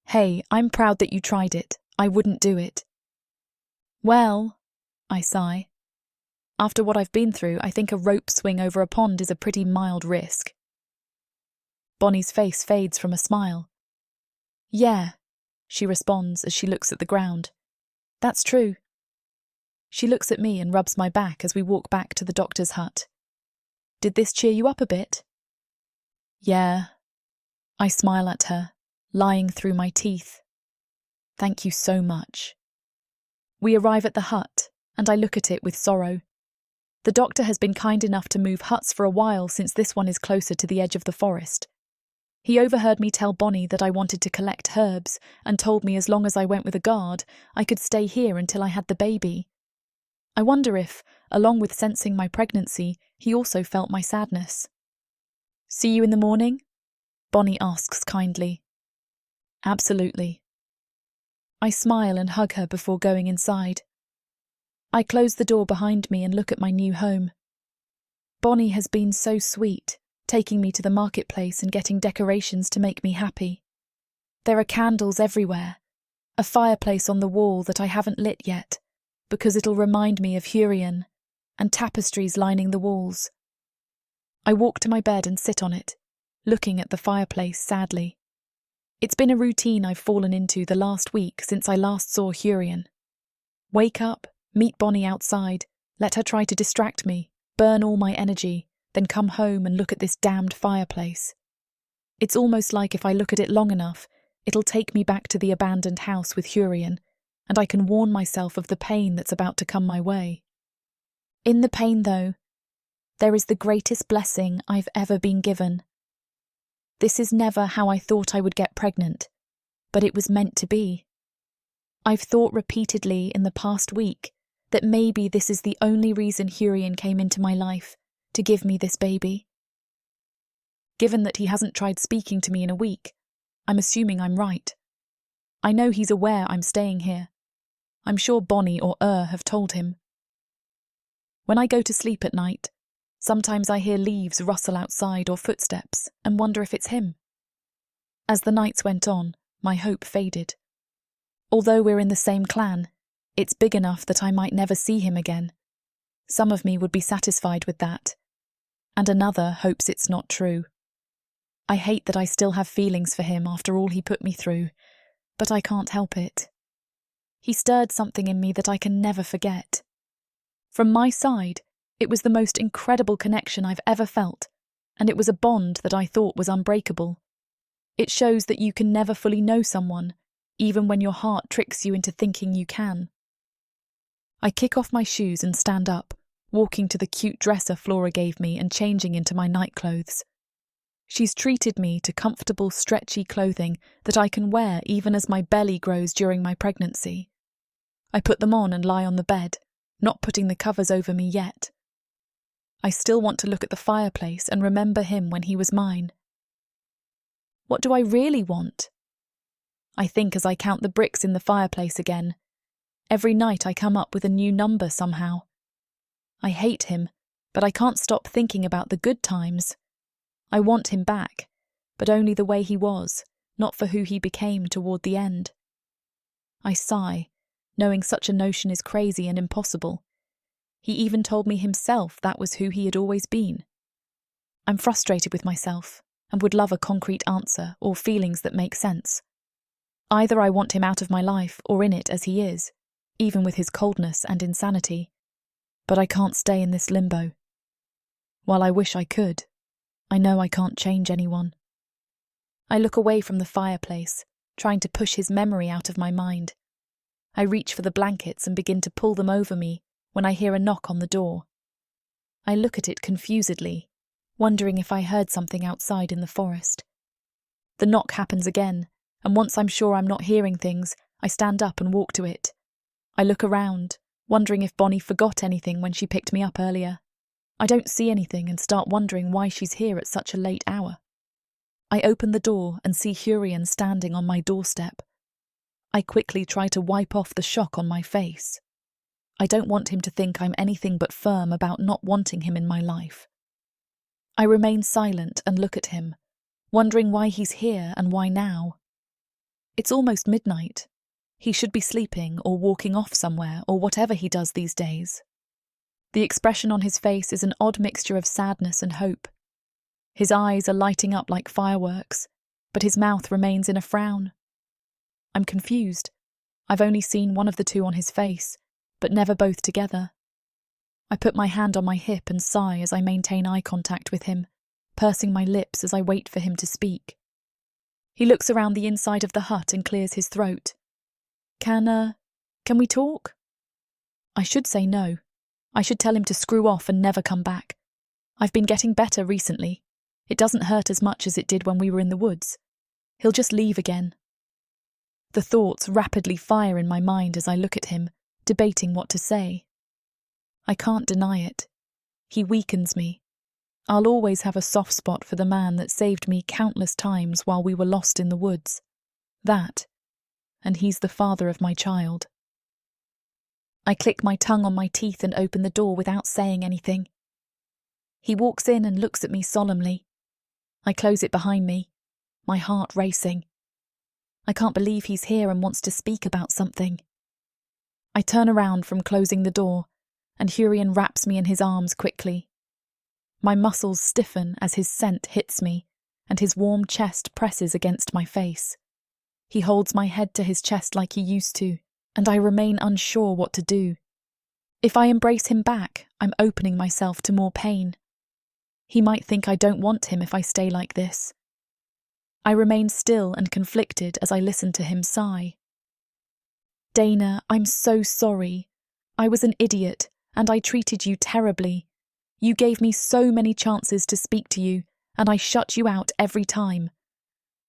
Hey, I'm proud that you tried it. I wouldn't do it. Well, I sigh. After what I've been through, I think a rope swing over a pond is a pretty mild risk. Bonnie's face fades from a smile. Yeah, she responds as she looks at the ground. That's true. She looks at me and rubs my back as we walk back to the doctor's hut. Did this cheer you up a bit? Yeah. I smile at her, lying through my teeth. Thank you so much. We arrive at the hut, and I look at it with sorrow. The doctor has been kind enough to move huts for a while since this one is closer to the edge of the forest. He overheard me tell Bonnie that I wanted to collect herbs and told me as long as I went with a guard, I could stay here until I had the baby. I wonder if, along with sensing my pregnancy, he also felt my sadness. See you in the morning? Bonnie asks kindly. Absolutely. I smile and hug her before going inside. I close the door behind me and look at my new home. Bonnie has been so sweet, taking me to the marketplace and getting decorations to make me happy. There are candles everywhere, a fireplace on the wall that I haven't lit yet, because it'll remind me of Hurian, and tapestries lining the walls. I walk to my bed and sit on it, looking at the fireplace sadly. It's been a routine I've fallen into the last week since I last saw Hurian. Wake up, meet Bonnie outside, let her try to distract me, burn all my energy, then come home and look at this damned fireplace. It's almost like if I look at it long enough, it'll take me back to the abandoned house with Hurian, and I can warn myself of the pain that's about to come my way. In the pain, though, there is the greatest blessing I've ever been given. This is never how I thought I would get pregnant, but it was meant to be. I've thought repeatedly in the past week that maybe this is the only reason Hurian came into my life, to give me this baby. Given that he hasn't tried speaking to me in a week, I'm assuming I'm right. I know he's aware I'm staying here. I'm sure Bonnie or have told him. When I go to sleep at night, sometimes I hear leaves rustle outside or footsteps and wonder if it's him. As the nights went on, my hope faded. Although we're in the same clan, it's big enough that I might never see him again. Some of me would be satisfied with that, and another hopes it's not true. I hate that I still have feelings for him after all he put me through, but I can't help it. He stirred something in me that I can never forget. From my side, it was the most incredible connection I've ever felt, and it was a bond that I thought was unbreakable. It shows that you can never fully know someone, even when your heart tricks you into thinking you can. I kick off my shoes and stand up, walking to the cute dresser Flora gave me and changing into my night clothes. She's treated me to comfortable, stretchy clothing that I can wear even as my belly grows during my pregnancy. I put them on and lie on the bed, not putting the covers over me yet. I still want to look at the fireplace and remember him when he was mine. What do I really want? I think as I count the bricks in the fireplace again. Every night I come up with a new number somehow. I hate him, but I can't stop thinking about the good times. I want him back, but only the way he was, not for who he became toward the end. I sigh, knowing such a notion is crazy and impossible. He even told me himself that was who he had always been. I'm frustrated with myself and would love a concrete answer or feelings that make sense. Either I want him out of my life or in it as he is, even with his coldness and insanity. But I can't stay in this limbo. While I wish I could, I know I can't change anyone. I look away from the fireplace, trying to push his memory out of my mind. I reach for the blankets and begin to pull them over me when I hear a knock on the door. I look at it confusedly, wondering if I heard something outside in the forest. The knock happens again, and once I'm sure I'm not hearing things, I stand up and walk to it. I look around, wondering if Bonnie forgot anything when she picked me up earlier. I don't see anything and start wondering why she's here at such a late hour. I open the door and see Hurian standing on my doorstep. I quickly try to wipe off the shock on my face. I don't want him to think I'm anything but firm about not wanting him in my life. I remain silent and look at him, wondering why he's here and why now. It's almost midnight. He should be sleeping or walking off somewhere or whatever he does these days. The expression on his face is an odd mixture of sadness and hope. His eyes are lighting up like fireworks, but his mouth remains in a frown. I'm confused. I've only seen one of the two on his face, but never both together. I put my hand on my hip and sigh as I maintain eye contact with him, pursing my lips as I wait for him to speak. He looks around the inside of the hut and clears his throat. Can we talk? I should say no. I should tell him to screw off and never come back. I've been getting better recently. It doesn't hurt as much as it did when we were in the woods. He'll just leave again. The thoughts rapidly fire in my mind as I look at him, debating what to say. I can't deny it. He weakens me. I'll always have a soft spot for the man that saved me countless times while we were lost in the woods. That, and he's the father of my child. I click my tongue on my teeth and open the door without saying anything. He walks in and looks at me solemnly. I close it behind me, my heart racing. I can't believe he's here and wants to speak about something. I turn around from closing the door, and Hurian wraps me in his arms quickly. My muscles stiffen as his scent hits me, and his warm chest presses against my face. He holds my head to his chest like he used to, and I remain unsure what to do. If I embrace him back, I'm opening myself to more pain. He might think I don't want him if I stay like this. I remain still and conflicted as I listen to him sigh. Dana, I'm so sorry. I was an idiot, and I treated you terribly. You gave me so many chances to speak to you, and I shut you out every time.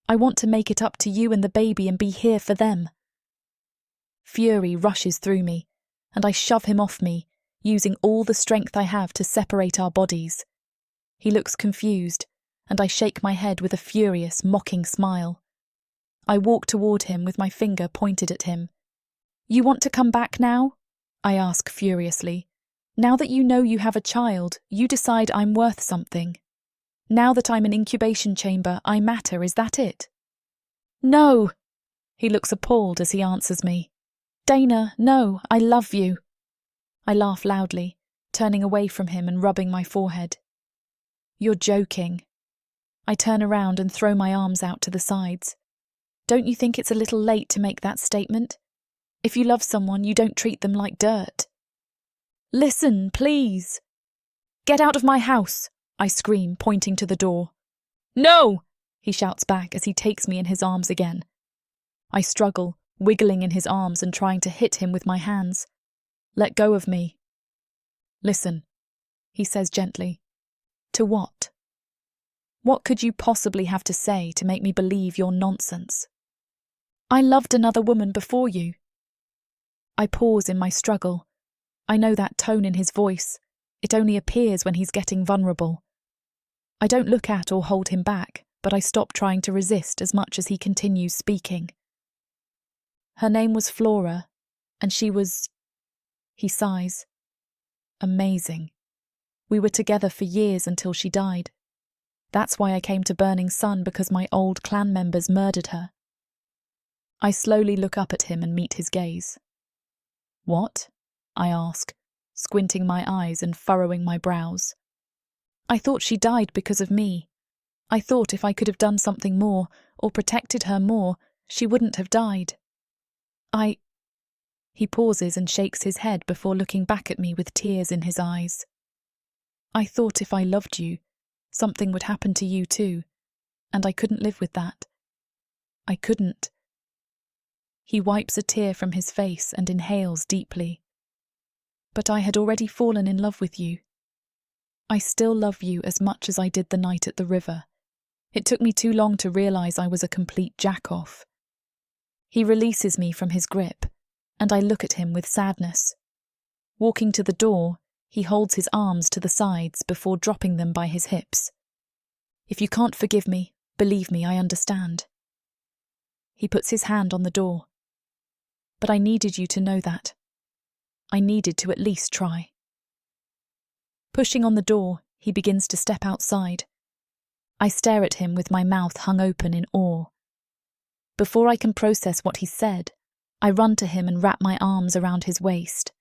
I want to make it up to you and the baby and be here for them. Fury rushes through me, and I shove him off me, using all the strength I have to separate our bodies. He looks confused, and I shake my head with a furious, mocking smile. I walk toward him with my finger pointed at him. You want to come back now? I ask furiously. Now that you know you have a child, you decide I'm worth something. Now that I'm an incubation chamber, I matter, is that it? No! He looks appalled as he answers me. Dana, no, I love you. I laugh loudly, turning away from him and rubbing my forehead. You're joking. I turn around and throw my arms out to the sides. Don't you think it's a little late to make that statement? If you love someone, you don't treat them like dirt. Listen, please. Get out of my house, I scream, pointing to the door. No, he shouts back as he takes me in his arms again. I struggle, wiggling in his arms and trying to hit him with my hands. Let go of me. Listen, he says gently. To what? What could you possibly have to say to make me believe your nonsense? I loved another woman before you. I pause in my struggle. I know that tone in his voice. It only appears when he's getting vulnerable. I don't look at or hold him back, but I stop trying to resist as much as he continues speaking. Her name was Flora, and she was... He sighs. Amazing. We were together for years until she died. That's why I came to Burning Sun, because my old clan members murdered her. I slowly look up at him and meet his gaze. What? I ask, squinting my eyes and furrowing my brows. I thought she died because of me. I thought if I could have done something more, or protected her more, she wouldn't have died. He pauses and shakes his head before looking back at me with tears in his eyes. I thought if I loved you, something would happen to you too, and I couldn't live with that. I couldn't. He wipes a tear from his face and inhales deeply. But I had already fallen in love with you. I still love you as much as I did the night at the river. It took me too long to realise I was a complete jack-off. He releases me from his grip, and I look at him with sadness. Walking to the door, he holds his arms to the sides before dropping them by his hips. If you can't forgive me, believe me, I understand. He puts his hand on the door. But I needed you to know that. I needed to at least try. Pushing on the door, he begins to step outside. I stare at him with my mouth hung open in awe. Before I can process what he said, I run to him and wrap my arms around his waist.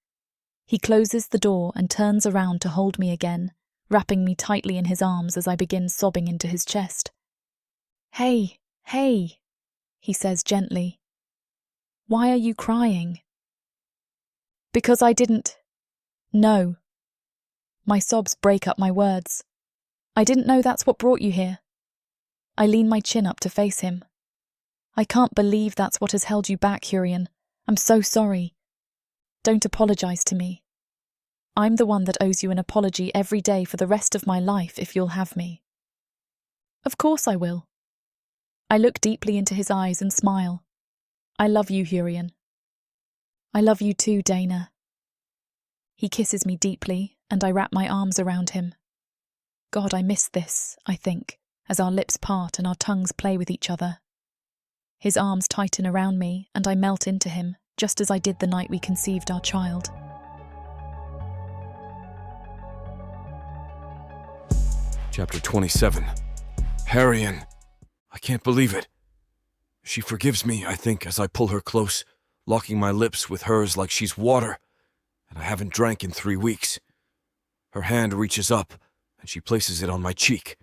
He closes the door and turns around to hold me again, wrapping me tightly in his arms as I begin sobbing into his chest. Hey, he says gently. Why are you crying? Because I didn't... No. My sobs break up my words. I didn't know that's what brought you here. I lean my chin up to face him. I can't believe that's what has held you back, Hurian. I'm so sorry. Don't apologise to me. I'm the one that owes you an apology every day for the rest of my life if you'll have me. Of course I will. I look deeply into his eyes and smile. I love you, Hurian. I love you too, Dana. He kisses me deeply, and I wrap my arms around him. God, I miss this, I think, as our lips part and our tongues play with each other. His arms tighten around me, and I melt into him, just as I did the night we conceived our child. Chapter 27. Hurian. I can't believe it. She forgives me, I think, as I pull her close, locking my lips with hers like she's water, and I haven't drank in 3 weeks. Her hand reaches up, and she places it on my cheek.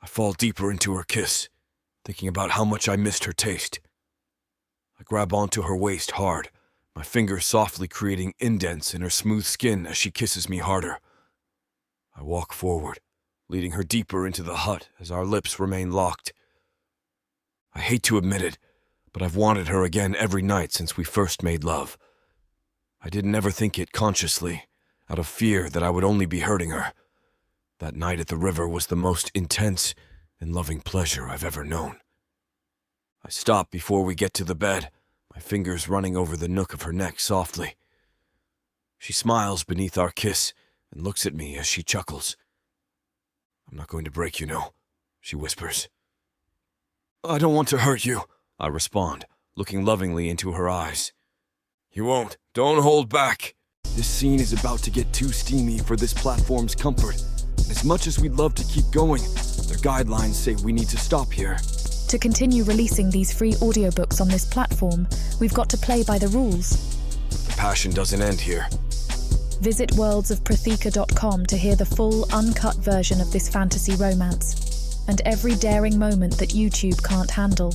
I fall deeper into her kiss, thinking about how much I missed her taste. I grab onto her waist hard, my fingers softly creating indents in her smooth skin as she kisses me harder. I walk forward, leading her deeper into the hut as our lips remain locked. I hate to admit it, but I've wanted her again every night since we first made love. I didn't ever think it consciously, out of fear that I would only be hurting her. That night at the river was the most intense and loving pleasure I've ever known. I stop before we get to the bed, my fingers running over the nook of her neck softly. She smiles beneath our kiss and looks at me as she chuckles. "I'm not going to break you, no," she whispers. "I don't want to hurt you," I respond, looking lovingly into her eyes. "You won't. Don't hold back. This scene is about to get too steamy for this platform's comfort. And as much as we'd love to keep going, their guidelines say we need to stop here." To continue releasing these free audiobooks on this platform, we've got to play by the rules. The passion doesn't end here. Visit worldsofprotheka.com to hear the full, uncut version of this fantasy romance, and every daring moment that YouTube can't handle.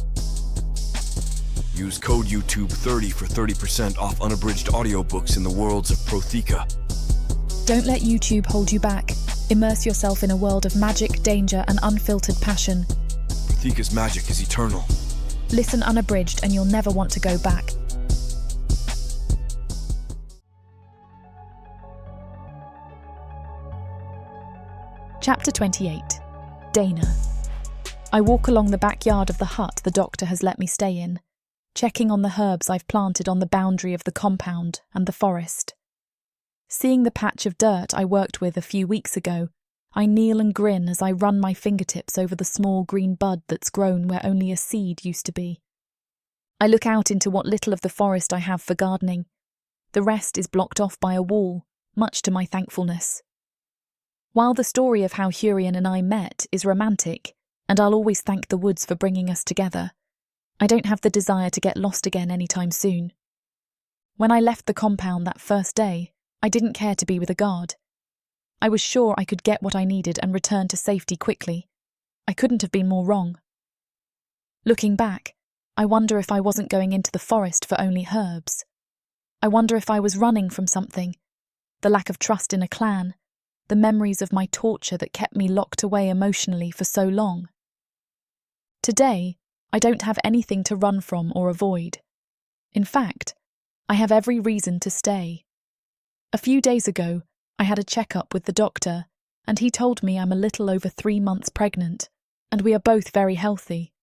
Use code YouTube30 for 30% off unabridged audiobooks in the Worlds of Protheka. Don't let YouTube hold you back. Immerse yourself in a world of magic, danger, and unfiltered passion. Protheka's magic is eternal. Listen unabridged and you'll never want to go back. Chapter 28. Dana. I walk along the backyard of the hut the doctor has let me stay in, checking on the herbs I've planted on the boundary of the compound and the forest. Seeing the patch of dirt I worked with a few weeks ago, I kneel and grin as I run my fingertips over the small green bud that's grown where only a seed used to be. I look out into what little of the forest I have for gardening. The rest is blocked off by a wall, much to my thankfulness. While the story of how Hurian and I met is romantic, and I'll always thank the woods for bringing us together, I don't have the desire to get lost again anytime soon. When I left the compound that first day, I didn't care to be with a guard. I was sure I could get what I needed and return to safety quickly. I couldn't have been more wrong. Looking back, I wonder if I wasn't going into the forest for only herbs. I wonder if I was running from something, the lack of trust in a clan, the memories of my torture that kept me locked away emotionally for so long. Today, I don't have anything to run from or avoid. In fact, I have every reason to stay. A few days ago, I had a checkup with the doctor, and he told me I'm a little over 3 months pregnant, and we are both very healthy.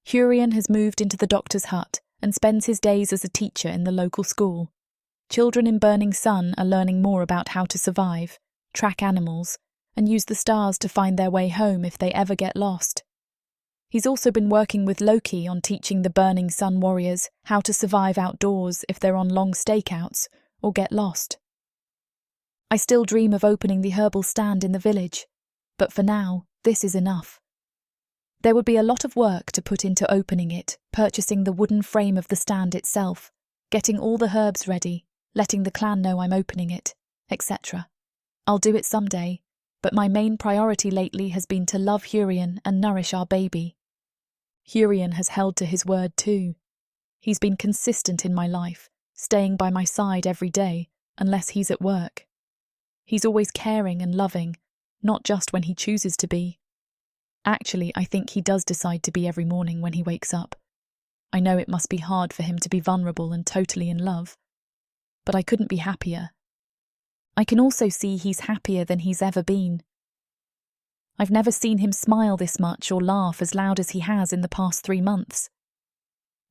Hurian has moved into the doctor's hut and spends his days as a teacher in the local school. Children in Burning Sun are learning more about how to survive, track animals, and use the stars to find their way home if they ever get lost. He's also been working with Loki on teaching the Burning Sun warriors how to survive outdoors if they're on long stakeouts or get lost. I still dream of opening the herbal stand in the village, but for now, this is enough. There would be a lot of work to put into opening it, purchasing the wooden frame of the stand itself, getting all the herbs ready, letting the clan know I'm opening it, etc. I'll do it someday, but my main priority lately has been to love Hurian and nourish our baby. Hurian has held to his word too. He's been consistent in my life, staying by my side every day, unless he's at work. He's always caring and loving, not just when he chooses to be. Actually, I think he does decide to be every morning when he wakes up. I know it must be hard for him to be vulnerable and totally in love, but I couldn't be happier. I can also see he's happier than he's ever been. I've never seen him smile this much or laugh as loud as he has in the past 3 months.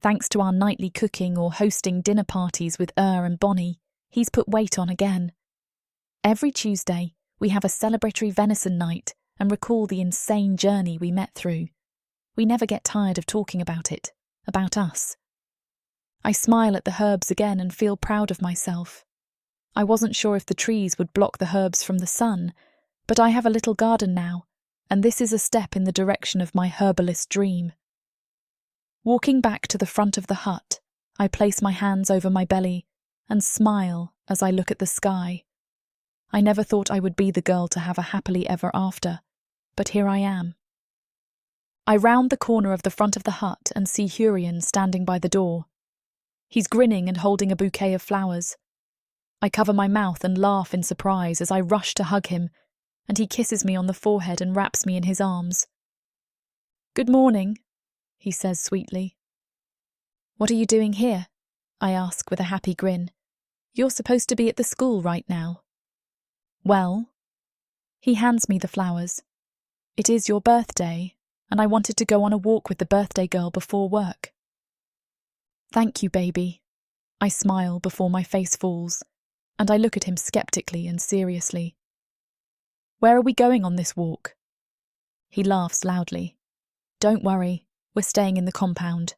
Thanks to our nightly cooking or hosting dinner parties with and Bonnie, he's put weight on again. Every Tuesday, We have a celebratory venison night and recall the insane journey we met through. We never get tired of talking about it, about us. I smile at the herbs again and feel proud of myself. I wasn't sure if the trees would block the herbs from the sun, but I have a little garden now, and this is a step in the direction of my herbalist dream. Walking back to the front of the hut, I place my hands over my belly and smile as I look at the sky. I never thought I would be the girl to have a happily ever after, but here I am. I round the corner of the front of the hut and see Hurian standing by the door. He's grinning and holding a bouquet of flowers. I cover my mouth and laugh in surprise as I rush to hug him, and he kisses me on the forehead and wraps me in his arms. "Good morning," he says sweetly. "What are you doing here?" I ask with a happy grin. "You're supposed to be at the school right now." "Well," he hands me the flowers. "It is your birthday, and I wanted to go on a walk with the birthday girl before work." "Thank you, baby." I smile before my face falls, and I look at him skeptically and seriously. "Where are we going on this walk?" He laughs loudly. "Don't worry, we're staying in the compound."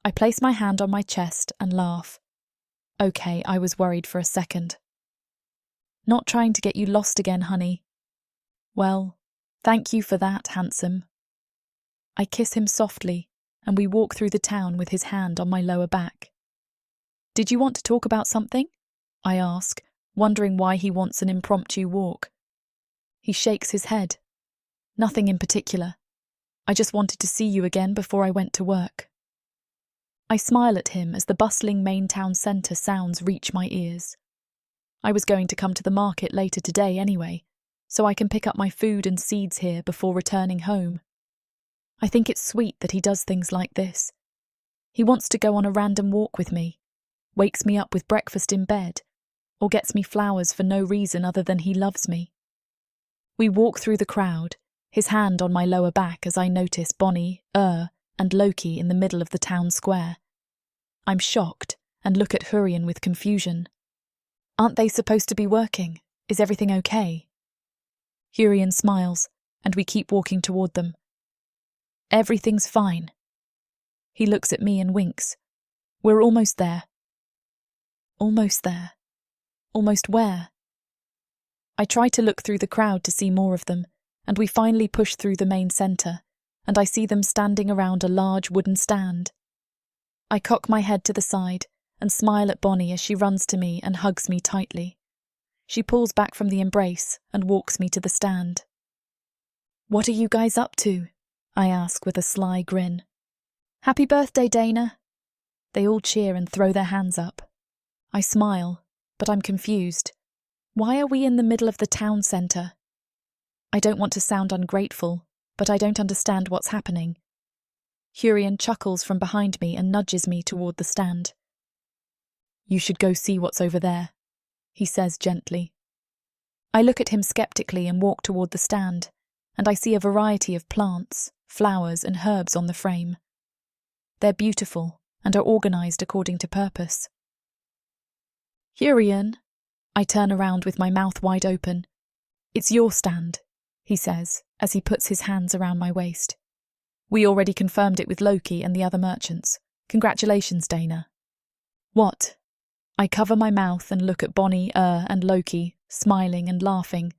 I place my hand on my chest and laugh. Okay, I was worried for a second. "Not trying to get you lost again, honey." "Well, thank you for that, handsome." I kiss him softly, and we walk through the town with his hand on my lower back. "Did you want to talk about something?" I ask, wondering why he wants an impromptu walk. He shakes his head. "Nothing in particular. I just wanted to see you again before I went to work." I smile at him as the bustling main town centre sounds reach my ears. I was going to come to the market later today anyway, so I can pick up my food and seeds here before returning home. I think it's sweet that he does things like this. He wants to go on a random walk with me, wakes me up with breakfast in bed, or gets me flowers for no reason other than he loves me. We walk through the crowd, his hand on my lower back as I notice Bonnie, and Loki in the middle of the town square. I'm shocked and look at Hurian with confusion. "Aren't they supposed to be working? Is everything okay?" Hurian smiles, and we keep walking toward them. "Everything's fine." He looks at me and winks. "We're almost there." Almost there. Almost where? I try to look through the crowd to see more of them, and we finally push through the main centre, and I see them standing around a large wooden stand. I cock my head to the side and smile at Bonnie as she runs to me and hugs me tightly. She pulls back from the embrace and walks me to the stand. "What are you guys up to?" I ask with a sly grin. "Happy birthday, Dana." They all cheer and throw their hands up. I smile, but I'm confused. Why are we in the middle of the town centre? I don't want to sound ungrateful, but I don't understand what's happening. Hurian chuckles from behind me and nudges me toward the stand. "You should go see what's over there," he says gently. I look at him skeptically and walk toward the stand, and I see a variety of plants, flowers and herbs on the frame. They're beautiful and are organised according to purpose. "Hurian," I turn around with my mouth wide open. "It's your stand," he says as he puts his hands around my waist. "We already confirmed it with Loki and the other merchants. Congratulations, Dana." "What?" I cover my mouth and look at Bonnie, and Loki, smiling and laughing.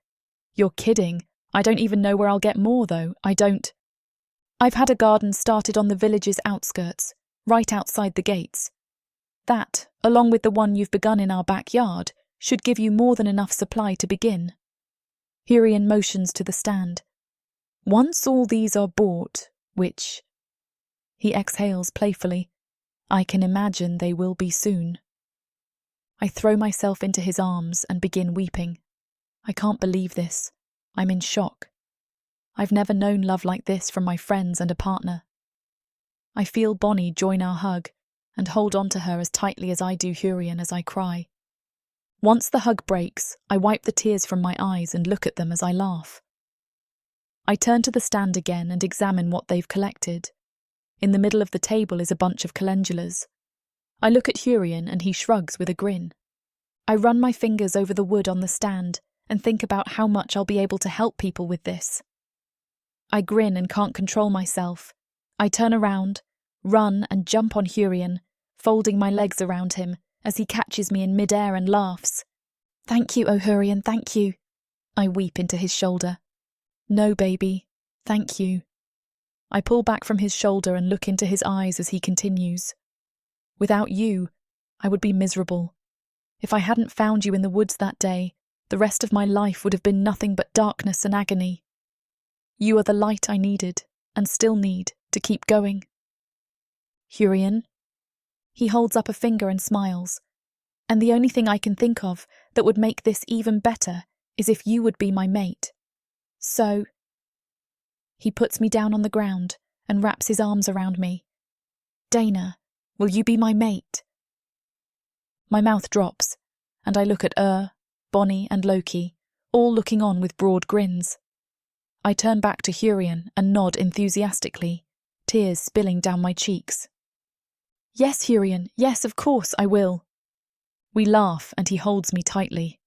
"You're kidding. I don't even know where I'll get more, though. I've had a garden started on the village's outskirts, right outside the gates. That, along with the one you've begun in our backyard, should give you more than enough supply to begin." Hurian motions to the stand. "Once all these are bought, which..." He exhales playfully. "I can imagine they will be soon." I throw myself into his arms and begin weeping. I can't believe this. I'm in shock. I've never known love like this from my friends and a partner. I feel Bonnie join our hug and hold on to her as tightly as I do Hurian as I cry. Once the hug breaks, I wipe the tears from my eyes and look at them as I laugh. I turn to the stand again and examine what they've collected. In the middle of the table is a bunch of calendulas. I look at Hurian and he shrugs with a grin. I run my fingers over the wood on the stand and think about how much I'll be able to help people with this. I grin and can't control myself. I turn around, run and jump on Hurian, folding my legs around him as he catches me in midair and laughs. "Thank you, O Hurian, thank you." I weep into his shoulder. "No, baby, thank you." I pull back from his shoulder and look into his eyes as he continues. "Without you, I would be miserable. If I hadn't found you in the woods that day, the rest of my life would have been nothing but darkness and agony. You are the light I needed, and still need, to keep going." "Hurian?" He holds up a finger and smiles. "And the only thing I can think of that would make this even better is if you would be my mate. So..." He puts me down on the ground and wraps his arms around me. "Dana, will you be my mate?" My mouth drops, and I look at Bonnie and Loki, all looking on with broad grins. I turn back to Hurian and nod enthusiastically, tears spilling down my cheeks. "Yes, Hurian, yes, of course, I will." We laugh and he holds me tightly.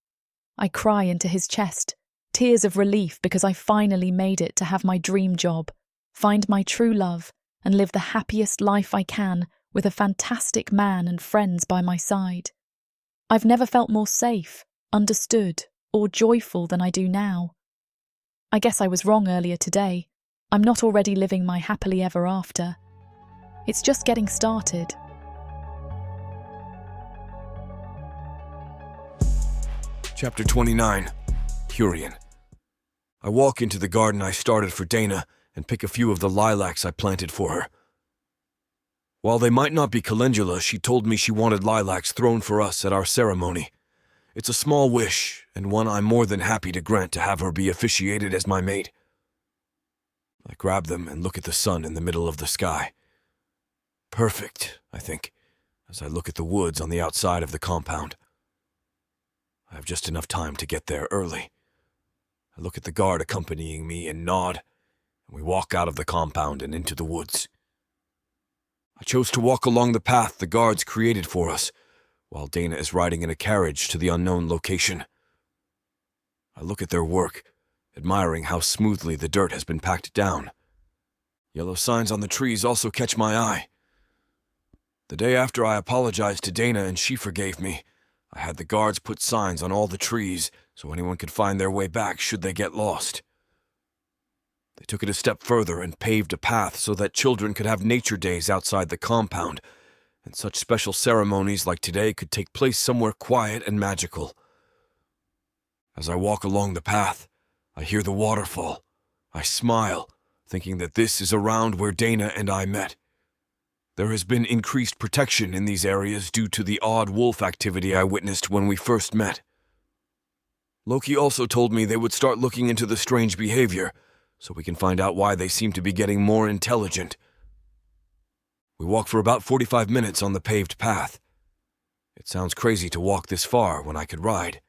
I cry into his chest, tears of relief because I finally made it to have my dream job, find my true love, and live the happiest life I can with a fantastic man and friends by my side. I've never felt more safe, understood, or joyful than I do now. I guess I was wrong earlier today. I'm not already living my happily ever after. It's just getting started. Chapter 29. Hurian. I walk into the garden I started for Dana and pick a few of the lilacs I planted for her. While they might not be calendula, she told me she wanted lilacs thrown for us at our ceremony. It's a small wish, and one I'm more than happy to grant to have her be officiated as my mate. I grab them and look at the sun in the middle of the sky. Perfect, I think, as I look at the woods on the outside of the compound. I have just enough time to get there early. I look at the guard accompanying me and nod, and we walk out of the compound and into the woods. I chose to walk along the path the guards created for us, while Dana is riding in a carriage to the unknown location. I look at their work, admiring how smoothly the dirt has been packed down. Yellow signs on the trees also catch my eye. The day after I apologized to Dana and she forgave me, I had the guards put signs on all the trees so anyone could find their way back should they get lost. They took it a step further and paved a path so that children could have nature days outside the compound, and such special ceremonies like today could take place somewhere quiet and magical. As I walk along the path, I hear the waterfall. I smile, thinking that this is around where Dana and I met. There has been increased protection in these areas due to the odd wolf activity I witnessed when we first met. Loki also told me they would start looking into the strange behavior, so we can find out why they seem to be getting more intelligent. We walk for about 45 minutes on the paved path. It sounds crazy to walk this far when I could ride,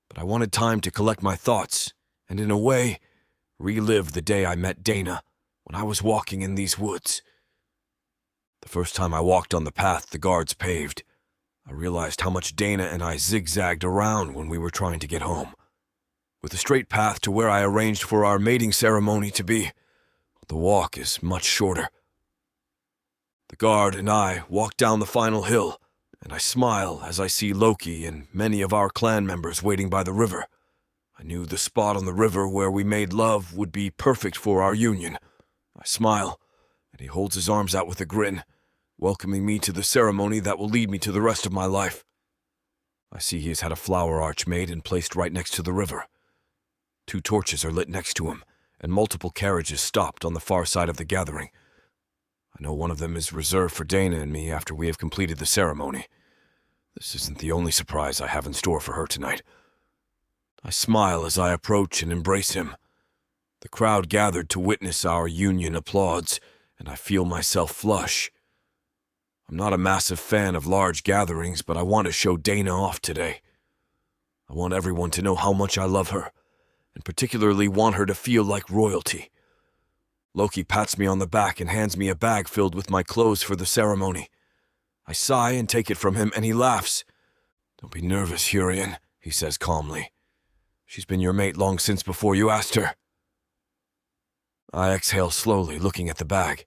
but I wanted time to collect my thoughts and, in a way, relive the day I met Dana when I was walking in these woods. The first time I walked on the path the guards paved, I realized how much Dana and I zigzagged around when we were trying to get home. With a straight path to where I arranged for our mating ceremony to be, the walk is much shorter. The guard and I walk down the final hill, and I smile as I see Loki and many of our clan members waiting by the river. I knew the spot on the river where we made love would be perfect for our union. I smile, and he holds his arms out with a grin, welcoming me to the ceremony that will lead me to the rest of my life. I see he has had a flower arch made and placed right next to the river. 2 torches are lit next to him, and multiple carriages stopped on the far side of the gathering. I know one of them is reserved for Dana and me after we have completed the ceremony. This isn't the only surprise I have in store for her tonight. I smile as I approach and embrace him. The crowd gathered to witness our union applauds, and I feel myself flush. I'm not a massive fan of large gatherings, but I want to show Dana off today. I want everyone to know how much I love her, and particularly want her to feel like royalty. Loki pats me on the back and hands me a bag filled with my clothes for the ceremony. I sigh and take it from him, and he laughs. "Don't be nervous, Hurian," he says calmly. She's been your mate long since before you asked her. I exhale slowly, looking at the bag.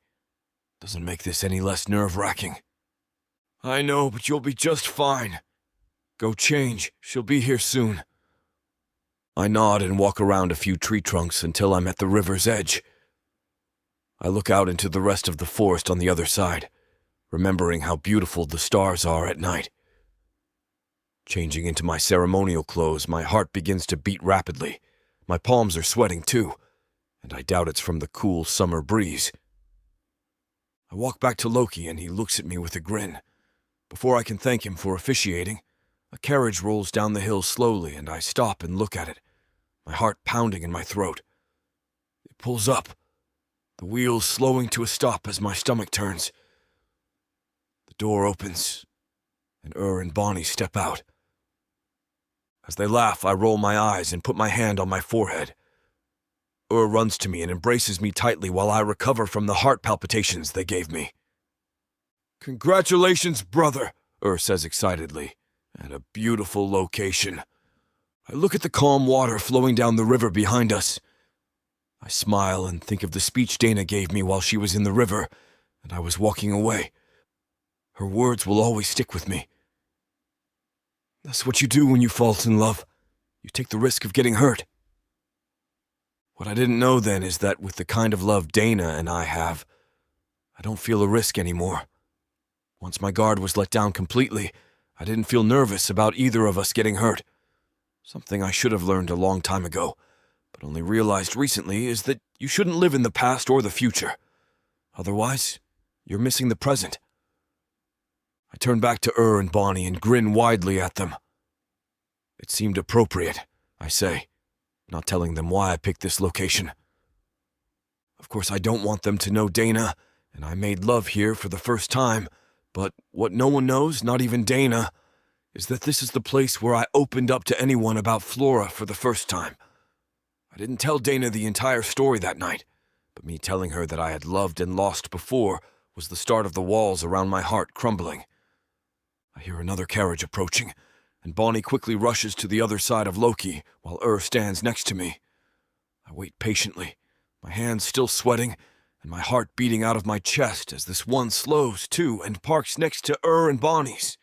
Doesn't make this any less nerve-wracking. I know, but you'll be just fine. Go change. She'll be here soon. I nod and walk around a few tree trunks until I'm at the river's edge. I look out into the rest of the forest on the other side, remembering how beautiful the stars are at night. Changing into my ceremonial clothes, my heart begins to beat rapidly. My palms are sweating too, and I doubt it's from the cool summer breeze. I walk back to Loki and he looks at me with a grin. Before I can thank him for officiating, a carriage rolls down the hill slowly and I stop and look at it, my heart pounding in my throat. It pulls up, the wheels slowing to a stop as my stomach turns. The door opens, and and Bonnie step out. As they laugh, I roll my eyes and put my hand on my forehead. Runs to me and embraces me tightly while I recover from the heart palpitations they gave me. Congratulations, brother, says excitedly, and a beautiful location. I look at the calm water flowing down the river behind us. I smile and think of the speech Dana gave me while she was in the river, and I was walking away. Her words will always stick with me. That's what you do when you fall in love. You take the risk of getting hurt. What I didn't know then is that with the kind of love Dana and I have, I don't feel a risk anymore. Once my guard was let down completely, I didn't feel nervous about either of us getting hurt. Something I should have learned a long time ago, but only realized recently is that you shouldn't live in the past or the future. Otherwise, you're missing the present. I turn back to and Bonnie and grin widely at them. It seemed appropriate, I say, not telling them why I picked this location. Of course, I don't want them to know Dana, and I made love here for the first time, but what no one knows, not even Dana, is that this is the place where I opened up to anyone about Flora for the first time. I didn't tell Dana the entire story that night, but me telling her that I had loved and lost before was the start of the walls around my heart crumbling. I hear another carriage approaching, and Bonnie quickly rushes to the other side of Loki while stands next to me. I wait patiently, my hands still sweating, and my heart beating out of my chest as this one slows too and parks next to and Bonnie's.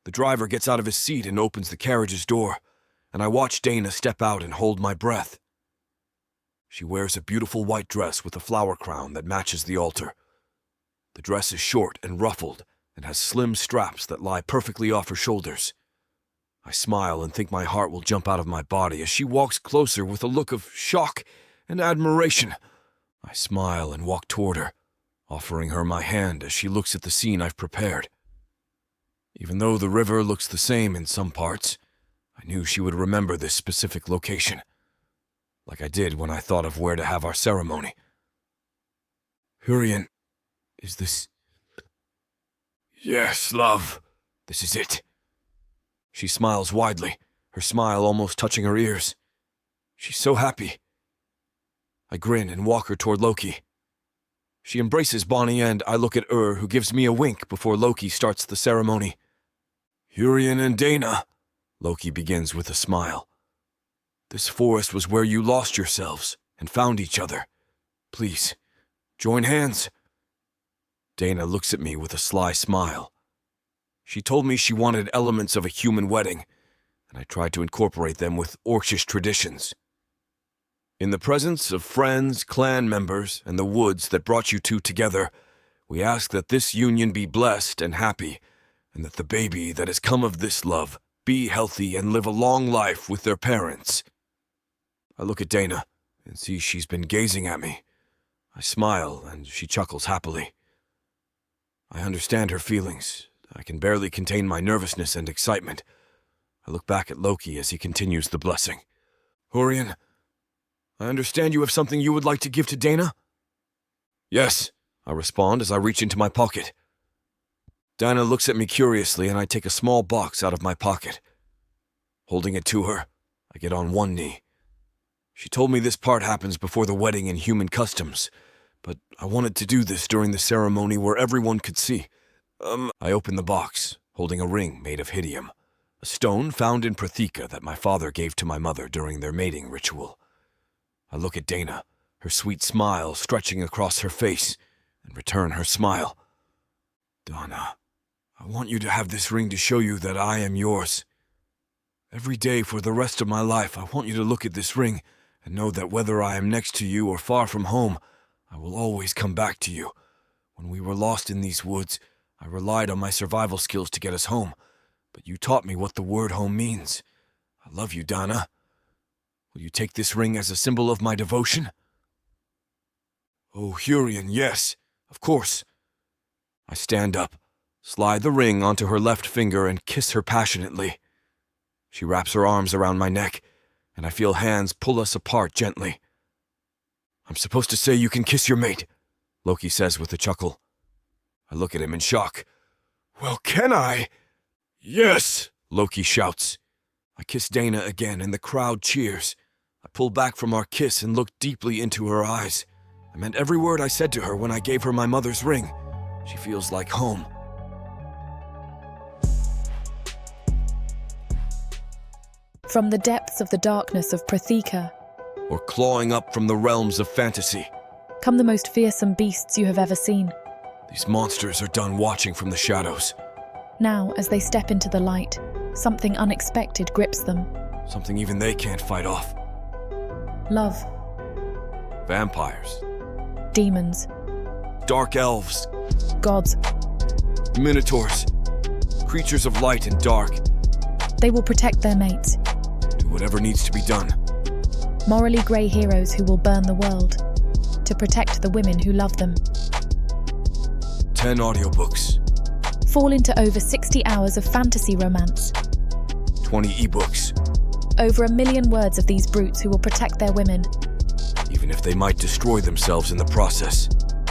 The driver gets out of his seat and opens the carriage's door, and I watch Dana step out and hold my breath. She wears a beautiful white dress with a flower crown that matches the altar. The dress is short and ruffled, and has slim straps that lie perfectly off her shoulders. I smile and think my heart will jump out of my body as she walks closer with a look of shock and admiration. I smile and walk toward her, offering her my hand as she looks at the scene I've prepared. Even though the river looks the same in some parts, I knew she would remember this specific location, like I did when I thought of where to have our ceremony. Hurian, is this... Yes, love. This is it. She smiles widely, her smile almost touching her ears. She's so happy. I grin and walk her toward Loki. She embraces Bonnie and I look at who gives me a wink before Loki starts the ceremony. Hurian and Dana, Loki begins with a smile. This forest was where you lost yourselves and found each other. Please, join hands. Dana looks at me with a sly smile. She told me she wanted elements of a human wedding, and I tried to incorporate them with orcish traditions. In the presence of friends, clan members, and the woods that brought you two together, we ask that this union be blessed and happy, and that the baby that has come of this love be healthy and live a long life with their parents. I look at Dana and see she's been gazing at me. I smile, and she chuckles happily. I understand her feelings. I can barely contain my nervousness and excitement. I look back at Loki as he continues the blessing. Hurian, I understand you have something you would like to give to Dana? Yes, I respond as I reach into my pocket. Dana looks at me curiously and I take a small box out of my pocket. Holding it to her, I get on one knee. She told me this part happens before the wedding in human customs, but I wanted to do this during the ceremony where everyone could see. I open the box, holding a ring made of hidium. a stone found in Protheka that my father gave to my mother during their mating ritual. I look at Dana, her sweet smile stretching across her face, and return her smile. Dana, I want you to have this ring to show you that I am yours. Every day for the rest of my life, I want you to look at this ring and know that whether I am next to you or far from home, I will always come back to you. When we were lost in these woods, I relied on my survival skills to get us home, but you taught me what the word home means. I love you, Dana. Will you take this ring as a symbol of my devotion? Oh, Hurian, yes, of course. I stand up, slide the ring onto her left finger, and kiss her passionately. She wraps her arms around my neck, and I feel hands pull us apart gently. I'm supposed to say you can kiss your mate, Loki says with a chuckle. I look at him in shock. Well, can I? Yes, Loki shouts. I kiss Dana again, and the crowd cheers. I pull back from our kiss and look deeply into her eyes. I meant every word I said to her when I gave her my mother's ring. She feels like home. From the depths of the darkness of Protheka, Or clawing up from the realms of fantasy. come the most fearsome beasts you have ever seen. These monsters are done watching from the shadows. Now, as they step into the light, something unexpected grips them. Something even they can't fight off. Love, Vampires. demons, Dark elves. gods. Minotaurs. Creatures of light and dark. They will protect their mates. Do whatever needs to be done. Morally grey heroes who will burn the world to protect the women who love them. 10 audiobooks. Fall into over 60 hours of fantasy romance. 20 ebooks. Over 1 million words of these brutes who will protect their women. Even if they might destroy themselves in the process.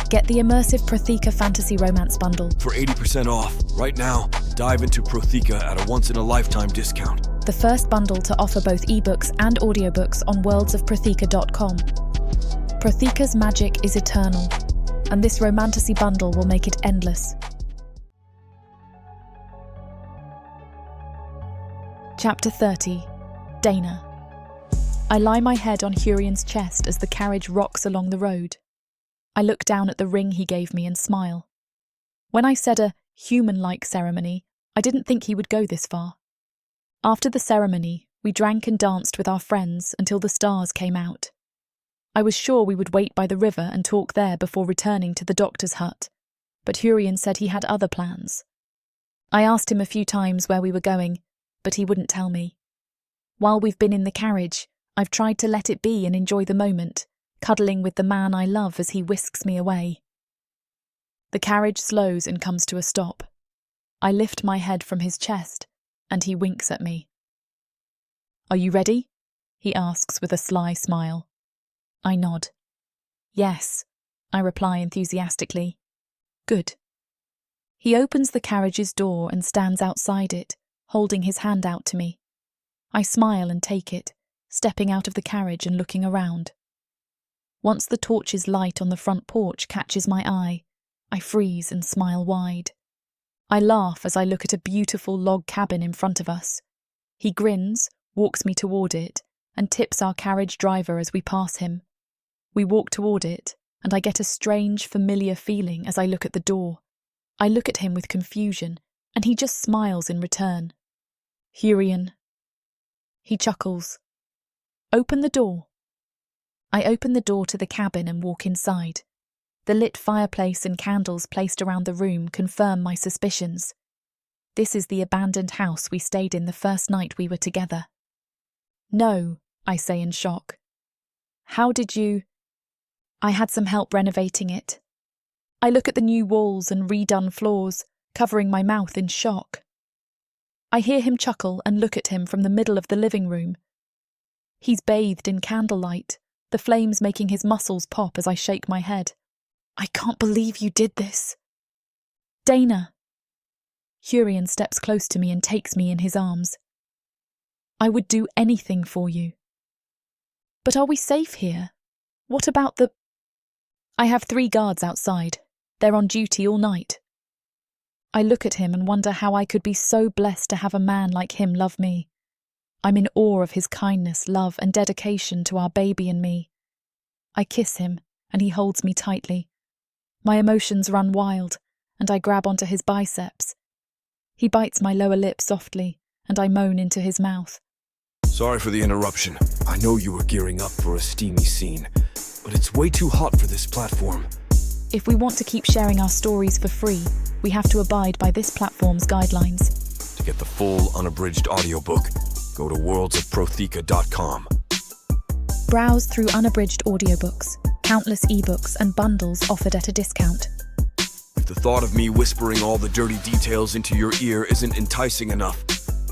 Get the immersive Protheka Fantasy Romance Bundle. For 80% off, right now, dive into Protheka at a once-in-a-lifetime discount. The first bundle to offer both ebooks and audiobooks on worldsofprotheka.com. Protheka's magic is eternal, and this romantasy bundle will make it endless. Chapter 30. Dana. I lie my head on Hurian's chest as the carriage rocks along the road. I look down at the ring he gave me and smile. When I said a human-like ceremony, I didn't think he would go this far. After the ceremony, we drank and danced with our friends until the stars came out. I was sure we would wait by the river and talk there before returning to the doctor's hut, but Hurian said he had other plans. I asked him a few times where we were going, but he wouldn't tell me. While we've been in the carriage, I've tried to let it be and enjoy the moment, cuddling with the man I love as he whisks me away. The carriage slows and comes to a stop. I lift my head from his chest, and he winks at me. "Are you ready?" he asks with a sly smile. I nod. "Yes," I reply enthusiastically. "Good." He opens the carriage's door and stands outside it, holding his hand out to me. I smile and take it, stepping out of the carriage and looking around. Once the torch's light on the front porch catches my eye, I freeze and smile wide. I laugh as I look at a beautiful log cabin in front of us. He grins, walks me toward it, and tips our carriage driver as we pass him. We walk toward it, and I get a strange, familiar feeling as I look at the door. I look at him with confusion, and he just smiles in return. "Hurian." He chuckles. "Open the door." I open the door to the cabin and walk inside. The lit fireplace and candles placed around the room confirm my suspicions. This is the abandoned house we stayed in the first night we were together. "No," I say in shock. "How did you—" "I had some help renovating it." I look at the new walls and redone floors, covering my mouth in shock. I hear him chuckle and look at him from the middle of the living room. He's bathed in candlelight, the flames making his muscles pop as I shake my head. "I can't believe you did this." "Dana." Hurian steps close to me and takes me in his arms. "I would do anything for you." "But are we safe here? What about the—" "I have 3 guards outside. They're on duty all night." I look at him and wonder how I could be so blessed to have a man like him love me. I'm in awe of his kindness, love, and dedication to our baby and me. I kiss him, and he holds me tightly. My emotions run wild, and I grab onto his biceps. He bites my lower lip softly, and I moan into his mouth. Sorry for the interruption. I know you were gearing up for a steamy scene, but it's way too hot for this platform. If we want to keep sharing our stories for free, we have to abide by this platform's guidelines. To get the full unabridged audiobook, go to worldsofprotheka.com. Browse through unabridged audiobooks, countless ebooks, and bundles offered at a discount. If the thought of me whispering all the dirty details into your ear isn't enticing enough,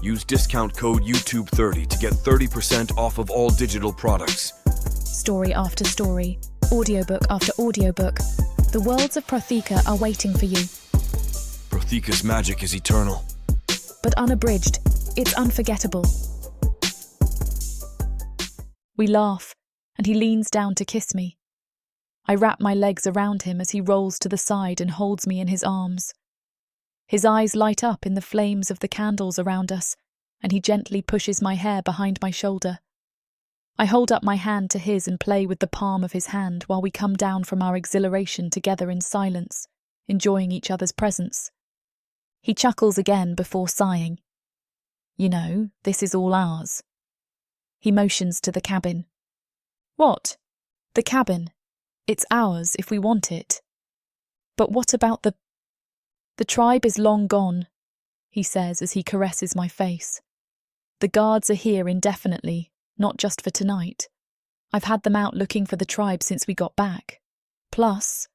use discount code YouTube30 to get 30% off of all digital products. Story after story, audiobook after audiobook, the Worlds of Protheka are waiting for you. Protheka's magic is eternal. But unabridged, it's unforgettable. We laugh, and he leans down to kiss me. I wrap my legs around him as he rolls to the side and holds me in his arms. His eyes light up in the flames of the candles around us, and he gently pushes my hair behind my shoulder. I hold up my hand to his and play with the palm of his hand while we come down from our exhilaration together in silence, enjoying each other's presence. He chuckles again before sighing. You know, this is all ours. He motions to the cabin. What? The cabin? It's ours if we want it. But what about the tribe is long gone, he says as he caresses my face. The guards are here indefinitely, not just for tonight. I've had them out looking for the tribe since we got back. Plus,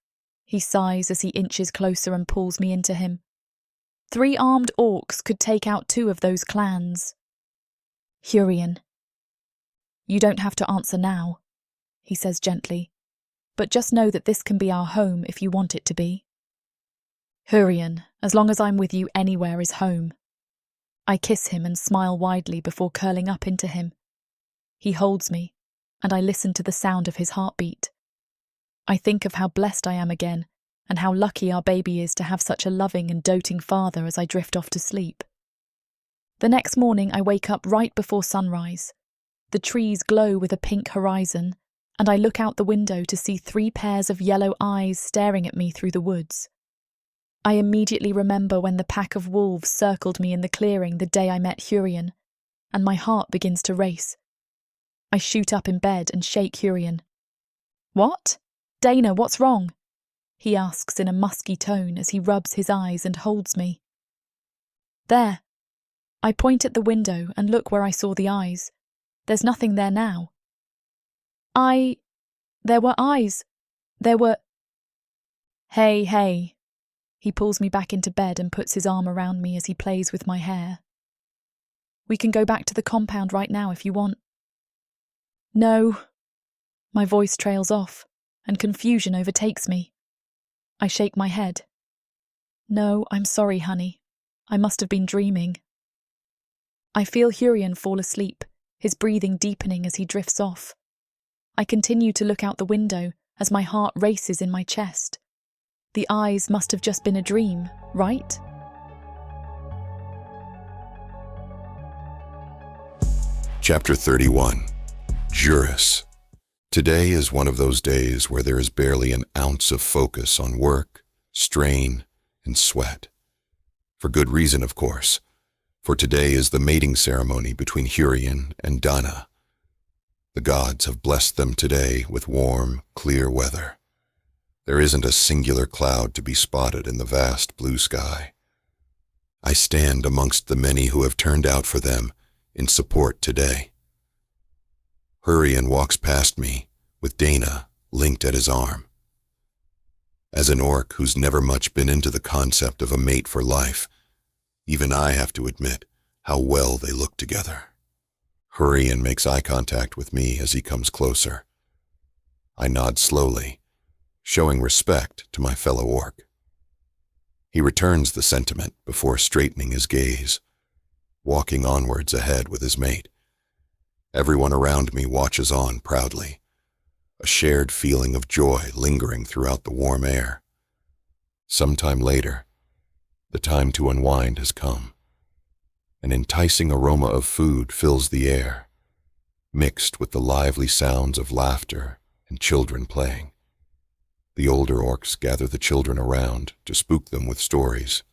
he sighs as he inches closer and pulls me into him. 3 armed orcs could take out 2 of those clans. Hurian. You don't have to answer now, he says gently, but just know that this can be our home if you want it to be. Hurian, as long as I'm with you anywhere is home. I kiss him and smile widely before curling up into him. He holds me, and I listen to the sound of his heartbeat. I think of how blessed I am again, and how lucky our baby is to have such a loving and doting father as I drift off to sleep. The next morning I wake up right before sunrise. The trees glow with a pink horizon, and I look out the window to see 3 pairs of yellow eyes staring at me through the woods. I immediately remember when the pack of wolves circled me in the clearing the day I met Hurian, and my heart begins to race. I shoot up in bed and shake Hurian. What? Dana, what's wrong? He asks in a musky tone as he rubs his eyes and holds me. There. I point at the window and look where I saw the eyes. There's nothing there now. There were eyes. There were... Hey. He pulls me back into bed and puts his arm around me as he plays with my hair. We can go back to the compound right now if you want. No. My voice trails off, and confusion overtakes me. I shake my head. No, I'm sorry, honey. I must have been dreaming. I feel Hurian fall asleep, his breathing deepening as he drifts off. I continue to look out the window as my heart races in my chest. The eyes must have just been a dream, right? Chapter 31. Juris. Today is one of those days where there is barely an ounce of focus on work, strain, and sweat. For good reason, of course, for today is the mating ceremony between Hurian and Dana. The gods have blessed them today with warm, clear weather. There isn't a singular cloud to be spotted in the vast blue sky. I stand amongst the many who have turned out for them in support today. Hurian walks past me, with Dana linked at his arm. As an orc who's never much been into the concept of a mate for life, even I have to admit how well they look together. Hurian makes eye contact with me as he comes closer. I nod slowly, showing respect to my fellow orc. He returns the sentiment before straightening his gaze, walking onwards ahead with his mate. Everyone around me watches on proudly, a shared feeling of joy lingering throughout the warm air. Sometime later, The time to unwind has come. An enticing aroma of food fills the air, mixed with the lively sounds of laughter and children playing. The older orcs gather the children around to spook them with stories.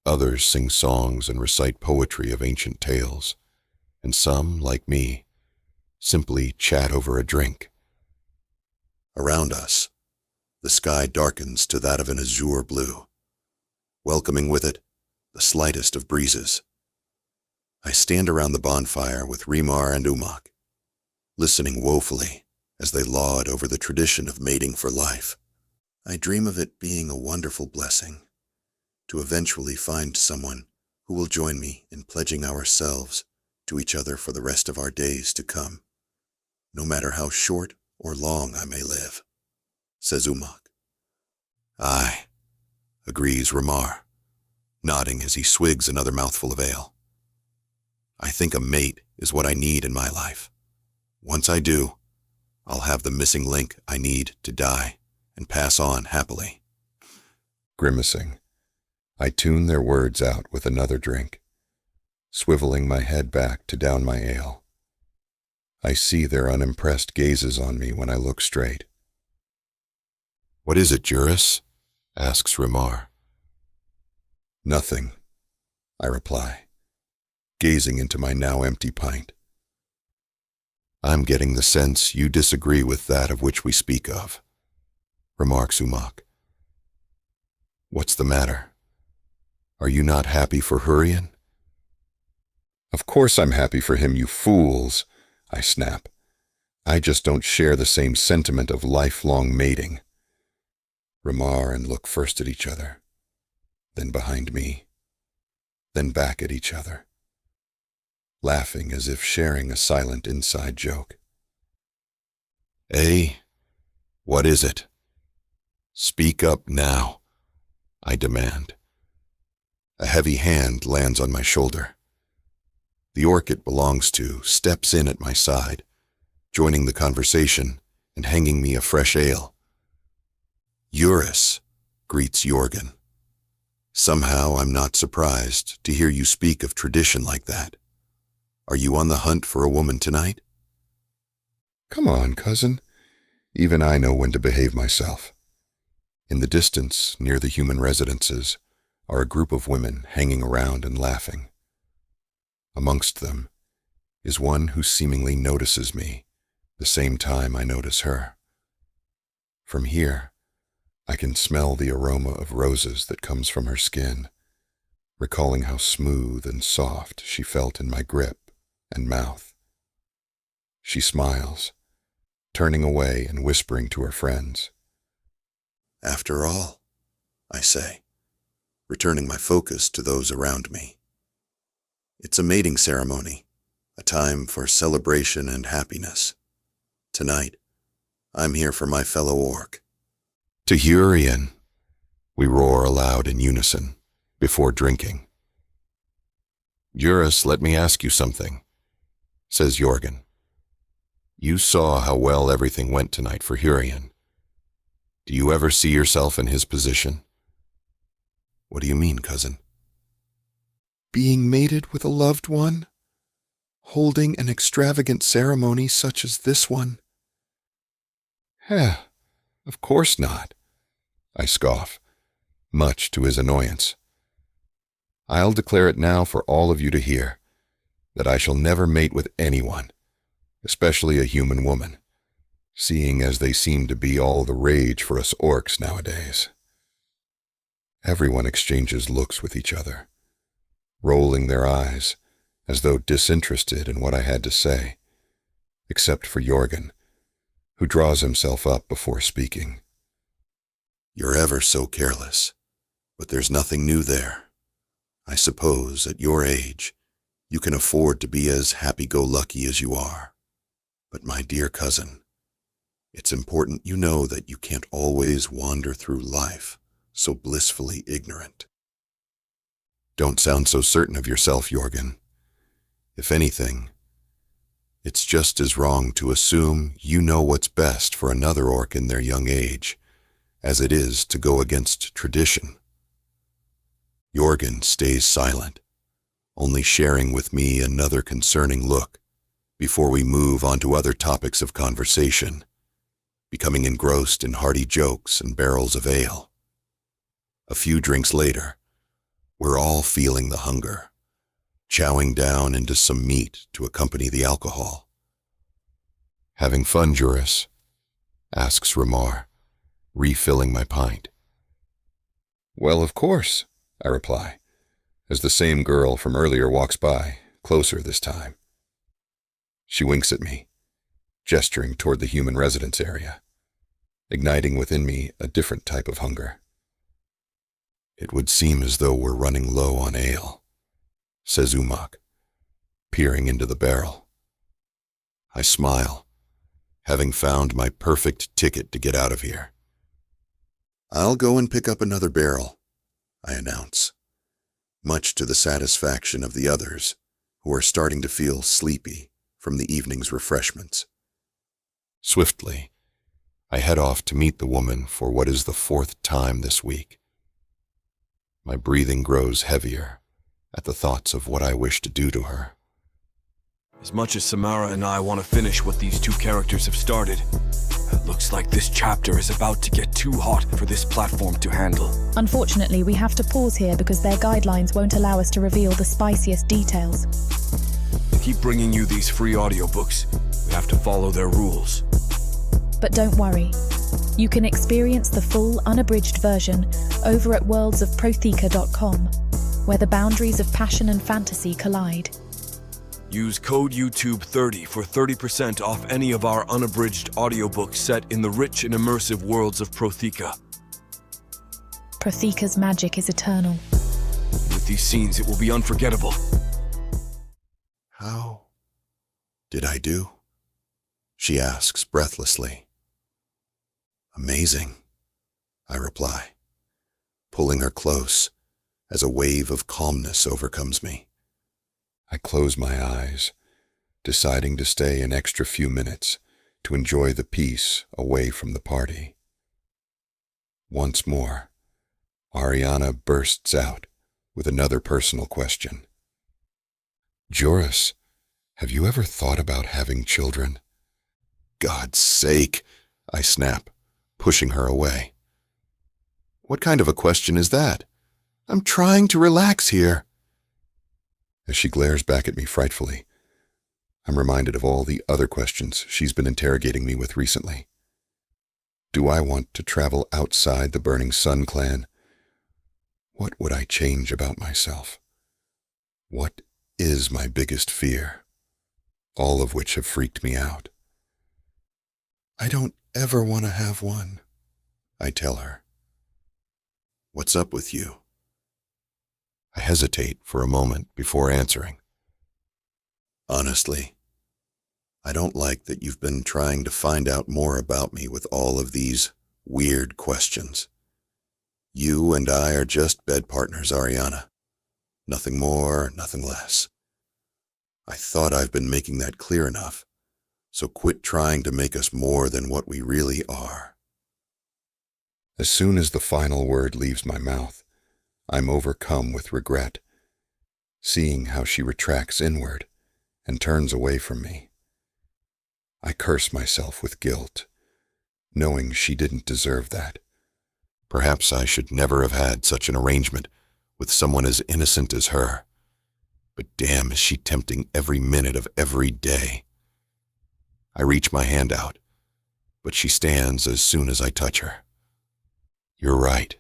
Others sing songs and recite poetry of ancient tales, and some, like me, simply chat over a drink. Around us, the sky darkens to that of an azure blue, welcoming with it the slightest of breezes. I stand around the bonfire with Rimar and Umak, listening woefully as they laud over the tradition of mating for life. I dream of it being a wonderful blessing to eventually find someone who will join me in pledging ourselves to each other for the rest of our days to come, no matter how short or long I may live, says Umak. Aye, agrees Rimar, nodding as he swigs another mouthful of ale. I think a mate is what I need in my life. Once I do, I'll have the missing link I need to die and pass on happily. Grimacing, I tune their words out with another drink, swiveling my head back to down my ale. I see their unimpressed gazes on me when I look straight. What is it, Juris? Asks Rimar. Nothing, I reply, gazing into my now empty pint. I'm getting the sense you disagree with that of which we speak of, remarks Umak. What's the matter? Are you not happy for Hurian? Of course I'm happy for him, you fools, I snap. I just don't share the same sentiment of lifelong mating. Rimar and look first at each other, then behind me, then back at each other, laughing as if sharing a silent inside joke. Eh? What is it? Speak up now, I demand. A heavy hand lands on my shoulder. The orc it belongs to steps in at my side, joining the conversation and handing me a fresh ale. Eurus, greets Jorgen. Somehow I'm not surprised to hear you speak of tradition like that. Are you on the hunt for a woman tonight? Come on, cousin. Even I know when to behave myself. In the distance, near the human residences, are a group of women hanging around and laughing. Amongst them is one who seemingly notices me the same time I notice her. From here, I can smell the aroma of roses that comes from her skin, recalling how smooth and soft she felt in my grip and mouth. She smiles, turning away and whispering to her friends. After all, I say, returning my focus to those around me. It's a mating ceremony, a time for celebration and happiness. Tonight, I'm here for my fellow orc. To Hurian, we roar aloud in unison, before drinking. Eurus, let me ask you something, says Jorgen. You saw how well everything went tonight for Hurian. Do you ever see yourself in his position? What do you mean, cousin? Being mated with a loved one? Holding an extravagant ceremony such as this one? Of course not, I scoff, much to his annoyance. I'll declare it now for all of you to hear, that I shall never mate with anyone, especially a human woman, seeing as they seem to be all the rage for us orcs nowadays. Everyone exchanges looks with each other, rolling their eyes as though disinterested in what I had to say, except for Jorgen, who draws himself up before speaking. You're ever so careless, but there's nothing new there. I suppose at your age, you can afford to be as happy-go-lucky as you are. But my dear cousin, it's important you know that you can't always wander through life so blissfully ignorant. Don't sound so certain of yourself, Jorgen. If anything, it's just as wrong to assume you know what's best for another orc in their young age as it is to go against tradition. Jorgen stays silent, only sharing with me another concerning look before we move on to other topics of conversation, becoming engrossed in hearty jokes and barrels of ale. A few drinks later, we're all feeling the hunger, chowing down into some meat to accompany the alcohol. "Having fun, Juris?" asks Ramar, refilling my pint. "Well, of course," I reply, as the same girl from earlier walks by, closer this time. She winks at me, gesturing toward the human residence area, igniting within me a different type of hunger. "It would seem as though we're running low on ale," says Umak, peering into the barrel. I smile, having found my perfect ticket to get out of here. "I'll go and pick up another barrel," I announce, much to the satisfaction of the others, who are starting to feel sleepy from the evening's refreshments. Swiftly, I head off to meet the woman for what is the 4th time this week. My breathing grows heavier at the thoughts of what I wish to do to her. As much as Samara and I want to finish what these two characters have started, it looks like this chapter is about to get too hot for this platform to handle. Unfortunately, we have to pause here because their guidelines won't allow us to reveal the spiciest details. To keep bringing you these free audiobooks, we have to follow their rules. But don't worry. You can experience the full, unabridged version over at worldsofprotheka.com, where the boundaries of passion and fantasy collide. Use code YouTube30 for 30% off any of our unabridged audiobooks set in the rich and immersive worlds of Protheka. Protheka's magic is eternal. With these scenes, it will be unforgettable. "How did I do?" she asks breathlessly. "Amazing," I reply, pulling her close as a wave of calmness overcomes me. I close my eyes, deciding to stay an extra few minutes to enjoy the peace away from the party. Once more, Ariana bursts out with another personal question. "Joris, have you ever thought about having children?" "God's sake," I snap, pushing her away. "What kind of a question is that? I'm trying to relax here." As she glares back at me frightfully, I'm reminded of all the other questions she's been interrogating me with recently. Do I want to travel outside the Burning Sun clan? What would I change about myself? What is my biggest fear? All of which have freaked me out. "I don't ever want to have one," I tell her. "What's up with you?" I hesitate for a moment before answering. "Honestly, I don't like that you've been trying to find out more about me with all of these weird questions. You and I are just bed partners, Ariana. Nothing more, nothing less. I thought I've been making that clear enough, so quit trying to make us more than what we really are." As soon as the final word leaves my mouth, I'm overcome with regret, seeing how she retracts inward and turns away from me. I curse myself with guilt, knowing she didn't deserve that. Perhaps I should never have had such an arrangement with someone as innocent as her. But damn, is she tempting every minute of every day. I reach my hand out, but she stands as soon as I touch her. "You're right,"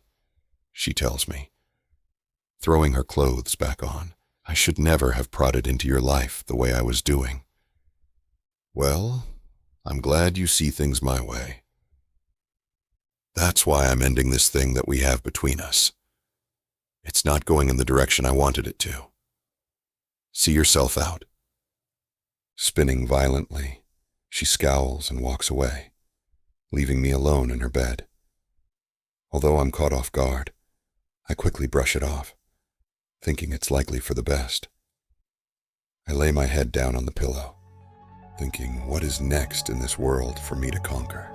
she tells me, throwing her clothes back on. "I should never have prodded into your life the way I was doing." "Well, I'm glad you see things my way. That's why I'm ending this thing that we have between us. It's not going in the direction I wanted it to. See yourself out." Spinning violently, she scowls and walks away, leaving me alone in her bed. Although I'm caught off guard, I quickly brush it off, thinking it's likely for the best. I lay my head down on the pillow, thinking what is next in this world for me to conquer.